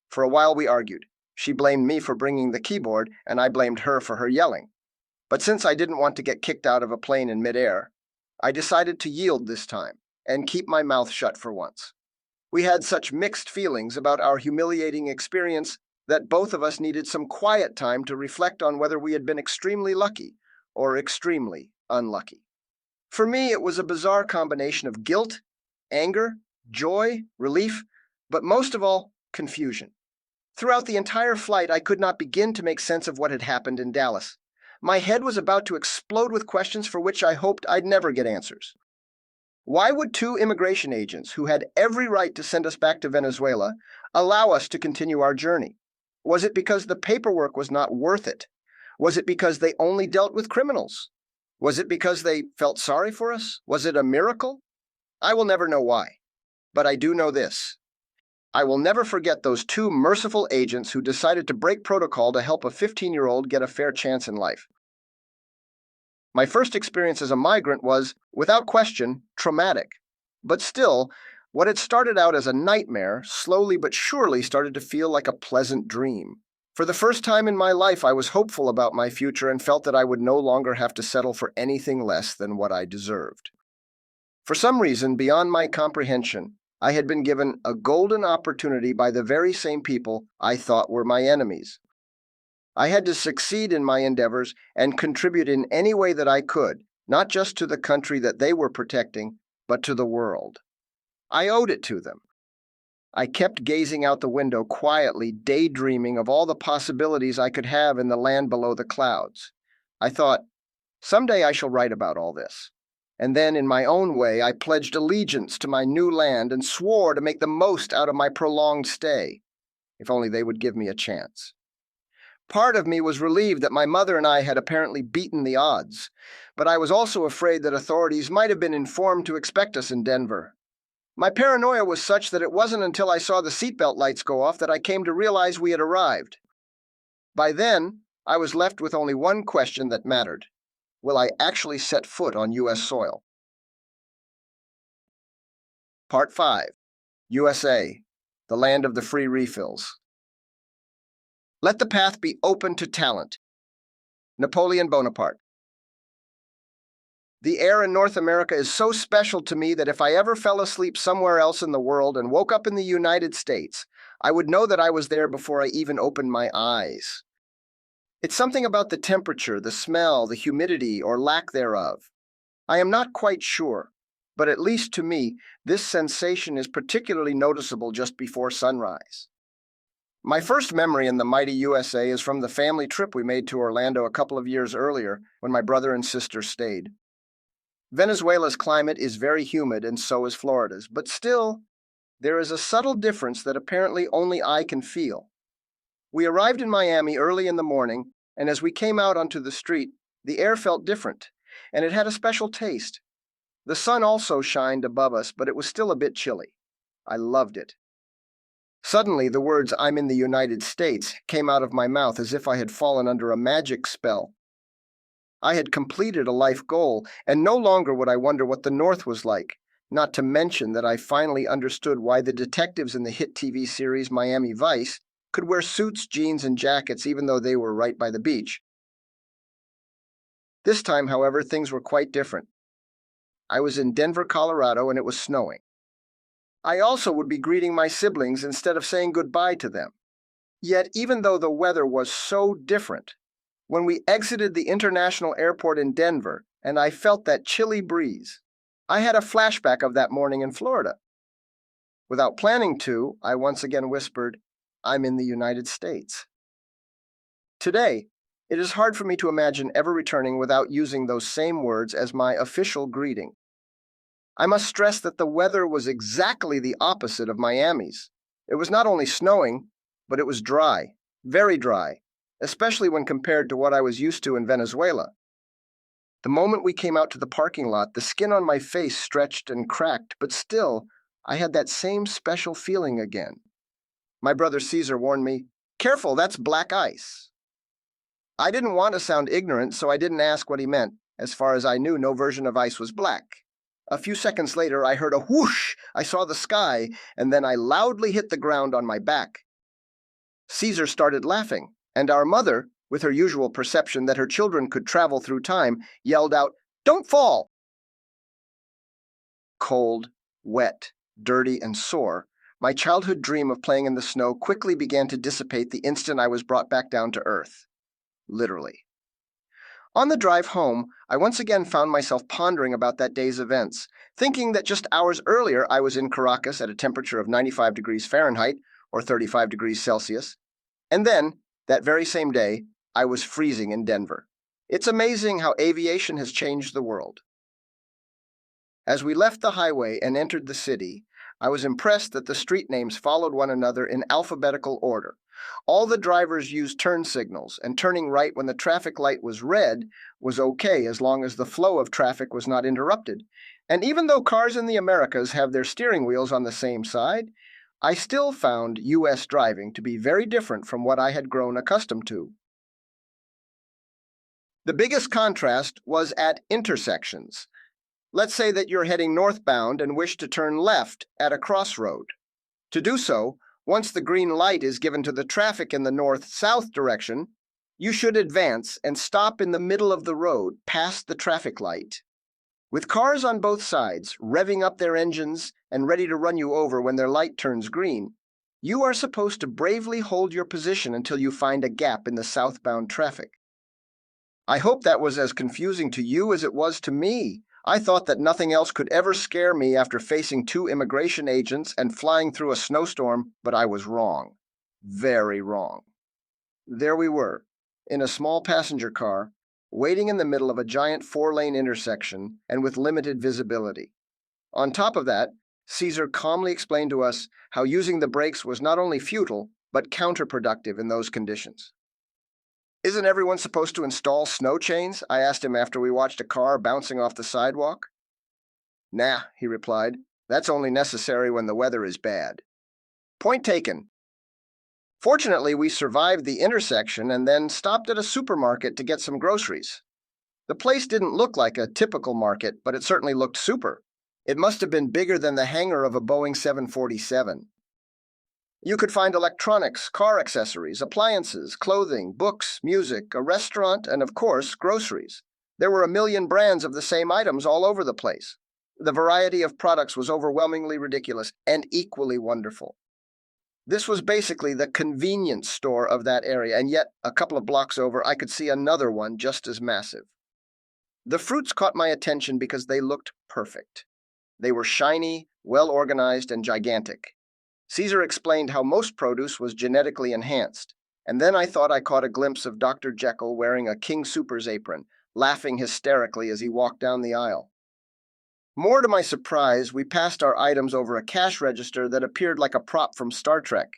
For a while we argued. She blamed me for bringing the keyboard, and I blamed her for her yelling. But since I didn't want to get kicked out of a plane in midair, I decided to yield this time and keep my mouth shut for once. We had such mixed feelings about our humiliating experience that both of us needed some quiet time to reflect on whether we had been extremely lucky or extremely unlucky. For me, it was a bizarre combination of guilt, anger, joy, relief, but most of all, confusion. Throughout the entire flight, I could not begin to make sense of what had happened in Dallas. My head was about to explode with questions for which I hoped I'd never get answers. Why would two immigration agents, who had every right to send us back to Venezuela, allow us to continue our journey? Was it because the paperwork was not worth it? Was it because they only dealt with criminals? Was it because they felt sorry for us? Was it a miracle? I will never know why. But I do know this. I will never forget those two merciful agents who decided to break protocol to help a 15-year-old get a fair chance in life. My first experience as a migrant was, without question, traumatic. But still, what had started out as a nightmare slowly but surely started to feel like a pleasant dream. For the first time in my life, I was hopeful about my future and felt that I would no longer have to settle for anything less than what I deserved. For some reason beyond my comprehension, I had been given a golden opportunity by the very same people I thought were my enemies. I had to succeed in my endeavors and contribute in any way that I could, not just to the country that they were protecting, but to the world. I owed it to them. I kept gazing out the window quietly, daydreaming of all the possibilities I could have in the land below the clouds. I thought, someday I shall write about all this. And then, in my own way, I pledged allegiance to my new land and swore to make the most out of my prolonged stay, if only they would give me a chance. Part of me was relieved that my mother and I had apparently beaten the odds, but I was also afraid that authorities might have been informed to expect us in Denver. My paranoia was such that it wasn't until I saw the seatbelt lights go off that I came to realize we had arrived. By then, I was left with only one question that mattered. Will I actually set foot on U.S. soil? Part 5. USA, the land of the free refills. Let the path be open to talent. Napoleon Bonaparte. The air in North America is so special to me that if I ever fell asleep somewhere else in the world and woke up in the United States, I would know that I was there before I even opened my eyes. It's something about the temperature, the smell, the humidity, or lack thereof. I am not quite sure, but at least to me, this sensation is particularly noticeable just before sunrise. My first memory in the mighty USA is from the family trip we made to Orlando a couple of years earlier when my brother and sister stayed. Venezuela's climate is very humid, and so is Florida's, but still, there is a subtle difference that apparently only I can feel. We arrived in Miami early in the morning, and as we came out onto the street, the air felt different, and it had a special taste. The sun also shined above us, but it was still a bit chilly. I loved it. Suddenly, the words, "I'm in the United States," came out of my mouth as if I had fallen under a magic spell. I had completed a life goal, and no longer would I wonder what the North was like, not to mention that I finally understood why the detectives in the hit TV series Miami Vice could wear suits, jeans, and jackets even though they were right by the beach. This time, however, things were quite different. I was in Denver, Colorado, and it was snowing. I also would be greeting my siblings instead of saying goodbye to them. Yet, even though the weather was so different, when we exited the international airport in Denver and I felt that chilly breeze, I had a flashback of that morning in Florida. Without planning to, I once again whispered, "I'm in the United States." Today, it is hard for me to imagine ever returning without using those same words as my official greeting. I must stress that the weather was exactly the opposite of Miami's. It was not only snowing, but it was dry, very dry, especially when compared to what I was used to in Venezuela. The moment we came out to the parking lot, the skin on my face stretched and cracked, but still, I had that same special feeling again. My brother Caesar warned me, "Careful, that's black ice." I didn't want to sound ignorant, so I didn't ask what he meant. As far as I knew, no version of ice was black. A few seconds later, I heard a whoosh, I saw the sky, and then I loudly hit the ground on my back. Caesar started laughing, and our mother, with her usual perception that her children could travel through time, yelled out, "Don't fall!" Cold, wet, dirty, and sore, my childhood dream of playing in the snow quickly began to dissipate the instant I was brought back down to earth. Literally. On the drive home, I once again found myself pondering about that day's events, thinking that just hours earlier I was in Caracas at a temperature of 95 degrees Fahrenheit, or 35 degrees Celsius, and then, that very same day, I was freezing in Denver. It's amazing how aviation has changed the world. As we left the highway and entered the city, I was impressed that the street names followed one another in alphabetical order. All the drivers used turn signals, and turning right when the traffic light was red was okay as long as the flow of traffic was not interrupted. And even though cars in the Americas have their steering wheels on the same side, I still found U.S. driving to be very different from what I had grown accustomed to. The biggest contrast was at intersections. Let's say that you're heading northbound and wish to turn left at a crossroad. To do so, once the green light is given to the traffic in the north-south direction, you should advance and stop in the middle of the road past the traffic light. With cars on both sides, revving up their engines and ready to run you over when their light turns green, you are supposed to bravely hold your position until you find a gap in the southbound traffic. I hope that was as confusing to you as it was to me. I thought that nothing else could ever scare me after facing 2 immigration agents and flying through a snowstorm, but I was wrong. Very wrong. There we were, in a small passenger car, waiting in the middle of a giant 4-lane intersection and with limited visibility. On top of that, Caesar calmly explained to us how using the brakes was not only futile, but counterproductive in those conditions. "Isn't everyone supposed to install snow chains?" I asked him after we watched a car bouncing off the sidewalk. "Nah," he replied. "That's only necessary when the weather is bad." Point taken. Fortunately, we survived the intersection and then stopped at a supermarket to get some groceries. The place didn't look like a typical market, but it certainly looked super. It must have been bigger than the hangar of a Boeing 747. You could find electronics, car accessories, appliances, clothing, books, music, a restaurant, and of course, groceries. There were a million brands of the same items all over the place. The variety of products was overwhelmingly ridiculous and equally wonderful. This was basically the convenience store of that area, and yet, a couple of blocks over, I could see another one just as massive. The fruits caught my attention because they looked perfect. They were shiny, well-organized, and gigantic. Caesar explained how most produce was genetically enhanced, and then I thought I caught a glimpse of Dr. Jekyll wearing a King Soopers apron, laughing hysterically as he walked down the aisle. More to my surprise, we passed our items over a cash register that appeared like a prop from Star Trek.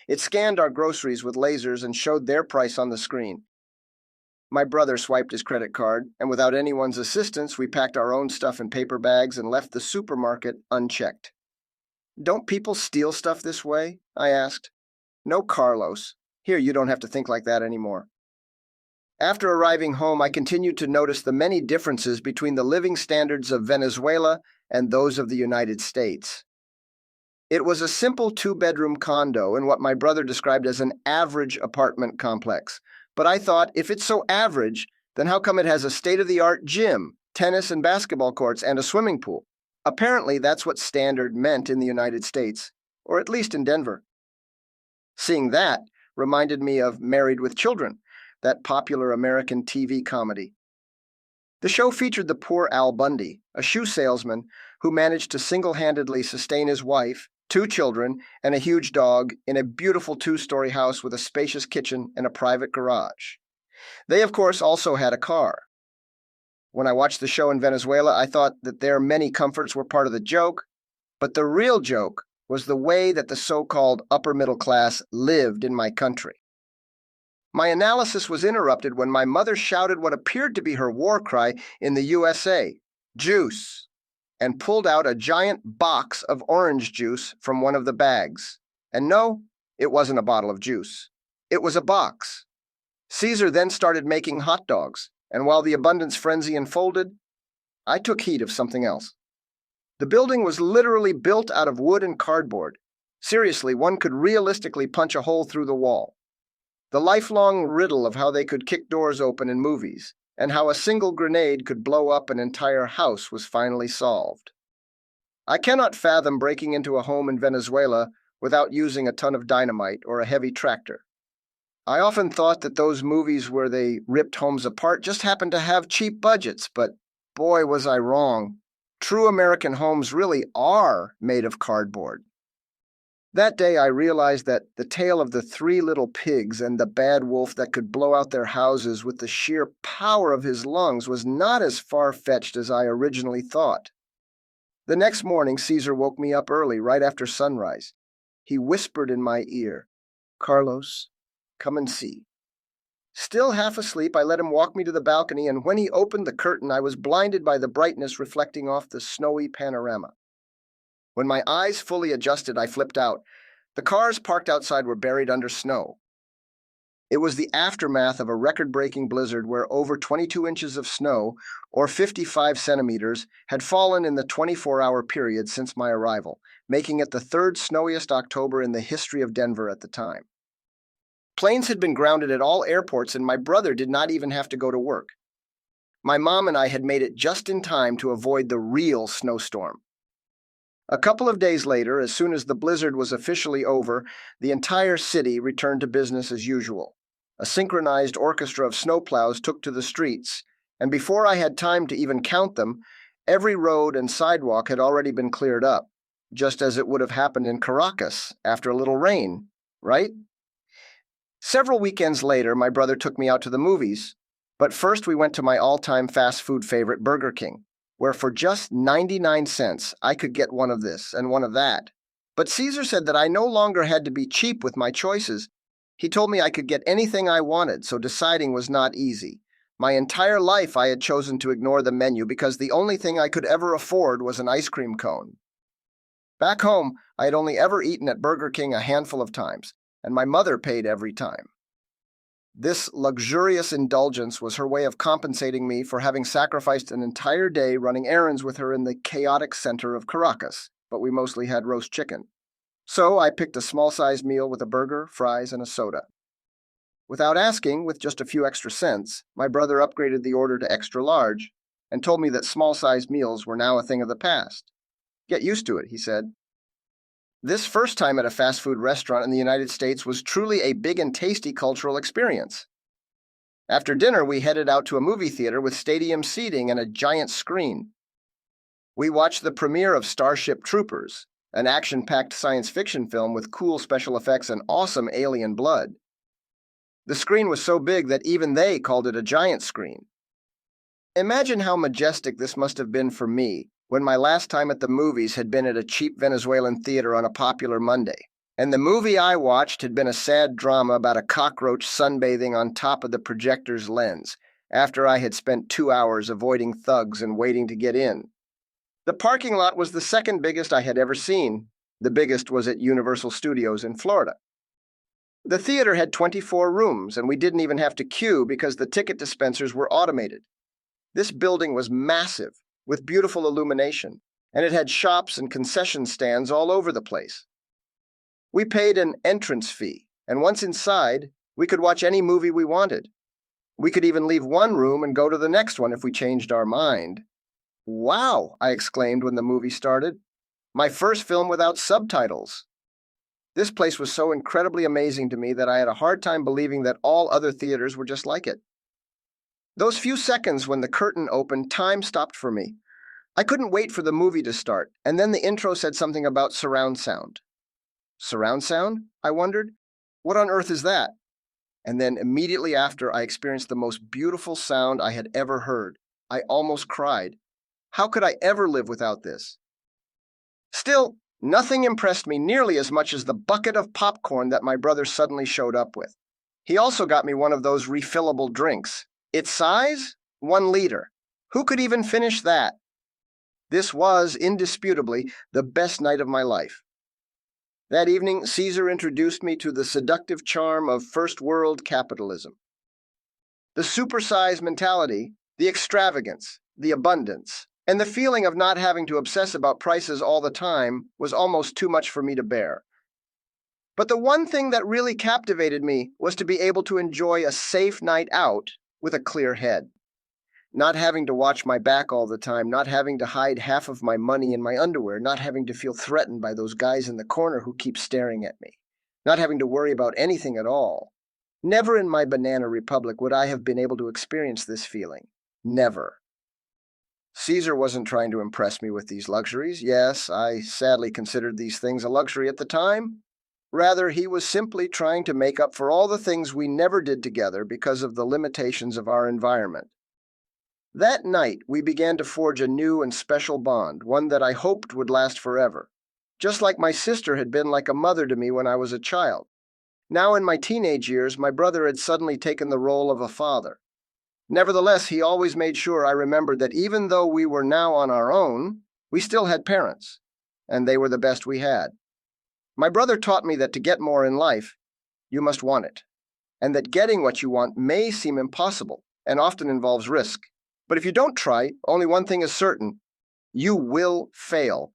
It scanned our groceries with lasers and showed their price on the screen. My brother swiped his credit card, and without anyone's assistance, we packed our own stuff in paper bags and left the supermarket unchecked. "Don't people steal stuff this way?" I asked. "No, Carlos. Here, you don't have to think like that anymore." After arriving home, I continued to notice the many differences between the living standards of Venezuela and those of the United States. It was a simple 2-bedroom condo in what my brother described as an average apartment complex. But I thought, if it's so average, then how come it has a state-of-the-art gym, tennis and basketball courts, and a swimming pool? Apparently, that's what standard meant in the United States, or at least in Denver. Seeing that reminded me of Married with Children, that popular American TV comedy. The show featured the poor Al Bundy, a shoe salesman who managed to single-handedly sustain his wife, 2 children, and a huge dog in a beautiful 2-story house with a spacious kitchen and a private garage. They, of course, also had a car. When I watched the show in Venezuela, I thought that their many comforts were part of the joke, but the real joke was the way that the so-called upper middle class lived in my country. My analysis was interrupted when my mother shouted what appeared to be her war cry in the USA, "Juice," and pulled out a giant box of orange juice from one of the bags. And no, it wasn't a bottle of juice. It was a box. Caesar then started making hot dogs, and while the abundance frenzy unfolded, I took heed of something else. The building was literally built out of wood and cardboard. Seriously, one could realistically punch a hole through the wall. The lifelong riddle of how they could kick doors open in movies, and how a single grenade could blow up an entire house was finally solved. I cannot fathom breaking into a home in Venezuela without using a ton of dynamite or a heavy tractor. I often thought that those movies where they ripped homes apart just happened to have cheap budgets, but boy was I wrong. True American homes really are made of cardboard. That day I realized that the tale of the three little pigs and the bad wolf that could blow out their houses with the sheer power of his lungs was not as far-fetched as I originally thought. The next morning, Caesar woke me up early, right after sunrise. He whispered in my ear, "Carlos, come and see." Still half asleep, I let him walk me to the balcony, and when he opened the curtain, I was blinded by the brightness reflecting off the snowy panorama. When my eyes fully adjusted, I flipped out. The cars parked outside were buried under snow. It was the aftermath of a record-breaking blizzard where over 22 inches of snow, or 55 centimeters, had fallen in the 24-hour period since my arrival, making it the third snowiest October in the history of Denver at the time. Planes had been grounded at all airports, and my brother did not even have to go to work. My mom and I had made it just in time to avoid the real snowstorm. A couple of days later, as soon as the blizzard was officially over, the entire city returned to business as usual. A synchronized orchestra of snowplows took to the streets, and before I had time to even count them, every road and sidewalk had already been cleared up, just as it would have happened in Caracas after a little rain, right? Several weekends later, my brother took me out to the movies, but first we went to my all-time fast food favorite, Burger King, where for just 99 cents I could get one of this and one of that. But Caesar said that I no longer had to be cheap with my choices. He told me I could get anything I wanted, so deciding was not easy. My entire life I had chosen to ignore the menu because the only thing I could ever afford was an ice cream cone. Back home, I had only ever eaten at Burger King a handful of times, and my mother paid every time. This luxurious indulgence was her way of compensating me for having sacrificed an entire day running errands with her in the chaotic center of Caracas, but we mostly had roast chicken. So I picked a small-sized meal with a burger, fries, and a soda. Without asking, with just a few extra cents, my brother upgraded the order to extra large and told me that small-sized meals were now a thing of the past. "Get used to it," he said. This first time at a fast food restaurant in the United States was truly a big and tasty cultural experience. After dinner, we headed out to a movie theater with stadium seating and a giant screen. We watched the premiere of Starship Troopers, an action-packed science fiction film with cool special effects and awesome alien blood. The screen was so big that even they called it a giant screen. Imagine how majestic this must have been for me when my last time at the movies had been at a cheap Venezuelan theater on a popular Monday, and the movie I watched had been a sad drama about a cockroach sunbathing on top of the projector's lens, after I had spent 2 hours avoiding thugs and waiting to get in. The parking lot was the second biggest I had ever seen. The biggest was at Universal Studios in Florida. The theater had 24 rooms, and we didn't even have to queue because the ticket dispensers were automated. This building was massive, with beautiful illumination, and it had shops and concession stands all over the place. We paid an entrance fee, and once inside, we could watch any movie we wanted. We could even leave one room and go to the next one if we changed our mind. "Wow!" I exclaimed when the movie started. My first film without subtitles. This place was so incredibly amazing to me that I had a hard time believing that all other theaters were just like it. Those few seconds when the curtain opened, time stopped for me. I couldn't wait for the movie to start, and then the intro said something about surround sound. Surround sound? I wondered. What on earth is that? And then immediately after, I experienced the most beautiful sound I had ever heard. I almost cried. How could I ever live without this? Still, nothing impressed me nearly as much as the bucket of popcorn that my brother suddenly showed up with. He also got me one of those refillable drinks. Its size? 1 liter. Who could even finish that? This was, indisputably, the best night of my life. That evening, Caesar introduced me to the seductive charm of first world capitalism. The supersize mentality, the extravagance, the abundance, and the feeling of not having to obsess about prices all the time was almost too much for me to bear. But the one thing that really captivated me was to be able to enjoy a safe night out with a clear head. Not having to watch my back all the time, not having to hide half of my money in my underwear, not having to feel threatened by those guys in the corner who keep staring at me, not having to worry about anything at all. Never in my banana republic would I have been able to experience this feeling. Never. Caesar wasn't trying to impress me with these luxuries. Yes, I sadly considered these things a luxury at the time. Rather, he was simply trying to make up for all the things we never did together because of the limitations of our environment. That night, we began to forge a new and special bond, one that I hoped would last forever, just like my sister had been like a mother to me when I was a child. Now in my teenage years, my brother had suddenly taken the role of a father. Nevertheless, he always made sure I remembered that even though we were now on our own, we still had parents, and they were the best we had. My brother taught me that to get more in life, you must want it, and that getting what you want may seem impossible and often involves risk. But if you don't try, only one thing is certain: you will fail.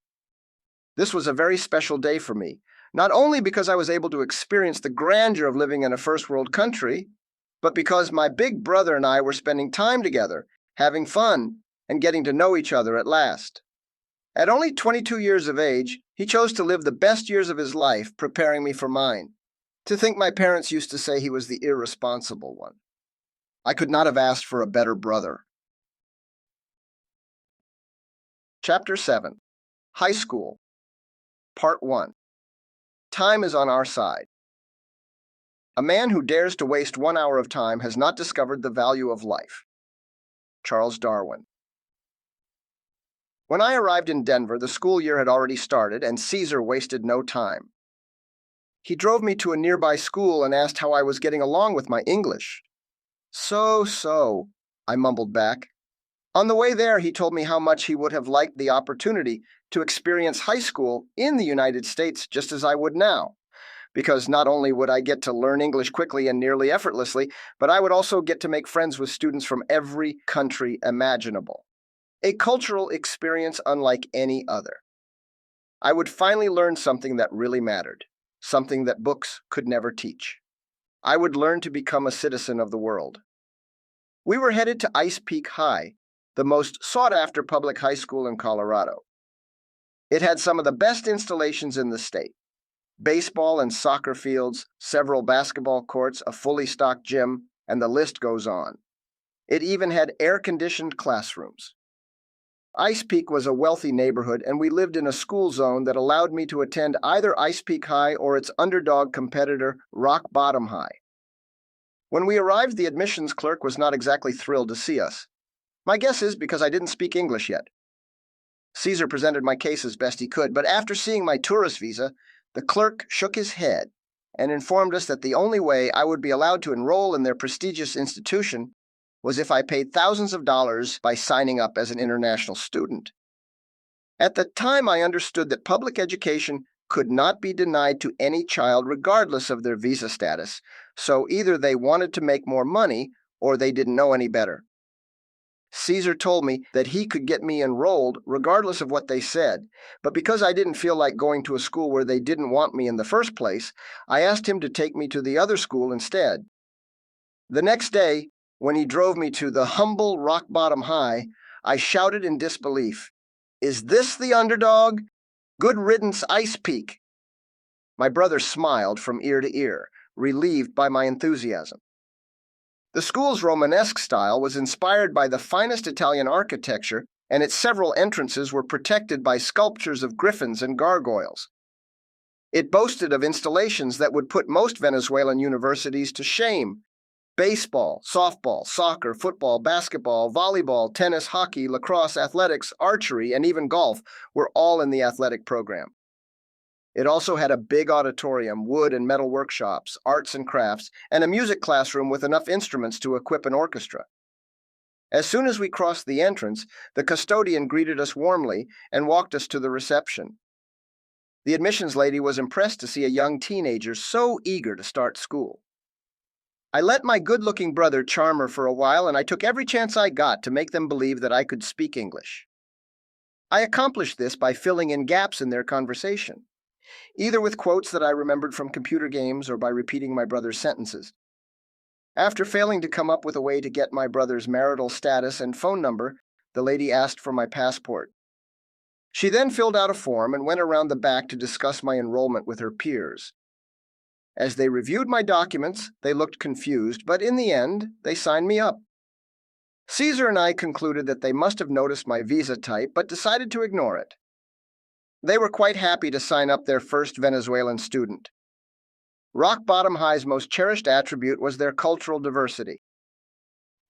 This was a very special day for me, not only because I was able to experience the grandeur of living in a first world country, but because my big brother and I were spending time together, having fun, and getting to know each other at last. At only 22 years of age, he chose to live the best years of his life preparing me for mine. To think my parents used to say he was the irresponsible one. I could not have asked for a better brother. Chapter 7. High School. Part 1. Time is on our side. A man who dares to waste 1 hour of time has not discovered the value of life. Charles Darwin. When I arrived in Denver, the school year had already started, and Caesar wasted no time. He drove me to a nearby school and asked how I was getting along with my English. So, I mumbled back. On the way there, he told me how much he would have liked the opportunity to experience high school in the United States just as I would now, because not only would I get to learn English quickly and nearly effortlessly, but I would also get to make friends with students from every country imaginable. A cultural experience unlike any other. I would finally learn something that really mattered, something that books could never teach. I would learn to become a citizen of the world. We were headed to Ice Peak High, the most sought-after public high school in Colorado. It had some of the best installations in the state. Baseball and soccer fields, several basketball courts, a fully stocked gym, and the list goes on. It even had air-conditioned classrooms. Ice Peak was a wealthy neighborhood, and we lived in a school zone that allowed me to attend either Ice Peak High or its underdog competitor, Rock Bottom High. When we arrived, the admissions clerk was not exactly thrilled to see us. My guess is because I didn't speak English yet. Caesar presented my case as best he could, but after seeing my tourist visa, the clerk shook his head and informed us that the only way I would be allowed to enroll in their prestigious institution was if I paid thousands of dollars by signing up as an international student. At the time, I understood that public education could not be denied to any child regardless of their visa status, so either they wanted to make more money or they didn't know any better. Caesar told me that he could get me enrolled regardless of what they said, but because I didn't feel like going to a school where they didn't want me in the first place, I asked him to take me to the other school instead. The next day, when he drove me to the humble Rock Bottom High, I shouted in disbelief, "Is this the underdog? Good riddance, Ice Peak!" My brother smiled from ear to ear, relieved by my enthusiasm. The school's Romanesque style was inspired by the finest Italian architecture, and its several entrances were protected by sculptures of griffins and gargoyles. It boasted of installations that would put most Venezuelan universities to shame, Baseball, softball, soccer, football, basketball, volleyball, tennis, hockey, lacrosse, athletics, archery, and even golf were all in the athletic program. It also had a big auditorium, wood and metal workshops, arts and crafts, and a music classroom with enough instruments to equip an orchestra. As soon as we crossed the entrance, the custodian greeted us warmly and walked us to the reception. The admissions lady was impressed to see a young teenager so eager to start school. I let my good-looking brother charm her for a while, and I took every chance I got to make them believe that I could speak English. I accomplished this by filling in gaps in their conversation, either with quotes that I remembered from computer games or by repeating my brother's sentences. After failing to come up with a way to get my brother's marital status and phone number, the lady asked for my passport. She then filled out a form and went around the back to discuss my enrollment with her peers. As they reviewed my documents, they looked confused, but in the end, they signed me up. Caesar and I concluded that they must have noticed my visa type, but decided to ignore it. They were quite happy to sign up their first Venezuelan student. Rock Bottom High's most cherished attribute was their cultural diversity.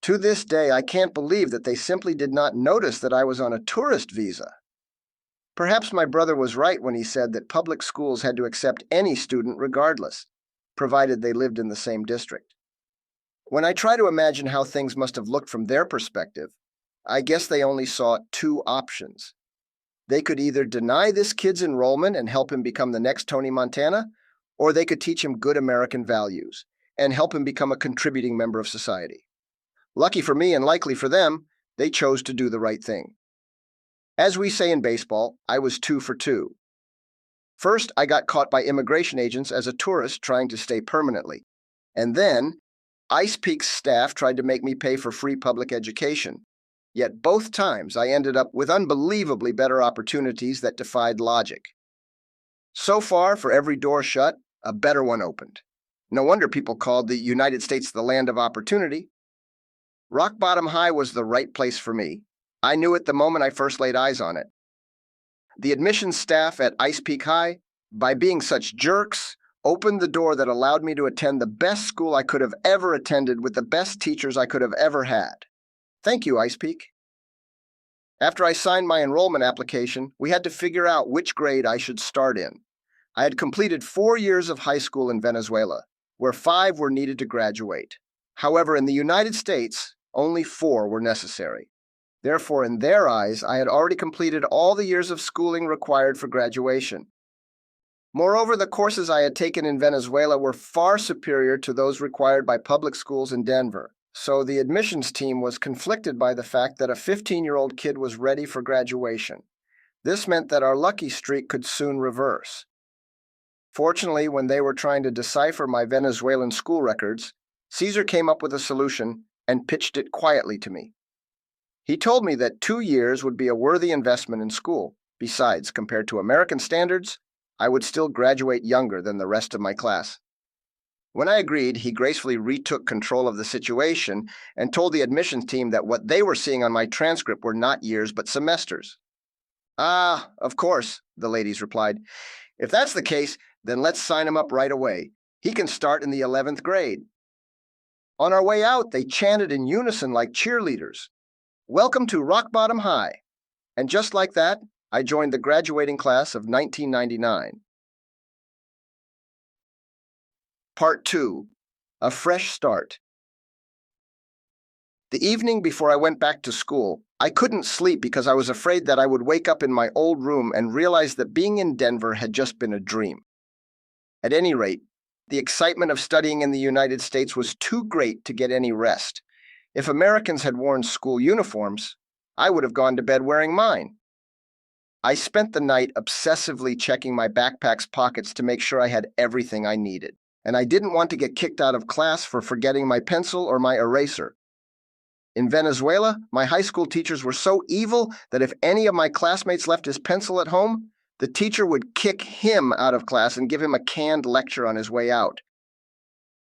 To this day, I can't believe that they simply did not notice that I was on a tourist visa. Perhaps my brother was right when he said that public schools had to accept any student regardless, provided they lived in the same district. When I try to imagine how things must have looked from their perspective, I guess they only saw two options. They could either deny this kid's enrollment and help him become the next Tony Montana, or they could teach him good American values and help him become a contributing member of society. Lucky for me and likely for them, they chose to do the right thing. As we say in baseball, I was 2 for 2. First, I got caught by immigration agents as a tourist trying to stay permanently. And then, Ice Peak's staff tried to make me pay for free public education. Yet both times I ended up with unbelievably better opportunities that defied logic. So far, for every door shut, a better one opened. No wonder people called the United States the land of opportunity. Rock Bottom High was the right place for me. I knew it the moment I first laid eyes on it. The admissions staff at Ice Peak High, by being such jerks, opened the door that allowed me to attend the best school I could have ever attended with the best teachers I could have ever had. Thank you, Ice Peak. After I signed my enrollment application, we had to figure out which grade I should start in. I had completed 4 years of high school in Venezuela, where 5 were needed to graduate. However, in the United States, only 4 were necessary. Therefore, in their eyes, I had already completed all the years of schooling required for graduation. Moreover, the courses I had taken in Venezuela were far superior to those required by public schools in Denver. So the admissions team was conflicted by the fact that a 15-year-old kid was ready for graduation. This meant that our lucky streak could soon reverse. Fortunately, when they were trying to decipher my Venezuelan school records, Caesar came up with a solution and pitched it quietly to me. He told me that 2 years would be a worthy investment in school. Besides, compared to American standards, I would still graduate younger than the rest of my class. When I agreed, he gracefully retook control of the situation and told the admissions team that what they were seeing on my transcript were not years but semesters. "Ah, of course," the ladies replied. "If that's the case, then let's sign him up right away. He can start in the 11th grade." On our way out, they chanted in unison like cheerleaders, "Welcome to Rock Bottom High." And just like that, I joined the graduating class of 1999. Part 2. A Fresh Start. The evening before I went back to school, I couldn't sleep because I was afraid that I would wake up in my old room and realize that being in Denver had just been a dream. At any rate, the excitement of studying in the United States was too great to get any rest. If Americans had worn school uniforms, I would have gone to bed wearing mine. I spent the night obsessively checking my backpack's pockets to make sure I had everything I needed, and I didn't want to get kicked out of class for forgetting my pencil or my eraser. In Venezuela, my high school teachers were so evil that if any of my classmates left his pencil at home, the teacher would kick him out of class and give him a canned lecture on his way out.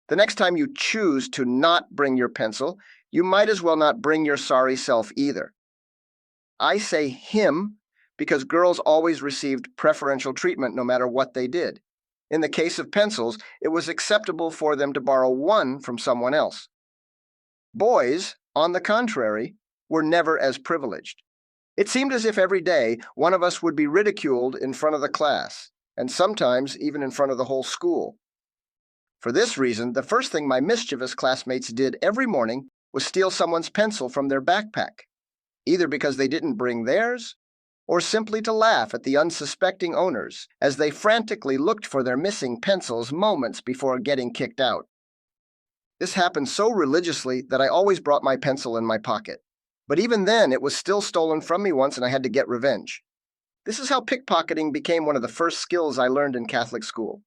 The next time you choose to not bring your pencil, you might as well not bring your sorry self either. I say him because girls always received preferential treatment no matter what they did. In the case of pencils, it was acceptable for them to borrow one from someone else. Boys, on the contrary, were never as privileged. It seemed as if every day one of us would be ridiculed in front of the class, and sometimes even in front of the whole school. For this reason, the first thing my mischievous classmates did every morning was steal someone's pencil from their backpack, either because they didn't bring theirs, or simply to laugh at the unsuspecting owners as they frantically looked for their missing pencils moments before getting kicked out. This happened so religiously that I always brought my pencil in my pocket. But even then, it was still stolen from me once and I had to get revenge. This is how pickpocketing became one of the first skills I learned in Catholic school.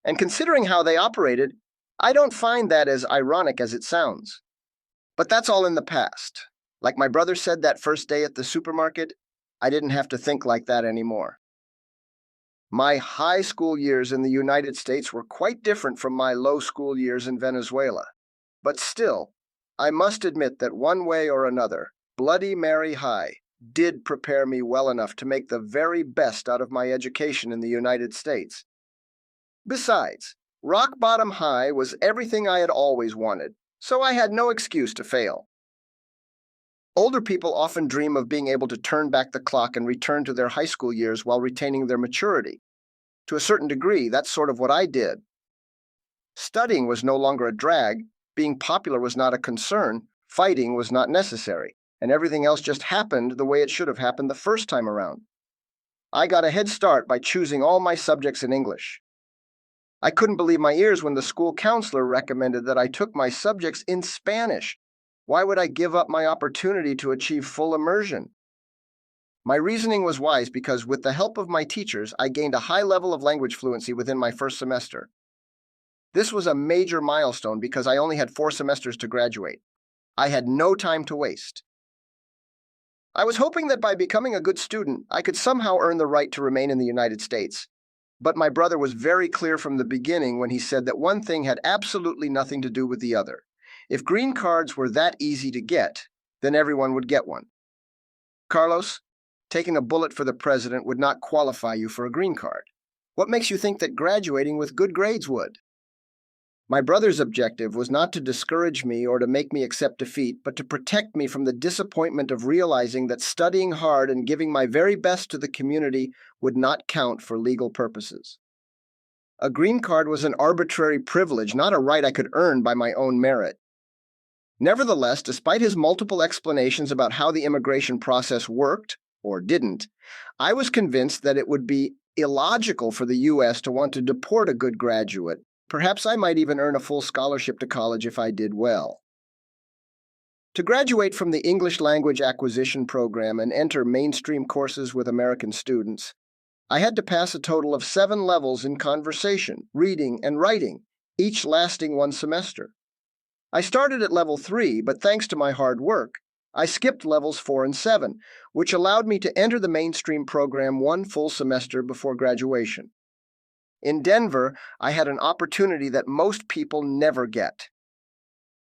And considering how they operated, I don't find that as ironic as it sounds. But that's all in the past. Like my brother said that first day at the supermarket, I didn't have to think like that anymore. My high school years in the United States were quite different from my low school years in Venezuela. But still, I must admit that one way or another, Bloody Mary High did prepare me well enough to make the very best out of my education in the United States. Besides, Rock Bottom High was everything I had always wanted, so I had no excuse to fail. Older people often dream of being able to turn back the clock and return to their high school years while retaining their maturity. To a certain degree, that's sort of what I did. Studying was no longer a drag, being popular was not a concern, fighting was not necessary, and everything else just happened the way it should have happened the first time around. I got a head start by choosing all my subjects in English. I couldn't believe my ears when the school counselor recommended that I took my subjects in Spanish. Why would I give up my opportunity to achieve full immersion? My reasoning was wise because with the help of my teachers, I gained a high level of language fluency within my first semester. This was a major milestone because I only had 4 semesters to graduate. I had no time to waste. I was hoping that by becoming a good student, I could somehow earn the right to remain in the United States. But my brother was very clear from the beginning when he said that one thing had absolutely nothing to do with the other. If green cards were that easy to get, then everyone would get one. Carlos, taking a bullet for the president would not qualify you for a green card. What makes you think that graduating with good grades would? My brother's objective was not to discourage me or to make me accept defeat, but to protect me from the disappointment of realizing that studying hard and giving my very best to the community would not count for legal purposes. A green card was an arbitrary privilege, not a right I could earn by my own merit. Nevertheless, despite his multiple explanations about how the immigration process worked, or didn't, I was convinced that it would be illogical for the U.S. to want to deport a good graduate. Perhaps I might even earn a full scholarship to college if I did well. To graduate from the English Language Acquisition Program and enter mainstream courses with American students, I had to pass a total of 7 levels in conversation, reading, and writing, each lasting 1 semester. I started at level 3, but thanks to my hard work, I skipped levels 4 and 7, which allowed me to enter the mainstream program 1 full semester before graduation. In Denver, I had an opportunity that most people never get.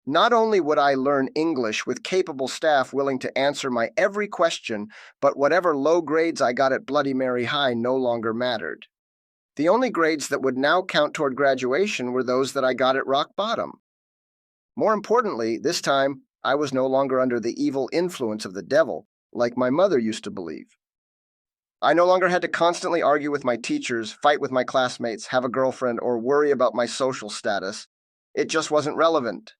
Not only would I learn English with capable staff willing to answer my every question, but whatever low grades I got at Bloody Mary High no longer mattered. The only grades that would now count toward graduation were those that I got at rock bottom. More importantly, this time, I was no longer under the evil influence of the devil, like my mother used to believe. I no longer had to constantly argue with my teachers, fight with my classmates, have a girlfriend, or worry about my social status. It just wasn't relevant.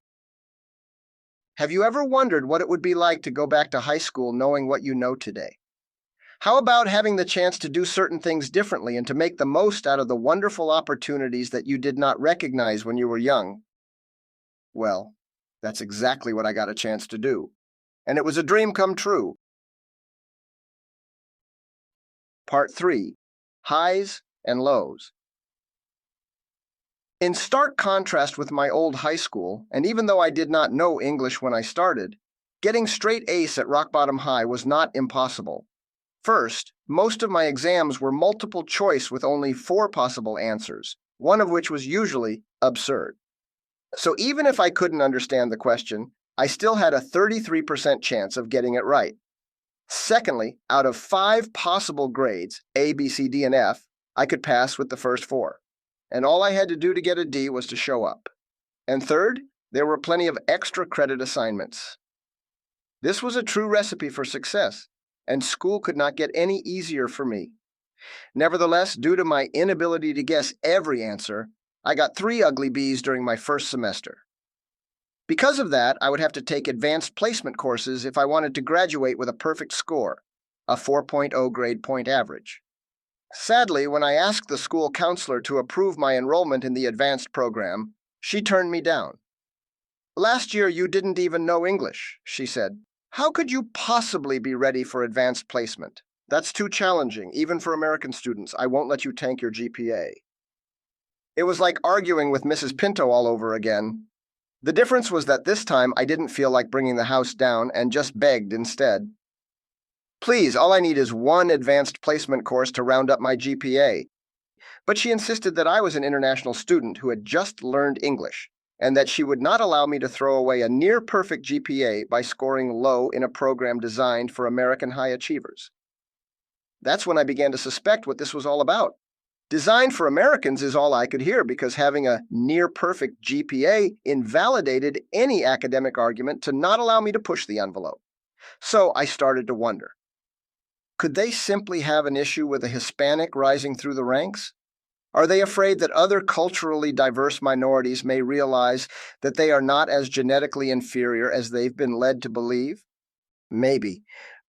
Have you ever wondered what it would be like to go back to high school knowing what you know today? How about having the chance to do certain things differently and to make the most out of the wonderful opportunities that you did not recognize when you were young? Well, that's exactly what I got a chance to do. And it was a dream come true. Part 3. Highs and Lows. In stark contrast with my old high school, and even though I did not know English when I started, getting straight ace at Rock Bottom High was not impossible. First, most of my exams were multiple choice with only 4 possible answers, one of which was usually absurd. So even if I couldn't understand the question, I still had a 33% chance of getting it right. Secondly, out of 5 possible grades, A, B, C, D, and F, I could pass with the first 4. And all I had to do to get a D was to show up. And third, There were plenty of extra credit assignments. This was a true recipe for success, and school could not get any easier for me. Nevertheless, due to my inability to guess every answer, I got 3 ugly Bs during my first semester. Because of that, I would have to take advanced placement courses if I wanted to graduate with a perfect score, a 4.0 grade point average. Sadly, when I asked the school counselor to approve my enrollment in the advanced program, she turned me down. "Last year you didn't even know English," she said. "How could you possibly be ready for advanced placement? That's too challenging, even for American students. I won't let you tank your GPA." It was like arguing with Mrs. Pinto all over again. The difference was that this time I didn't feel like bringing the house down and just begged instead. "Please, all I need is one advanced placement course to round up my GPA." But she insisted that I was an international student who had just learned English, and that she would not allow me to throw away a near-perfect GPA by scoring low in a program designed for American high achievers. That's when I began to suspect what this was all about. Designed for Americans is all I could hear because having a near-perfect GPA invalidated any academic argument to not allow me to push the envelope. So I started to wonder, could they simply have an issue with a Hispanic rising through the ranks? Are they afraid that other culturally diverse minorities may realize that they are not as genetically inferior as they've been led to believe? Maybe,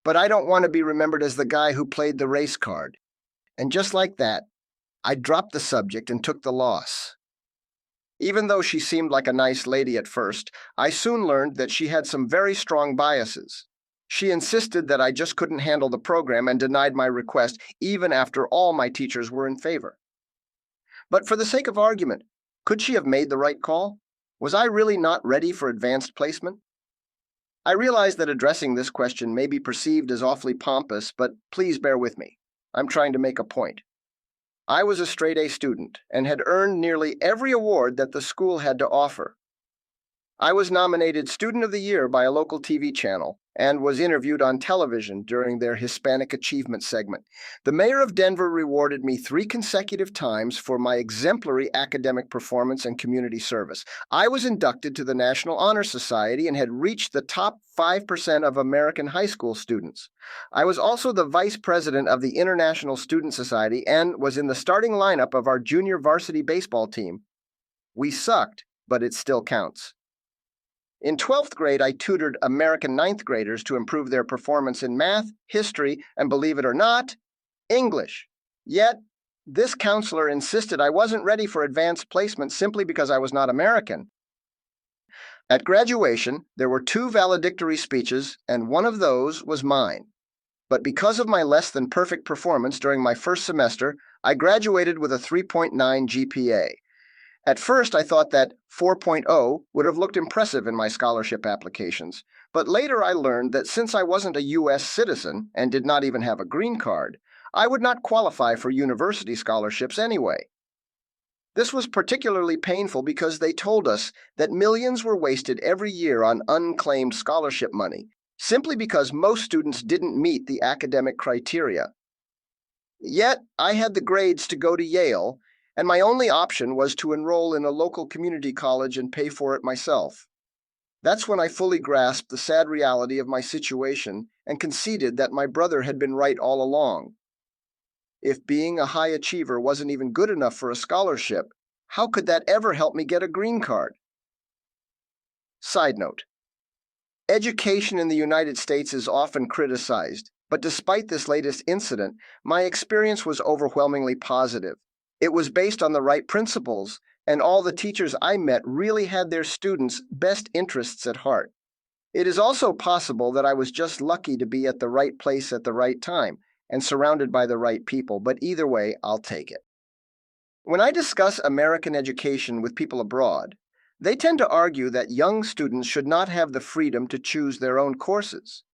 but I don't want to be remembered as the guy who played the race card. And just like that, I dropped the subject and took the loss. Even though she seemed like a nice lady at first, I soon learned that she had some very strong biases. She insisted that I just couldn't handle the program and denied my request even after all my teachers were in favor. But for the sake of argument, could she have made the right call? Was I really not ready for advanced placement? I realize that addressing this question may be perceived as awfully pompous, but please bear with me. I'm trying to make a point. I was a straight-A student and had earned nearly every award that the school had to offer. I was nominated Student of the Year by a local TV channel and was interviewed on television during their Hispanic Achievement segment. The mayor of Denver rewarded me 3 consecutive times for my exemplary academic performance and community service. I was inducted to the National Honor Society and had reached the top 5% of American high school students. I was also the vice president of the International Student Society and was in the starting lineup of our junior varsity baseball team. We sucked, but it still counts. In 12th grade, I tutored American 9th graders to improve their performance in math, history, and believe it or not, English. Yet, this counselor insisted I wasn't ready for advanced placement simply because I was not American. At graduation, there were 2 valedictory speeches, and one of those was mine. But because of my less than perfect performance during my first semester, I graduated with a 3.9 GPA. At first, I thought that 4.0 would have looked impressive in my scholarship applications, but later I learned that since I wasn't a U.S. citizen and did not even have a green card, I would not qualify for university scholarships anyway. This was particularly painful because they told us that millions were wasted every year on unclaimed scholarship money, simply because most students didn't meet the academic criteria. Yet, I had the grades to go to Yale, and my only option was to enroll in a local community college and pay for it myself. That's when I fully grasped the sad reality of my situation and conceded that my brother had been right all along. If being a high achiever wasn't even good enough for a scholarship, how could that ever help me get a green card? Side note: education in the United States is often criticized, but despite this latest incident, my experience was overwhelmingly positive. It was based on the right principles, and all the teachers I met really had their students' best interests at heart. It is also possible that I was just lucky to be at the right place at the right time and surrounded by the right people, but either way, I'll take it. When I discuss American education with people abroad, they tend to argue that young students should not have the freedom to choose their own courses.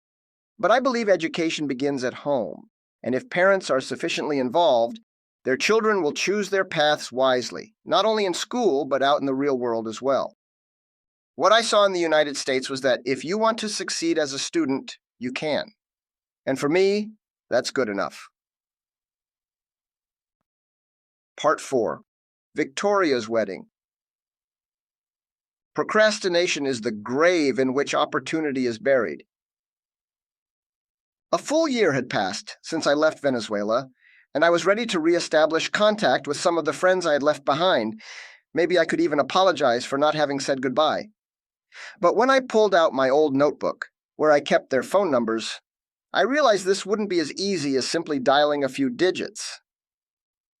But I believe education begins at home, and if parents are sufficiently involved, their children will choose their paths wisely, not only in school, but out in the real world as well. What I saw in the United States was that if you want to succeed as a student, you can. And for me, that's good enough. Part 4. Victoria's Wedding. Procrastination is the grave in which opportunity is buried. A full year had passed since I left Venezuela, and I was ready to reestablish contact with some of the friends I had left behind. Maybe I could even apologize for not having said goodbye. But when I pulled out my old notebook, where I kept their phone numbers, I realized this wouldn't be as easy as simply dialing a few digits.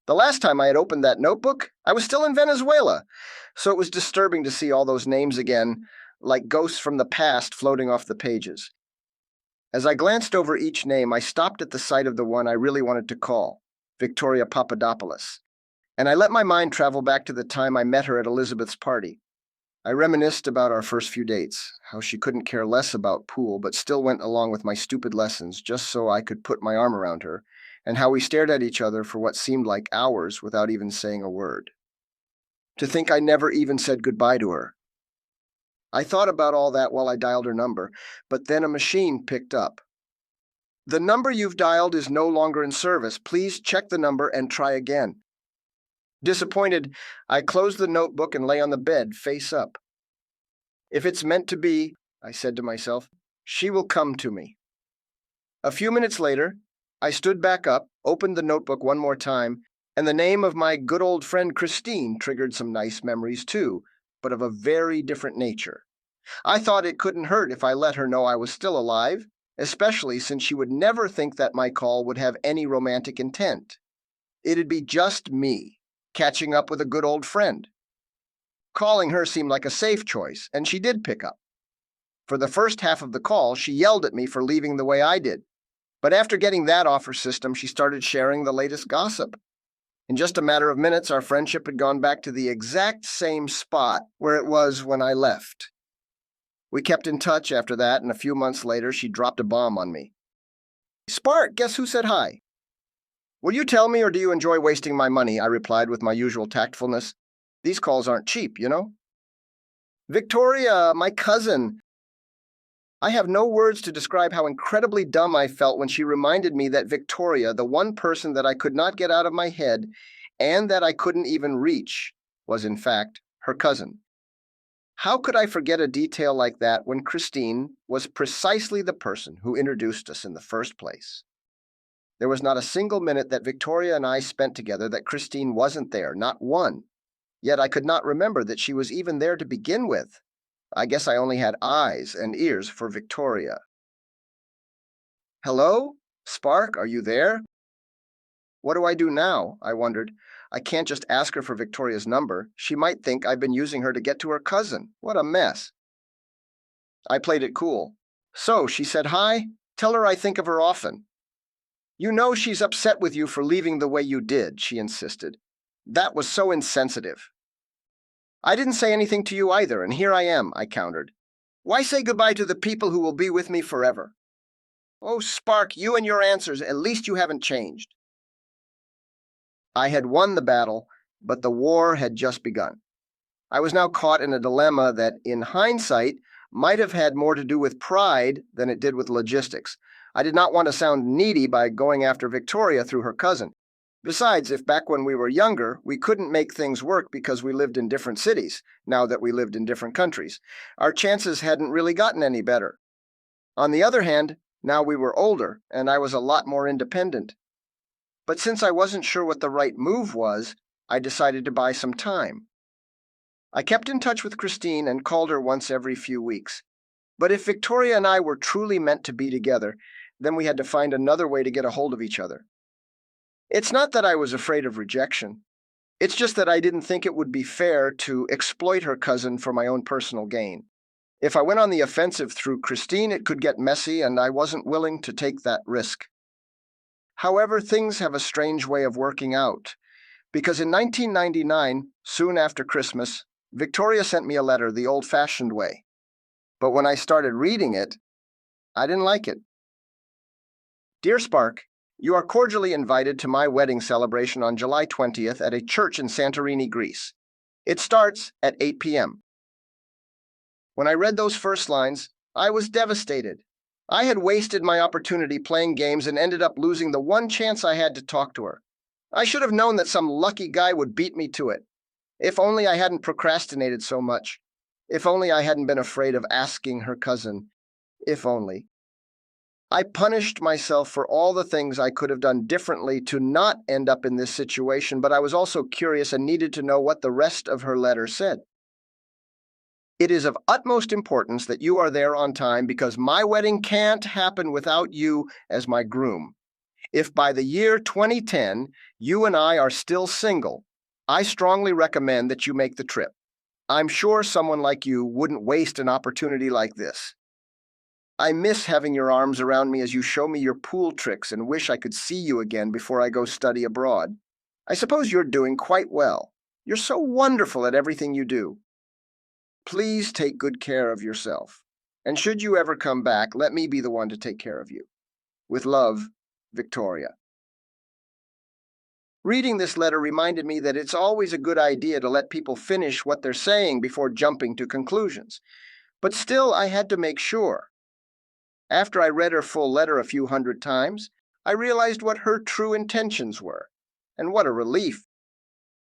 The last time I had opened that notebook, I was still in Venezuela, so it was disturbing to see all those names again, like ghosts from the past floating off the pages. As I glanced over each name, I stopped at the sight of the one I really wanted to call, Victoria Papadopoulos, and I let my mind travel back to the time I met her at Elizabeth's party. I reminisced about our first few dates, how she couldn't care less about pool but still went along with my stupid lessons just so I could put my arm around her, and how we stared at each other for what seemed like hours without even saying a word. To think I never even said goodbye to her. I thought about all that while I dialed her number, but then a machine picked up. "The number you've dialed is no longer in service. Please check the number and try again." Disappointed, I closed the notebook and lay on the bed, face up. "If it's meant to be," I said to myself, "she will come to me." A few minutes later, I stood back up, opened the notebook one more time, and the name of my good old friend Christine triggered some nice memories too, but of a very different nature. I thought it couldn't hurt if I let her know I was still alive, especially since she would never think that my call would have any romantic intent. It'd be just me, catching up with a good old friend. Calling her seemed like a safe choice, and she did pick up. For the first half of the call, she yelled at me for leaving the way I did. But after getting that off her system, she started sharing the latest gossip. In just a matter of minutes, our friendship had gone back to the exact same spot where it was when I left. We kept in touch after that, and a few months later, she dropped a bomb on me. "Spark, guess who said hi?" "Will you tell me, or do you enjoy wasting my money?" I replied with my usual tactfulness. "These calls aren't cheap, you know." "Victoria, my cousin." I have no words to describe how incredibly dumb I felt when she reminded me that Victoria, the one person that I could not get out of my head and that I couldn't even reach, was in fact her cousin. How could I forget a detail like that when Christine was precisely the person who introduced us in the first place? There was not a single minute that Victoria and I spent together that Christine wasn't there, not one. Yet I could not remember that she was even there to begin with. I guess I only had eyes and ears for Victoria. "Hello? Spark, are you there?" What do I do now? I wondered. I can't just ask her for Victoria's number. She might think I've been using her to get to her cousin. What a mess. I played it cool. "So, she said hi? Tell her I think of her often." "You know she's upset with you for leaving the way you did," she insisted. "That was so insensitive." "I didn't say anything to you either, and here I am," I countered. "Why say goodbye to the people who will be with me forever?" "Oh, Spark, you and your answers, at least you haven't changed." I had won the battle, but the war had just begun. I was now caught in a dilemma that, in hindsight, might have had more to do with pride than it did with logistics. I did not want to sound needy by going after Victoria through her cousin. Besides, if back when we were younger, we couldn't make things work because we lived in different cities, now that we lived in different countries, our chances hadn't really gotten any better. On the other hand, now we were older, and I was a lot more independent. But since I wasn't sure what the right move was, I decided to buy some time. I kept in touch with Christine and called her once every few weeks. But if Victoria and I were truly meant to be together, then we had to find another way to get a hold of each other. It's not that I was afraid of rejection. It's just that I didn't think it would be fair to exploit her cousin for my own personal gain. If I went on the offensive through Christine, it could get messy, and I wasn't willing to take that risk. However, things have a strange way of working out, because in 1999, soon after Christmas, Victoria sent me a letter the old-fashioned way. But when I started reading it, I didn't like it. "Dear Spark, you are cordially invited to my wedding celebration on July 20th at a church in Santorini, Greece. It starts at 8 p.m. When I read those first lines, I was devastated. I had wasted my opportunity playing games and ended up losing the one chance I had to talk to her. I should have known that some lucky guy would beat me to it. If only I hadn't procrastinated so much. If only I hadn't been afraid of asking her cousin. If only. I punished myself for all the things I could have done differently to not end up in this situation, but I was also curious and needed to know what the rest of her letter said. It is of utmost importance that you are there on time because my wedding can't happen without you as my groom. If by the year 2010 you and I are still single, I strongly recommend that you make the trip. I'm sure someone like you wouldn't waste an opportunity like this. I miss having your arms around me as you show me your pool tricks and wish I could see you again before I go study abroad. I suppose you're doing quite well. You're so wonderful at everything you do. Please take good care of yourself. And should you ever come back, let me be the one to take care of you. With love, Victoria. Reading this letter reminded me that it's always a good idea to let people finish what they're saying before jumping to conclusions. But still, I had to make sure. After I read her full letter a few hundred times, I realized what her true intentions were. And what a relief.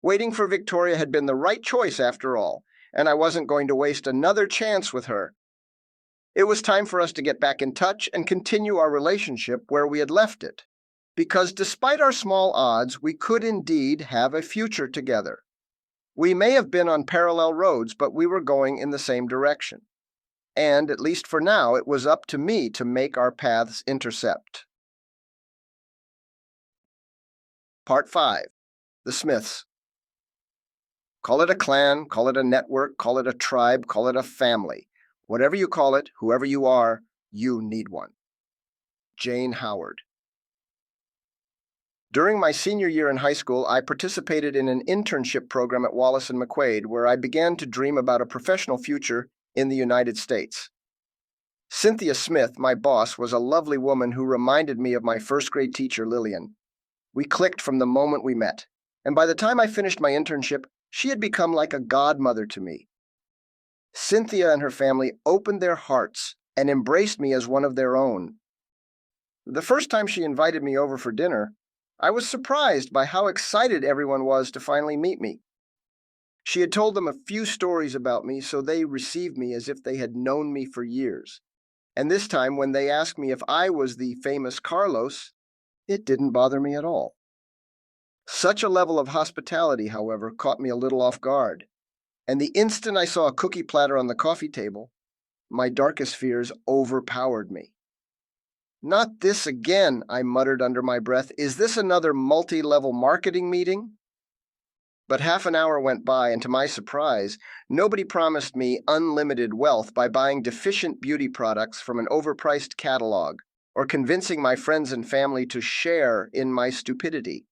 Waiting for Victoria had been the right choice after all, and I wasn't going to waste another chance with her. It was time for us to get back in touch and continue our relationship where we had left it. Because despite our small odds, we could indeed have a future together. We may have been on parallel roads, but we were going in the same direction. And, at least for now, it was up to me to make our paths intercept. Part 5. The Smiths. Call it a clan, call it a network, call it a tribe, call it a family. Whatever you call it, whoever you are, you need one. Jane Howard. During my senior year in high school, I participated in an internship program at Wallace & McQuaid where I began to dream about a professional future in the United States. Cynthia Smith, my boss, was a lovely woman who reminded me of my first-grade teacher, Lillian. We clicked from the moment we met, and by the time I finished my internship, she had become like a godmother to me. Cynthia and her family opened their hearts and embraced me as one of their own. The first time she invited me over for dinner, I was surprised by how excited everyone was to finally meet me. She had told them a few stories about me, so they received me as if they had known me for years. And this time, when they asked me if I was the famous Carlos, it didn't bother me at all. Such a level of hospitality, however, caught me a little off guard. And the instant I saw a cookie platter on the coffee table, my darkest fears overpowered me. Not this again, I muttered under my breath. Is this another multi-level marketing meeting? But half an hour went by, and to my surprise, nobody promised me unlimited wealth by buying deficient beauty products from an overpriced catalog, or convincing my friends and family to share in my stupidity.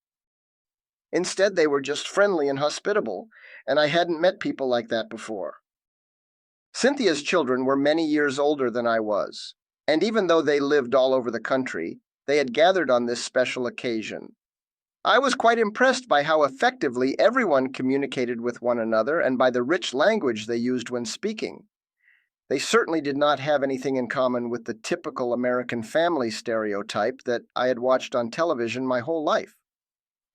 Instead, they were just friendly and hospitable, and I hadn't met people like that before. Cynthia's children were many years older than I was, and even though they lived all over the country, they had gathered on this special occasion. I was quite impressed by how effectively everyone communicated with one another and by the rich language they used when speaking. They certainly did not have anything in common with the typical American family stereotype that I had watched on television my whole life.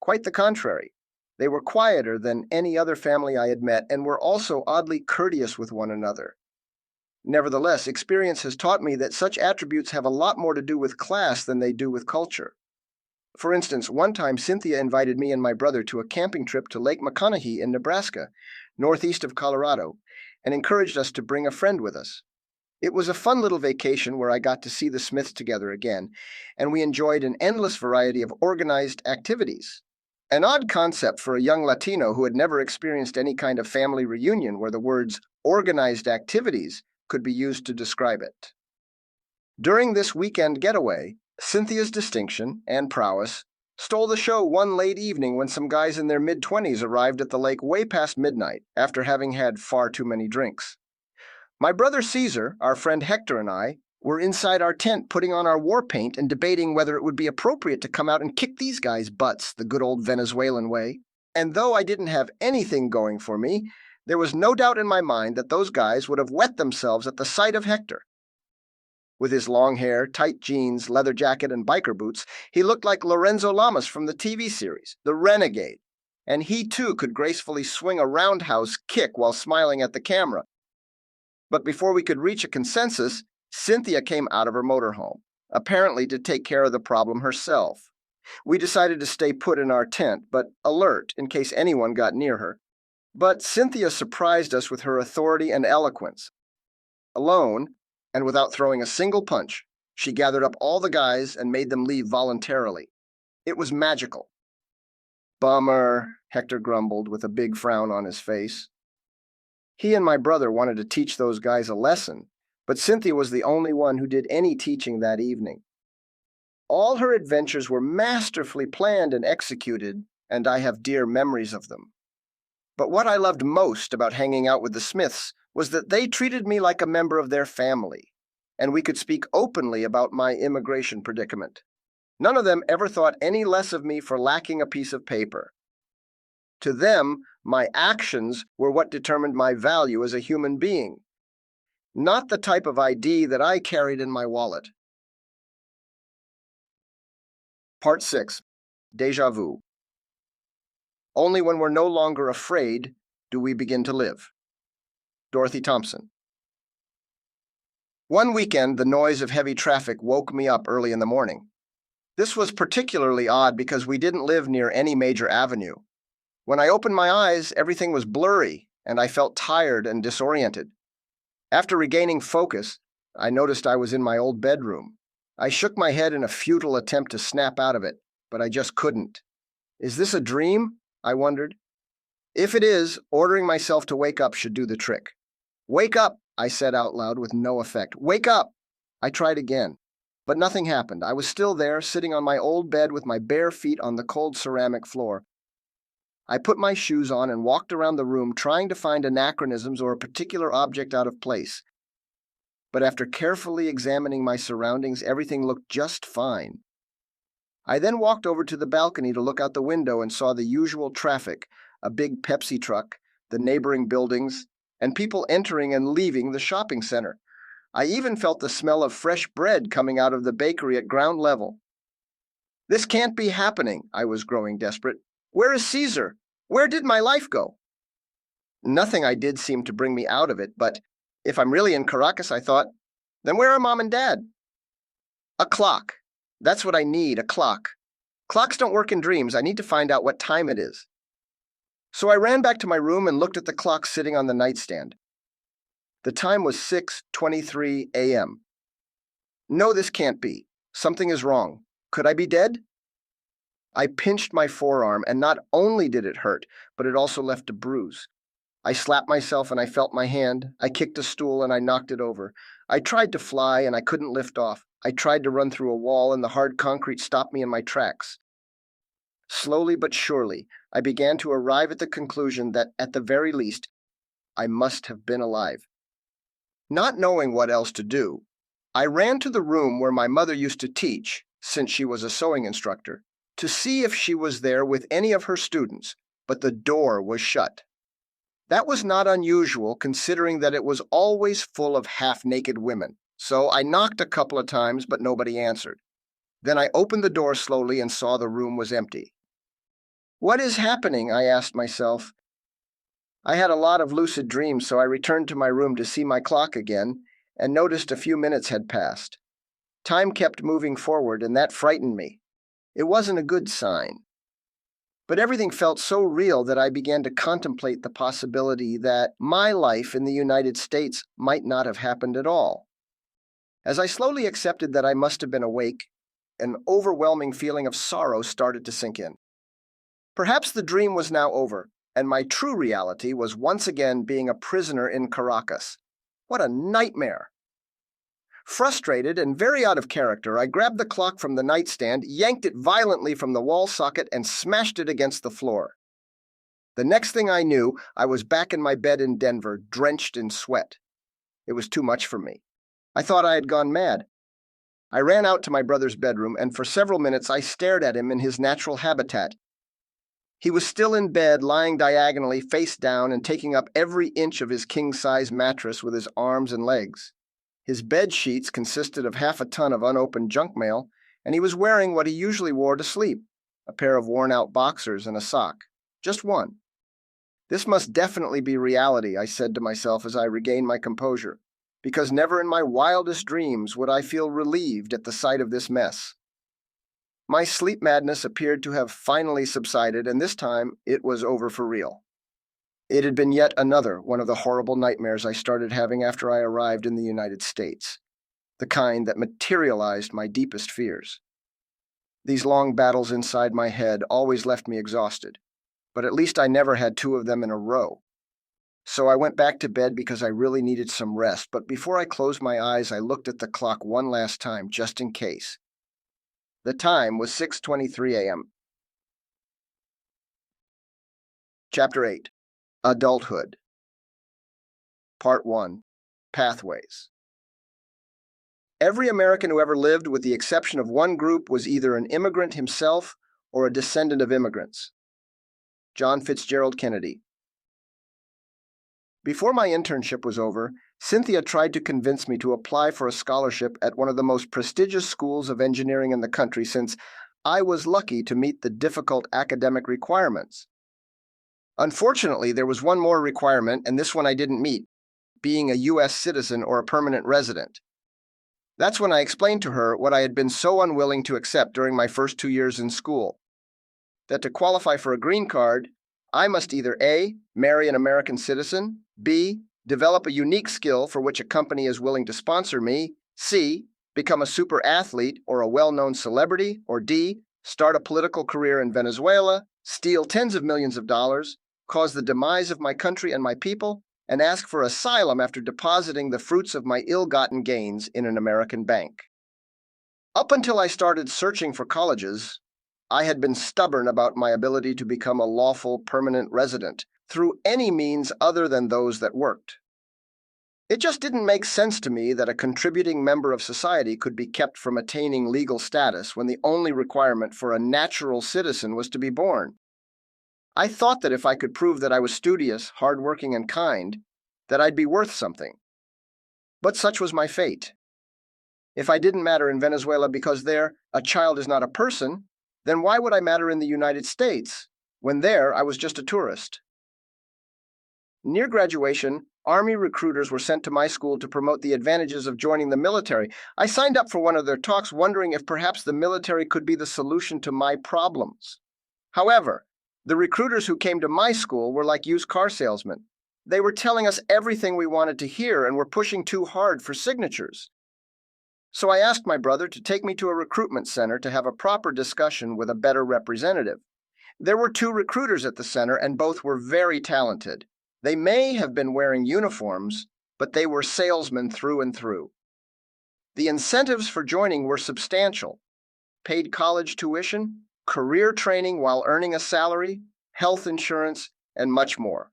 Quite the contrary. They were quieter than any other family I had met and were also oddly courteous with one another. Nevertheless, experience has taught me that such attributes have a lot more to do with class than they do with culture. For instance, one time Cynthia invited me and my brother to a camping trip to Lake McConaughey in Nebraska, northeast of Colorado, and encouraged us to bring a friend with us. It was a fun little vacation where I got to see the Smiths together again, and we enjoyed an endless variety of organized activities. An odd concept for a young Latino who had never experienced any kind of family reunion where the words organized activities could be used to describe it. During this weekend getaway, Cynthia's distinction and prowess stole the show one late evening when some guys in their mid-20s arrived at the lake way past midnight after having had far too many drinks. My brother Caesar, our friend Hector, and I were inside our tent putting on our war paint and debating whether it would be appropriate to come out and kick these guys' butts the good old Venezuelan way. And though I didn't have anything going for me, there was no doubt in my mind that those guys would have wet themselves at the sight of Hector. With his long hair, tight jeans, leather jacket, and biker boots, he looked like Lorenzo Lamas from the TV series, The Renegade, and he too could gracefully swing a roundhouse kick while smiling at the camera. But before we could reach a consensus, Cynthia came out of her motorhome, apparently to take care of the problem herself. We decided to stay put in our tent, but alert in case anyone got near her. But Cynthia surprised us with her authority and eloquence. Alone, and without throwing a single punch, she gathered up all the guys and made them leave voluntarily. It was magical. Bummer, Hector grumbled with a big frown on his face. He and my brother wanted to teach those guys a lesson, but Cynthia was the only one who did any teaching that evening. All her adventures were masterfully planned and executed, and I have dear memories of them. But what I loved most about hanging out with the Smiths was that they treated me like a member of their family, and we could speak openly about my immigration predicament. None of them ever thought any less of me for lacking a piece of paper. To them, my actions were what determined my value as a human being, not the type of ID that I carried in my wallet. Part 6. Déjà vu. Only when we're no longer afraid do we begin to live. Dorothy Thompson. One weekend, the noise of heavy traffic woke me up early in the morning. This was particularly odd because we didn't live near any major avenue. When I opened my eyes, everything was blurry, and I felt tired and disoriented. After regaining focus, I noticed I was in my old bedroom. I shook my head in a futile attempt to snap out of it, but I just couldn't. Is this a dream? I wondered. If it is, ordering myself to wake up should do the trick. Wake up, I said out loud with no effect. Wake up! I tried again, but nothing happened. I was still there, sitting on my old bed with my bare feet on the cold ceramic floor. I put my shoes on and walked around the room trying to find anachronisms or a particular object out of place. But after carefully examining my surroundings, everything looked just fine. I then walked over to the balcony to look out the window and saw the usual traffic, a big Pepsi truck, the neighboring buildings, and people entering and leaving the shopping center. I even felt the smell of fresh bread coming out of the bakery at ground level. This can't be happening, I was growing desperate. Where is Caesar? Where did my life go? Nothing I did seemed to bring me out of it, but if I'm really in Caracas, I thought, then where are Mom and Dad? A clock. That's what I need, a clock. Clocks don't work in dreams. I need to find out what time it is. So I ran back to my room and looked at the clock sitting on the nightstand. The time was 6:23 a.m. No, this can't be. Something is wrong. Could I be dead? I pinched my forearm, and not only did it hurt, but it also left a bruise. I slapped myself and I felt my hand. I kicked a stool and I knocked it over. I tried to fly and I couldn't lift off. I tried to run through a wall and the hard concrete stopped me in my tracks. Slowly but surely, I began to arrive at the conclusion that, at the very least, I must have been alive. Not knowing what else to do, I ran to the room where my mother used to teach, since she was a sewing instructor, to see if she was there with any of her students, but the door was shut. That was not unusual, considering that it was always full of half-naked women, so I knocked a couple of times, but nobody answered. Then I opened the door slowly and saw the room was empty. What is happening? I asked myself. I had a lot of lucid dreams, so I returned to my room to see my clock again, and noticed a few minutes had passed. Time kept moving forward, and that frightened me. It wasn't a good sign. But everything felt so real that I began to contemplate the possibility that my life in the United States might not have happened at all. As I slowly accepted that I must have been awake, an overwhelming feeling of sorrow started to sink in. Perhaps the dream was now over, and my true reality was once again being a prisoner in Caracas. What a nightmare! Frustrated and very out of character, I grabbed the clock from the nightstand, yanked it violently from the wall socket, and smashed it against the floor. The next thing I knew, I was back in my bed in Denver, drenched in sweat. It was too much for me. I thought I had gone mad. I ran out to my brother's bedroom, and for several minutes I stared at him in his natural habitat. He was still in bed, lying diagonally, face down, and taking up every inch of his king-size mattress with his arms and legs. His bed sheets consisted of half a ton of unopened junk mail, and he was wearing what he usually wore to sleep, a pair of worn-out boxers and a sock. Just one. This must definitely be reality, I said to myself as I regained my composure. because never in my wildest dreams would I feel relieved at the sight of this mess. My sleep madness appeared to have finally subsided, and this time it was over for real. It had been yet another one of the horrible nightmares I started having after I arrived in the United States, the kind that materialized my deepest fears. These long battles inside my head always left me exhausted, but at least I never had two of them in a row. So I went back to bed because I really needed some rest, but before I closed my eyes, I looked at the clock one last time, just in case. The time was 6:23 a.m. Chapter 8. Adulthood. Part 1. Pathways. Every American who ever lived, with the exception of one group, was either an immigrant himself or a descendant of immigrants. John Fitzgerald Kennedy. Before my internship was over, Cynthia tried to convince me to apply for a scholarship at one of the most prestigious schools of engineering in the country, since I was lucky to meet the difficult academic requirements. Unfortunately, there was one more requirement, and this one I didn't meet, being a U.S. citizen or a permanent resident. That's when I explained to her what I had been so unwilling to accept during my first 2 years in school, that to qualify for a green card, I must either A, marry an American citizen, B, develop a unique skill for which a company is willing to sponsor me, C, become a super athlete or a well-known celebrity, or D, start a political career in Venezuela, steal tens of millions of dollars, cause the demise of my country and my people, and ask for asylum after depositing the fruits of my ill-gotten gains in an American bank. Up until I started searching for colleges, I had been stubborn about my ability to become a lawful permanent resident through any means other than those that worked. It just didn't make sense to me that a contributing member of society could be kept from attaining legal status when the only requirement for a natural citizen was to be born. I thought that if I could prove that I was studious, hardworking, and kind, that I'd be worth something. But such was my fate. If I didn't matter in Venezuela because there a child is not a person, then why would I matter in the United States, when there I was just a tourist? Near graduation, Army recruiters were sent to my school to promote the advantages of joining the military. I signed up for one of their talks, wondering if perhaps the military could be the solution to my problems. However, the recruiters who came to my school were like used car salesmen. They were telling us everything we wanted to hear and were pushing too hard for signatures. So I asked my brother to take me to a recruitment center to have a proper discussion with a better representative. There were 2 recruiters at the center, and both were very talented. They may have been wearing uniforms, but they were salesmen through and through. The incentives for joining were substantial: paid college tuition, career training while earning a salary, health insurance, and much more.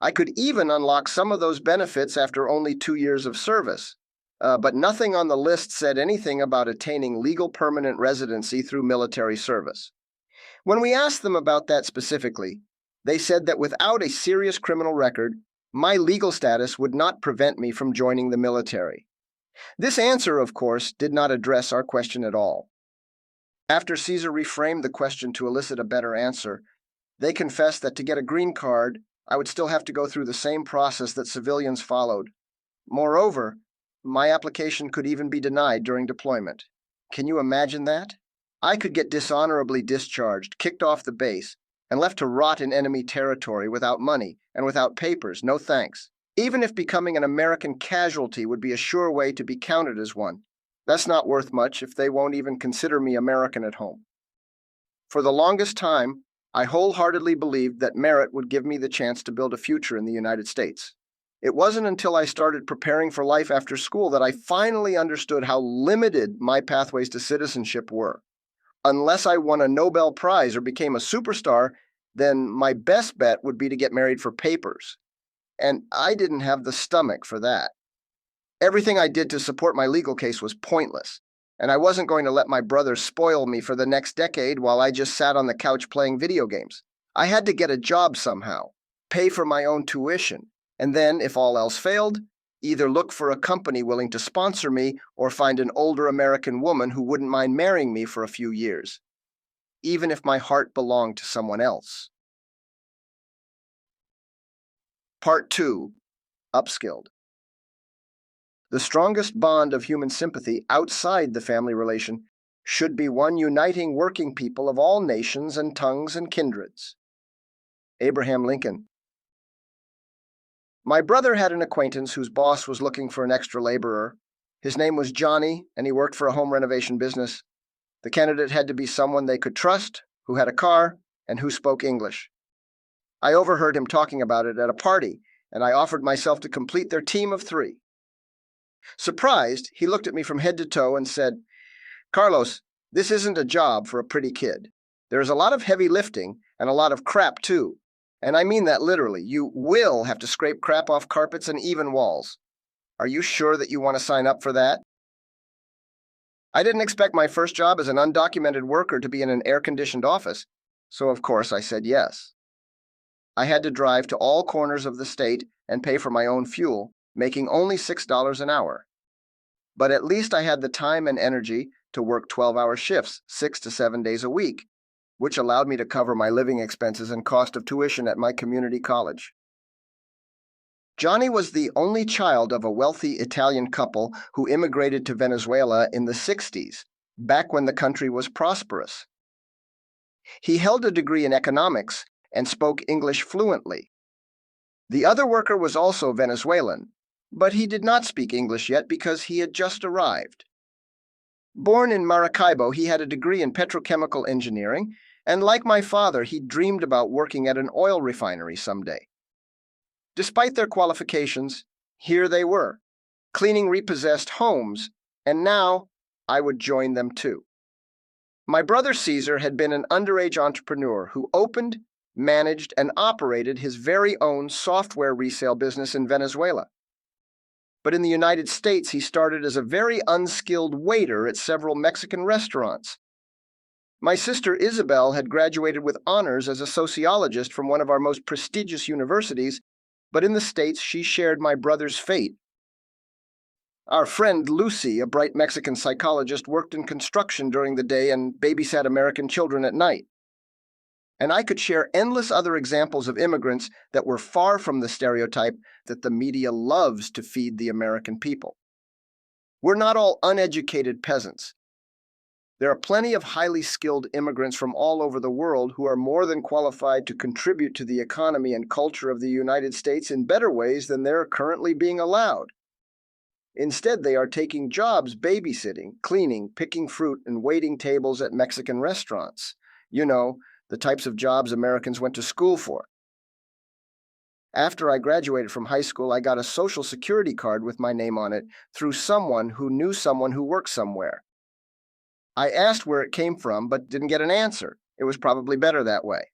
I could even unlock some of those benefits after only 2 years of service, but nothing on the list said anything about attaining legal permanent residency through military service. When we asked them about that specifically, they said that without a serious criminal record, my legal status would not prevent me from joining the military. This answer, of course, did not address our question at all. After Caesar reframed the question to elicit a better answer, they confessed that to get a green card, I would still have to go through the same process that civilians followed. Moreover, my application could even be denied during deployment. Can you imagine that? I could get dishonorably discharged, kicked off the base, and left to rot in enemy territory without money and without papers, no thanks. Even if becoming an American casualty would be a sure way to be counted as one, that's not worth much if they won't even consider me American at home. For the longest time, I wholeheartedly believed that merit would give me the chance to build a future in the United States. It wasn't until I started preparing for life after school that I finally understood how limited my pathways to citizenship were. Unless I won a Nobel Prize or became a superstar, then my best bet would be to get married for papers. And I didn't have the stomach for that. Everything I did to support my legal case was pointless, and I wasn't going to let my brother spoil me for the next decade while I just sat on the couch playing video games. I had to get a job somehow, pay for my own tuition, and then, if all else failed, either look for a company willing to sponsor me or find an older American woman who wouldn't mind marrying me for a few years, even if my heart belonged to someone else. Part 2. Upskilled. The strongest bond of human sympathy outside the family relation should be one uniting working people of all nations and tongues and kindreds. Abraham Lincoln. My brother had an acquaintance whose boss was looking for an extra laborer. His name was Johnny, and he worked for a home renovation business. The candidate had to be someone they could trust, who had a car, and who spoke English. I overheard him talking about it at a party, and I offered myself to complete their team of 3. Surprised, he looked at me from head to toe and said, "Carlos, this isn't a job for a pretty kid. There is a lot of heavy lifting and a lot of crap, too. And I mean that literally. You will have to scrape crap off carpets and even walls. Are you sure that you want to sign up for that?" I didn't expect my first job as an undocumented worker to be in an air-conditioned office, so of course I said yes. I had to drive to all corners of the state and pay for my own fuel, making only $6 an hour. But at least I had the time and energy to work 12-hour shifts, 6 to 7 days a week, which allowed me to cover my living expenses and cost of tuition at my community college. Johnny was the only child of a wealthy Italian couple who immigrated to Venezuela in the 60s, back when the country was prosperous. He held a degree in economics and spoke English fluently. The other worker was also Venezuelan, but he did not speak English yet because he had just arrived. Born in Maracaibo, he had a degree in petrochemical engineering, and like my father, he dreamed about working at an oil refinery someday. Despite their qualifications, here they were, cleaning repossessed homes, and now I would join them too. My brother Caesar had been an underage entrepreneur who opened, managed, and operated his very own software resale business in Venezuela. But in the United States, he started as a very unskilled waiter at several Mexican restaurants. My sister Isabel had graduated with honors as a sociologist from one of our most prestigious universities, but in the States she shared my brother's fate. Our friend Lucy, a bright Mexican psychologist, worked in construction during the day and babysat American children at night. And I could share endless other examples of immigrants that were far from the stereotype that the media loves to feed the American people. We're not all uneducated peasants. There are plenty of highly skilled immigrants from all over the world who are more than qualified to contribute to the economy and culture of the United States in better ways than they're currently being allowed. Instead, they are taking jobs babysitting, cleaning, picking fruit, and waiting tables at Mexican restaurants. You know, the types of jobs Americans went to school for. After I graduated from high school, I got a Social Security card with my name on it through someone who knew someone who worked somewhere. I asked where it came from, but didn't get an answer. It was probably better that way.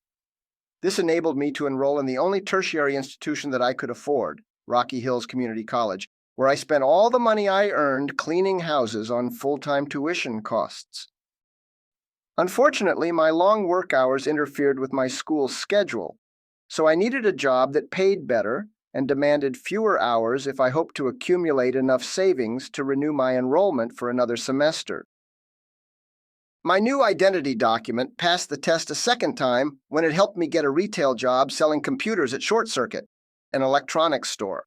This enabled me to enroll in the only tertiary institution that I could afford, Rocky Hills Community College, where I spent all the money I earned cleaning houses on full-time tuition costs. Unfortunately, my long work hours interfered with my school's schedule, so I needed a job that paid better and demanded fewer hours if I hoped to accumulate enough savings to renew my enrollment for another semester. My new identity document passed the test a second time when it helped me get a retail job selling computers at Short Circuit, an electronics store.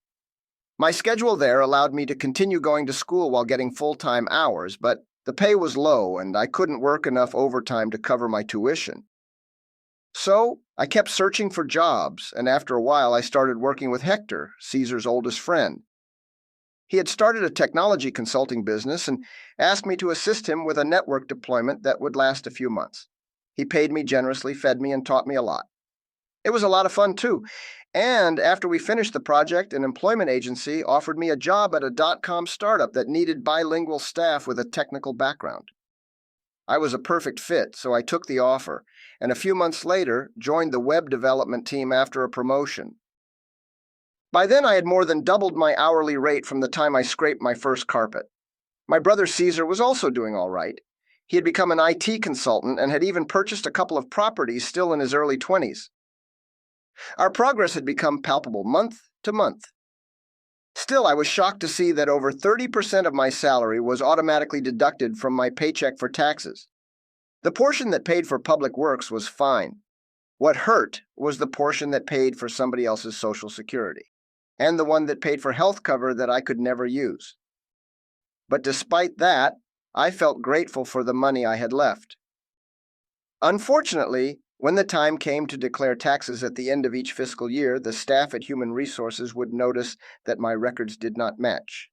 My schedule there allowed me to continue going to school while getting full-time hours, but the pay was low and I couldn't work enough overtime to cover my tuition. So I kept searching for jobs, and after a while I started working with Hector, Caesar's oldest friend. He had started a technology consulting business and asked me to assist him with a network deployment that would last a few months. He paid me generously, fed me, and taught me a lot. It was a lot of fun, too. And after we finished the project, an employment agency offered me a job at a dot-com startup that needed bilingual staff with a technical background. I was a perfect fit, so I took the offer, and a few months later joined the web development team after a promotion. By then, I had more than doubled my hourly rate from the time I scraped my first carpet. My brother Caesar was also doing all right. He had become an IT consultant and had even purchased a couple of properties still in his early 20s. Our progress had become palpable month to month. Still, I was shocked to see that over 30% of my salary was automatically deducted from my paycheck for taxes. The portion that paid for public works was fine. What hurt was the portion that paid for somebody else's Social Security, and the one that paid for health cover that I could never use. But despite that, I felt grateful for the money I had left. Unfortunately, when the time came to declare taxes at the end of each fiscal year, the staff at Human Resources would notice that my records did not match.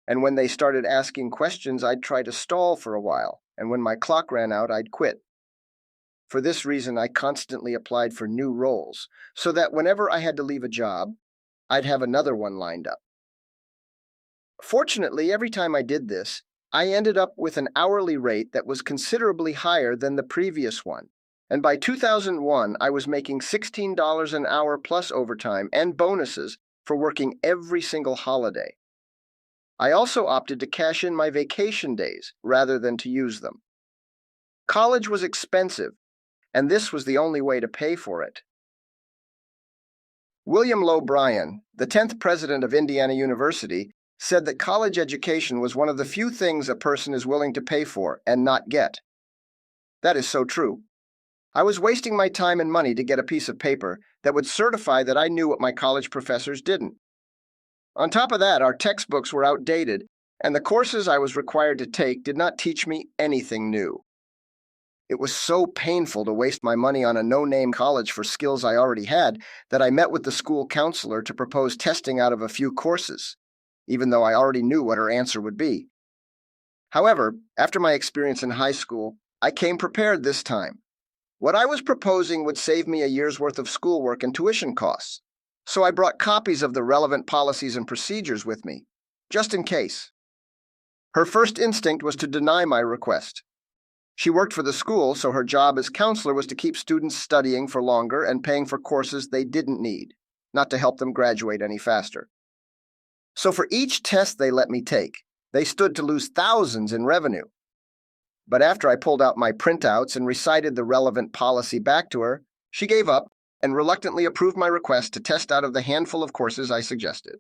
And when they started asking questions, I'd try to stall for a while, and when my clock ran out, I'd quit. For this reason, I constantly applied for new roles, so that whenever I had to leave a job, I'd have another one lined up. Fortunately, every time I did this, I ended up with an hourly rate that was considerably higher than the previous one. And by 2001, I was making $16 an hour plus overtime and bonuses for working every single holiday. I also opted to cash in my vacation days rather than to use them. College was expensive, and this was the only way to pay for it. William Lowe Bryan, the 10th president of Indiana University, said that college education was one of the few things a person is willing to pay for and not get. That is so true. I was wasting my time and money to get a piece of paper that would certify that I knew what my college professors didn't. On top of that, our textbooks were outdated, and the courses I was required to take did not teach me anything new. It was so painful to waste my money on a no-name college for skills I already had that I met with the school counselor to propose testing out of a few courses, even though I already knew what her answer would be. However, after my experience in high school, I came prepared this time. What I was proposing would save me a year's worth of schoolwork and tuition costs, so I brought copies of the relevant policies and procedures with me, just in case. Her first instinct was to deny my request. She worked for the school, so her job as counselor was to keep students studying for longer and paying for courses they didn't need, not to help them graduate any faster. So for each test they let me take, they stood to lose thousands in revenue. But after I pulled out my printouts and recited the relevant policy back to her, she gave up and reluctantly approved my request to test out of the handful of courses I suggested.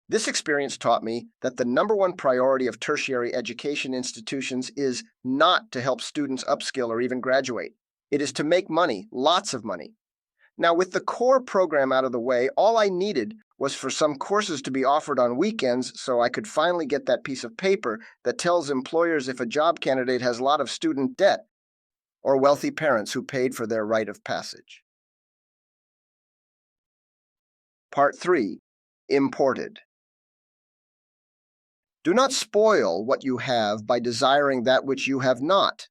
This experience taught me that the number one priority of tertiary education institutions is not to help students upskill or even graduate. It is to make money, lots of money. Now, with the core program out of the way, all I needed was for some courses to be offered on weekends so I could finally get that piece of paper that tells employers if a job candidate has a lot of student debt or wealthy parents who paid for their rite of passage. Part 3. Imported. Do not spoil what you have by desiring that which you have not,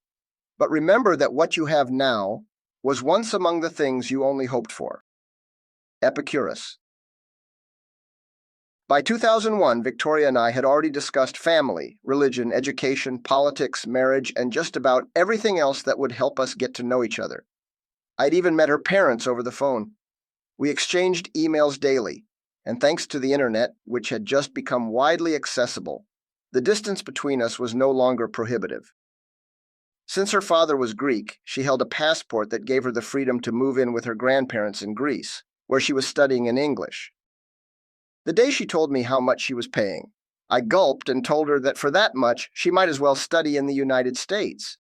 but remember that what you have now was once among the things you only hoped for. Epicurus. By 2001, Victoria and I had already discussed family, religion, education, politics, marriage, and just about everything else that would help us get to know each other. I'd even met her parents over the phone. We exchanged emails daily, and thanks to the internet, which had just become widely accessible, the distance between us was no longer prohibitive. Since her father was Greek, she held a passport that gave her the freedom to move in with her grandparents in Greece, where she was studying in English. The day she told me how much she was paying, I gulped and told her that for that much, she might as well study in the United States.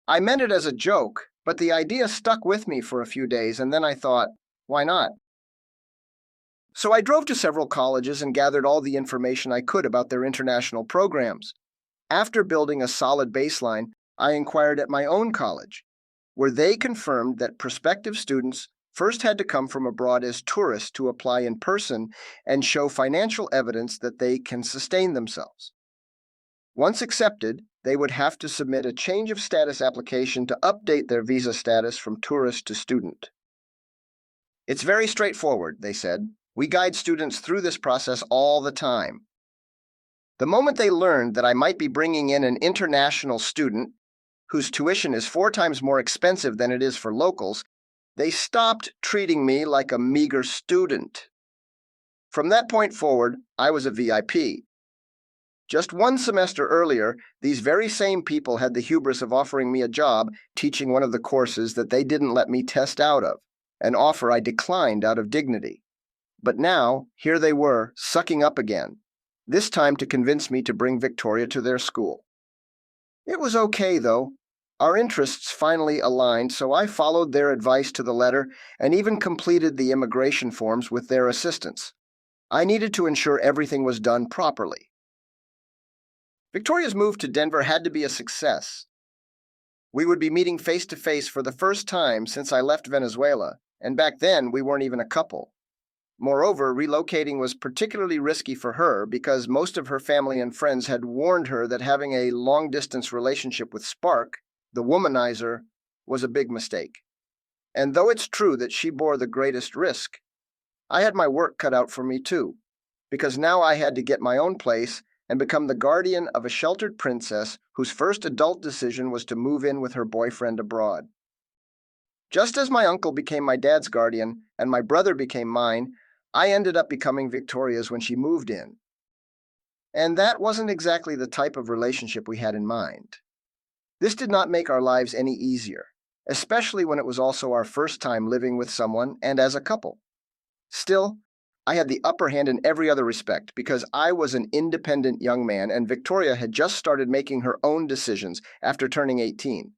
I meant it as a joke, but the idea stuck with me for a few days, and then I thought, why not? So I drove to several colleges and gathered all the information I could about their international programs. After building a solid baseline, I inquired at my own college, where they confirmed that prospective students first had to come from abroad as tourists to apply in person and show financial evidence that they can sustain themselves. Once accepted, they would have to submit a change of status application to update their visa status from tourist to student. It's very straightforward, they said. We guide students through this process all the time. The moment they learned that I might be bringing in an international student whose tuition is 4 times more expensive than it is for locals, they stopped treating me like a meager student. From that point forward, I was a VIP. Just 1 semester earlier, these very same people had the hubris of offering me a job teaching one of the courses that they didn't let me test out of, an offer I declined out of dignity. But now, here they were, sucking up again, this time to convince me to bring Victoria to their school. It was okay, though. Our interests finally aligned, so I followed their advice to the letter and even completed the immigration forms with their assistance. I needed to ensure everything was done properly. Victoria's move to Denver had to be a success. We would be meeting face to face for the first time since I left Venezuela, and back then we weren't even a couple. Moreover, relocating was particularly risky for her because most of her family and friends had warned her that having a long-distance relationship with Spark, the womanizer, was a big mistake. And though it's true that she bore the greatest risk, I had my work cut out for me too, because now I had to get my own place and become the guardian of a sheltered princess whose first adult decision was to move in with her boyfriend abroad. Just as my uncle became my dad's guardian and my brother became mine, I ended up becoming Victoria's when she moved in. And that wasn't exactly the type of relationship we had in mind. This did not make our lives any easier, especially when it was also our first time living with someone and as a couple. Still, I had the upper hand in every other respect because I was an independent young man and Victoria had just started making her own decisions after turning 18.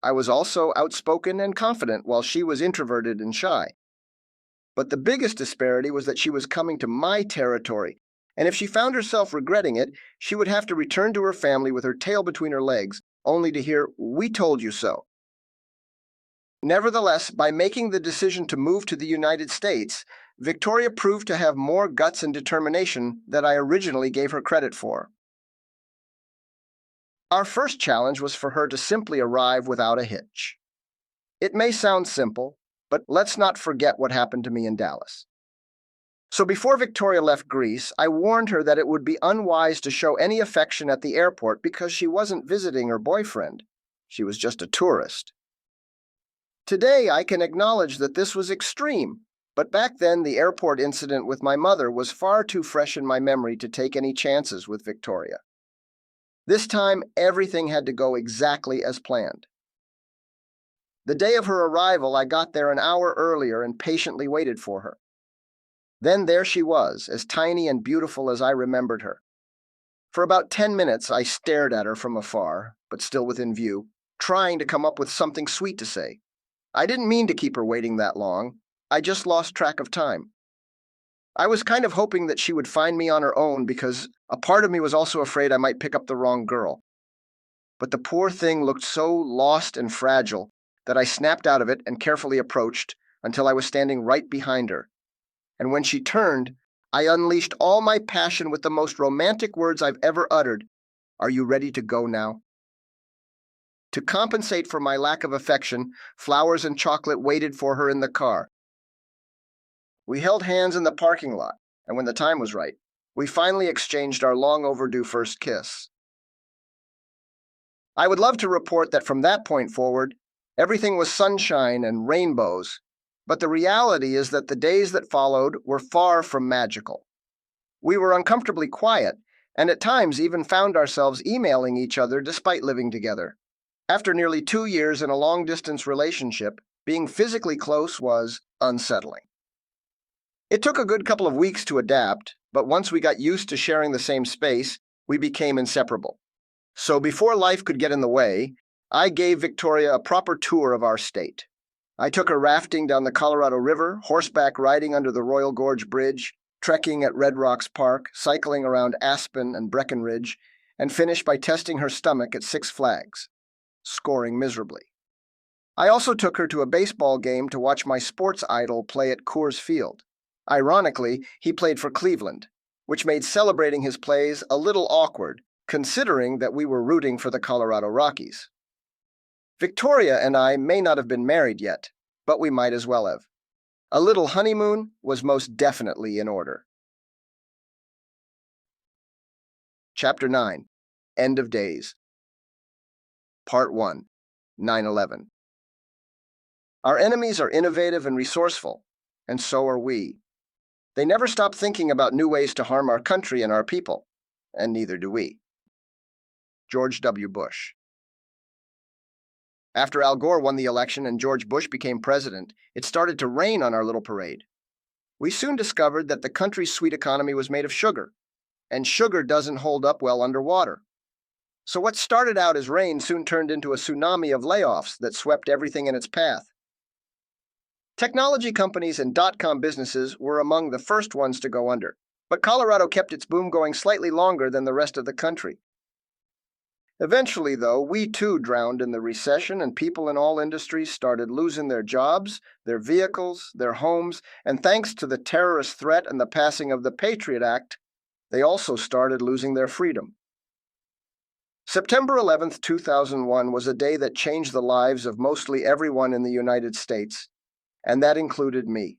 I was also outspoken and confident while she was introverted and shy. But the biggest disparity was that she was coming to my territory, and if she found herself regretting it, she would have to return to her family with her tail between her legs, only to hear, "We told you so." Nevertheless, by making the decision to move to the United States, Victoria proved to have more guts and determination than I originally gave her credit for. Our first challenge was for her to simply arrive without a hitch. It may sound simple, but let's not forget what happened to me in Dallas. So before Victoria left Greece, I warned her that it would be unwise to show any affection at the airport because she wasn't visiting her boyfriend. She was just a tourist. Today, I can acknowledge that this was extreme, but back then the airport incident with my mother was far too fresh in my memory to take any chances with Victoria. This time, everything had to go exactly as planned. The day of her arrival, I got there an hour earlier and patiently waited for her. Then there she was, as tiny and beautiful as I remembered her. For about 10 minutes, I stared at her from afar, but still within view, trying to come up with something sweet to say. I didn't mean to keep her waiting that long. I just lost track of time. I was kind of hoping that she would find me on her own because a part of me was also afraid I might pick up the wrong girl. But the poor thing looked so lost and fragile that I snapped out of it and carefully approached until I was standing right behind her. And when she turned, I unleashed all my passion with the most romantic words I've ever uttered. "Are you ready to go now?" To compensate for my lack of affection, flowers and chocolate waited for her in the car. We held hands in the parking lot, and when the time was right, we finally exchanged our long overdue first kiss. I would love to report that from that point forward, everything was sunshine and rainbows, but the reality is that the days that followed were far from magical. We were uncomfortably quiet, and at times even found ourselves emailing each other despite living together. After nearly 2 years in a long-distance relationship, being physically close was unsettling. It took a good couple of weeks to adapt, but once we got used to sharing the same space, we became inseparable. So before life could get in the way, I gave Victoria a proper tour of our state. I took her rafting down the Colorado River, horseback riding under the Royal Gorge Bridge, trekking at Red Rocks Park, cycling around Aspen and Breckenridge, and finished by testing her stomach at Six Flags, scoring miserably. I also took her to a baseball game to watch my sports idol play at Coors Field. Ironically, he played for Cleveland, which made celebrating his plays a little awkward, considering that we were rooting for the Colorado Rockies. Victoria and I may not have been married yet, but we might as well have. A little honeymoon was most definitely in order. Chapter 9. End of Days. Part 1. 9/11. Our enemies are innovative and resourceful, and so are we. They never stop thinking about new ways to harm our country and our people, and neither do we. George W. Bush. After Al Gore won the election and George Bush became president, it started to rain on our little parade. We soon discovered that the country's sweet economy was made of sugar, and sugar doesn't hold up well underwater. So what started out as rain soon turned into a tsunami of layoffs that swept everything in its path. Technology companies and dot-com businesses were among the first ones to go under, but Colorado kept its boom going slightly longer than the rest of the country, Eventually, though, we too drowned in the recession, and people in all industries started losing their jobs, their vehicles, their homes, and thanks to the terrorist threat and the passing of the Patriot Act, they also started losing their freedom. September 11th, 2001 was a day that changed the lives of mostly everyone in the United States, and that included me.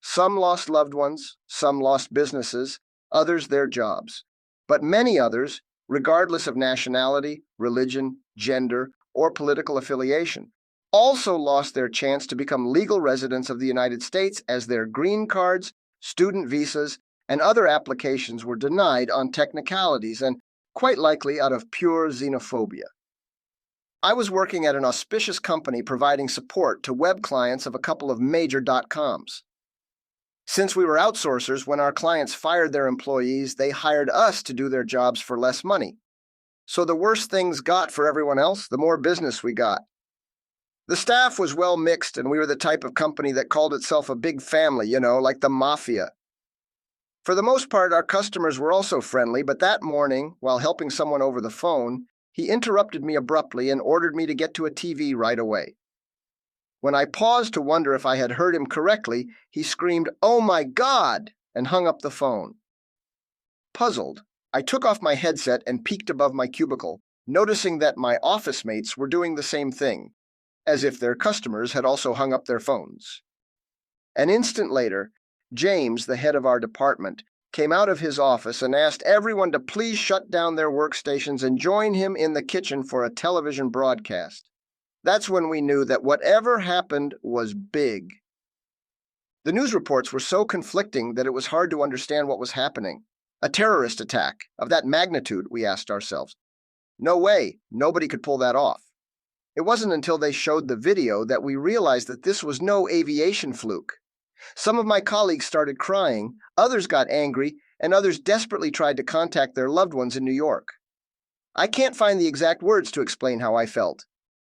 Some lost loved ones, some lost businesses, others their jobs. But many others, regardless of nationality, religion, gender, or political affiliation, also lost their chance to become legal residents of the United States as their green cards, student visas, and other applications were denied on technicalities and quite likely out of pure xenophobia. I was working at an auspicious company providing support to web clients of a couple of major .coms. Since we were outsourcers, when our clients fired their employees, they hired us to do their jobs for less money. So the worse things got for everyone else, the more business we got. The staff was well mixed, and we were the type of company that called itself a big family, like the mafia. For the most part, our customers were also friendly, but that morning, while helping someone over the phone, he interrupted me abruptly and ordered me to get to a TV right away. When I paused to wonder if I had heard him correctly, he screamed, "Oh my God!" and hung up the phone. Puzzled, I took off my headset and peeked above my cubicle, noticing that my office mates were doing the same thing, as if their customers had also hung up their phones. An instant later, James, the head of our department, came out of his office and asked everyone to please shut down their workstations and join him in the kitchen for a television broadcast. That's when we knew that whatever happened was big. The news reports were so conflicting that it was hard to understand what was happening. A terrorist attack of that magnitude, we asked ourselves. No way, nobody could pull that off. It wasn't until they showed the video that we realized that this was no aviation fluke. Some of my colleagues started crying, others got angry, and others desperately tried to contact their loved ones in New York. I can't find the exact words to explain how I felt,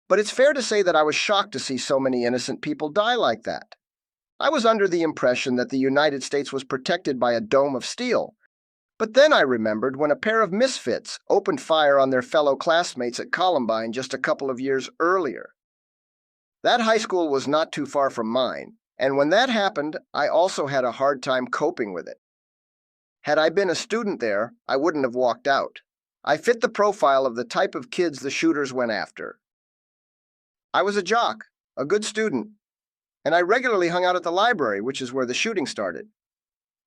but it's fair to say that I was shocked to see so many innocent people die like that. I was under the impression that the United States was protected by a dome of steel. But then I remembered when a pair of misfits opened fire on their fellow classmates at Columbine just a couple of years earlier. That high school was not too far from mine, and when that happened, I also had a hard time coping with it. Had I been a student there, I wouldn't have walked out. I fit the profile of the type of kids the shooters went after. I was a jock, a good student, and I regularly hung out at the library, which is where the shooting started.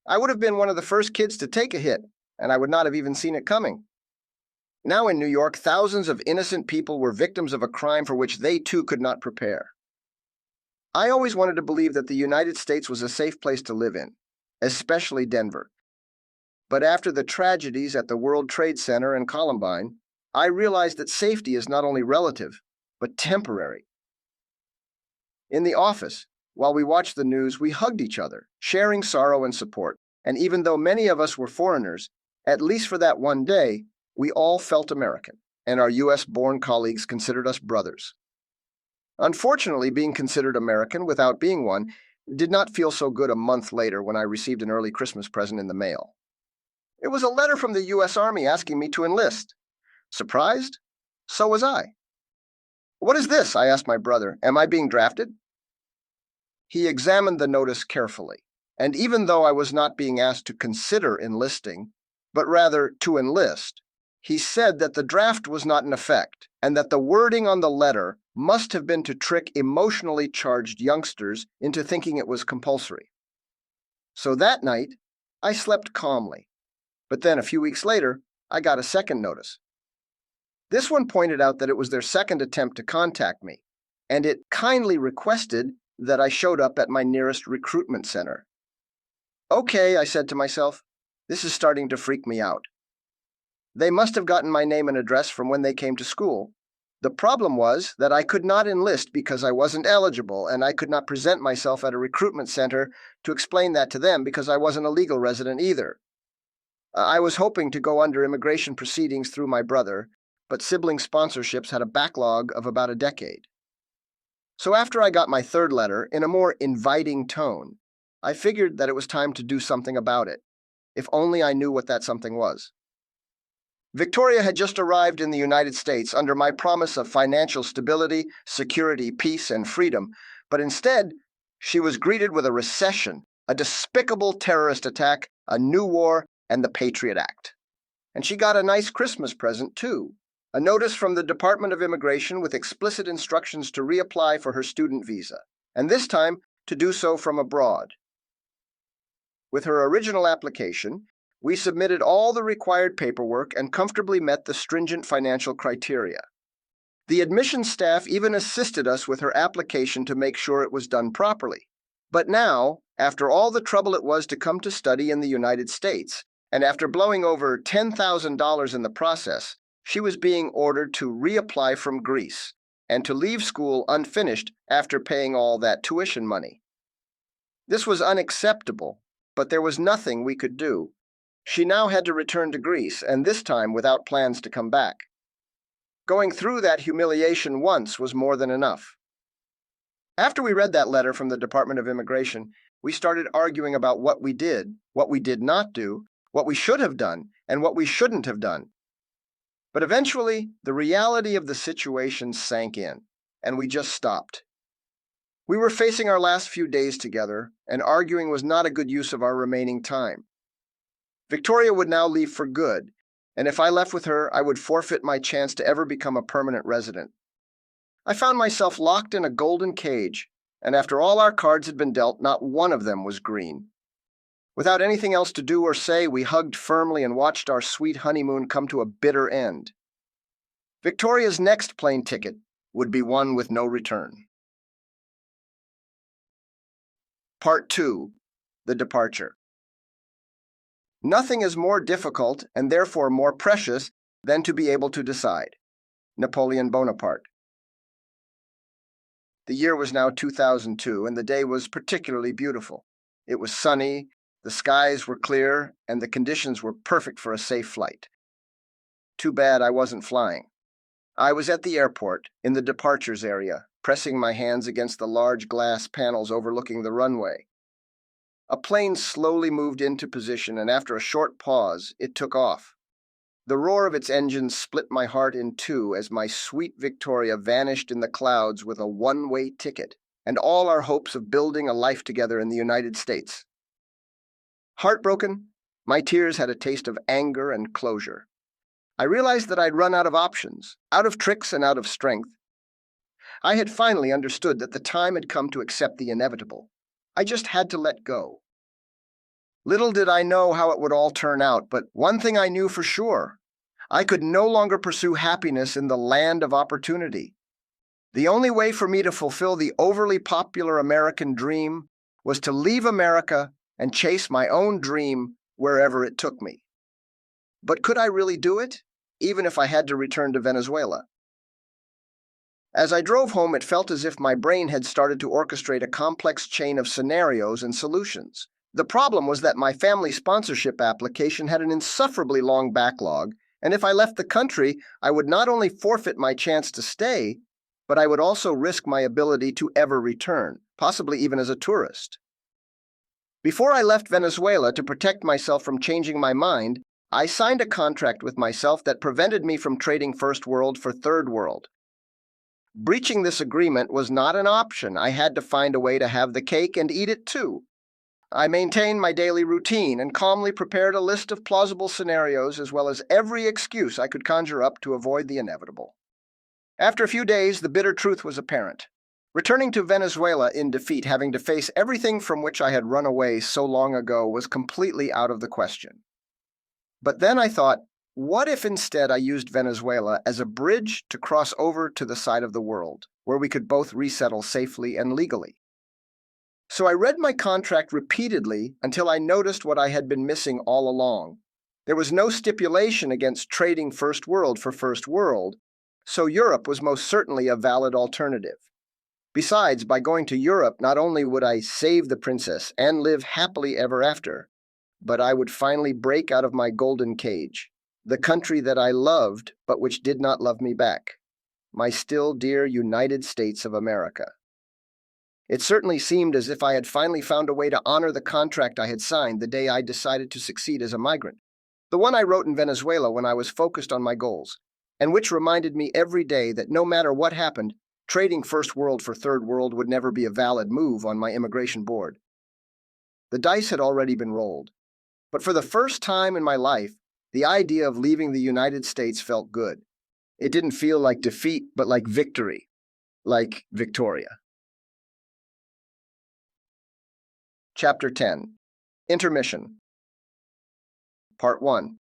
I would have been one of the first kids to take a hit, and I would not have even seen it coming. Now in New York, thousands of innocent people were victims of a crime for which they too could not prepare. I always wanted to believe that the United States was a safe place to live in, especially Denver. But after the tragedies at the World Trade Center and Columbine, I realized that safety is not only relative, but temporary. In the office, while we watched the news, we hugged each other, sharing sorrow and support. And even though many of us were foreigners, at least for that one day, we all felt American, and our U.S.-born colleagues considered us brothers. Unfortunately, being considered American without being one did not feel so good a month later when I received an early Christmas present in the mail. It was a letter from the U.S. Army asking me to enlist. Surprised? So was I. "What is this?" I asked my brother. "Am I being drafted?" He examined the notice carefully, and even though I was not being asked to consider enlisting, but rather to enlist, he said that the draft was not in effect, and that the wording on the letter must have been to trick emotionally charged youngsters into thinking it was compulsory. So that night, I slept calmly. But then a few weeks later, I got a second notice. This one pointed out that it was their second attempt to contact me, and it kindly requested that I showed up at my nearest recruitment center. Okay, I said to myself, this is starting to freak me out. They must have gotten my name and address from when they came to school. The problem was that I could not enlist because I wasn't eligible, and I could not present myself at a recruitment center to explain that to them because I wasn't a legal resident either. I was hoping to go under immigration proceedings through my brother, but sibling sponsorships had a backlog of about a decade. So after I got my third letter, in a more inviting tone, I figured that it was time to do something about it, if only I knew what that something was. Victoria had just arrived in the United States under my promise of financial stability, security, peace, and freedom, but instead, she was greeted with a recession, a despicable terrorist attack, a new war, and the Patriot Act. And she got a nice Christmas present, too. A notice from the Department of Immigration with explicit instructions to reapply for her student visa, and this time to do so from abroad. With her original application, we submitted all the required paperwork and comfortably met the stringent financial criteria. The admissions staff even assisted us with her application to make sure it was done properly. But now, after all the trouble it was to come to study in the United States, and after blowing over $10,000 in the process, she was being ordered to reapply from Greece and to leave school unfinished after paying all that tuition money. This was unacceptable, but there was nothing we could do. She now had to return to Greece, and this time without plans to come back. Going through that humiliation once was more than enough. After we read that letter from the Department of Immigration, we started arguing about what we did not do, what we should have done, and what we shouldn't have done. But eventually, the reality of the situation sank in, and we just stopped. We were facing our last few days together, and arguing was not a good use of our remaining time. Victoria would now leave for good, and if I left with her, I would forfeit my chance to ever become a permanent resident. I found myself locked in a golden cage, and after all our cards had been dealt, not one of them was green. Without anything else to do or say, we hugged firmly and watched our sweet honeymoon come to a bitter end. Victoria's next plane ticket would be one with no return. Part 2. The Departure. Nothing is more difficult and therefore more precious than to be able to decide. Napoleon Bonaparte. The year was now 2002, and the day was particularly beautiful. It was sunny, the skies were clear, and the conditions were perfect for a safe flight. Too bad I wasn't flying. I was at the airport, in the departures area, pressing my hands against the large glass panels overlooking the runway. A plane slowly moved into position, and after a short pause, it took off. The roar of its engines split my heart in two as my sweet Victoria vanished in the clouds with a one-way ticket, and all our hopes of building a life together in the United States. Heartbroken, my tears had a taste of anger and closure. I realized that I'd run out of options, out of tricks and out of strength. I had finally understood that the time had come to accept the inevitable. I just had to let go. Little did I know how it would all turn out, but one thing I knew for sure. I could no longer pursue happiness in the land of opportunity. The only way for me to fulfill the overly popular American dream was to leave America and chase my own dream wherever it took me. But could I really do it, even if I had to return to Venezuela? As I drove home, it felt as if my brain had started to orchestrate a complex chain of scenarios and solutions. The problem was that my family sponsorship application had an insufferably long backlog, and if I left the country, I would not only forfeit my chance to stay, but I would also risk my ability to ever return, possibly even as a tourist. Before I left Venezuela to protect myself from changing my mind, I signed a contract with myself that prevented me from trading first world for third world. Breaching this agreement was not an option. I had to find a way to have the cake and eat it too. I maintained my daily routine and calmly prepared a list of plausible scenarios as well as every excuse I could conjure up to avoid the inevitable. After a few days, the bitter truth was apparent. Returning to Venezuela in defeat, having to face everything from which I had run away so long ago, was completely out of the question. But then I thought, what if instead I used Venezuela as a bridge to cross over to the side of the world, where we could both resettle safely and legally? So I read my contract repeatedly until I noticed what I had been missing all along. There was no stipulation against trading first world for first world, so Europe was most certainly a valid alternative. Besides, by going to Europe, not only would I save the princess and live happily ever after, but I would finally break out of my golden cage, the country that I loved but which did not love me back, my still dear United States of America. It certainly seemed as if I had finally found a way to honor the contract I had signed the day I decided to succeed as a migrant. The one I wrote in Venezuela when I was focused on my goals, and which reminded me every day that no matter what happened, trading first world for third world would never be a valid move on my immigration board. The dice had already been rolled, but for the first time in my life, the idea of leaving the United States felt good. It didn't feel like defeat, but like victory, like Victoria. Chapter 10. Intermission. Part 1.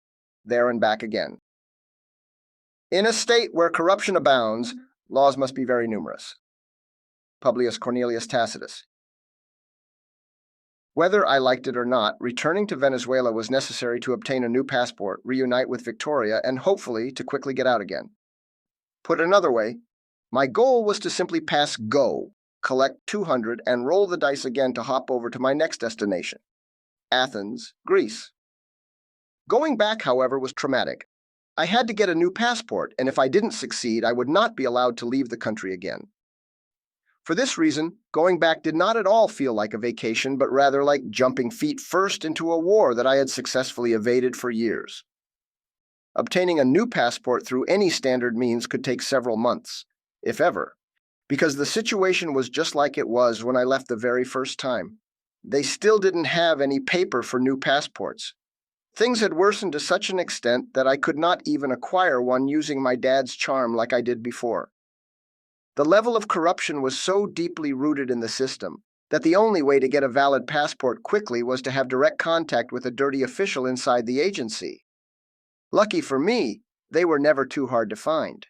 There and back again. In a state where corruption abounds, laws must be very numerous. Publius Cornelius Tacitus. Whether I liked it or not, returning to Venezuela was necessary to obtain a new passport, reunite with Victoria, and hopefully to quickly get out again. Put another way, my goal was to simply pass go, collect 200, and roll the dice again to hop over to my next destination, Athens, Greece. Going back, however, was traumatic. I had to get a new passport, and if I didn't succeed, I would not be allowed to leave the country again. For this reason, going back did not at all feel like a vacation, but rather like jumping feet first into a war that I had successfully evaded for years. Obtaining a new passport through any standard means could take several months, if ever, because the situation was just like it was when I left the very first time. They still didn't have any paper for new passports. Things had worsened to such an extent that I could not even acquire one using my dad's charm like I did before. The level of corruption was so deeply rooted in the system that the only way to get a valid passport quickly was to have direct contact with a dirty official inside the agency. Lucky for me, they were never too hard to find.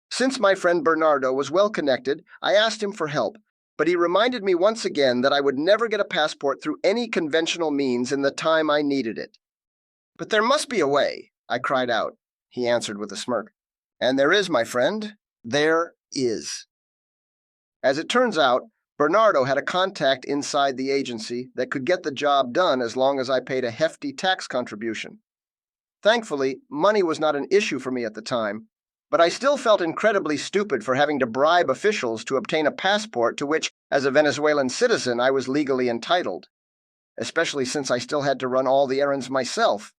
Since my friend Bernardo was well connected, I asked him for help, but he reminded me once again that I would never get a passport through any conventional means in the time I needed it. "But there must be a way," I cried out. He answered with a smirk. "And there is, my friend. There is." As it turns out, Bernardo had a contact inside the agency that could get the job done as long as I paid a hefty tax contribution. Thankfully, money was not an issue for me at the time, but I still felt incredibly stupid for having to bribe officials to obtain a passport to which, as a Venezuelan citizen, I was legally entitled, especially since I still had to run all the errands myself.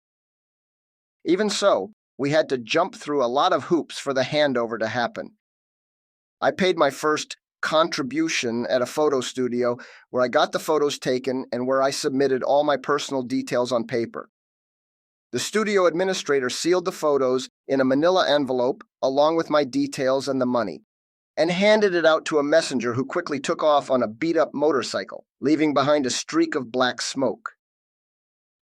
Even so, we had to jump through a lot of hoops for the handover to happen. I paid my first contribution at a photo studio where I got the photos taken and where I submitted all my personal details on paper. The studio administrator sealed the photos in a manila envelope along with my details and the money, and handed it out to a messenger who quickly took off on a beat-up motorcycle, leaving behind a streak of black smoke.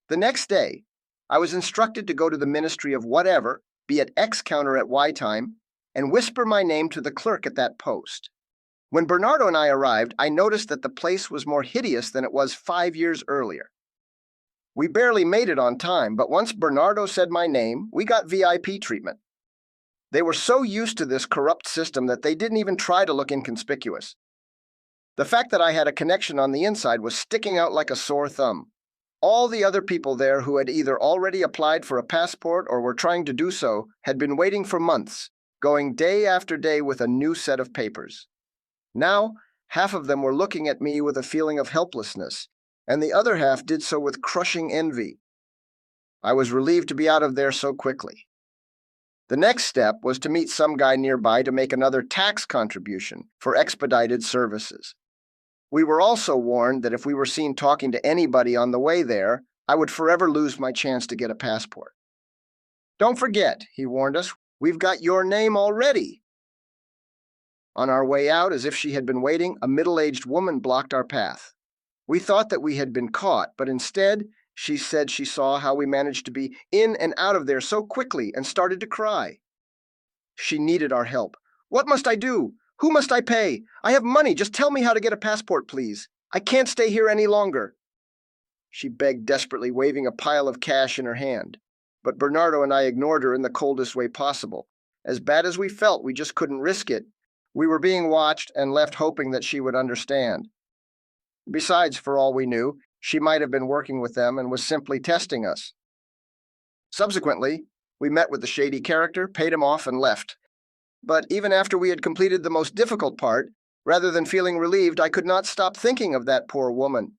The next day, I was instructed to go to the Ministry of whatever, be at X counter at Y time, and whisper my name to the clerk at that post. When Bernardo and I arrived, I noticed that the place was more hideous than it was 5 years earlier. We barely made it on time, but once Bernardo said my name, we got VIP treatment. They were so used to this corrupt system that they didn't even try to look inconspicuous. The fact that I had a connection on the inside was sticking out like a sore thumb. All the other people there who had either already applied for a passport or were trying to do so had been waiting for months, going day after day with a new set of papers. Now, half of them were looking at me with a feeling of helplessness, and the other half did so with crushing envy. I was relieved to be out of there so quickly. The next step was to meet some guy nearby to make another tax contribution for expedited services. We were also warned that if we were seen talking to anybody on the way there, I would forever lose my chance to get a passport. "Don't forget," he warned us, "we've got your name already." On our way out, as if she had been waiting, a middle-aged woman blocked our path. We thought that we had been caught, but instead, she said she saw how we managed to be in and out of there so quickly and started to cry. She needed our help. "What must I do? Who must I pay? I have money. Just tell me how to get a passport, please. I can't stay here any longer." She begged desperately, waving a pile of cash in her hand. But Bernardo and I ignored her in the coldest way possible. As bad as we felt, we just couldn't risk it. We were being watched and left hoping that she would understand. Besides, for all we knew, she might have been working with them and was simply testing us. Subsequently, we met with the shady character, paid him off, and left. But even after we had completed the most difficult part, rather than feeling relieved, I could not stop thinking of that poor woman.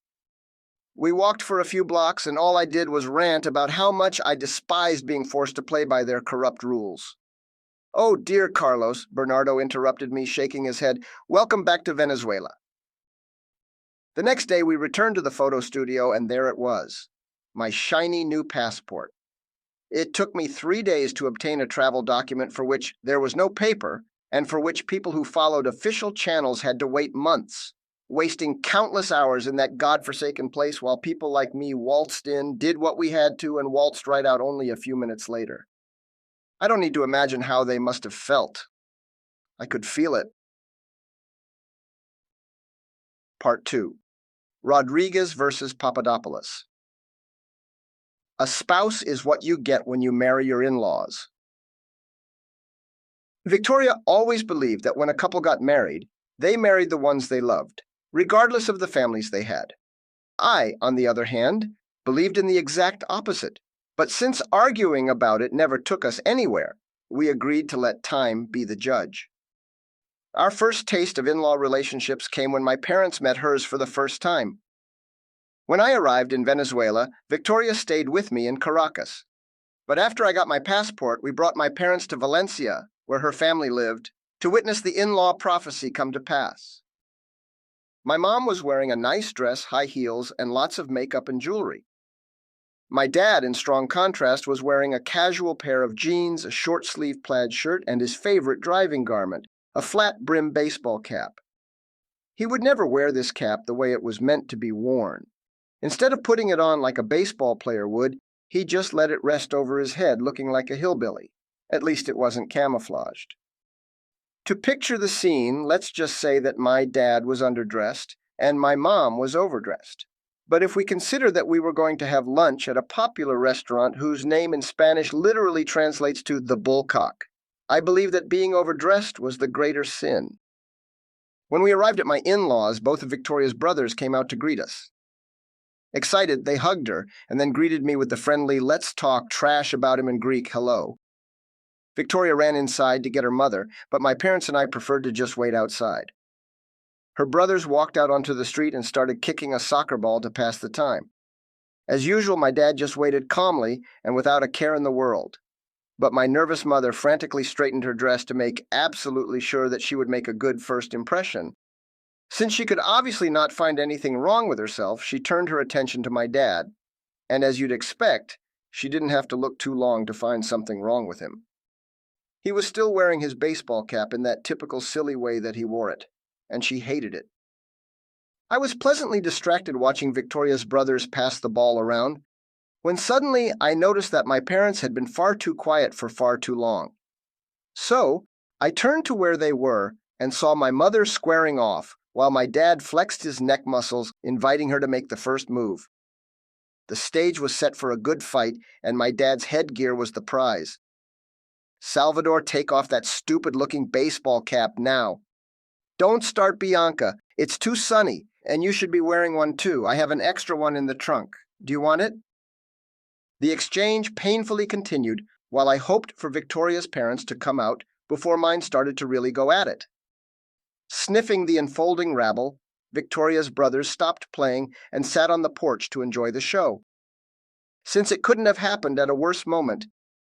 We walked for a few blocks, and all I did was rant about how much I despised being forced to play by their corrupt rules. "Oh, dear Carlos," Bernardo interrupted me, shaking his head. "Welcome back to Venezuela." The next day, we returned to the photo studio, and there it was, my shiny new passport. It took me 3 days to obtain a travel document for which there was no paper, and for which people who followed official channels had to wait months, wasting countless hours in that godforsaken place while people like me waltzed in, did what we had to, and waltzed right out only a few minutes later. I don't need to imagine how they must have felt. I could feel it. Part 2. Rodriguez versus Papadopoulos. A spouse is what you get when you marry your in-laws. Victoria always believed that when a couple got married, they married the ones they loved, regardless of the families they had. I, on the other hand, believed in the exact opposite. But since arguing about it never took us anywhere, we agreed to let time be the judge. Our first taste of in-law relationships came when my parents met hers for the first time. When I arrived in Venezuela, Victoria stayed with me in Caracas. But after I got my passport, we brought my parents to Valencia, where her family lived, to witness the in-law prophecy come to pass. My mom was wearing a nice dress, high heels, and lots of makeup and jewelry. My dad, in strong contrast, was wearing a casual pair of jeans, a short-sleeved plaid shirt, and his favorite driving garment, a flat-brim baseball cap. He would never wear this cap the way it was meant to be worn. Instead of putting it on like a baseball player would, he just let it rest over his head, looking like a hillbilly. At least it wasn't camouflaged. To picture the scene, let's just say that my dad was underdressed and my mom was overdressed. But if we consider that we were going to have lunch at a popular restaurant whose name in Spanish literally translates to the bullcock, I believe that being overdressed was the greater sin. When we arrived at my in-laws, both of Victoria's brothers came out to greet us. Excited, they hugged her and then greeted me with the friendly, "Let's talk trash about him in Greek, hello." Victoria ran inside to get her mother, but my parents and I preferred to just wait outside. Her brothers walked out onto the street and started kicking a soccer ball to pass the time. As usual, my dad just waited calmly and without a care in the world. But my nervous mother frantically straightened her dress to make absolutely sure that she would make a good first impression. Since she could obviously not find anything wrong with herself, she turned her attention to my dad, and as you'd expect, she didn't have to look too long to find something wrong with him. He was still wearing his baseball cap in that typical silly way that he wore it, and she hated it. I was pleasantly distracted watching Victoria's brothers pass the ball around, when suddenly I noticed that my parents had been far too quiet for far too long. So, I turned to where they were and saw my mother squaring off, while my dad flexed his neck muscles, inviting her to make the first move. The stage was set for a good fight, and my dad's headgear was the prize. "Salvador, take off that stupid-looking baseball cap now." "Don't start, Bianca. It's too sunny, and you should be wearing one too. I have an extra one in the trunk. Do you want it?" The exchange painfully continued while I hoped for Victoria's parents to come out before mine started to really go at it. Sniffing the enfolding rabble, Victoria's brothers stopped playing and sat on the porch to enjoy the show. Since it couldn't have happened at a worse moment,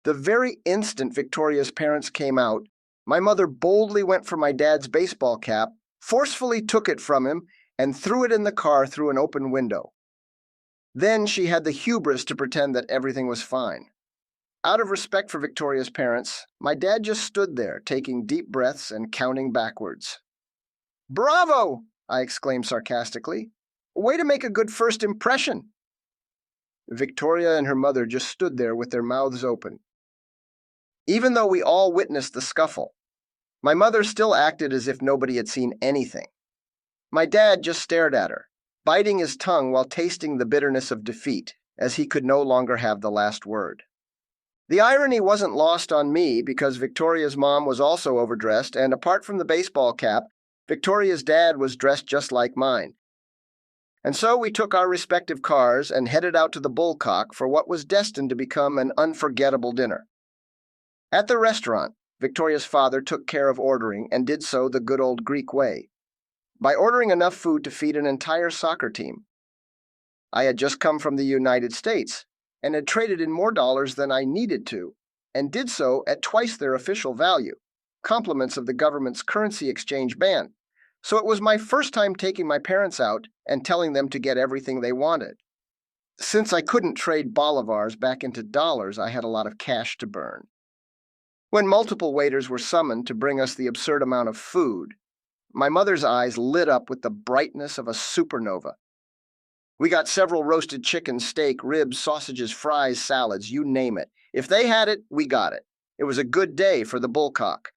the very instant Victoria's parents came out, my mother boldly went for my dad's baseball cap, forcefully took it from him, and threw it in the car through an open window. Then she had the hubris to pretend that everything was fine. Out of respect for Victoria's parents, my dad just stood there, taking deep breaths and counting backwards. "Bravo!" I exclaimed sarcastically. "Way to make a good first impression." Victoria and her mother just stood there with their mouths open. Even though we all witnessed the scuffle, my mother still acted as if nobody had seen anything. My dad just stared at her, biting his tongue while tasting the bitterness of defeat, as he could no longer have the last word. The irony wasn't lost on me because Victoria's mom was also overdressed, and apart from the baseball cap, Victoria's dad was dressed just like mine. And so we took our respective cars and headed out to the Bullcock for what was destined to become an unforgettable dinner. At the restaurant, Victoria's father took care of ordering and did so the good old Greek way, by ordering enough food to feed an entire soccer team. I had just come from the United States and had traded in more dollars than I needed to, and did so at twice their official value, compliments of the government's currency exchange ban. So it was my first time taking my parents out and telling them to get everything they wanted. Since I couldn't trade bolivars back into dollars, I had a lot of cash to burn. When multiple waiters were summoned to bring us the absurd amount of food, my mother's eyes lit up with the brightness of a supernova. We got several roasted chicken, steak, ribs, sausages, fries, salads, you name it. If they had it, we got it. It was a good day for the bullcock.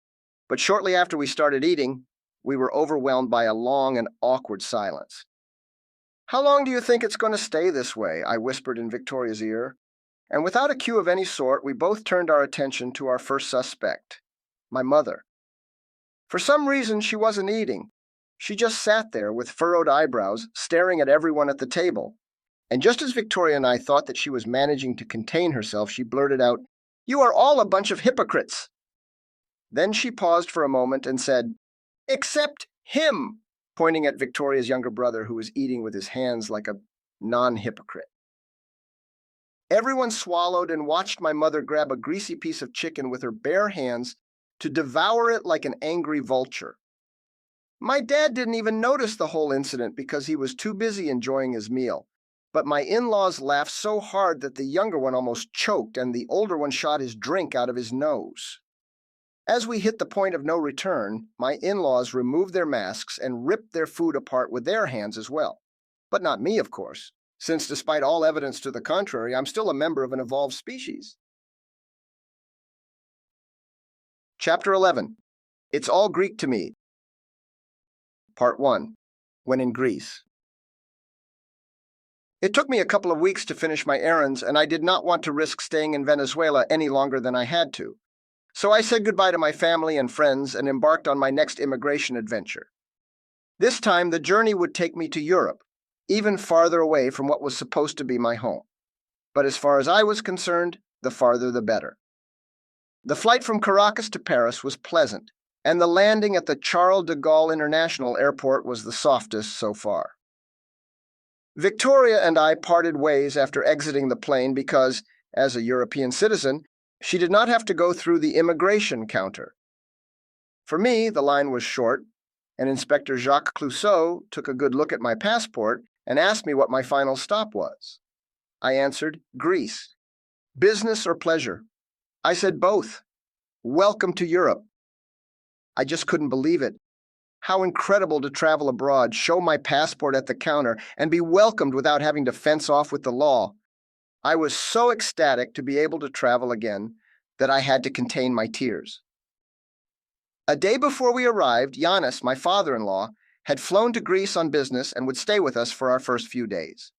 But shortly after we started eating, we were overwhelmed by a long and awkward silence. "How long do you think it's going to stay this way?" I whispered in Victoria's ear. And without a cue of any sort, we both turned our attention to our first suspect, my mother. For some reason, she wasn't eating. She just sat there with furrowed eyebrows, staring at everyone at the table. And just as Victoria and I thought that she was managing to contain herself, she blurted out, "You are all a bunch of hypocrites." Then she paused for a moment and said, "Except him," pointing at Victoria's younger brother, who was eating with his hands like a non-hypocrite. Everyone swallowed and watched my mother grab a greasy piece of chicken with her bare hands to devour it like an angry vulture. My dad didn't even notice the whole incident because he was too busy enjoying his meal. But my in-laws laughed so hard that the younger one almost choked and the older one shot his drink out of his nose. As we hit the point of no return, my in-laws removed their masks and ripped their food apart with their hands as well. But not me, of course, since despite all evidence to the contrary, I'm still a member of an evolved species. Chapter 11. It's All Greek to Me. Part 1. When in Greece. It took me a couple of weeks to finish my errands, and I did not want to risk staying in Venezuela any longer than I had to. So I said goodbye to my family and friends and embarked on my next immigration adventure. This time, the journey would take me to Europe, even farther away from what was supposed to be my home. But as far as I was concerned, the farther the better. The flight from Caracas to Paris was pleasant, and the landing at the Charles de Gaulle International Airport was the softest so far. Victoria and I parted ways after exiting the plane because, as a European citizen, she did not have to go through the immigration counter. For me, the line was short, and Inspector Jacques Clouseau took a good look at my passport and asked me what my final stop was. I answered, Greece. Business or pleasure? I said both. Welcome to Europe. I just couldn't believe it. How incredible to travel abroad, show my passport at the counter, and be welcomed without having to fence off with the law. I was so ecstatic to be able to travel again that I had to contain my tears. A day before we arrived, Yanis, my father-in-law, had flown to Greece on business and would stay with us for our first few days.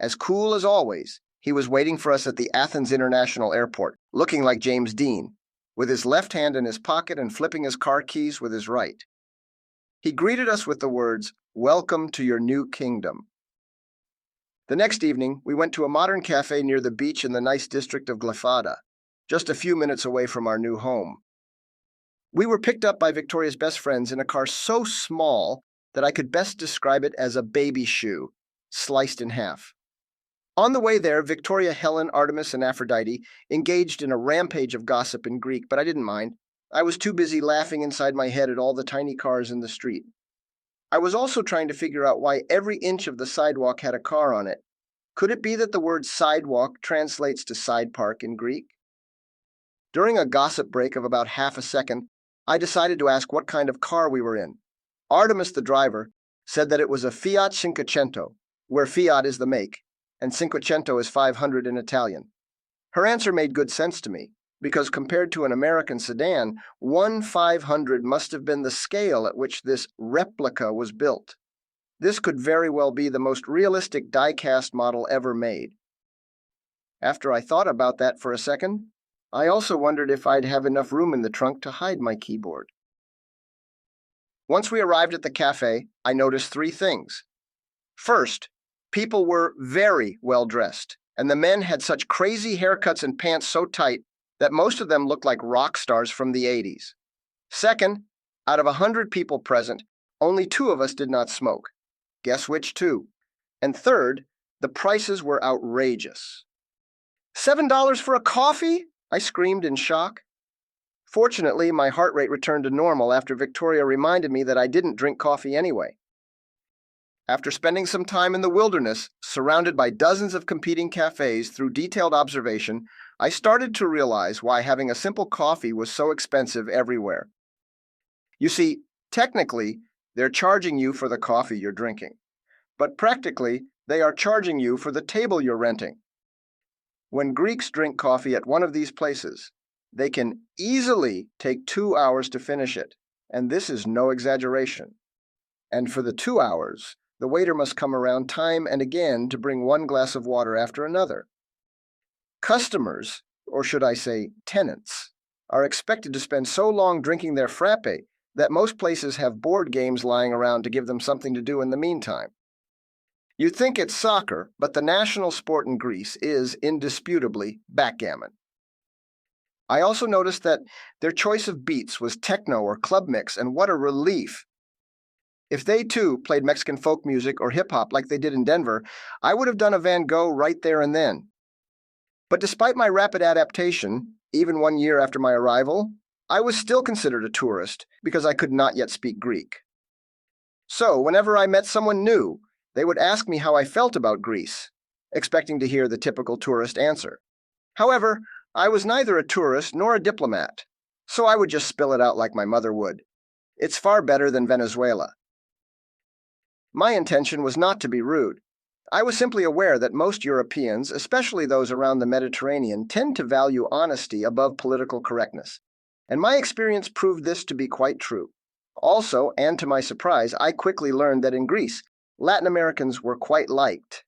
As cool as always, he was waiting for us at the Athens International Airport, looking like James Dean, with his left hand in his pocket and flipping his car keys with his right. He greeted us with the words, "Welcome to your new kingdom." The next evening, we went to a modern cafe near the beach in the nice district of Glyfada, just a few minutes away from our new home. We were picked up by Victoria's best friends in a car so small that I could best describe it as a baby shoe, sliced in half. On the way there, Victoria, Helen, Artemis, and Aphrodite engaged in a rampage of gossip in Greek, but I didn't mind. I was too busy laughing inside my head at all the tiny cars in the street. I was also trying to figure out why every inch of the sidewalk had a car on it. Could it be that the word sidewalk translates to side park in Greek? During a gossip break of about half a second, I decided to ask what kind of car we were in. Artemis, the driver, said that it was a Fiat Cinquecento, where Fiat is the make, and Cinquecento is 500 in Italian. Her answer made good sense to me, because compared to an American sedan, one 500 must have been the scale at which this replica was built. This could very well be the most realistic die-cast model ever made. After I thought about that for a second, I also wondered if I'd have enough room in the trunk to hide my keyboard. Once we arrived at the cafe, I noticed three things. First, people were very well dressed, and the men had such crazy haircuts and pants so tight that most of them looked like rock stars from the 80s. Second, out of 100 people present, only 2 of us did not smoke. Guess which 2? And third, The prices were outrageous. $7 for a coffee? I screamed in shock. Fortunately, my heart rate returned to normal after Victoria reminded me that I didn't drink coffee anyway. After spending some time in the wilderness, surrounded by dozens of competing cafes through detailed observation, I started to realize why having a simple coffee was so expensive everywhere. You see, technically, they're charging you for the coffee you're drinking, but practically, they are charging you for the table you're renting. When Greeks drink coffee at one of these places, they can easily take 2 hours to finish it, and this is no exaggeration. And for the 2 hours, the waiter must come around time and again to bring one glass of water after another. Customers, or should I say tenants, are expected to spend so long drinking their frappe that most places have board games lying around to give them something to do in the meantime. You'd think it's soccer, but the national sport in Greece is indisputably backgammon. I also noticed that their choice of beats was techno or club mix, and what a relief! If they too played Mexican folk music or hip-hop like they did in Denver, I would have done a Van Gogh right there and then. But despite my rapid adaptation, even 1 year after my arrival, I was still considered a tourist because I could not yet speak Greek. So whenever I met someone new, they would ask me how I felt about Greece, expecting to hear the typical tourist answer. However, I was neither a tourist nor a diplomat, so I would just spill it out like my mother would. It's far better than Venezuela. My intention was not to be rude. I was simply aware that most Europeans, especially those around the Mediterranean, tend to value honesty above political correctness, and my experience proved this to be quite true. Also, and to my surprise, I quickly learned that in Greece, Latin Americans were quite liked.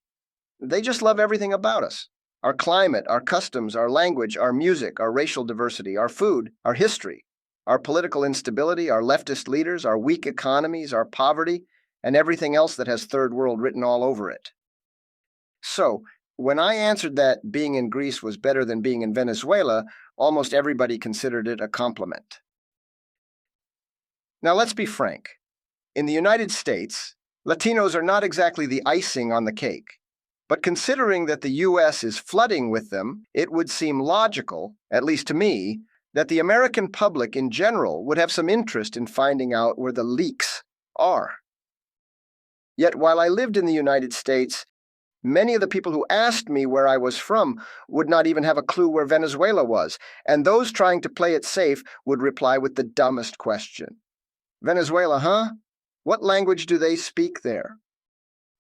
They just love everything about us. Our climate, our customs, our language, our music, our racial diversity, our food, our history, our political instability, our leftist leaders, our weak economies, our poverty, and everything else that has third world written all over it. So, when I answered that being in Greece was better than being in Venezuela, almost everybody considered it a compliment. Now let's be frank. In the United States, Latinos are not exactly the icing on the cake. But considering that the U.S. is flooding with them, it would seem logical, at least to me, that the American public in general would have some interest in finding out where the leaks are. Yet while I lived in the United States, many of the people who asked me where I was from would not even have a clue where Venezuela was, and those trying to play it safe would reply with the dumbest question. Venezuela, huh? What language do they speak there?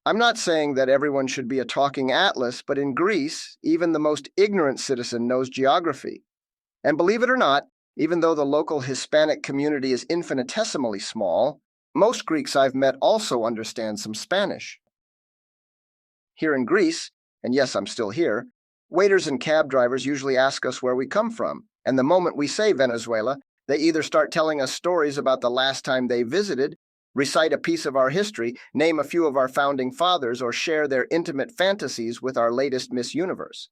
I'm not saying that everyone should be a talking atlas, but in Greece, even the most ignorant citizen knows geography. And believe it or not, even though the local Hispanic community is infinitesimally small, most Greeks I've met also understand some Spanish. Here in Greece, and yes, I'm still here, waiters and cab drivers usually ask us where we come from, and the moment we say Venezuela, they either start telling us stories about the last time they visited, recite a piece of our history, name a few of our founding fathers, or share their intimate fantasies with our latest Miss Universe.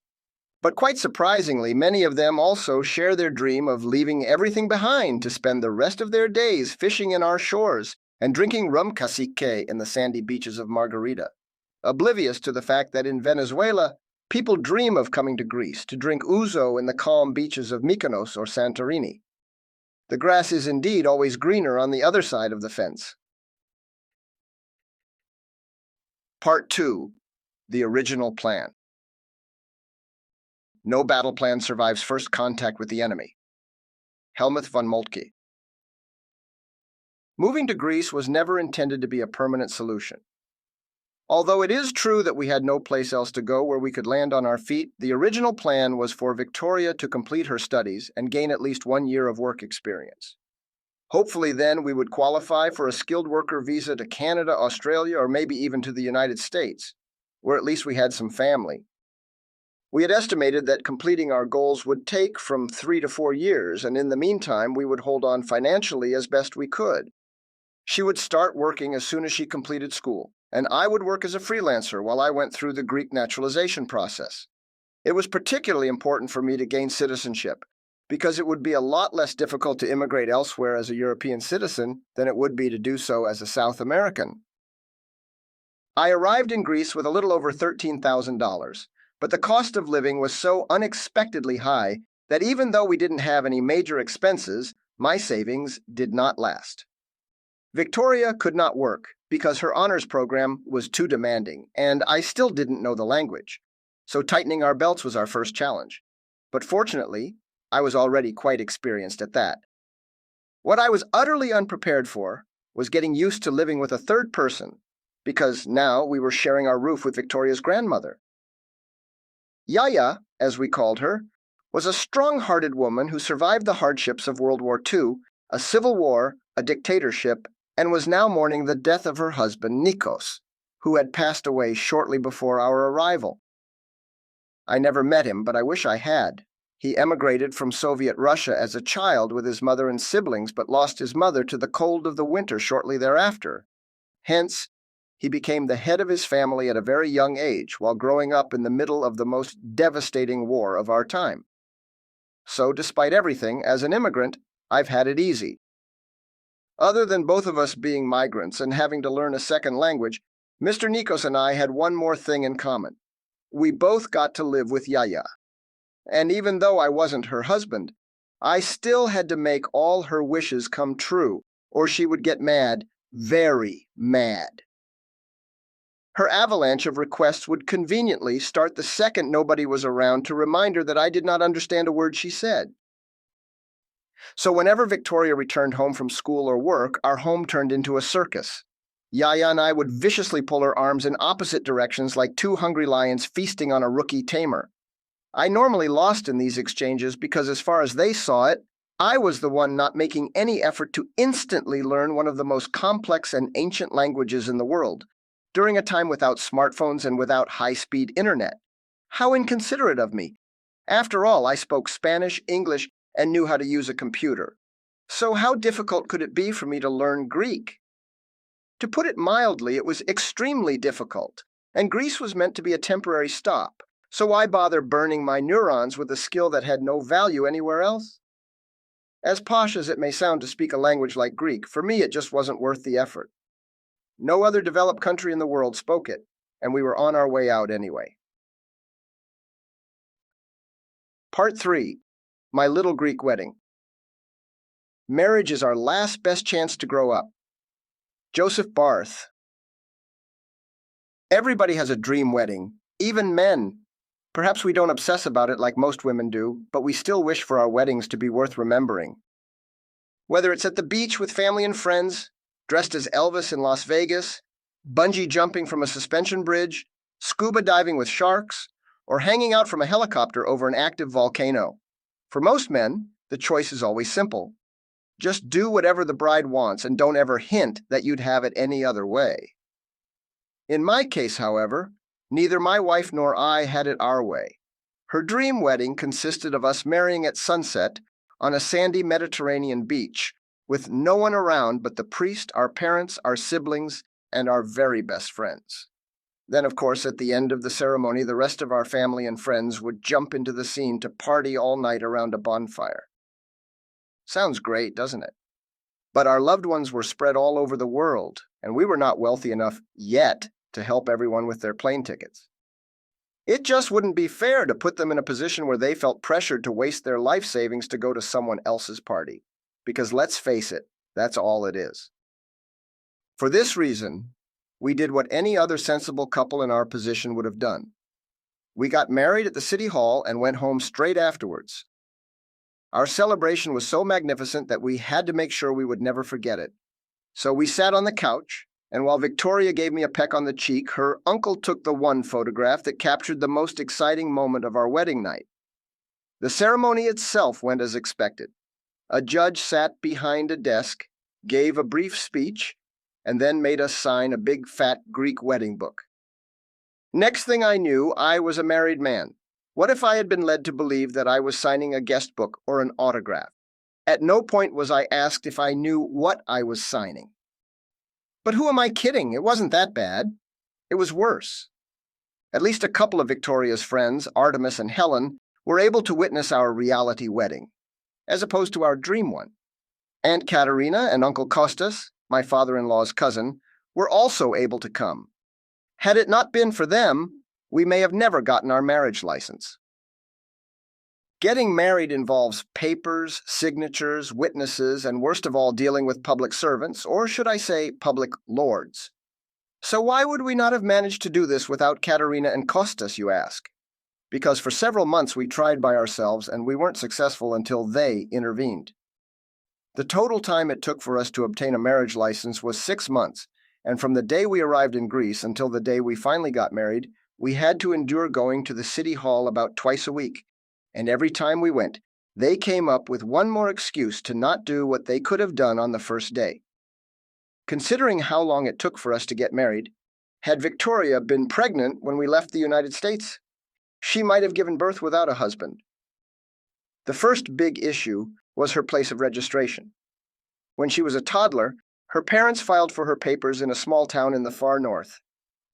But quite surprisingly, many of them also share their dream of leaving everything behind to spend the rest of their days fishing in our shores and drinking rum cacique in the sandy beaches of Margarita, oblivious to the fact that in Venezuela, people dream of coming to Greece to drink ouzo in the calm beaches of Mykonos or Santorini. The grass is indeed always greener on the other side of the fence. Part 2. The Original Plan. No battle plan survives first contact with the enemy. Helmuth von Moltke. Moving to Greece was never intended to be a permanent solution. Although it is true that we had no place else to go where we could land on our feet, the original plan was for Victoria to complete her studies and gain at least 1 year of work experience. Hopefully then we would qualify for a skilled worker visa to Canada, Australia, or maybe even to the United States, where at least we had some family. We had estimated that completing our goals would take from 3 to 4 years, and in the meantime we would hold on financially as best we could. She would start working as soon as she completed school, and I would work as a freelancer while I went through the Greek naturalization process. It was particularly important for me to gain citizenship, because it would be a lot less difficult to immigrate elsewhere as a European citizen than it would be to do so as a South American. I arrived in Greece with a little over $13,000, but the cost of living was so unexpectedly high that even though we didn't have any major expenses, my savings did not last. Victoria could not work because her honors program was too demanding, and I still didn't know the language, so tightening our belts was our first challenge. But fortunately, I was already quite experienced at that. What I was utterly unprepared for was getting used to living with a third person, because now we were sharing our roof with Victoria's grandmother. Yaya, as we called her, was a strong-hearted woman who survived the hardships of World War II, a civil war, a dictatorship, and was now mourning the death of her husband, Nikos, who had passed away shortly before our arrival. I never met him, but I wish I had. He emigrated from Soviet Russia as a child with his mother and siblings, but lost his mother to the cold of the winter shortly thereafter. Hence, he became the head of his family at a very young age while growing up in the middle of the most devastating war of our time. So, despite everything, as an immigrant, I've had it easy. Other than both of us being migrants and having to learn a second language, Mr. Nikos and I had one more thing in common. We both got to live with Yaya. And even though I wasn't her husband, I still had to make all her wishes come true, or she would get mad, very mad. Her avalanche of requests would conveniently start the second nobody was around to remind her that I did not understand a word she said. So whenever Victoria returned home from school or work, our home turned into a circus. Yaya and I would viciously pull her arms in opposite directions like two hungry lions feasting on a rookie tamer. I normally lost in these exchanges because, as far as they saw it, I was the one not making any effort to instantly learn one of the most complex and ancient languages in the world, during a time without smartphones and without high-speed internet. How inconsiderate of me. After all, I spoke Spanish, English, and knew how to use a computer. So how difficult could it be for me to learn Greek? To put it mildly, it was extremely difficult, and Greece was meant to be a temporary stop. So why bother burning my neurons with a skill that had no value anywhere else? As posh as it may sound to speak a language like Greek, for me it just wasn't worth the effort. No other developed country in the world spoke it, and we were on our way out anyway. Part 3. My Little Greek Wedding. Marriage is our last best chance to grow up. Joseph Barth. Everybody has a dream wedding, even men. Perhaps we don't obsess about it like most women do, but we still wish for our weddings to be worth remembering. Whether it's at the beach with family and friends, dressed as Elvis in Las Vegas, bungee jumping from a suspension bridge, scuba diving with sharks, or hanging out from a helicopter over an active volcano. For most men, the choice is always simple. Just do whatever the bride wants and don't ever hint that you'd have it any other way. In my case, however, neither my wife nor I had it our way. Her dream wedding consisted of us marrying at sunset on a sandy Mediterranean beach, with no one around but the priest, our parents, our siblings, and our very best friends. Then, of course, at the end of the ceremony, the rest of our family and friends would jump into the scene to party all night around a bonfire. Sounds great, doesn't it? But our loved ones were spread all over the world, and we were not wealthy enough yet to help everyone with their plane tickets. It just wouldn't be fair to put them in a position where they felt pressured to waste their life savings to go to someone else's party. Because let's face it, that's all it is. For this reason, we did what any other sensible couple in our position would have done. We got married at the city hall and went home straight afterwards. Our celebration was so magnificent that we had to make sure we would never forget it. So we sat on the couch, and while Victoria gave me a peck on the cheek, her uncle took the one photograph that captured the most exciting moment of our wedding night. The ceremony itself went as expected. A judge sat behind a desk, gave a brief speech, and then made us sign a big fat Greek wedding book. Next thing I knew, I was a married man. What if I had been led to believe that I was signing a guest book or an autograph? At no point was I asked if I knew what I was signing. But who am I kidding? It wasn't that bad. It was worse. At least a couple of Victoria's friends, Artemis and Helen, were able to witness our reality wedding, as opposed to our dream one. Aunt Katerina and Uncle Kostas, my father-in-law's cousin, were also able to come. Had it not been for them, we may have never gotten our marriage license. Getting married involves papers, signatures, witnesses, and worst of all, dealing with public servants, or should I say, public lords. So why would we not have managed to do this without Katerina and Kostas, you ask? Because for several months we tried by ourselves and we weren't successful until they intervened. The total time it took for us to obtain a marriage license was 6 months, and from the day we arrived in Greece until the day we finally got married, we had to endure going to the city hall about twice a week. And every time we went, they came up with one more excuse to not do what they could have done on the first day. Considering how long it took for us to get married, had Victoria been pregnant when we left the United States, she might have given birth without a husband. The first big issue was her place of registration. When she was a toddler, her parents filed for her papers in a small town in the far north,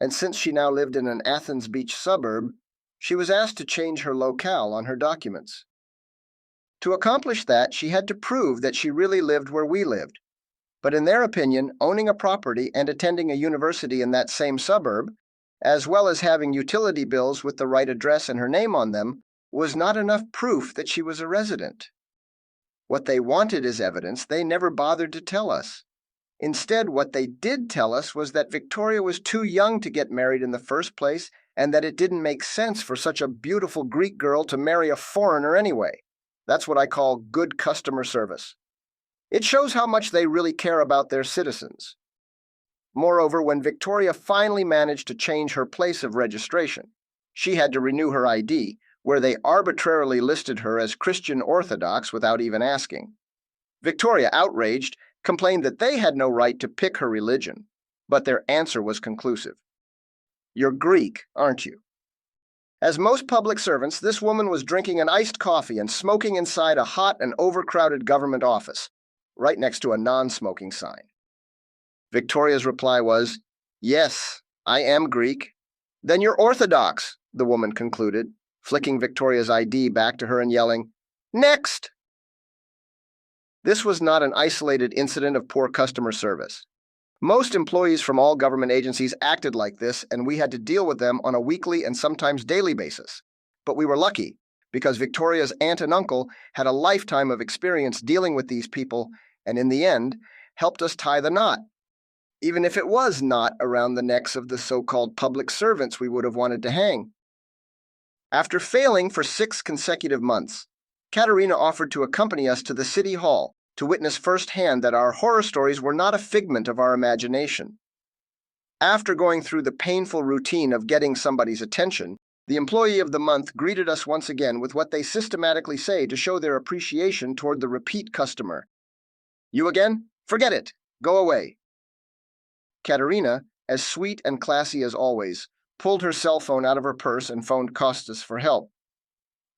and since she now lived in an Athens Beach suburb, she was asked to change her locale on her documents. To accomplish that, she had to prove that she really lived where we lived. But in their opinion, owning a property and attending a university in that same suburb, as well as having utility bills with the right address and her name on them, was not enough proof that she was a resident. What they wanted as evidence, they never bothered to tell us. Instead, what they did tell us was that Victoria was too young to get married in the first place and that it didn't make sense for such a beautiful Greek girl to marry a foreigner anyway. That's what I call good customer service. It shows how much they really care about their citizens. Moreover, when Victoria finally managed to change her place of registration, she had to renew her ID, where they arbitrarily listed her as Christian Orthodox without even asking. Victoria, outraged, complained that they had no right to pick her religion, but their answer was conclusive. You're Greek, aren't you? As most public servants, this woman was drinking an iced coffee and smoking inside a hot and overcrowded government office, right next to a non-smoking sign. Victoria's reply was, "Yes, I am Greek." "Then you're Orthodox," the woman concluded, flicking Victoria's ID back to her and yelling, "Next!" This was not an isolated incident of poor customer service. Most employees from all government agencies acted like this, and we had to deal with them on a weekly and sometimes daily basis. But we were lucky, because Victoria's aunt and uncle had a lifetime of experience dealing with these people, and in the end, helped us tie the knot. Even if it was not around the necks of the so-called public servants we would have wanted to hang. After failing for 6 consecutive months, Katerina offered to accompany us to the city hall to witness firsthand that our horror stories were not a figment of our imagination. After going through the painful routine of getting somebody's attention, the employee of the month greeted us once again with what they systematically say to show their appreciation toward the repeat customer. "You again? Forget it. Go away." Katerina, as sweet and classy as always, pulled her cell phone out of her purse and phoned Kostas for help.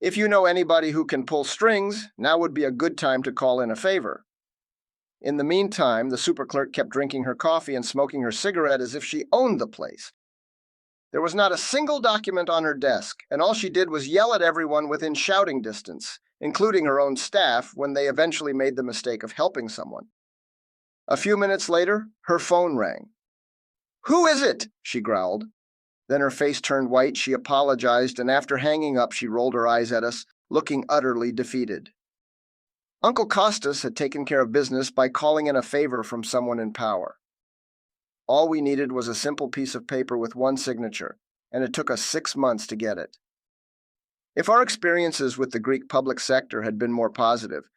"If you know anybody who can pull strings, now would be a good time to call in a favor." In the meantime, the superclerk kept drinking her coffee and smoking her cigarette as if she owned the place. There was not a single document on her desk, and all she did was yell at everyone within shouting distance, including her own staff, when they eventually made the mistake of helping someone. A few minutes later, her phone rang. "Who is it?" she growled. Then her face turned white, she apologized, and after hanging up, she rolled her eyes at us, looking utterly defeated. Uncle Kostas had taken care of business by calling in a favor from someone in power. All we needed was a simple piece of paper with one signature, and it took us 6 months to get it. If our experiences with the Greek public sector had been more positive,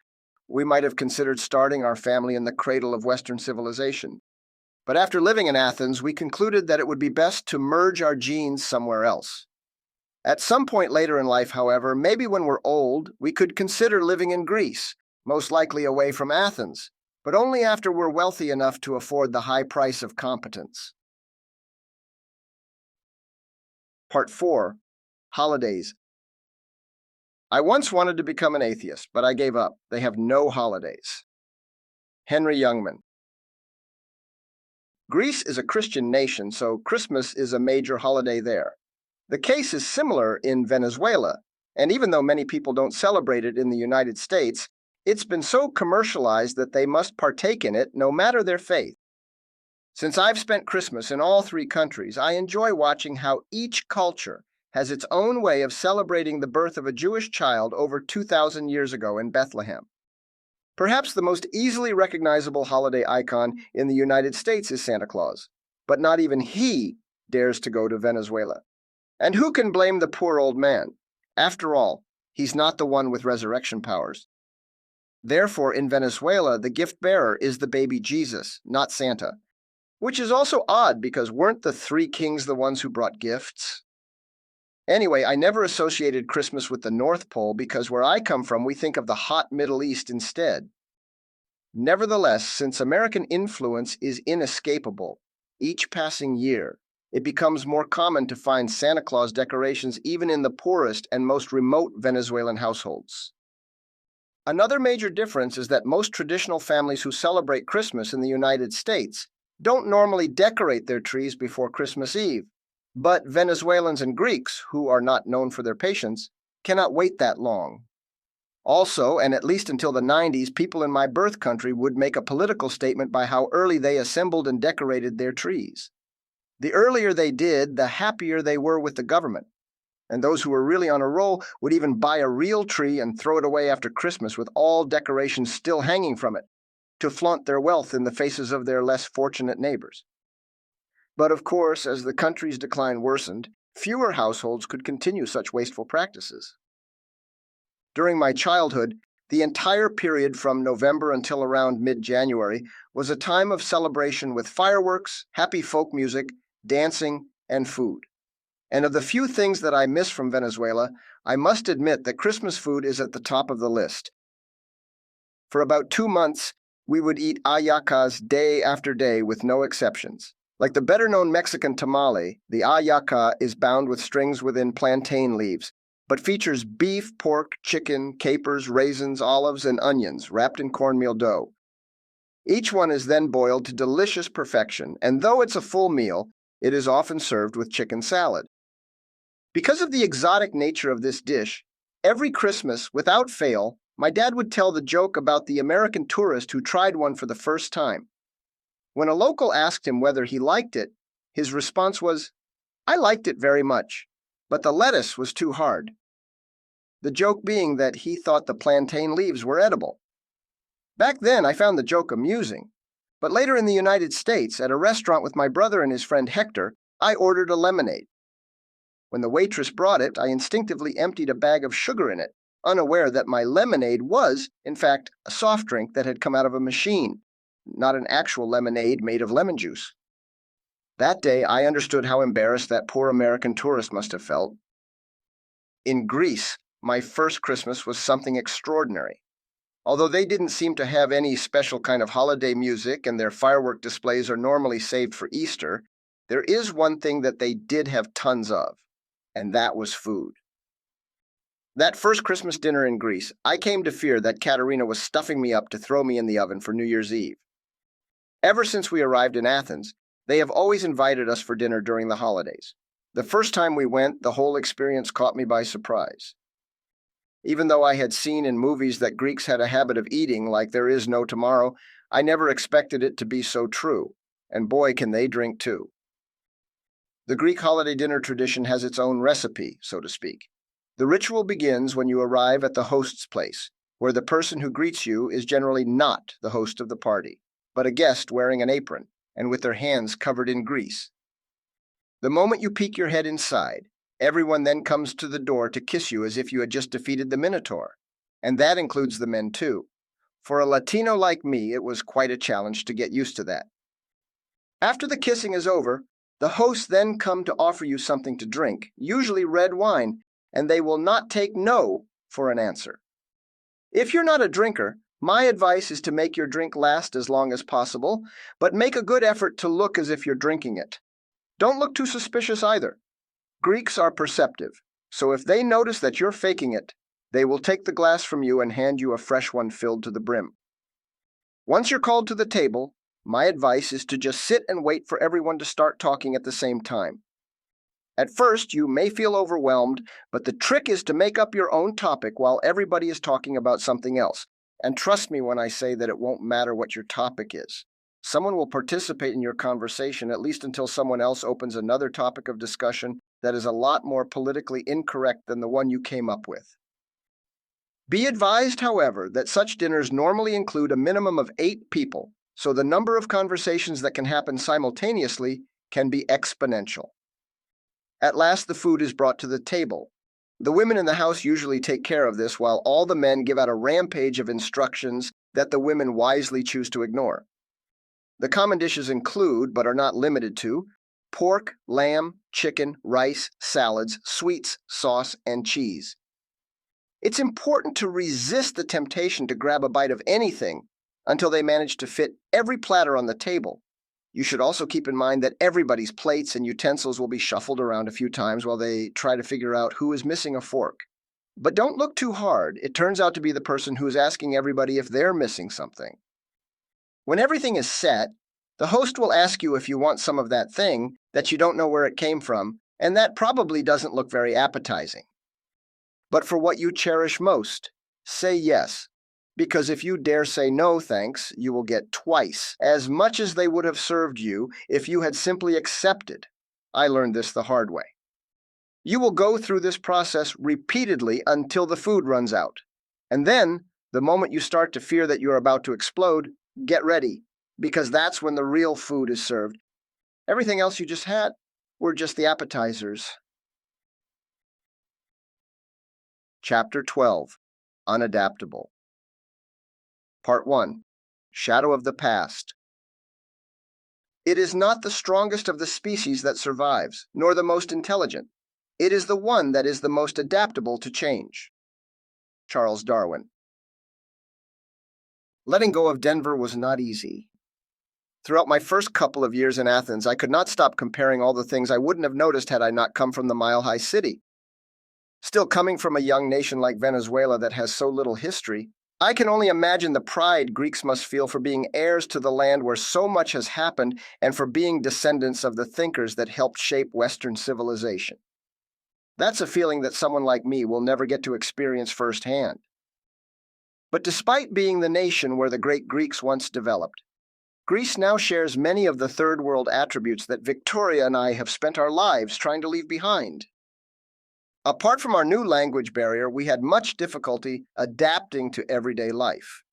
we might have considered starting our family in the cradle of Western civilization. But after living in Athens, we concluded that it would be best to merge our genes somewhere else. At some point later in life, however, maybe when we're old, we could consider living in Greece, most likely away from Athens, but only after we're wealthy enough to afford the high price of competence. Part 4. Holidays. I once wanted to become an atheist, but I gave up. They have no holidays. Henry Youngman. Greece is a Christian nation, so Christmas is a major holiday there. The case is similar in Venezuela, and even though many people don't celebrate it in the United States, it's been so commercialized that they must partake in it no matter their faith. Since I've spent Christmas in all three countries, I enjoy watching how each culture has its own way of celebrating the birth of a Jewish child over 2,000 years ago in Bethlehem. Perhaps the most easily recognizable holiday icon in the United States is Santa Claus, but not even he dares to go to Venezuela. And who can blame the poor old man? After all, he's not the one with resurrection powers. Therefore, in Venezuela, the gift bearer is the baby Jesus, not Santa. Which is also odd because weren't the three kings the ones who brought gifts? Anyway, I never associated Christmas with the North Pole because where I come from, we think of the hot Middle East instead. Nevertheless, since American influence is inescapable, each passing year, it becomes more common to find Santa Claus decorations even in the poorest and most remote Venezuelan households. Another major difference is that most traditional families who celebrate Christmas in the United States don't normally decorate their trees before Christmas Eve, but Venezuelans and Greeks, who are not known for their patience, cannot wait that long. Also, and at least until the 90s, people in my birth country would make a political statement by how early they assembled and decorated their trees. The earlier they did, the happier they were with the government, and those who were really on a roll would even buy a real tree and throw it away after Christmas with all decorations still hanging from it, to flaunt their wealth in the faces of their less fortunate neighbors. But of course, as the country's decline worsened, fewer households could continue such wasteful practices. During my childhood, the entire period from November until around mid-January was a time of celebration with fireworks, happy folk music, dancing, and food. And of the few things that I miss from Venezuela, I must admit that Christmas food is at the top of the list. For about 2 months, we would eat hallacas day after day with no exceptions. Like the better-known Mexican tamale, the hallaca is bound with strings within plantain leaves, but features beef, pork, chicken, capers, raisins, olives, and onions wrapped in cornmeal dough. Each one is then boiled to delicious perfection, and though it's a full meal, it is often served with chicken salad. Because of the exotic nature of this dish, every Christmas, without fail, my dad would tell the joke about the American tourist who tried one for the first time. When a local asked him whether he liked it, his response was, "I liked it very much, but the lettuce was too hard." The joke being that he thought the plantain leaves were edible. Back then, I found the joke amusing, but later in the United States, at a restaurant with my brother and his friend Hector, I ordered a lemonade. When the waitress brought it, I instinctively emptied a bag of sugar in it, unaware that my lemonade was, in fact, a soft drink that had come out of a machine, not an actual lemonade made of lemon juice. That day, I understood how embarrassed that poor American tourist must have felt. In Greece, my first Christmas was something extraordinary. Although they didn't seem to have any special kind of holiday music and their firework displays are normally saved for Easter, there is one thing that they did have tons of, and that was food. That first Christmas dinner in Greece, I came to fear that Katerina was stuffing me up to throw me in the oven for New Year's Eve. Ever since we arrived in Athens, they have always invited us for dinner during the holidays. The first time we went, the whole experience caught me by surprise. Even though I had seen in movies that Greeks had a habit of eating like there is no tomorrow, I never expected it to be so true, and boy can they drink too. The Greek holiday dinner tradition has its own recipe, so to speak. The ritual begins when you arrive at the host's place, where the person who greets you is generally not the host of the party, but a guest wearing an apron and with their hands covered in grease. The moment you peek your head inside, everyone then comes to the door to kiss you as if you had just defeated the Minotaur, and that includes the men too. For a Latino like me, it was quite a challenge to get used to that. After the kissing is over, the hosts then come to offer you something to drink, usually red wine, and they will not take no for an answer. If you're not a drinker, my advice is to make your drink last as long as possible, but make a good effort to look as if you're drinking it. Don't look too suspicious either. Greeks are perceptive, so if they notice that you're faking it, they will take the glass from you and hand you a fresh one filled to the brim. Once you're called to the table, my advice is to just sit and wait for everyone to start talking at the same time. At first, you may feel overwhelmed, but the trick is to make up your own topic while everybody is talking about something else. And trust me when I say that it won't matter what your topic is. Someone will participate in your conversation at least until someone else opens another topic of discussion that is a lot more politically incorrect than the one you came up with. Be advised, however, that such dinners normally include a minimum of 8 people, so the number of conversations that can happen simultaneously can be exponential. At last, the food is brought to the table. The women in the house usually take care of this, while all the men give out a rampage of instructions that the women wisely choose to ignore. The common dishes include, but are not limited to, pork, lamb, chicken, rice, salads, sweets, sauce, and cheese. It's important to resist the temptation to grab a bite of anything until they manage to fit every platter on the table. You should also keep in mind that everybody's plates and utensils will be shuffled around a few times while they try to figure out who is missing a fork. But don't look too hard. It turns out to be the person who's asking everybody if they're missing something. When everything is set, the host will ask you if you want some of that thing that you don't know where it came from, and that probably doesn't look very appetizing. But for what you cherish most, say yes. Because if you dare say no thanks, you will get twice as much as they would have served you if you had simply accepted. I learned this the hard way. You will go through this process repeatedly until the food runs out. And then, the moment you start to fear that you're about to explode, get ready, because that's when the real food is served. Everything else you just had were just the appetizers. Chapter 12. Unadaptable. Part 1. Shadow of the Past. It is not the strongest of the species that survives, nor the most intelligent. It is the one that is the most adaptable to change. Charles Darwin. Letting go of Denver was not easy. Throughout my first couple of years in Athens, I could not stop comparing all the things I wouldn't have noticed had I not come from the mile-high city. Still, coming from a young nation like Venezuela that has so little history, I can only imagine the pride Greeks must feel for being heirs to the land where so much has happened and for being descendants of the thinkers that helped shape Western civilization. That's a feeling that someone like me will never get to experience firsthand. But despite being the nation where the great Greeks once developed, Greece now shares many of the third world attributes that Victoria and I have spent our lives trying to leave behind. Apart from our new language barrier, we had much difficulty adapting to everyday life.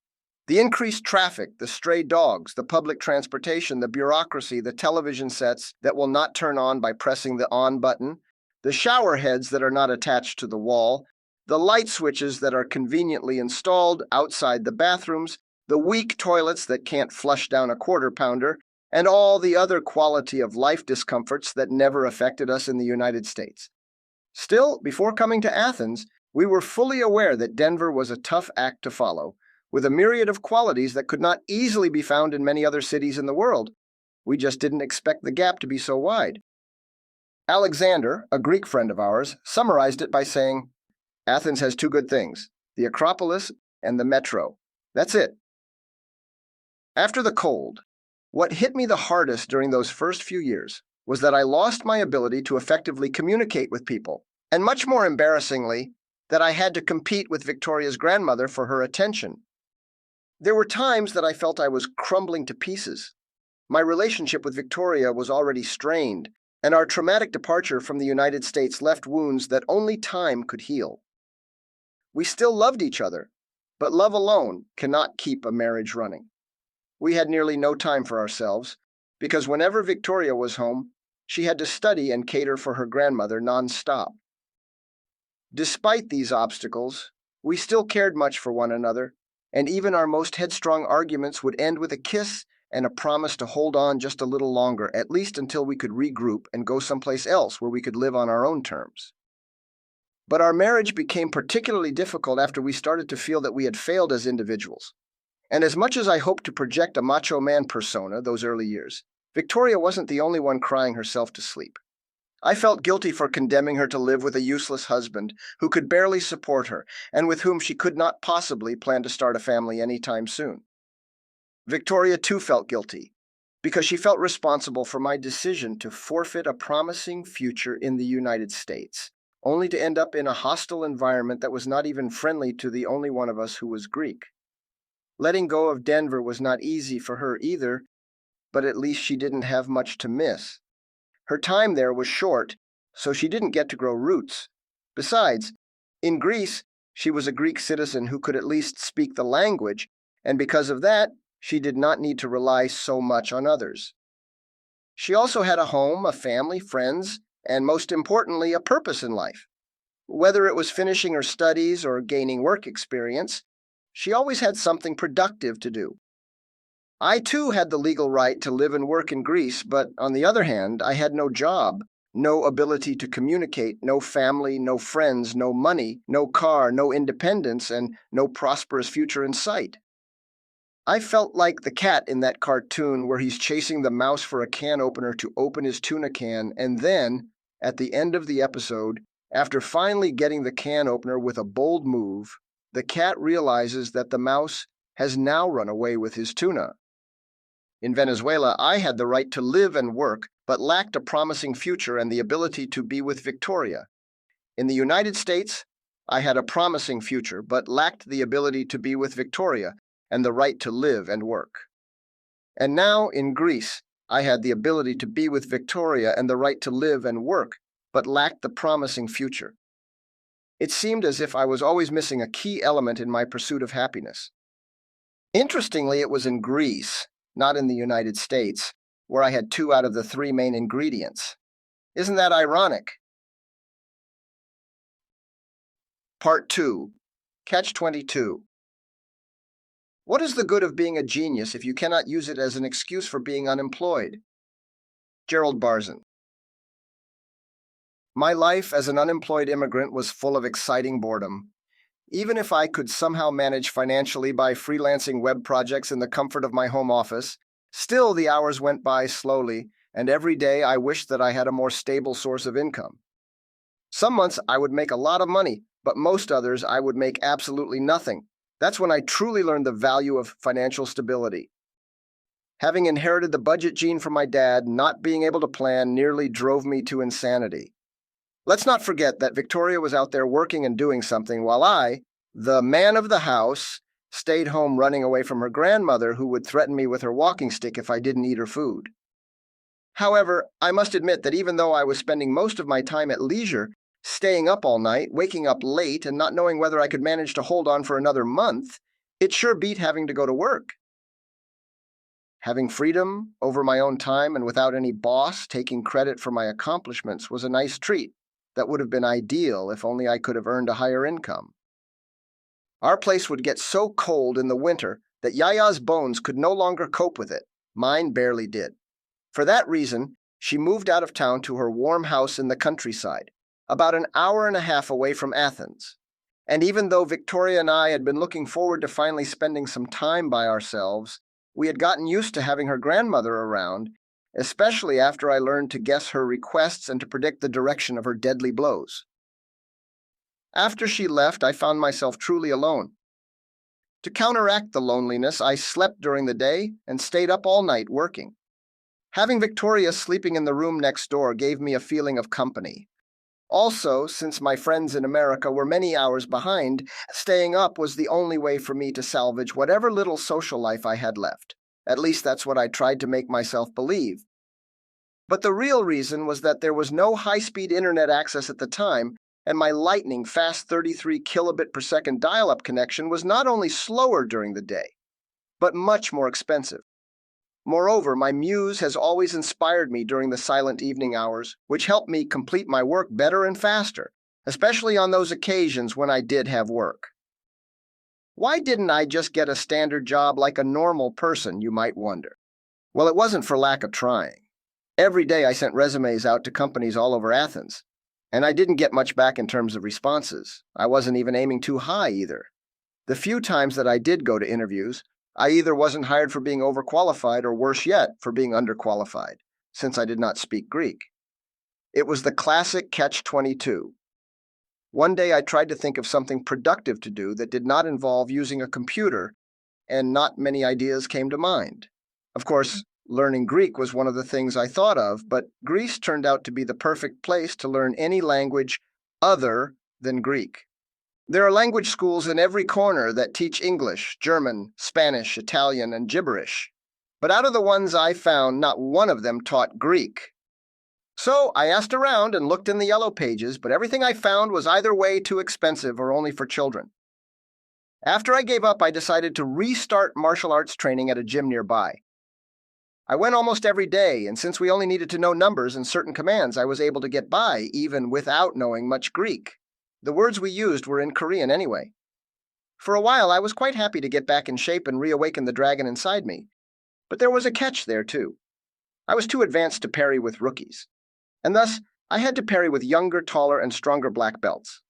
The increased traffic, the stray dogs, the public transportation, the bureaucracy, the television sets that will not turn on by pressing the on button, the shower heads that are not attached to the wall, the light switches that are conveniently installed outside the bathrooms, the weak toilets that can't flush down a quarter-pounder, and all the other quality of life discomforts that never affected us in the United States. Still, before coming to Athens, we were fully aware that Denver was a tough act to follow, with a myriad of qualities that could not easily be found in many other cities in the world. We just didn't expect the gap to be so wide. Alexander, a Greek friend of ours, summarized it by saying, "Athens has 2 good things, the Acropolis and the metro. That's it." After the cold, what hit me the hardest during those first few years was that I lost my ability to effectively communicate with people, and much more embarrassingly, that I had to compete with Victoria's grandmother for her attention. There were times that I felt I was crumbling to pieces. My relationship with Victoria was already strained, and our traumatic departure from the United States left wounds that only time could heal. We still loved each other, but love alone cannot keep a marriage running. We had nearly no time for ourselves, because whenever Victoria was home, she had to study and cater for her grandmother nonstop. Despite these obstacles, we still cared much for one another, and even our most headstrong arguments would end with a kiss and a promise to hold on just a little longer, at least until we could regroup and go someplace else where we could live on our own terms. But our marriage became particularly difficult after we started to feel that we had failed as individuals. And as much as I hoped to project a macho man persona those early years, Victoria wasn't the only one crying herself to sleep. I felt guilty for condemning her to live with a useless husband who could barely support her and with whom she could not possibly plan to start a family anytime soon. Victoria too felt guilty, because she felt responsible for my decision to forfeit a promising future in the United States, only to end up in a hostile environment that was not even friendly to the only one of us who was Greek. Letting go of Denver was not easy for her either, but at least she didn't have much to miss. Her time there was short, so she didn't get to grow roots. Besides, in Greece, she was a Greek citizen who could at least speak the language, and because of that, she did not need to rely so much on others. She also had a home, a family, friends, and most importantly, a purpose in life. Whether it was finishing her studies or gaining work experience, she always had something productive to do. I too had the legal right to live and work in Greece, but on the other hand, I had no job, no ability to communicate, no family, no friends, no money, no car, no independence, and no prosperous future in sight. I felt like the cat in that cartoon where he's chasing the mouse for a can opener to open his tuna can, and then, at the end of the episode, after finally getting the can opener with a bold move, the cat realizes that the mouse has now run away with his tuna. In Venezuela, I had the right to live and work, but lacked a promising future and the ability to be with Victoria. In the United States, I had a promising future, but lacked the ability to be with Victoria and the right to live and work. And now, in Greece, I had the ability to be with Victoria and the right to live and work, but lacked the promising future. It seemed as if I was always missing a key element in my pursuit of happiness. Interestingly, it was in Greece, not in the United States, where I had 2 out of the 3 main ingredients. Isn't that ironic? Part 2. Catch-22. What is the good of being a genius if you cannot use it as an excuse for being unemployed? Gerald Barzin. My life as an unemployed immigrant was full of exciting boredom. Even if I could somehow manage financially by freelancing web projects in the comfort of my home office, still the hours went by slowly, and every day I wished that I had a more stable source of income. Some months I would make a lot of money, but most others I would make absolutely nothing. That's when I truly learned the value of financial stability. Having inherited the budget gene from my dad, not being able to plan nearly drove me to insanity. Let's not forget that Victoria was out there working and doing something, while I, the man of the house, stayed home running away from her grandmother who would threaten me with her walking stick if I didn't eat her food. However, I must admit that even though I was spending most of my time at leisure, staying up all night, waking up late, and not knowing whether I could manage to hold on for another month, it sure beat having to go to work. Having freedom over my own time and without any boss taking credit for my accomplishments was a nice treat that would have been ideal if only I could have earned a higher income. Our place would get so cold in the winter that Yaya's bones could no longer cope with it. Mine barely did. For that reason, she moved out of town to her warm house in the countryside, about an hour and a half away from Athens. And even though Victoria and I had been looking forward to finally spending some time by ourselves, we had gotten used to having her grandmother around, especially after I learned to guess her requests and to predict the direction of her deadly blows. After she left, I found myself truly alone. To counteract the loneliness, I slept during the day and stayed up all night working. Having Victoria sleeping in the room next door gave me a feeling of company. Also, since my friends in America were many hours behind, staying up was the only way for me to salvage whatever little social life I had left. At least that's what I tried to make myself believe. But the real reason was that there was no high-speed internet access at the time, and my lightning fast 33 kilobit per second dial-up connection was not only slower during the day, but much more expensive. Moreover, my muse has always inspired me during the silent evening hours, which helped me complete my work better and faster, especially on those occasions when I did have work. Why didn't I just get a standard job like a normal person, you might wonder? Well, it wasn't for lack of trying. Every day I sent resumes out to companies all over Athens, and I didn't get much back in terms of responses. I wasn't even aiming too high either. The few times that I did go to interviews, I either wasn't hired for being overqualified or worse yet, for being underqualified, since I did not speak Greek. It was the classic catch-22. One day I tried to think of something productive to do that did not involve using a computer, and not many ideas came to mind. Of course, learning Greek was one of the things I thought of, but Greece turned out to be the perfect place to learn any language other than Greek. There are language schools in every corner that teach English, German, Spanish, Italian, and gibberish. But out of the ones I found, not one of them taught Greek. So I asked around and looked in the yellow pages, but everything I found was either way too expensive or only for children. After I gave up, I decided to restart martial arts training at a gym nearby. I went almost every day, and since we only needed to know numbers and certain commands, I was able to get by even without knowing much Greek. The words we used were in Korean anyway. For a while, I was quite happy to get back in shape and reawaken the dragon inside me. But there was a catch there, too. I was too advanced to parry with rookies. And thus, I had to parry with younger, taller, and stronger black belts.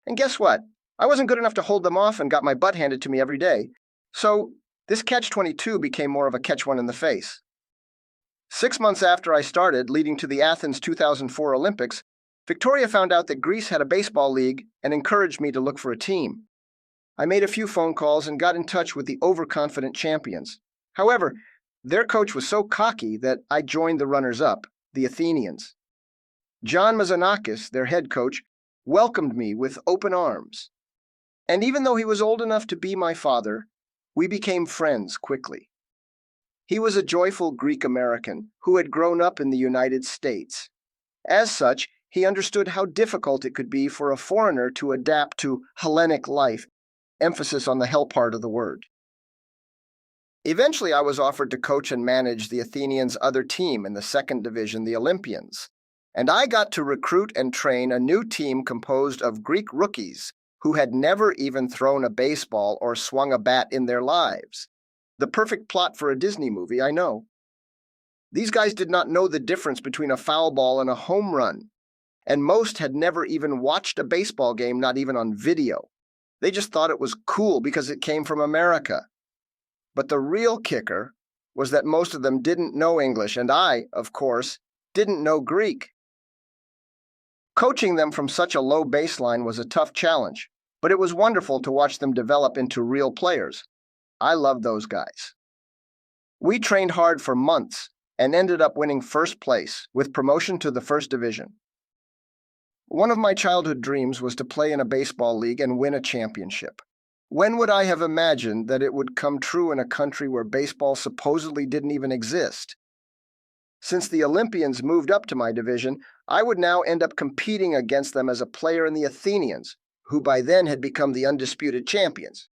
And guess what? I wasn't good enough to hold them off and got my butt handed to me every day. So, this catch-22 became more of a catch-one in the face. 6 months after I started, leading to the Athens 2004 Olympics, Victoria found out that Greece had a baseball league and encouraged me to look for a team. I made a few phone calls and got in touch with the overconfident champions. However, their coach was so cocky that I joined the runners-up, the Athenians. John Mazanakis, their head coach, welcomed me with open arms. And even though he was old enough to be my father, we became friends quickly. He was a joyful Greek American who had grown up in the United States. As such, he understood how difficult it could be for a foreigner to adapt to Hellenic life, emphasis on the hell part of the word. Eventually, I was offered to coach and manage the Athenians' other team in the second division, the Olympians, and I got to recruit and train a new team composed of Greek rookies who had never even thrown a baseball or swung a bat in their lives. The perfect plot for a Disney movie, I know. These guys did not know the difference between a foul ball and a home run, and most had never even watched a baseball game, not even on video. They just thought it was cool because it came from America. But the real kicker was that most of them didn't know English, and I, of course, didn't know Greek. Coaching them from such a low baseline was a tough challenge, but it was wonderful to watch them develop into real players. I loved those guys. We trained hard for months and ended up winning first place with promotion to the first division. One of my childhood dreams was to play in a baseball league and win a championship. When would I have imagined that it would come true in a country where baseball supposedly didn't even exist? Since the Olympians moved up to my division, I would now end up competing against them as a player in the Athenians, who by then had become the undisputed champions.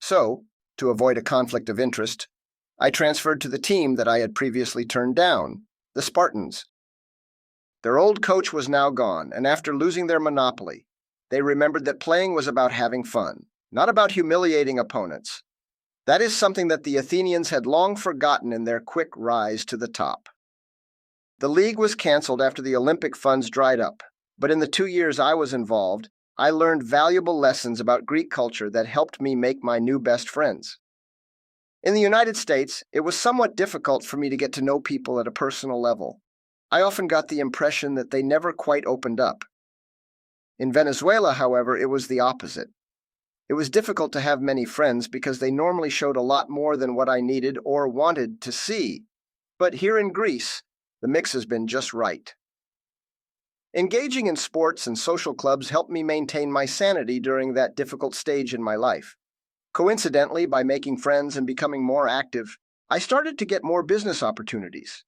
So, to avoid a conflict of interest, I transferred to the team that I had previously turned down, the Spartans. Their old coach was now gone, and after losing their monopoly, they remembered that playing was about having fun, not about humiliating opponents. That is something that the Athenians had long forgotten in their quick rise to the top. The league was canceled after the Olympic funds dried up, but in the 2 years I was involved, I learned valuable lessons about Greek culture that helped me make my new best friends. In the United States, it was somewhat difficult for me to get to know people at a personal level. I often got the impression that they never quite opened up. In Venezuela, however, it was the opposite. It was difficult to have many friends because they normally showed a lot more than what I needed or wanted to see. But here in Greece, the mix has been just right. Engaging in sports and social clubs helped me maintain my sanity during that difficult stage in my life. Coincidentally, by making friends and becoming more active, I started to get more business opportunities.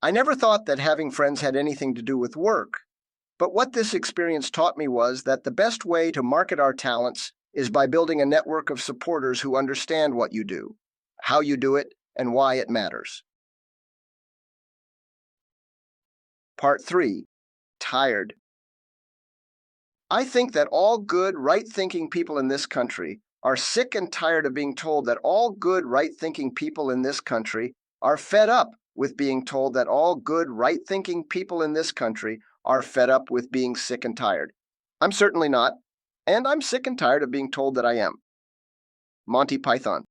I never thought that having friends had anything to do with work, but what this experience taught me was that the best way to market our talents is by building a network of supporters who understand what you do, how you do it, and why it matters. Part 3. Tired. I think that all good, right-thinking people in this country are sick and tired of being told that all good, right-thinking people in this country are fed up with being told that all good, right-thinking people in this country are fed up with being sick and tired. I'm certainly not, and I'm sick and tired of being told that I am. Monty Python.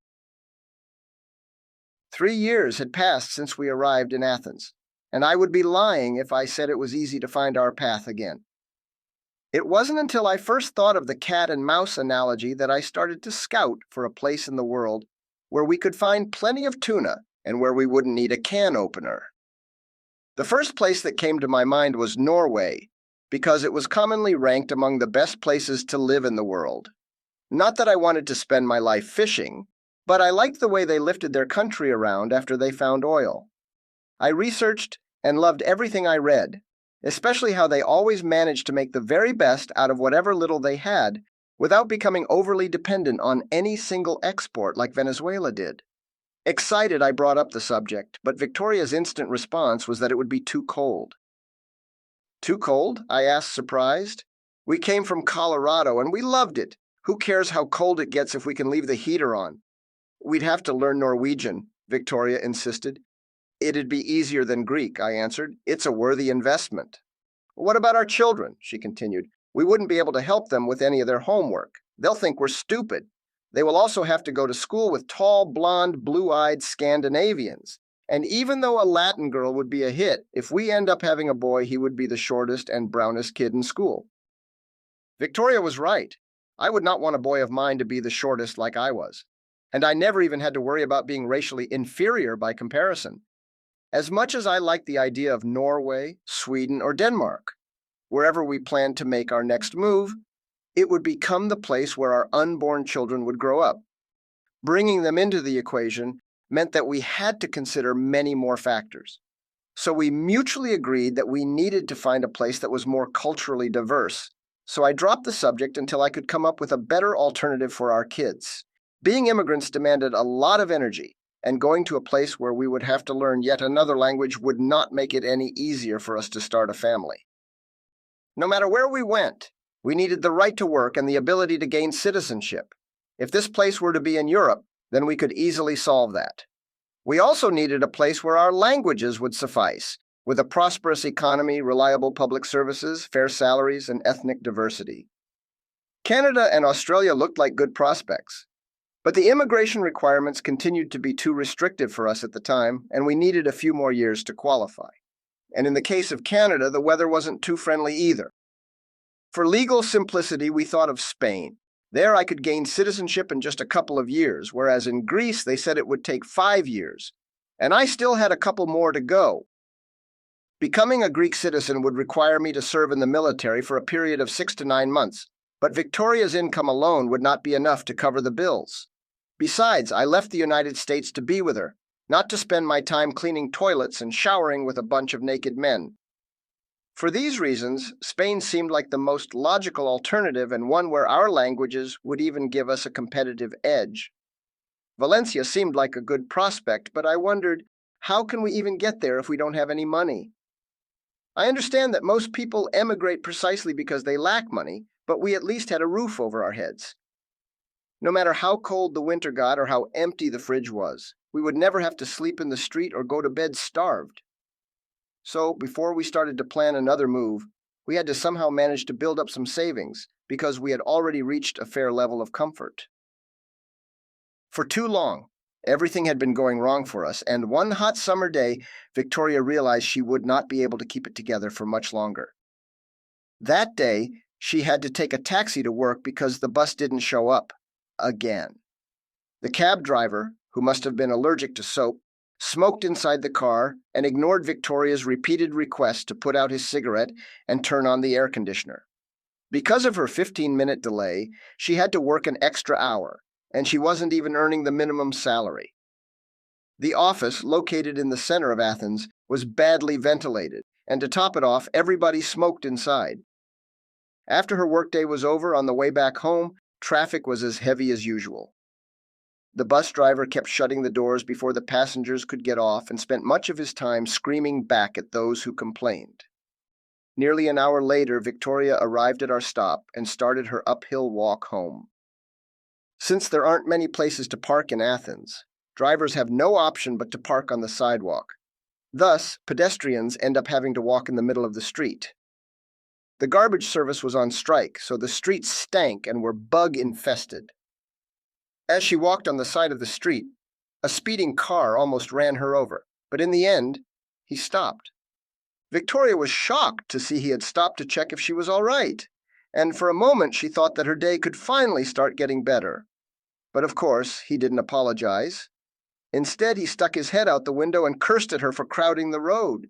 3 years had passed since we arrived in Athens, and I would be lying if I said it was easy to find our path again. It wasn't until I first thought of the cat and mouse analogy that I started to scout for a place in the world where we could find plenty of tuna and where we wouldn't need a can opener. The first place that came to my mind was Norway, because it was commonly ranked among the best places to live in the world. Not that I wanted to spend my life fishing, But I liked the way they lifted their country around after they found oil. I researched and loved everything I read, especially how they always managed to make the very best out of whatever little they had without becoming overly dependent on any single export like Venezuela did. Excited, I brought up the subject, but Victoria's instant response was that it would be too cold. Too cold? I asked, surprised. We came from Colorado and we loved it. Who cares how cold it gets if we can leave the heater on? We'd have to learn Norwegian, Victoria insisted. It'd be easier than Greek, I answered. It's a worthy investment. What about our children? She continued. We wouldn't be able to help them with any of their homework. They'll think we're stupid. They will also have to go to school with tall, blonde, blue-eyed Scandinavians. And even though a Latin girl would be a hit, if we end up having a boy, he would be the shortest and brownest kid in school. Victoria was right. I would not want a boy of mine to be the shortest like I was. And I never even had to worry about being racially inferior by comparison. As much as I liked the idea of Norway, Sweden, or Denmark, wherever we planned to make our next move, it would become the place where our unborn children would grow up. Bringing them into the equation meant that we had to consider many more factors. So we mutually agreed that we needed to find a place that was more culturally diverse. So I dropped the subject until I could come up with a better alternative for our kids. Being immigrants demanded a lot of energy, and going to a place where we would have to learn yet another language would not make it any easier for us to start a family. No matter where we went, we needed the right to work and the ability to gain citizenship. If this place were to be in Europe, then we could easily solve that. We also needed a place where our languages would suffice, with a prosperous economy, reliable public services, fair salaries, and ethnic diversity. Canada and Australia looked like good prospects. But the immigration requirements continued to be too restrictive for us at the time, and we needed a few more years to qualify. And in the case of Canada, the weather wasn't too friendly either. For legal simplicity, we thought of Spain. There I could gain citizenship in just a couple of years, whereas in Greece they said it would take 5 years. And I still had a couple more to go. Becoming a Greek citizen would require me to serve in the military for a period of 6 to 9 months, but Victoria's income alone would not be enough to cover the bills. Besides, I left the United States to be with her, not to spend my time cleaning toilets and showering with a bunch of naked men. For these reasons, Spain seemed like the most logical alternative and one where our languages would even give us a competitive edge. Valencia seemed like a good prospect, but I wondered, how can we even get there if we don't have any money? I understand that most people emigrate precisely because they lack money, but we at least had a roof over our heads. No matter how cold the winter got or how empty the fridge was, we would never have to sleep in the street or go to bed starved. So, before we started to plan another move, we had to somehow manage to build up some savings because we had already reached a fair level of comfort. For too long, everything had been going wrong for us, and one hot summer day, Victoria realized she would not be able to keep it together for much longer. That day, she had to take a taxi to work because the bus didn't show up. Again. The cab driver, who must have been allergic to soap, smoked inside the car and ignored Victoria's repeated request to put out his cigarette and turn on the air conditioner. Because of her 15-minute delay, she had to work an extra hour, and she wasn't even earning the minimum salary. The office, located in the center of Athens, was badly ventilated, and to top it off, everybody smoked inside. After her workday was over, on the way back home, traffic was as heavy as usual. The bus driver kept shutting the doors before the passengers could get off and spent much of his time screaming back at those who complained. Nearly an hour later, Victoria arrived at our stop and started her uphill walk home. Since there aren't many places to park in Athens, drivers have no option but to park on the sidewalk. Thus, pedestrians end up having to walk in the middle of the street. The garbage service was on strike, so the streets stank and were bug-infested. As she walked on the side of the street, a speeding car almost ran her over, but in the end, he stopped. Victoria was shocked to see he had stopped to check if she was all right, and for a moment she thought that her day could finally start getting better. But of course, he didn't apologize. Instead, he stuck his head out the window and cursed at her for crowding the road.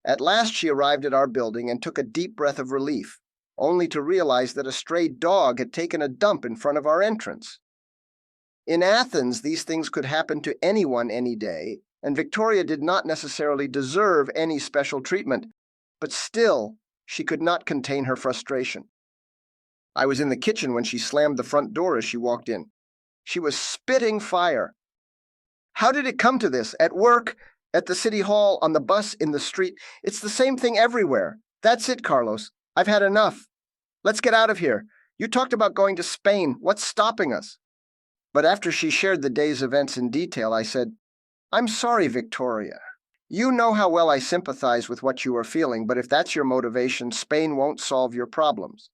At last she arrived at our building and took a deep breath of relief, only to realize that a stray dog had taken a dump in front of our entrance. In Athens, these things could happen to anyone any day, and Victoria did not necessarily deserve any special treatment, but still, she could not contain her frustration. I was in the kitchen when she slammed the front door as she walked in. She was spitting fire. How did it come to this? At work, at the city hall, on the bus, in the street? It's the same thing everywhere. That's it, Carlos. I've had enough. Let's get out of here. You talked about going to Spain. What's stopping us? But after she shared the day's events in detail, I said, I'm sorry, Victoria. You know how well I sympathize with what you are feeling, but if that's your motivation, Spain won't solve your problems.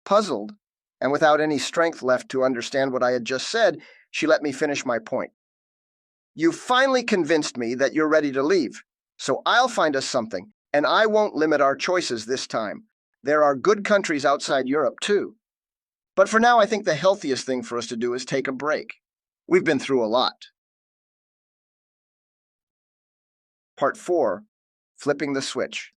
Puzzled, and without any strength left to understand what I had just said, she let me finish my point. You finally convinced me that you're ready to leave, so I'll find us something, and I won't limit our choices this time. There are good countries outside Europe, too. But for now, I think the healthiest thing for us to do is take a break. We've been through a lot. Part 4. Flipping the Switch.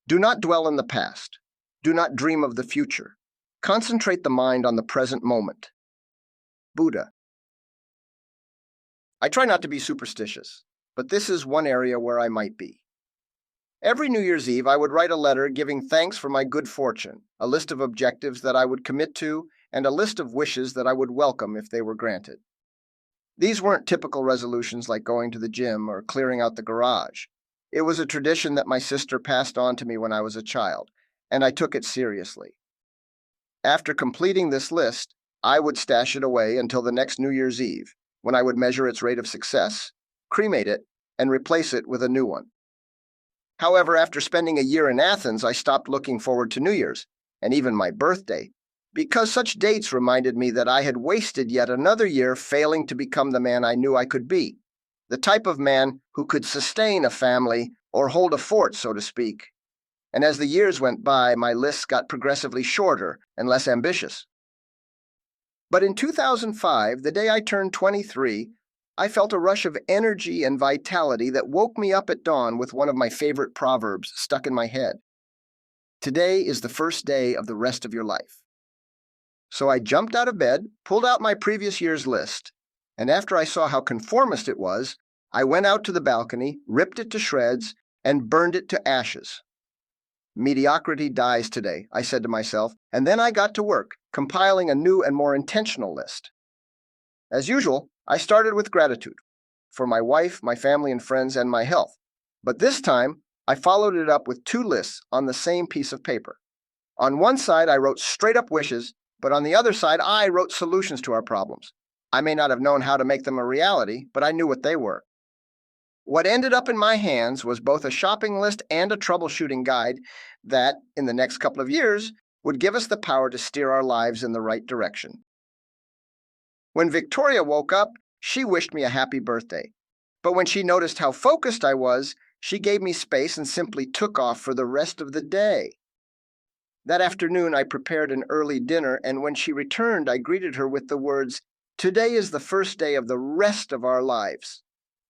Do not dwell in the past. Do not dream of the future. Concentrate the mind on the present moment. Buddha. I try not to be superstitious, but this is one area where I might be. Every New Year's Eve, I would write a letter giving thanks for my good fortune, a list of objectives that I would commit to, and a list of wishes that I would welcome if they were granted. These weren't typical resolutions like going to the gym or clearing out the garage. It was a tradition that my sister passed on to me when I was a child, and I took it seriously. After completing this list, I would stash it away until the next New Year's Eve, when I would measure its rate of success, cremate it, and replace it with a new one. However, after spending a year in Athens, I stopped looking forward to New Year's, and even my birthday, because such dates reminded me that I had wasted yet another year failing to become the man I knew I could be, the type of man who could sustain a family or hold a fort, so to speak. And as the years went by, my lists got progressively shorter and less ambitious. But in 2005, the day I turned 23, I felt a rush of energy and vitality that woke me up at dawn with one of my favorite proverbs stuck in my head. Today is the first day of the rest of your life. So I jumped out of bed, pulled out my previous year's list, and after I saw how conformist it was, I went out to the balcony, ripped it to shreds, and burned it to ashes. Mediocrity dies today, I said to myself, and then I got to work, compiling a new and more intentional list. As usual, I started with gratitude for my wife, my family and friends, and my health. But this time, I followed it up with 2 lists on the same piece of paper. On one side, I wrote straight-up wishes, but on the other side, I wrote solutions to our problems. I may not have known how to make them a reality, but I knew what they were. What ended up in my hands was both a shopping list and a troubleshooting guide that, in the next couple of years, would give us the power to steer our lives in the right direction. When Victoria woke up, she wished me a happy birthday. But when she noticed how focused I was, she gave me space and simply took off for the rest of the day. That afternoon, I prepared an early dinner, and when she returned, I greeted her with the words, "Today is the first day of the rest of our lives."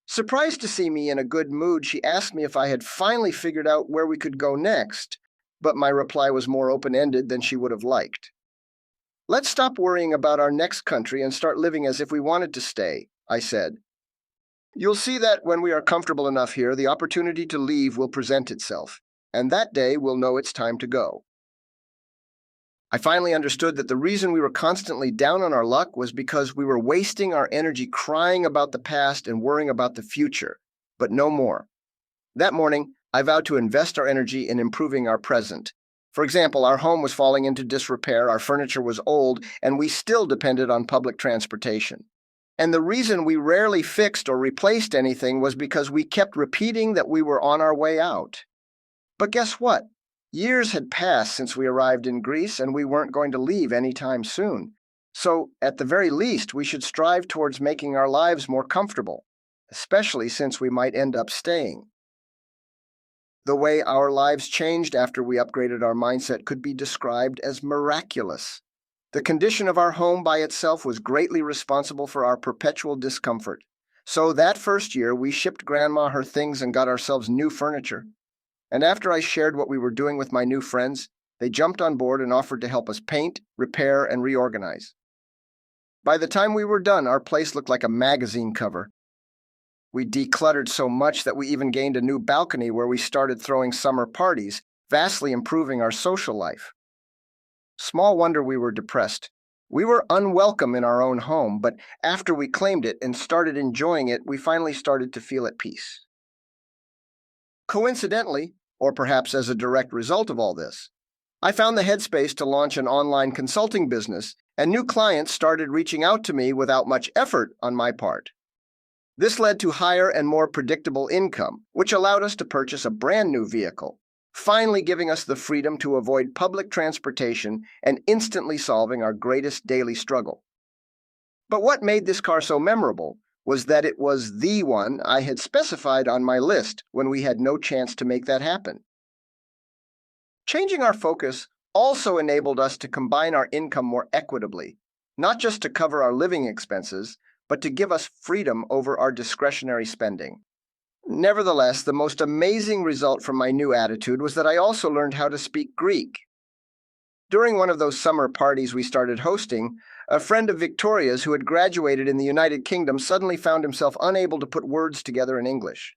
Surprised to see me in a good mood, she asked me if I had finally figured out where we could go next, but my reply was more open-ended than she would have liked. Let's stop worrying about our next country and start living as if we wanted to stay, I said. You'll see that when we are comfortable enough here, the opportunity to leave will present itself, and that day we'll know it's time to go. I finally understood that the reason we were constantly down on our luck was because we were wasting our energy crying about the past and worrying about the future, but no more. That morning, I vowed to invest our energy in improving our present. For example, our home was falling into disrepair, our furniture was old, and we still depended on public transportation. And the reason we rarely fixed or replaced anything was because we kept repeating that we were on our way out. But guess what? Years had passed since we arrived in Greece, and we weren't going to leave anytime soon. So, at the very least, we should strive towards making our lives more comfortable, especially since we might end up staying. The way our lives changed after we upgraded our mindset could be described as miraculous. The condition of our home by itself was greatly responsible for our perpetual discomfort. So that first year, we shipped Grandma her things and got ourselves new furniture. And after I shared what we were doing with my new friends, they jumped on board and offered to help us paint, repair, and reorganize. By the time we were done, our place looked like a magazine cover. We decluttered so much that we even gained a new balcony where we started throwing summer parties, vastly improving our social life. Small wonder we were depressed. We were unwelcome in our own home, but after we claimed it and started enjoying it, we finally started to feel at peace. Coincidentally, or perhaps as a direct result of all this, I found the headspace to launch an online consulting business, and new clients started reaching out to me without much effort on my part. This led to higher and more predictable income, which allowed us to purchase a brand new vehicle, finally giving us the freedom to avoid public transportation and instantly solving our greatest daily struggle. But what made this car so memorable was that it was the one I had specified on my list when we had no chance to make that happen. Changing our focus also enabled us to combine our income more equitably, not just to cover our living expenses, but to give us freedom over our discretionary spending. Nevertheless, the most amazing result from my new attitude was that I also learned how to speak Greek. During one of those summer parties we started hosting, a friend of Victoria's who had graduated in the United Kingdom suddenly found himself unable to put words together in English.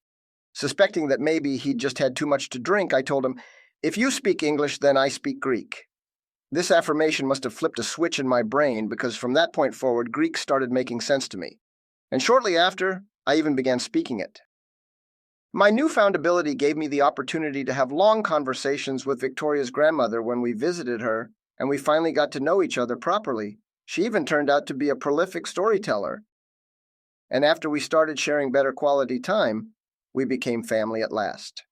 Suspecting that maybe he'd just had too much to drink, I told him, "If you speak English, then I speak Greek." This affirmation must have flipped a switch in my brain because from that point forward, Greek started making sense to me. And shortly after, I even began speaking it. My newfound ability gave me the opportunity to have long conversations with Victoria's grandmother when we visited her, and we finally got to know each other properly. She even turned out to be a prolific storyteller. And after we started sharing better quality time, we became family at last.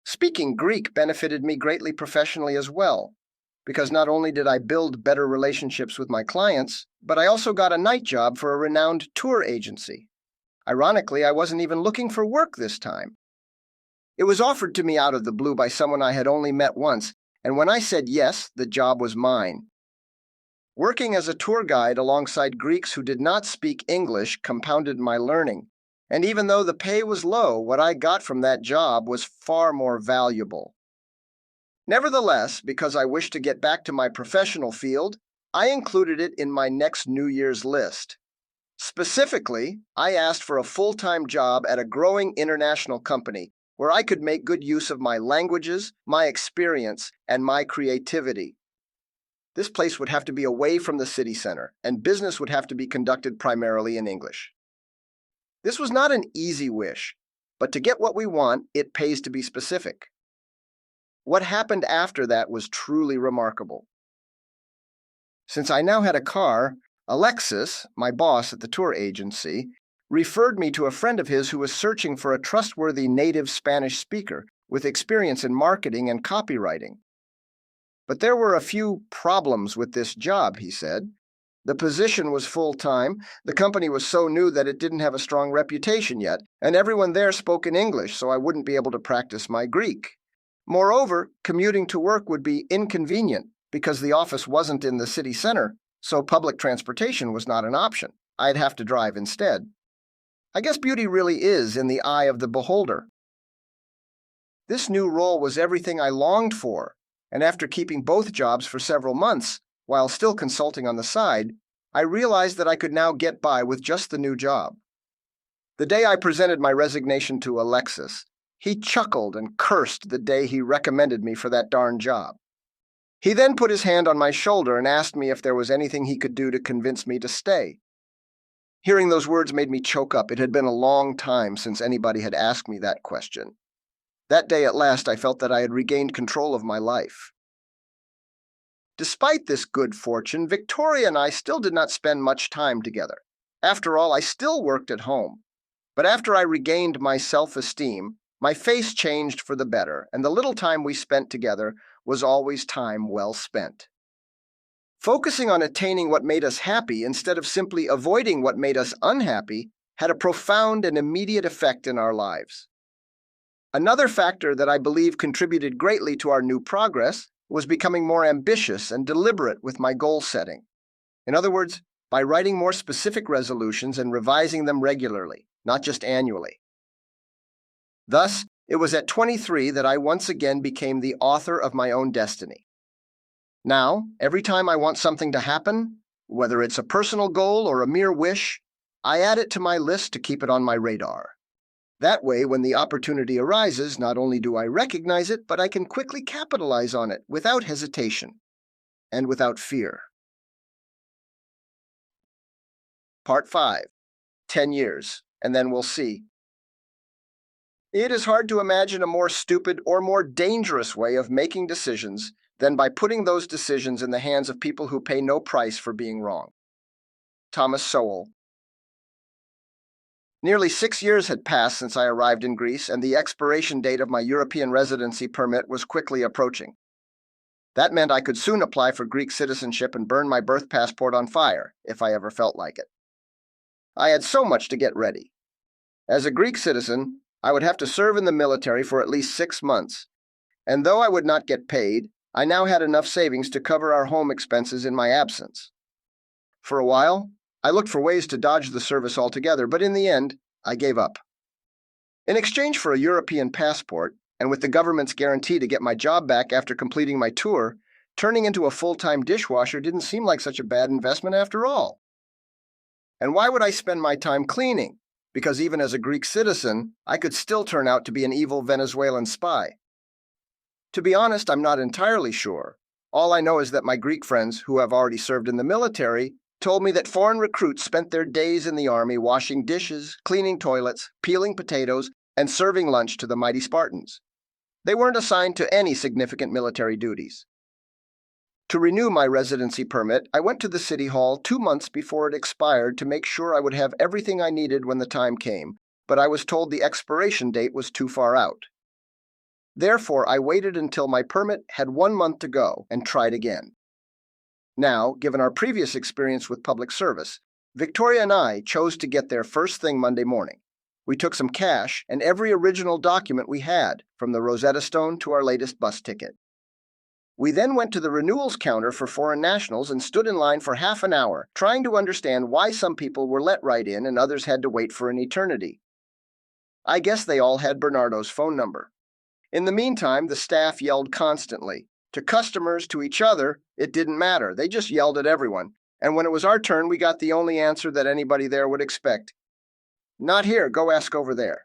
Speaking Greek benefited me greatly professionally as well, because not only did I build better relationships with my clients, but I also got a night job for a renowned tour agency. Ironically, I wasn't even looking for work this time. It was offered to me out of the blue by someone I had only met once, and when I said yes, the job was mine. Working as a tour guide alongside Greeks who did not speak English compounded my learning, and even though the pay was low, what I got from that job was far more valuable. Nevertheless, because I wished to get back to my professional field, I included it in my next New Year's list. Specifically, I asked for a full-time job at a growing international company where I could make good use of my languages, my experience, and my creativity. This place would have to be away from the city center, and business would have to be conducted primarily in English. This was not an easy wish, but to get what we want, it pays to be specific. What happened after that was truly remarkable. Since I now had a car, Alexis, my boss at the tour agency, referred me to a friend of his who was searching for a trustworthy native Spanish speaker with experience in marketing and copywriting. But there were a few problems with this job, he said. The position was full-time, the company was so new that it didn't have a strong reputation yet, and everyone there spoke in English, so I wouldn't be able to practice my Greek. Moreover, commuting to work would be inconvenient because the office wasn't in the city center, so public transportation was not an option. I'd have to drive instead. I guess beauty really is in the eye of the beholder. This new role was everything I longed for, and after keeping both jobs for several months, while still consulting on the side, I realized that I could now get by with just the new job. The day I presented my resignation to Alexis, he chuckled and cursed the day he recommended me for that darn job. He then put his hand on my shoulder and asked me if there was anything he could do to convince me to stay. Hearing those words made me choke up. It had been a long time since anybody had asked me that question. That day at last I felt that I had regained control of my life. Despite this good fortune, Victoria and I still did not spend much time together. After all, I still worked at home. But after I regained my self-esteem, my face changed for the better, and the little time we spent together was always time well spent. Focusing on attaining what made us happy instead of simply avoiding what made us unhappy had a profound and immediate effect in our lives. Another factor that I believe contributed greatly to our new progress was becoming more ambitious and deliberate with my goal setting. In other words, by writing more specific resolutions and revising them regularly, not just annually. Thus, it was at 23 that I once again became the author of my own destiny. Now, every time I want something to happen, Whether it's a personal goal or a mere wish, I add it to my list to keep it on my radar. That way, when the opportunity arises, not only do I recognize it, but I can quickly capitalize on it without hesitation and without fear. Part 5. 10 years, and then we'll see. It is hard to imagine a more stupid or more dangerous way of making decisions than by putting those decisions in the hands of people who pay no price for being wrong. Thomas Sowell. Nearly 6 years had passed since I arrived in Greece, and the expiration date of my European residency permit was quickly approaching. That meant I could soon apply for Greek citizenship and burn my birth passport on fire, if I ever felt like it. I had so much to get ready. As a Greek citizen, I would have to serve in the military for at least 6 months, and though I would not get paid, I now had enough savings to cover our home expenses in my absence. For a while, I looked for ways to dodge the service altogether, but in the end, I gave up. In exchange for a European passport, and with the government's guarantee to get my job back after completing my tour, turning into a full-time dishwasher didn't seem like such a bad investment after all. And why would I spend my time cleaning? Because even as a Greek citizen, I could still turn out to be an evil Venezuelan spy. To be honest, I'm not entirely sure. All I know is that my Greek friends, who have already served in the military, told me that foreign recruits spent their days in the army washing dishes, cleaning toilets, peeling potatoes, and serving lunch to the mighty Spartans. They weren't assigned to any significant military duties. To renew my residency permit, I went to the city hall 2 months before it expired to make sure I would have everything I needed when the time came, but I was told the expiration date was too far out. Therefore, I waited until my permit had 1 month to go and tried again. Now, given our previous experience with public service, Victoria and I chose to get there first thing Monday morning. We took some cash and every original document we had, from the Rosetta Stone to our latest bus ticket. We then went to the renewals counter for foreign nationals and stood in line for half an hour, trying to understand why some people were let right in and others had to wait for an eternity. I guess they all had Bernardo's phone number. In the meantime, the staff yelled constantly. To customers, to each other, it didn't matter. They just yelled at everyone. And when it was our turn, we got the only answer that anybody there would expect. Not here, go ask over there.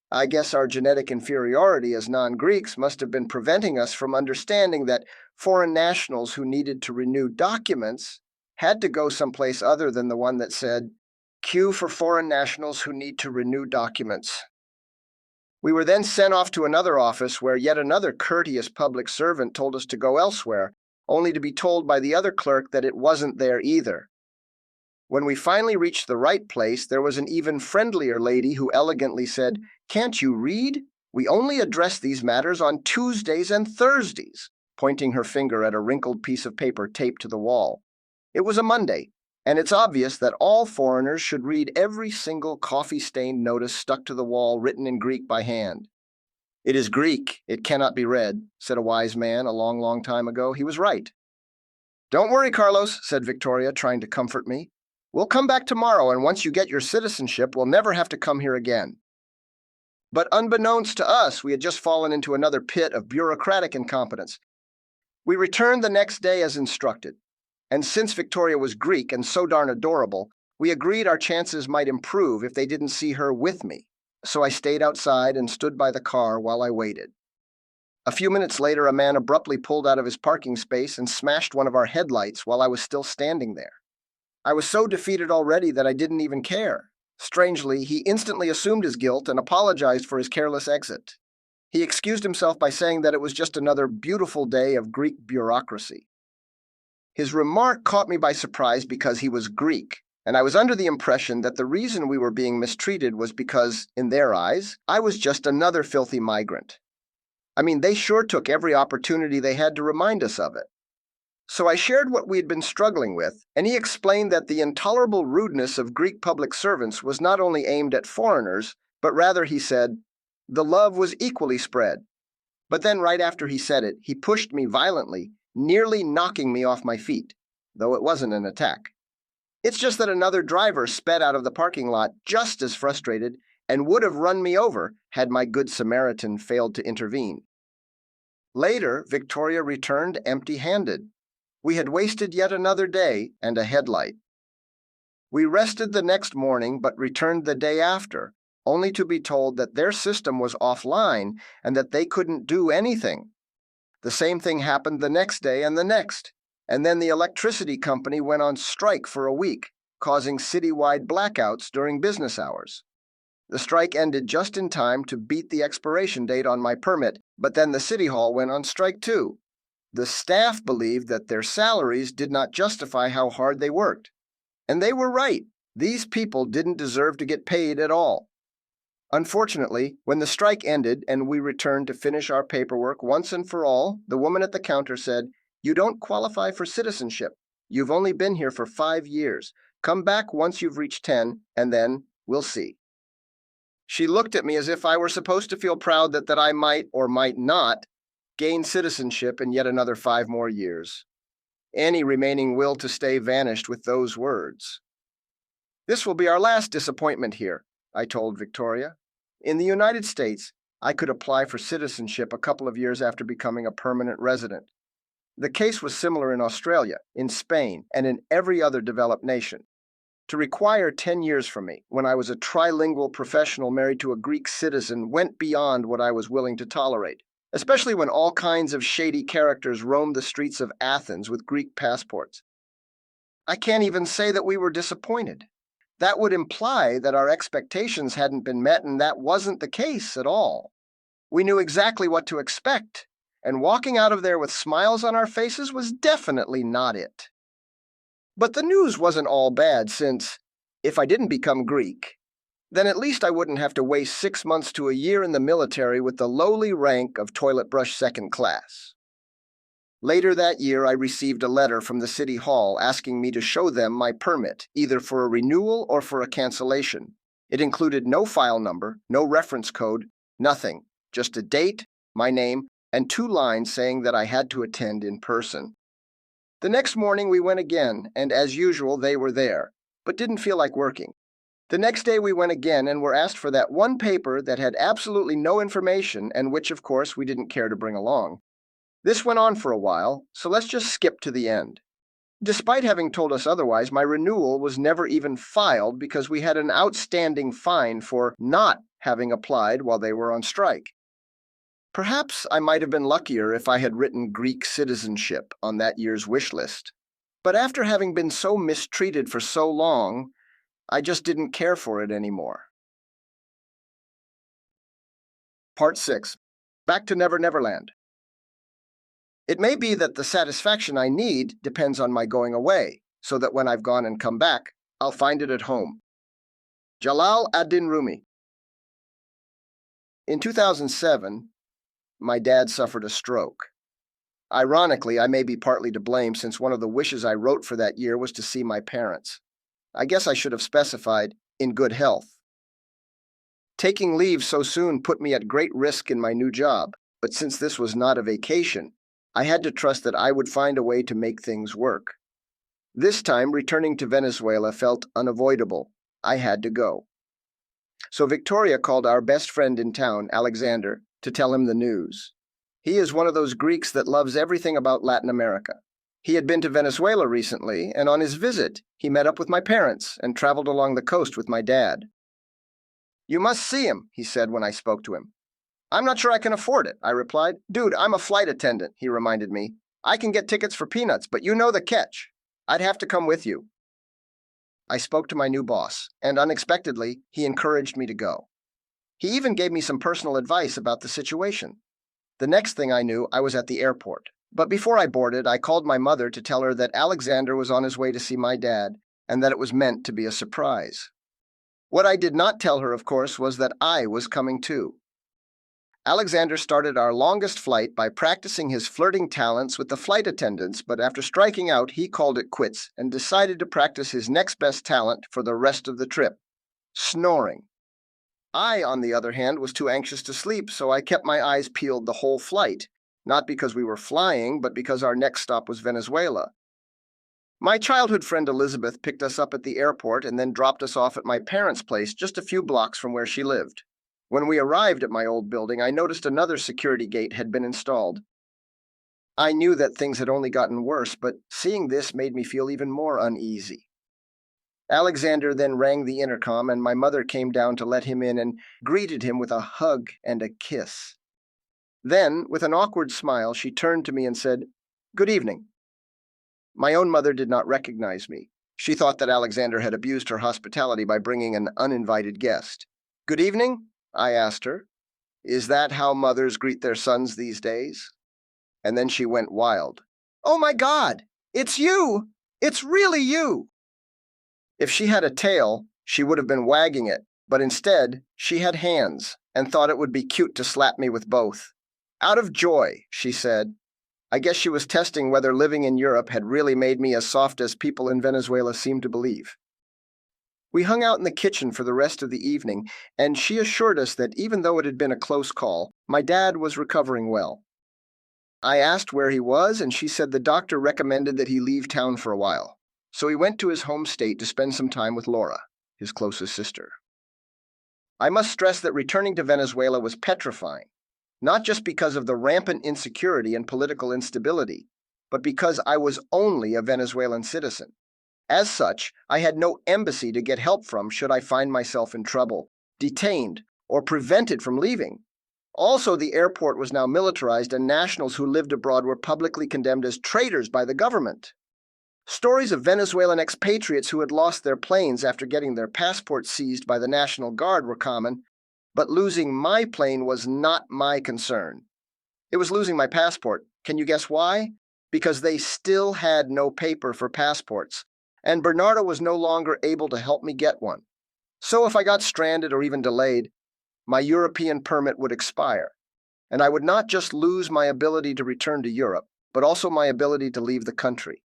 I guess our genetic inferiority as non-Greeks must have been preventing us from understanding that foreign nationals who needed to renew documents had to go someplace other than the one that said, "Queue for foreign nationals who need to renew documents." We were then sent off to another office where yet another courteous public servant told us to go elsewhere, only to be told by the other clerk that it wasn't there either. When we finally reached the right place, there was an even friendlier lady who elegantly said, "Can't you read? We only address these matters on Tuesdays and Thursdays," pointing her finger at a wrinkled piece of paper taped to the wall. It was a Monday, and it's obvious that all foreigners should read every single coffee-stained notice stuck to the wall written in Greek by hand. "It is Greek, it cannot be read," said a wise man a long, long time ago. He was right. "Don't worry, Carlos," said Victoria, trying to comfort me. "We'll come back tomorrow, and once you get your citizenship, we'll never have to come here again." But unbeknownst to us, we had just fallen into another pit of bureaucratic incompetence. We returned the next day as instructed, and since Victoria was Greek and so darn adorable, we agreed our chances might improve if they didn't see her with me, so I stayed outside and stood by the car while I waited. A few minutes later, a man abruptly pulled out of his parking space and smashed one of our headlights while I was still standing there. I was so defeated already that I didn't even care. Strangely, he instantly assumed his guilt and apologized for his careless exit. He excused himself by saying that it was just another beautiful day of Greek bureaucracy. His remark caught me by surprise because he was Greek, and I was under the impression that the reason we were being mistreated was because, in their eyes, I was just another filthy migrant. I mean, they sure took every opportunity they had to remind us of it. So I shared what we had been struggling with, and he explained that the intolerable rudeness of Greek public servants was not only aimed at foreigners, but rather, he said, the love was equally spread. But then right after he said it, he pushed me violently, nearly knocking me off my feet, though it wasn't an attack. It's just that another driver sped out of the parking lot just as frustrated and would have run me over had my good Samaritan failed to intervene. Later, Victoria returned empty-handed. We had wasted yet another day and a headlight. We rested the next morning but returned the day after, only to be told that their system was offline and that they couldn't do anything. The same thing happened the next day and the next, and then the electricity company went on strike for a week, causing citywide blackouts during business hours. The strike ended just in time to beat the expiration date on my permit, but then the city hall went on strike too. The staff believed that their salaries did not justify how hard they worked. And they were right. These people didn't deserve to get paid at all. Unfortunately, when the strike ended and we returned to finish our paperwork once and for all, the woman at the counter said, "You don't qualify for citizenship. You've only been here for 5 years. Come back once you've reached 10, and then we'll see." She looked at me as if I were supposed to feel proud that I might or might not gain citizenship in yet another 5 more years. Any remaining will to stay vanished with those words. "This will be our last disappointment here," I told Victoria. In the United States, I could apply for citizenship a couple of years after becoming a permanent resident. The case was similar in Australia, in Spain, and in every other developed nation. To require 10 years from me, when I was a trilingual professional married to a Greek citizen, went beyond what I was willing to tolerate, especially when all kinds of shady characters roamed the streets of Athens with Greek passports. I can't even say that we were disappointed. That would imply that our expectations hadn't been met, and that wasn't the case at all. We knew exactly what to expect, and walking out of there with smiles on our faces was definitely not it. But the news wasn't all bad, since, if I didn't become Greek, then at least I wouldn't have to waste 6 months to a year in the military with the lowly rank of toilet brush second class. Later that year, I received a letter from the city hall asking me to show them my permit, either for a renewal or for a cancellation. It included no file number, no reference code, nothing, just a date, my name, and 2 lines saying that I had to attend in person. The next morning we went again, and as usual they were there, but didn't feel like working. The next day we went again and were asked for that one paper that had absolutely no information and which, of course, we didn't care to bring along. This went on for a while, so let's just skip to the end. Despite having told us otherwise, my renewal was never even filed because we had an outstanding fine for not having applied while they were on strike. Perhaps I might have been luckier if I had written Greek citizenship on that year's wish list. But after having been so mistreated for so long, I just didn't care for it anymore. Part 6. Back to Never Neverland. It may be that the satisfaction I need depends on my going away, so that when I've gone and come back, I'll find it at home. Jalal ad-Din Rumi. In 2007, my dad suffered a stroke. Ironically, I may be partly to blame since one of the wishes I wrote for that year was to see my parents. I guess I should have specified, in good health. Taking leave so soon put me at great risk in my new job, but since this was not a vacation, I had to trust that I would find a way to make things work. This time, returning to Venezuela felt unavoidable. I had to go. So Victoria called our best friend in town, Alexander, to tell him the news. He is one of those Greeks that loves everything about Latin America. He had been to Venezuela recently, and on his visit, he met up with my parents and traveled along the coast with my dad. "You must see him," he said when I spoke to him. "I'm not sure I can afford it," I replied. "Dude, I'm a flight attendant," he reminded me. "I can get tickets for peanuts, but you know the catch. I'd have to come with you." I spoke to my new boss, and unexpectedly, he encouraged me to go. He even gave me some personal advice about the situation. The next thing I knew, I was at the airport. But before I boarded, I called my mother to tell her that Alexander was on his way to see my dad, and that it was meant to be a surprise. What I did not tell her, of course, was that I was coming too. Alexander started our longest flight by practicing his flirting talents with the flight attendants, but after striking out, he called it quits and decided to practice his next best talent for the rest of the trip: snoring. I, on the other hand, was too anxious to sleep, so I kept my eyes peeled the whole flight, not because we were flying, but because our next stop was Venezuela. My childhood friend Elizabeth picked us up at the airport and then dropped us off at my parents' place just a few blocks from where she lived. When we arrived at my old building, I noticed another security gate had been installed. I knew that things had only gotten worse, but seeing this made me feel even more uneasy. Alexander then rang the intercom, and my mother came down to let him in and greeted him with a hug and a kiss. Then, with an awkward smile, she turned to me and said, "Good evening." My own mother did not recognize me. She thought that Alexander had abused her hospitality by bringing an uninvited guest. "Good evening?" I asked her. "Is that how mothers greet their sons these days?" And then she went wild. "Oh my God! It's you! It's really you!" If she had a tail, she would have been wagging it, but instead, she had hands and thought it would be cute to slap me with both. Out of joy, she said. I guess she was testing whether living in Europe had really made me as soft as people in Venezuela seem to believe. We hung out in the kitchen for the rest of the evening, and she assured us that even though it had been a close call, my dad was recovering well. I asked where he was, and she said the doctor recommended that he leave town for a while. So he went to his home state to spend some time with Laura, his closest sister. I must stress that returning to Venezuela was petrifying, not just because of the rampant insecurity and political instability, but because I was only a Venezuelan citizen. As such, I had no embassy to get help from should I find myself in trouble, detained, or prevented from leaving. Also, the airport was now militarized, and nationals who lived abroad were publicly condemned as traitors by the government. Stories of Venezuelan expatriates who had lost their planes after getting their passports seized by the National Guard were common, but losing my plane was not my concern. It was losing my passport. Can you guess why? Because they still had no paper for passports, and Bernardo was no longer able to help me get one. So if I got stranded or even delayed, my European permit would expire, and I would not just lose my ability to return to Europe, but also my ability to leave the country.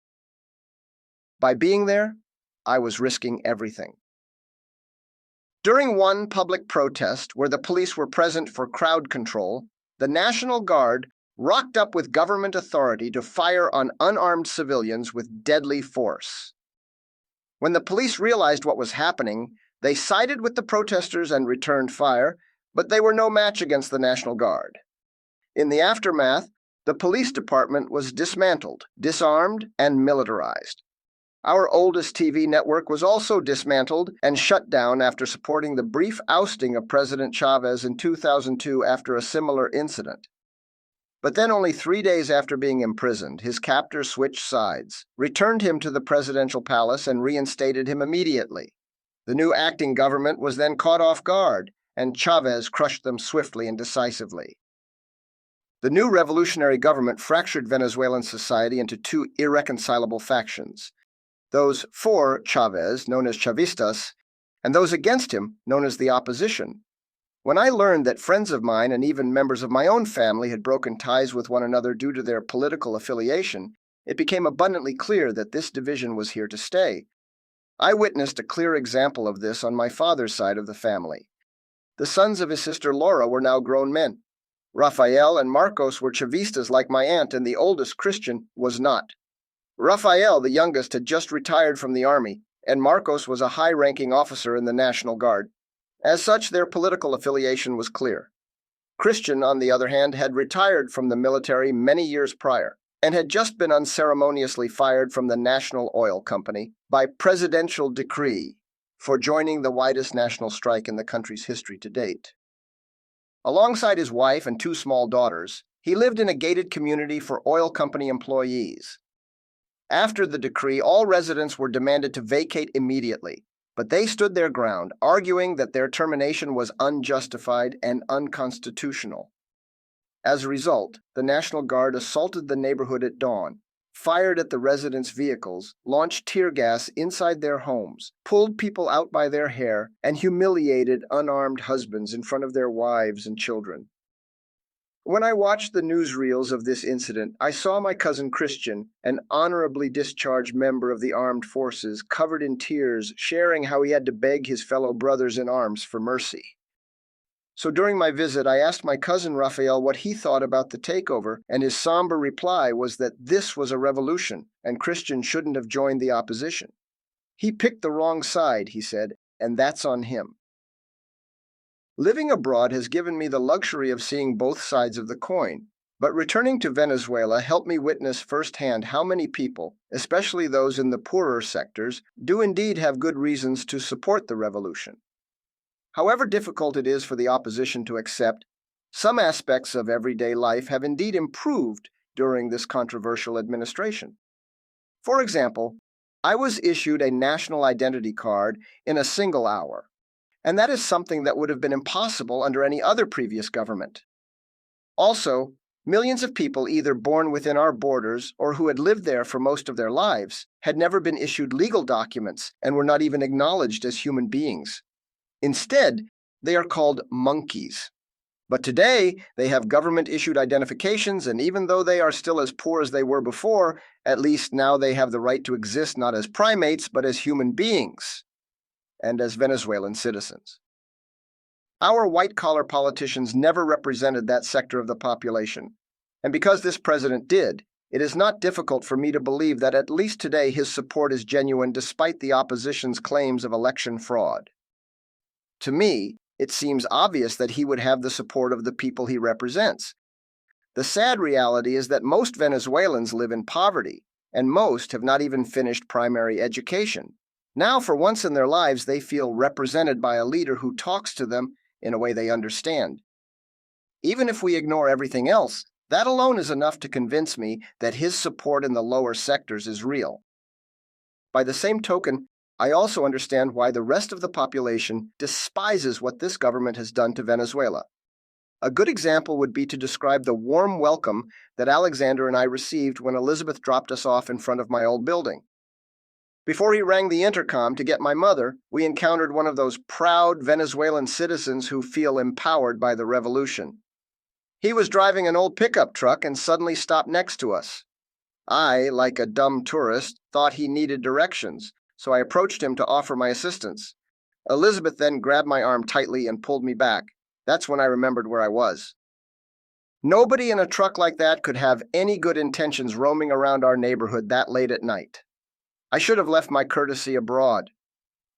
By being there, I was risking everything. During one public protest where the police were present for crowd control, the National Guard rocked up with government authority to fire on unarmed civilians with deadly force. When the police realized what was happening, they sided with the protesters and returned fire, but they were no match against the National Guard. In the aftermath, the police department was dismantled, disarmed, and militarized. Our oldest TV network was also dismantled and shut down after supporting the brief ousting of President Chavez in 2002 after a similar incident. But then only 3 days after being imprisoned, his captors switched sides, returned him to the presidential palace, and reinstated him immediately. The new acting government was then caught off guard, and Chavez crushed them swiftly and decisively. The new revolutionary government fractured Venezuelan society into two irreconcilable factions: those for Chavez, known as Chavistas, and those against him, known as the opposition. When I learned that friends of mine and even members of my own family had broken ties with one another due to their political affiliation, it became abundantly clear that this division was here to stay. I witnessed a clear example of this on my father's side of the family. The sons of his sister Laura were now grown men. Rafael and Marcos were Chavistas like my aunt, and the oldest, Christian, was not. Rafael, the youngest, had just retired from the army, and Marcos was a high-ranking officer in the National Guard. As such, their political affiliation was clear. Christian, on the other hand, had retired from the military many years prior, and had just been unceremoniously fired from the National Oil Company by presidential decree for joining the widest national strike in the country's history to date. Alongside his wife and 2 small daughters, he lived in a gated community for oil company employees. After the decree, all residents were demanded to vacate immediately, but they stood their ground, arguing that their termination was unjustified and unconstitutional. As a result, the National Guard assaulted the neighborhood at dawn, fired at the residents' vehicles, launched tear gas inside their homes, pulled people out by their hair, and humiliated unarmed husbands in front of their wives and children. When I watched the newsreels of this incident, I saw my cousin Christian, an honorably discharged member of the armed forces, covered in tears, sharing how he had to beg his fellow brothers in arms for mercy. So during my visit, I asked my cousin Rafael what he thought about the takeover, and his somber reply was that this was a revolution, and Christian shouldn't have joined the opposition. He picked the wrong side, he said, and that's on him. Living abroad has given me the luxury of seeing both sides of the coin, But returning to Venezuela helped me witness firsthand how many people, especially those in the poorer sectors, do indeed have good reasons to support the revolution. However difficult it is for the opposition to accept, some aspects of everyday life have indeed improved during this controversial administration. For example, I was issued a national identity card in a single hour, and that is something that would have been impossible under any other previous government. Also, millions of people either born within our borders or who had lived there for most of their lives had never been issued legal documents and were not even acknowledged as human beings. Instead, they are called monkeys. But today, they have government-issued identifications, and even though they are still as poor as they were before, at least now they have the right to exist not as primates, but as human beings, and as Venezuelan citizens. Our white-collar politicians never represented that sector of the population, and because this president did, it is not difficult for me to believe that at least today his support is genuine despite the opposition's claims of election fraud. To me, it seems obvious that he would have the support of the people he represents. The sad reality is that most Venezuelans live in poverty, and most have not even finished primary education. Now, for once in their lives, they feel represented by a leader who talks to them in a way they understand. Even if we ignore everything else, that alone is enough to convince me that his support in the lower sectors is real. By the same token, I also understand why the rest of the population despises what this government has done to Venezuela. A good example would be to describe the warm welcome that Alexander and I received when Elizabeth dropped us off in front of my old building. Before he rang the intercom to get my mother, we encountered one of those proud Venezuelan citizens who feel empowered by the revolution. He was driving an old pickup truck and suddenly stopped next to us. I, like a dumb tourist, thought he needed directions, so I approached him to offer my assistance. Elizabeth then grabbed my arm tightly and pulled me back. That's when I remembered where I was. Nobody in a truck like that could have any good intentions roaming around our neighborhood that late at night. I should have left my courtesy abroad.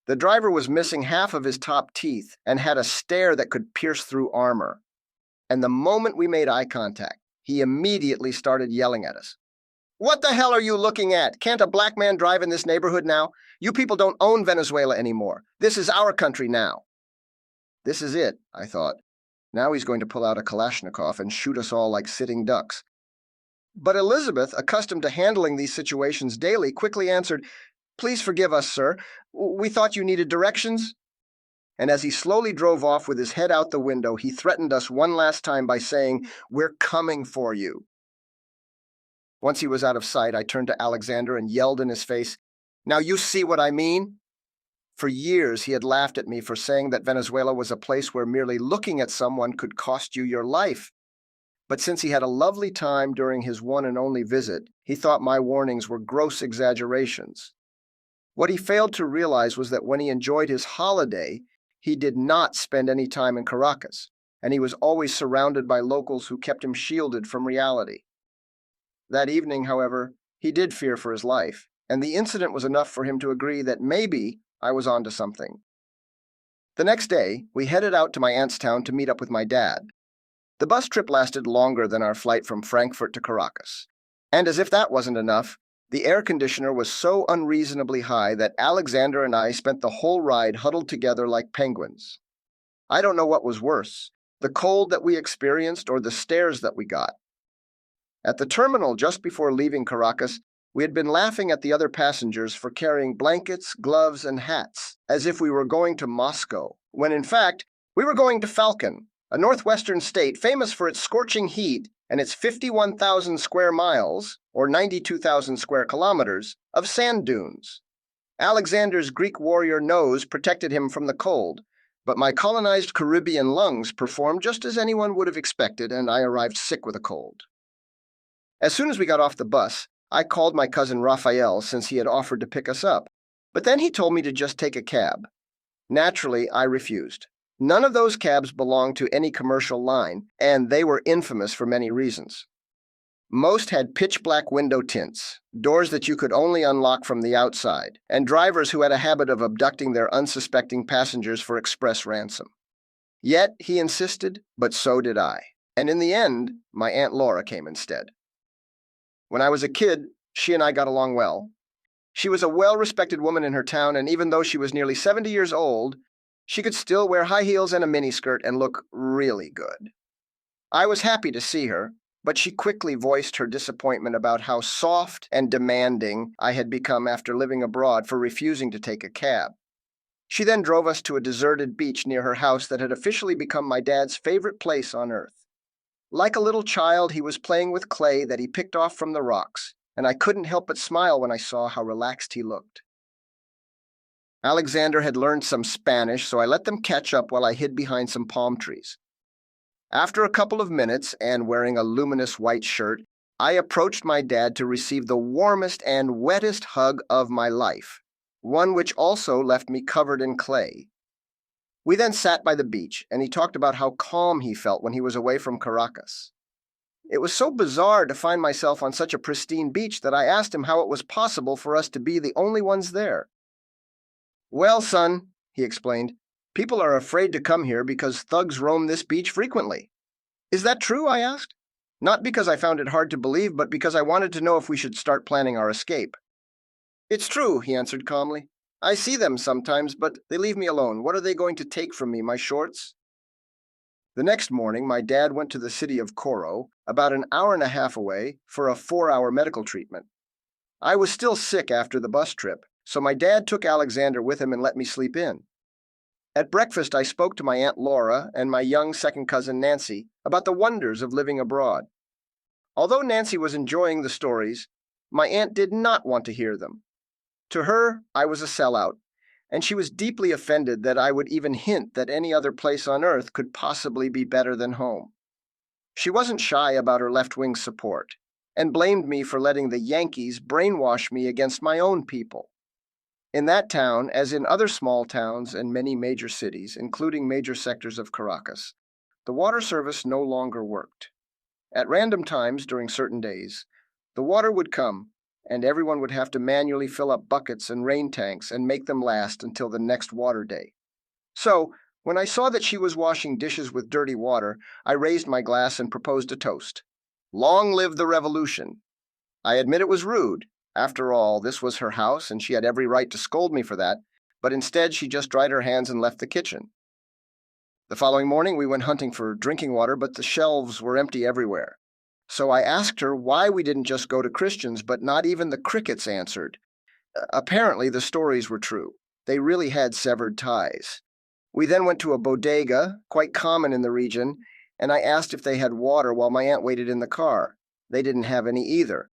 The driver was missing half of his top teeth and had a stare that could pierce through armor. And the moment we made eye contact, he immediately started yelling at us. "What the hell are you looking at? Can't a black man drive in this neighborhood now? You people don't own Venezuela anymore. This is our country now." This is it, I thought. Now he's going to pull out a Kalashnikov and shoot us all like sitting ducks. But Elizabeth, accustomed to handling these situations daily, quickly answered, "Please forgive us, sir. We thought you needed directions." And as he slowly drove off with his head out the window, he threatened us one last time by saying, "We're coming for you." Once he was out of sight, I turned to Alexander and yelled in his face, "Now you see what I mean?" For years, he had laughed at me for saying that Venezuela was a place where merely looking at someone could cost you your life. But since he had a lovely time during his one and only visit, he thought my warnings were gross exaggerations. What he failed to realize was that when he enjoyed his holiday, he did not spend any time in Caracas, and he was always surrounded by locals who kept him shielded from reality. That evening, however, he did fear for his life, and the incident was enough for him to agree that maybe I was onto something. The next day, we headed out to my aunt's town to meet up with my dad. The bus trip lasted longer than our flight from Frankfurt to Caracas, and as if that wasn't enough, the air conditioner was so unreasonably high that Alexander and I spent the whole ride huddled together like penguins. I don't know what was worse, the cold that we experienced or the stares that we got. At the terminal just before leaving Caracas, we had been laughing at the other passengers for carrying blankets, gloves, and hats, as if we were going to Moscow, when in fact, we were going to Falcon, a northwestern state famous for its scorching heat and its 51,000 square miles, or 92,000 square kilometers, of sand dunes. Alexander's Greek warrior nose protected him from the cold, but my colonized Caribbean lungs performed just as anyone would have expected, and I arrived sick with a cold. As soon as we got off the bus, I called my cousin Raphael since he had offered to pick us up, but then he told me to just take a cab. Naturally, I refused. None of those cabs belonged to any commercial line, and they were infamous for many reasons. Most had pitch-black window tints, doors that you could only unlock from the outside, and drivers who had a habit of abducting their unsuspecting passengers for express ransom. Yet, he insisted, but so did I. And in the end, my Aunt Laura came instead. When I was a kid, she and I got along well. She was a well-respected woman in her town, and even though she was nearly 70 years old, she could still wear high heels and a miniskirt and look really good. I was happy to see her, but she quickly voiced her disappointment about how soft and demanding I had become after living abroad for refusing to take a cab. She then drove us to a deserted beach near her house that had officially become my dad's favorite place on earth. Like a little child, he was playing with clay that he picked off from the rocks, and I couldn't help but smile when I saw how relaxed he looked. Alexander had learned some Spanish, so I let them catch up while I hid behind some palm trees. After a couple of minutes, and wearing a luminous white shirt, I approached my dad to receive the warmest and wettest hug of my life, one which also left me covered in clay. We then sat by the beach, and he talked about how calm he felt when he was away from Caracas. It was so bizarre to find myself on such a pristine beach that I asked him how it was possible for us to be the only ones there. "Well, son," he explained, "people are afraid to come here because thugs roam this beach frequently." "Is that true?" I asked. Not because I found it hard to believe, but because I wanted to know if we should start planning our escape. "It's true," he answered calmly. "I see them sometimes, but they leave me alone. What are they going to take from me, my shorts?" The next morning, my dad went to the city of Coro, about an hour and a half away, for a 4-hour medical treatment. I was still sick after the bus trip, so my dad took Alexander with him and let me sleep in. At breakfast, I spoke to my Aunt Laura and my young second cousin Nancy about the wonders of living abroad. Although Nancy was enjoying the stories, my aunt did not want to hear them. To her, I was a sellout, and she was deeply offended that I would even hint that any other place on earth could possibly be better than home. She wasn't shy about her left-wing support, and blamed me for letting the Yankees brainwash me against my own people. In that town, as in other small towns and many major cities, including major sectors of Caracas, the water service no longer worked. At random times during certain days, the water would come, and everyone would have to manually fill up buckets and rain tanks and make them last until the next water day. So, when I saw that she was washing dishes with dirty water, I raised my glass and proposed a toast. Long live the revolution! I admit it was rude. After all, this was her house, and she had every right to scold me for that, but instead she just dried her hands and left the kitchen. The following morning we went hunting for drinking water, but the shelves were empty everywhere. So I asked her why we didn't just go to Christians, but not even the crickets answered. Apparently the stories were true. They really had severed ties. We then went to a bodega, quite common in the region, and I asked if they had water while my aunt waited in the car. They didn't have any either.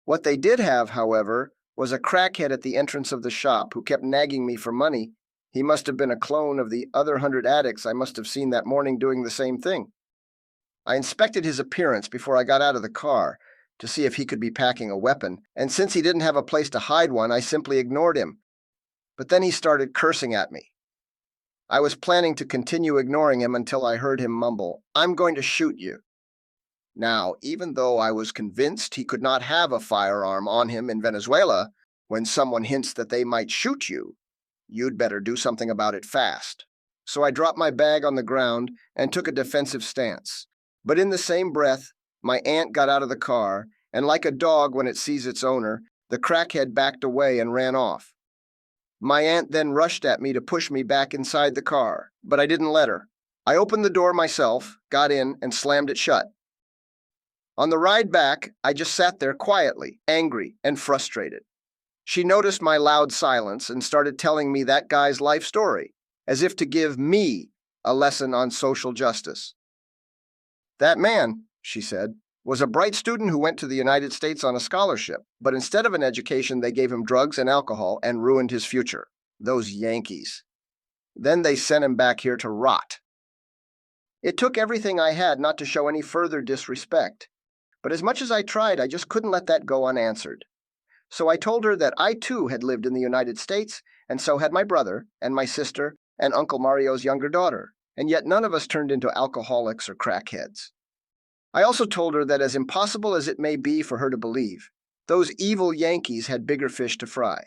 What they did have, however, was a crackhead at the entrance of the shop who kept nagging me for money. He must have been a clone of the other 100 addicts I must have seen that morning doing the same thing. I inspected his appearance before I got out of the car to see if he could be packing a weapon, and since he didn't have a place to hide one, I simply ignored him. But then he started cursing at me. I was planning to continue ignoring him until I heard him mumble, "I'm going to shoot you." Now, even though I was convinced he could not have a firearm on him in Venezuela, when someone hints that they might shoot you, you'd better do something about it fast. So I dropped my bag on the ground and took a defensive stance. But in the same breath, my aunt got out of the car, and like a dog when it sees its owner, the crackhead backed away and ran off. My aunt then rushed at me to push me back inside the car, but I didn't let her. I opened the door myself, got in, and slammed it shut. On the ride back, I just sat there quietly, angry and frustrated. She noticed my loud silence and started telling me that guy's life story, as if to give me a lesson on social justice. "That man," she said, "was a bright student who went to the United States on a scholarship, but instead of an education, they gave him drugs and alcohol and ruined his future. Those Yankees. Then they sent him back here to rot." It took everything I had not to show any further disrespect, but as much as I tried, I just couldn't let that go unanswered. So I told her that I too had lived in the United States, and so had my brother and my sister and Uncle Mario's younger daughter, and yet none of us turned into alcoholics or crackheads. I also told her that as impossible as it may be for her to believe, those evil Yankees had bigger fish to fry,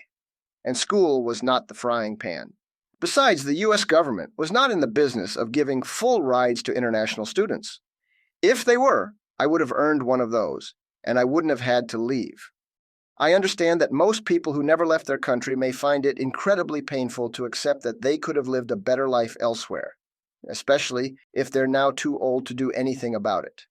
and school was not the frying pan. Besides, the U.S. government was not in the business of giving full rides to international students. If they were, I would have earned one of those, and I wouldn't have had to leave. I understand that most people who never left their country may find it incredibly painful to accept that they could have lived a better life elsewhere, especially if they're now too old to do anything about it.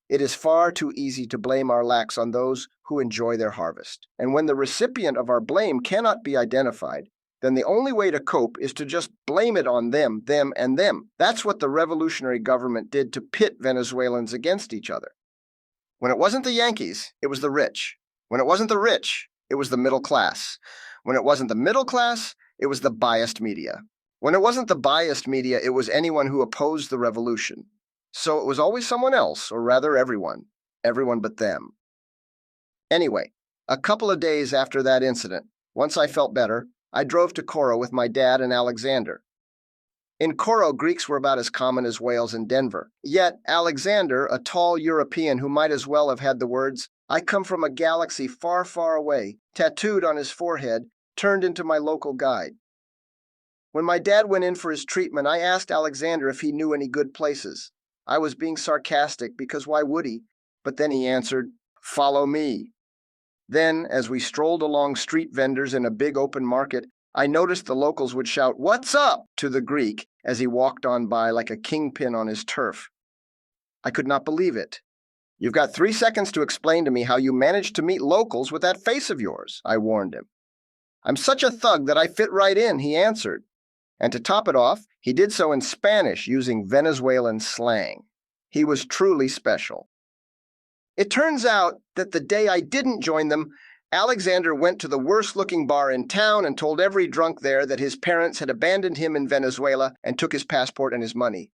It is far too easy to blame our lacks on those who enjoy their harvest. And when the recipient of our blame cannot be identified, then the only way to cope is to just blame it on them, and them. That's what the revolutionary government did to pit Venezuelans against each other. When it wasn't the Yankees, it was the rich. When it wasn't the rich, it was the middle class. When it wasn't the middle class, it was the biased media. When it wasn't the biased media, it was anyone who opposed the revolution. So it was always someone else, or rather everyone but them. Anyway, a couple of days after that incident, once I felt better, I drove to Coro with my dad and Alexander. In Coro, Greeks were about as common as whales in Denver. Yet Alexander, a tall European who might as well have had the words, "I come from a galaxy far, far away," tattooed on his forehead, turned into my local guide. When my dad went in for his treatment, I asked Alexander if he knew any good places. I was being sarcastic because why would he? But then he answered, "Follow me." Then, as we strolled along street vendors in a big open market, I noticed the locals would shout, "What's up?" to the Greek as he walked on by like a kingpin on his turf. I could not believe it. "You've got 3 seconds to explain to me how you managed to meet locals with that face of yours," I warned him. "I'm such a thug that I fit right in," he answered. And to top it off, he did so in Spanish using Venezuelan slang. He was truly special. It turns out that the day I didn't join them, Alexander went to the worst-looking bar in town and told every drunk there that his parents had abandoned him in Venezuela and took his passport and his money.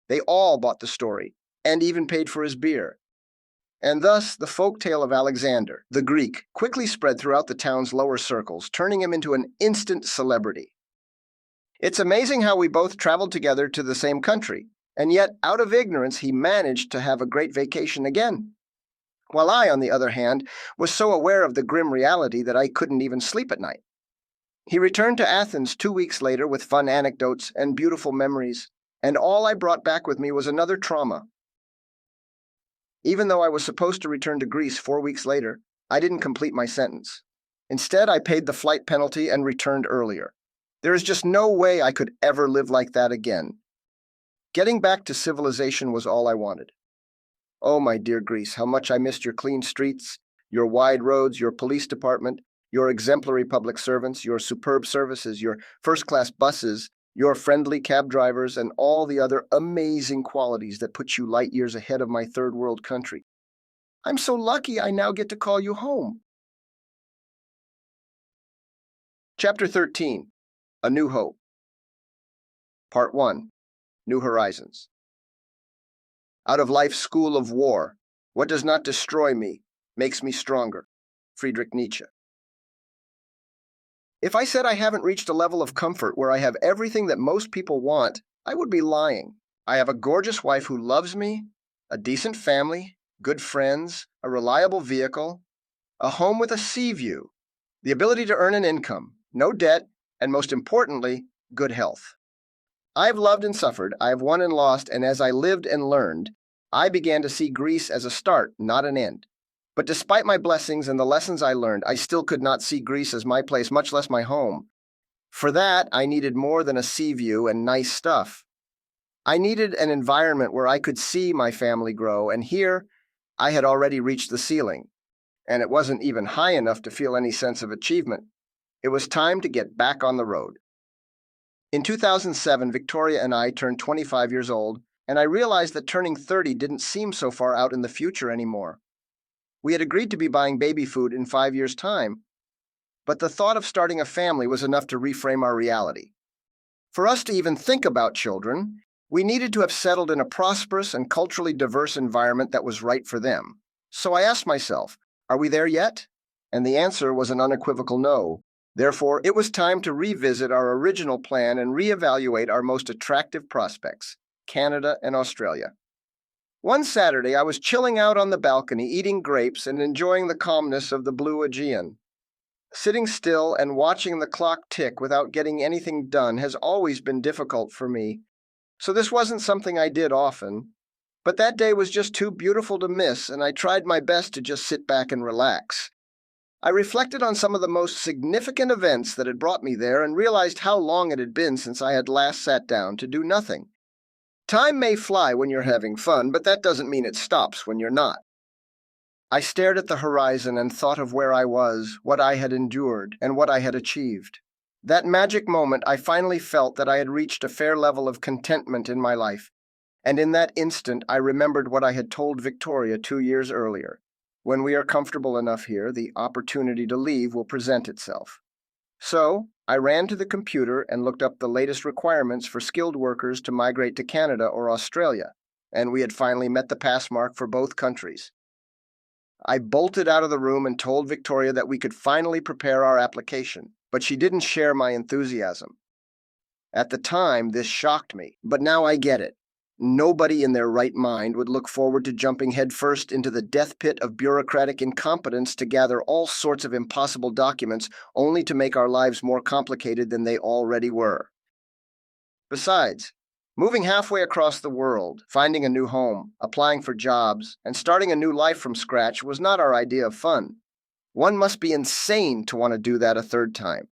They all bought the story, and even paid for his beer. And thus, the folk tale of Alexander, the Greek, quickly spread throughout the town's lower circles, turning him into an instant celebrity. It's amazing how we both traveled together to the same country, and yet, out of ignorance, he managed to have a great vacation again. While I, on the other hand, was so aware of the grim reality that I couldn't even sleep at night. He returned to Athens 2 weeks later with fun anecdotes and beautiful memories, and all I brought back with me was another trauma. Even though I was supposed to return to Greece 4 weeks later, I didn't complete my sentence. Instead, I paid the flight penalty and returned earlier. There is just no way I could ever live like that again. Getting back to civilization was all I wanted. Oh, my dear Greece, how much I missed your clean streets, your wide roads, your police department, your exemplary public servants, your superb services, your first-class buses, your friendly cab drivers, and all the other amazing qualities that put you light years ahead of my third world country. I'm so lucky I now get to call you home. Chapter 13. A New Hope. Part 1. New Horizons. Out of life's school of war, what does not destroy me makes me stronger. Friedrich Nietzsche. If I said I haven't reached a level of comfort where I have everything that most people want, I would be lying. I have a gorgeous wife who loves me, a decent family, good friends, a reliable vehicle, a home with a sea view, the ability to earn an income, no debt, and most importantly, good health. I've loved and suffered, I've won and lost, and as I lived and learned, I began to see Greece as a start, not an end. But despite my blessings and the lessons I learned, I still could not see Greece as my place, much less my home. For that, I needed more than a sea view and nice stuff. I needed an environment where I could see my family grow, and here, I had already reached the ceiling, and it wasn't even high enough to feel any sense of achievement. It was time to get back on the road. In 2007, Victoria and I turned 25 years old, and I realized that turning 30 didn't seem so far out in the future anymore. We had agreed to be buying baby food in 5 years' time, but the thought of starting a family was enough to reframe our reality. For us to even think about children, we needed to have settled in a prosperous and culturally diverse environment that was right for them. So I asked myself, are we there yet? And the answer was an unequivocal no. Therefore, it was time to revisit our original plan and reevaluate our most attractive prospects, Canada and Australia. One Saturday, I was chilling out on the balcony, eating grapes and enjoying the calmness of the blue Aegean. Sitting still and watching the clock tick without getting anything done has always been difficult for me, so this wasn't something I did often. But that day was just too beautiful to miss, and I tried my best to just sit back and relax. I reflected on some of the most significant events that had brought me there and realized how long it had been since I had last sat down to do nothing. Time may fly when you're having fun, but that doesn't mean it stops when you're not. I stared at the horizon and thought of where I was, what I had endured, and what I had achieved. That magic moment, I finally felt that I had reached a fair level of contentment in my life, and in that instant I remembered what I had told Victoria 2 years earlier. When we are comfortable enough here, the opportunity to leave will present itself. So, I ran to the computer and looked up the latest requirements for skilled workers to migrate to Canada or Australia, and we had finally met the pass mark for both countries. I bolted out of the room and told Victoria that we could finally prepare our application, but she didn't share my enthusiasm. At the time, this shocked me, but now I get it. Nobody in their right mind would look forward to jumping headfirst into the death pit of bureaucratic incompetence to gather all sorts of impossible documents only to make our lives more complicated than they already were. Besides, moving halfway across the world, finding a new home, applying for jobs, and starting a new life from scratch was not our idea of fun. One must be insane to want to do that a third time.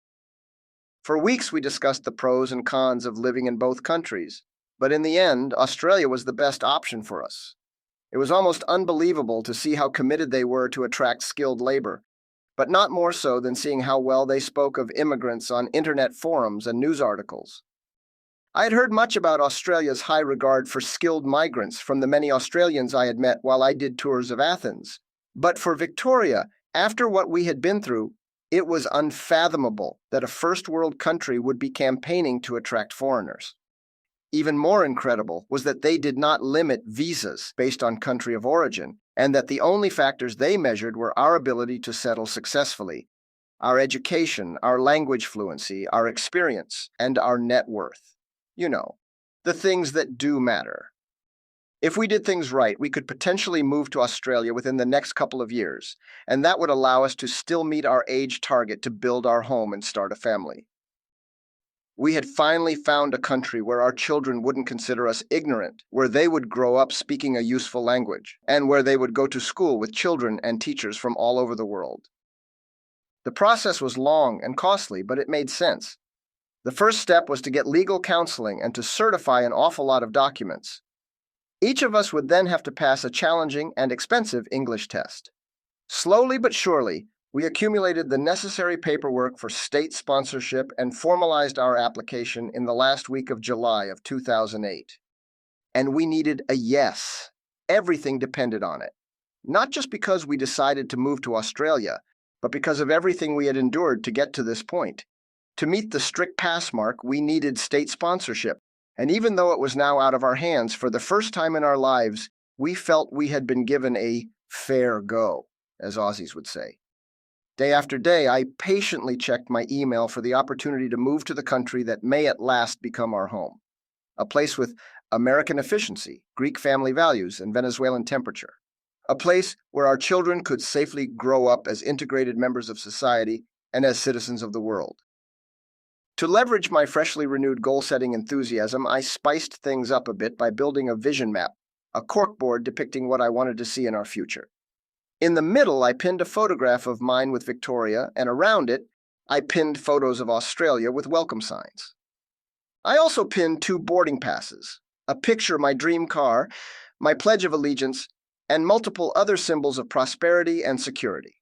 For weeks we discussed the pros and cons of living in both countries, but in the end, Australia was the best option for us. It was almost unbelievable to see how committed they were to attract skilled labor, but not more so than seeing how well they spoke of immigrants on internet forums and news articles. I had heard much about Australia's high regard for skilled migrants from the many Australians I had met while I did tours of Athens. But for Victoria, after what we had been through, it was unfathomable that a first world country would be campaigning to attract foreigners. Even more incredible was that they did not limit visas based on country of origin, and that the only factors they measured were our ability to settle successfully, our education, our language fluency, our experience, and our net worth. You know, the things that do matter. If we did things right, we could potentially move to Australia within the next couple of years, and that would allow us to still meet our age target to build our home and start a family. We had finally found a country where our children wouldn't consider us ignorant, where they would grow up speaking a useful language, and where they would go to school with children and teachers from all over the world. The process was long and costly, but it made sense. The first step was to get legal counseling and to certify an awful lot of documents. Each of us would then have to pass a challenging and expensive English test. Slowly but surely, we accumulated the necessary paperwork for state sponsorship and formalized our application in the last week of July of 2008. And we needed a yes. Everything depended on it. Not just because we decided to move to Australia, but because of everything we had endured to get to this point. To meet the strict pass mark, we needed state sponsorship, and even though it was now out of our hands, for the first time in our lives, we felt we had been given a fair go, as Aussies would say. Day after day, I patiently checked my email for the opportunity to move to the country that may at last become our home, a place with American efficiency, Greek family values, and Venezuelan temperature, a place where our children could safely grow up as integrated members of society and as citizens of the world. To leverage my freshly renewed goal-setting enthusiasm, I spiced things up a bit by building a vision map, a corkboard depicting what I wanted to see in our future. In the middle, I pinned a photograph of mine with Victoria, and around it, I pinned photos of Australia with welcome signs. I also pinned 2 boarding passes, a picture of my dream car, my pledge of allegiance, and multiple other symbols of prosperity and security.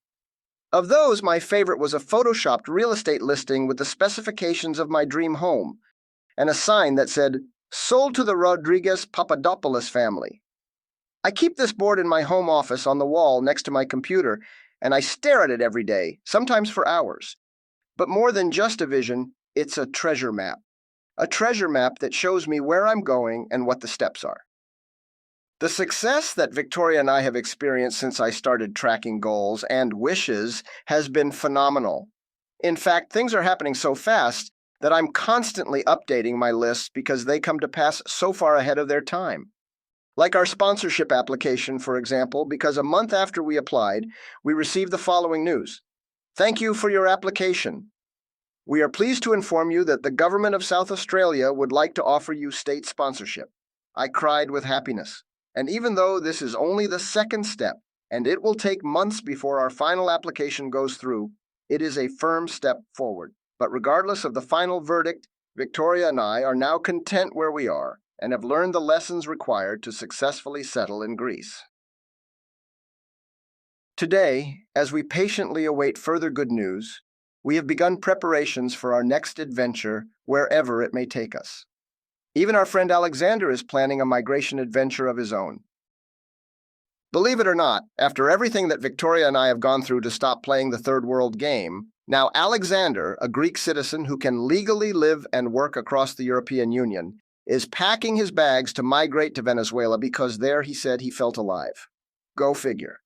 Of those, my favorite was a photoshopped real estate listing with the specifications of my dream home, and a sign that said, "Sold to the Rodriguez Papadopoulos family." I keep this board in my home office on the wall next to my computer, and I stare at it every day, sometimes for hours. But more than just a vision, it's a treasure map. A treasure map that shows me where I'm going and what the steps are. The success that Victoria and I have experienced since I started tracking goals and wishes has been phenomenal. In fact, things are happening so fast that I'm constantly updating my lists because they come to pass so far ahead of their time. Like our sponsorship application, for example, because a month after we applied, we received the following news. "Thank you for your application. We are pleased to inform you that the government of South Australia would like to offer you state sponsorship." I cried with happiness. And even though this is only the second step, and it will take months before our final application goes through, it is a firm step forward. But regardless of the final verdict, Victoria and I are now content where we are and have learned the lessons required to successfully settle in Greece. Today, as we patiently await further good news, we have begun preparations for our next adventure wherever it may take us. Even our friend Alexander is planning a migration adventure of his own. Believe it or not, after everything that Victoria and I have gone through to stop playing the third world game, now Alexander, a Greek citizen who can legally live and work across the European Union, is packing his bags to migrate to Venezuela because there he said he felt alive. Go figure.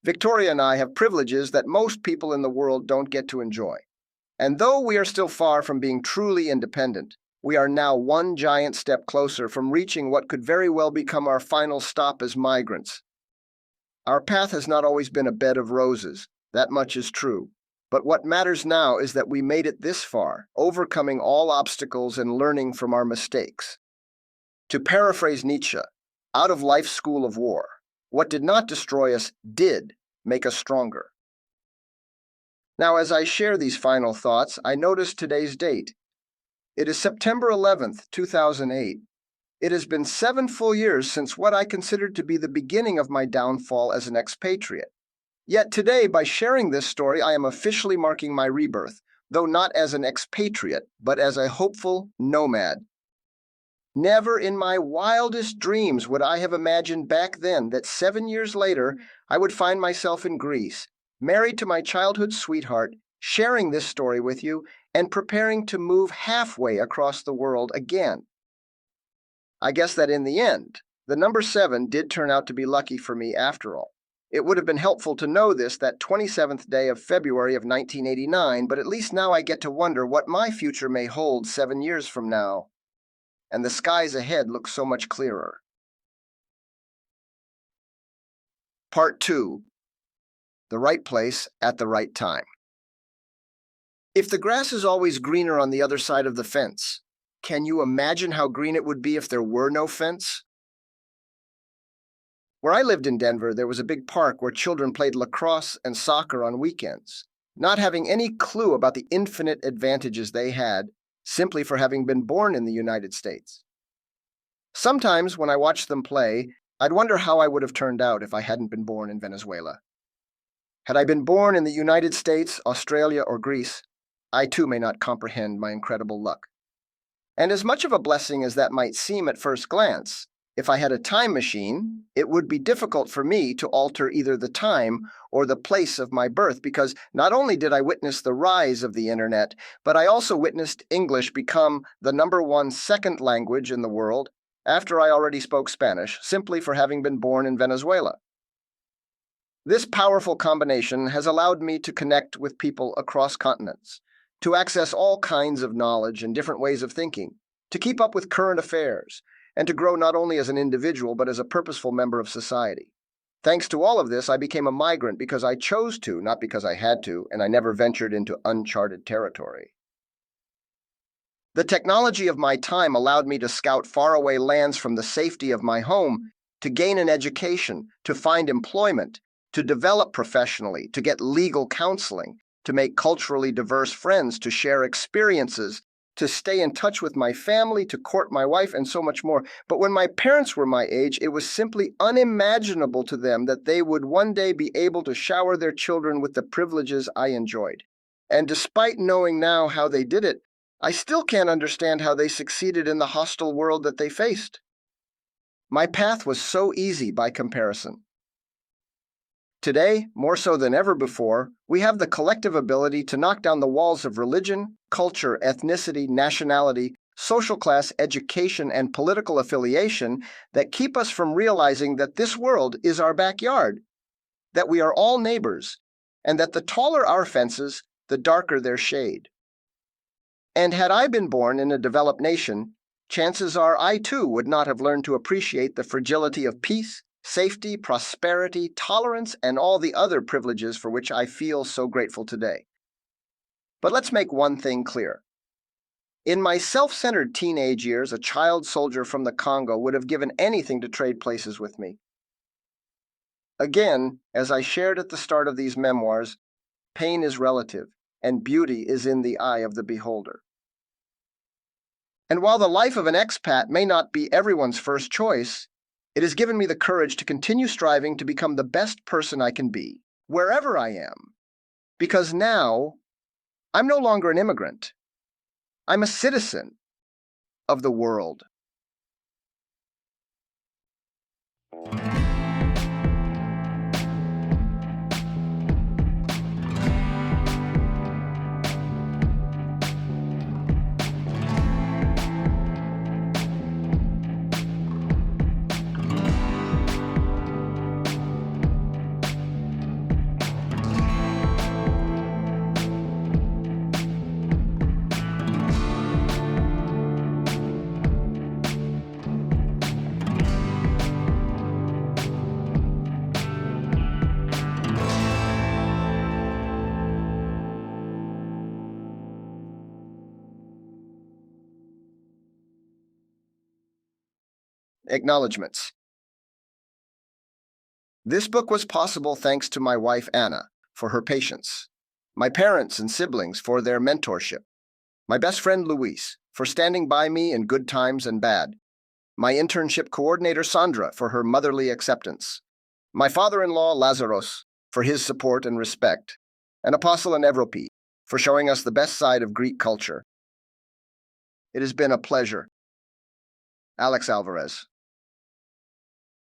Victoria and I have privileges that most people in the world don't get to enjoy. And though we are still far from being truly independent, we are now one giant step closer from reaching what could very well become our final stop as migrants. Our path has not always been a bed of roses, that much is true. But what matters now is that we made it this far, overcoming all obstacles and learning from our mistakes. To paraphrase Nietzsche, out of life's school of war, what did not destroy us did make us stronger. Now, as I share these final thoughts, I notice today's date. It is September 11th, 2008. It has been 7 full years since what I considered to be the beginning of my downfall as an expatriate. Yet today, by sharing this story, I am officially marking my rebirth, though not as an expatriate, but as a hopeful nomad. Never in my wildest dreams would I have imagined back then that 7 years later I would find myself in Greece, married to my childhood sweetheart, sharing this story with you, and preparing to move halfway across the world again. I guess that in the end, the number 7 did turn out to be lucky for me after all. It would have been helpful to know this that 27th day of February of 1989, but at least now I get to wonder what my future may hold 7 years from now. And the skies ahead look so much clearer. Part 2. The right place at the right time. If the grass is always greener on the other side of the fence, can you imagine how green it would be if there were no fence? Where I lived in Denver, there was a big park where children played lacrosse and soccer on weekends, not having any clue about the infinite advantages they had simply for having been born in the United States. Sometimes when I watched them play, I'd wonder how I would have turned out if I hadn't been born in Venezuela. Had I been born in the United States, Australia, or Greece, I too may not comprehend my incredible luck. And as much of a blessing as that might seem at first glance, if I had a time machine, it would be difficult for me to alter either the time or the place of my birth, because not only did I witness the rise of the internet, but I also witnessed English become the #1 second language in the world after I already spoke Spanish, simply for having been born in Venezuela. This powerful combination has allowed me to connect with people across continents, to access all kinds of knowledge and different ways of thinking, to keep up with current affairs, and to grow not only as an individual but as a purposeful member of society. Thanks to all of this, I became a migrant because I chose to, not because I had to, and I never ventured into uncharted territory. The technology of my time allowed me to scout faraway lands from the safety of my home, to gain an education, to find employment, to develop professionally, to get legal counseling, to make culturally diverse friends, to share experiences, to stay in touch with my family, to court my wife, and so much more. But when my parents were my age, it was simply unimaginable to them that they would one day be able to shower their children with the privileges I enjoyed. And despite knowing now how they did it, I still can't understand how they succeeded in the hostile world that they faced. My path was so easy by comparison. Today, more so than ever before, we have the collective ability to knock down the walls of religion, culture, ethnicity, nationality, social class, education, and political affiliation that keep us from realizing that this world is our backyard, that we are all neighbors, and that the taller our fences, the darker their shade. And had I been born in a developed nation, chances are I too would not have learned to appreciate the fragility of peace, safety, prosperity, tolerance, and all the other privileges for which I feel so grateful today. But let's make one thing clear. In my self-centered teenage years, a child soldier from the Congo would have given anything to trade places with me. Again, as I shared at the start of these memoirs, pain is relative, and beauty is in the eye of the beholder. And while the life of an expat may not be everyone's first choice, it has given me the courage to continue striving to become the best person I can be, wherever I am. Because now, I'm no longer an immigrant. I'm a citizen of the world. Acknowledgements. This book was possible thanks to my wife Anna for her patience, my parents and siblings for their mentorship, my best friend Luis for standing by me in good times and bad, my internship coordinator Sandra for her motherly acceptance, my father-in-law Lazaros for his support and respect, and Apostle and Evropi for showing us the best side of Greek culture. It has been a pleasure. Alex Alvarez.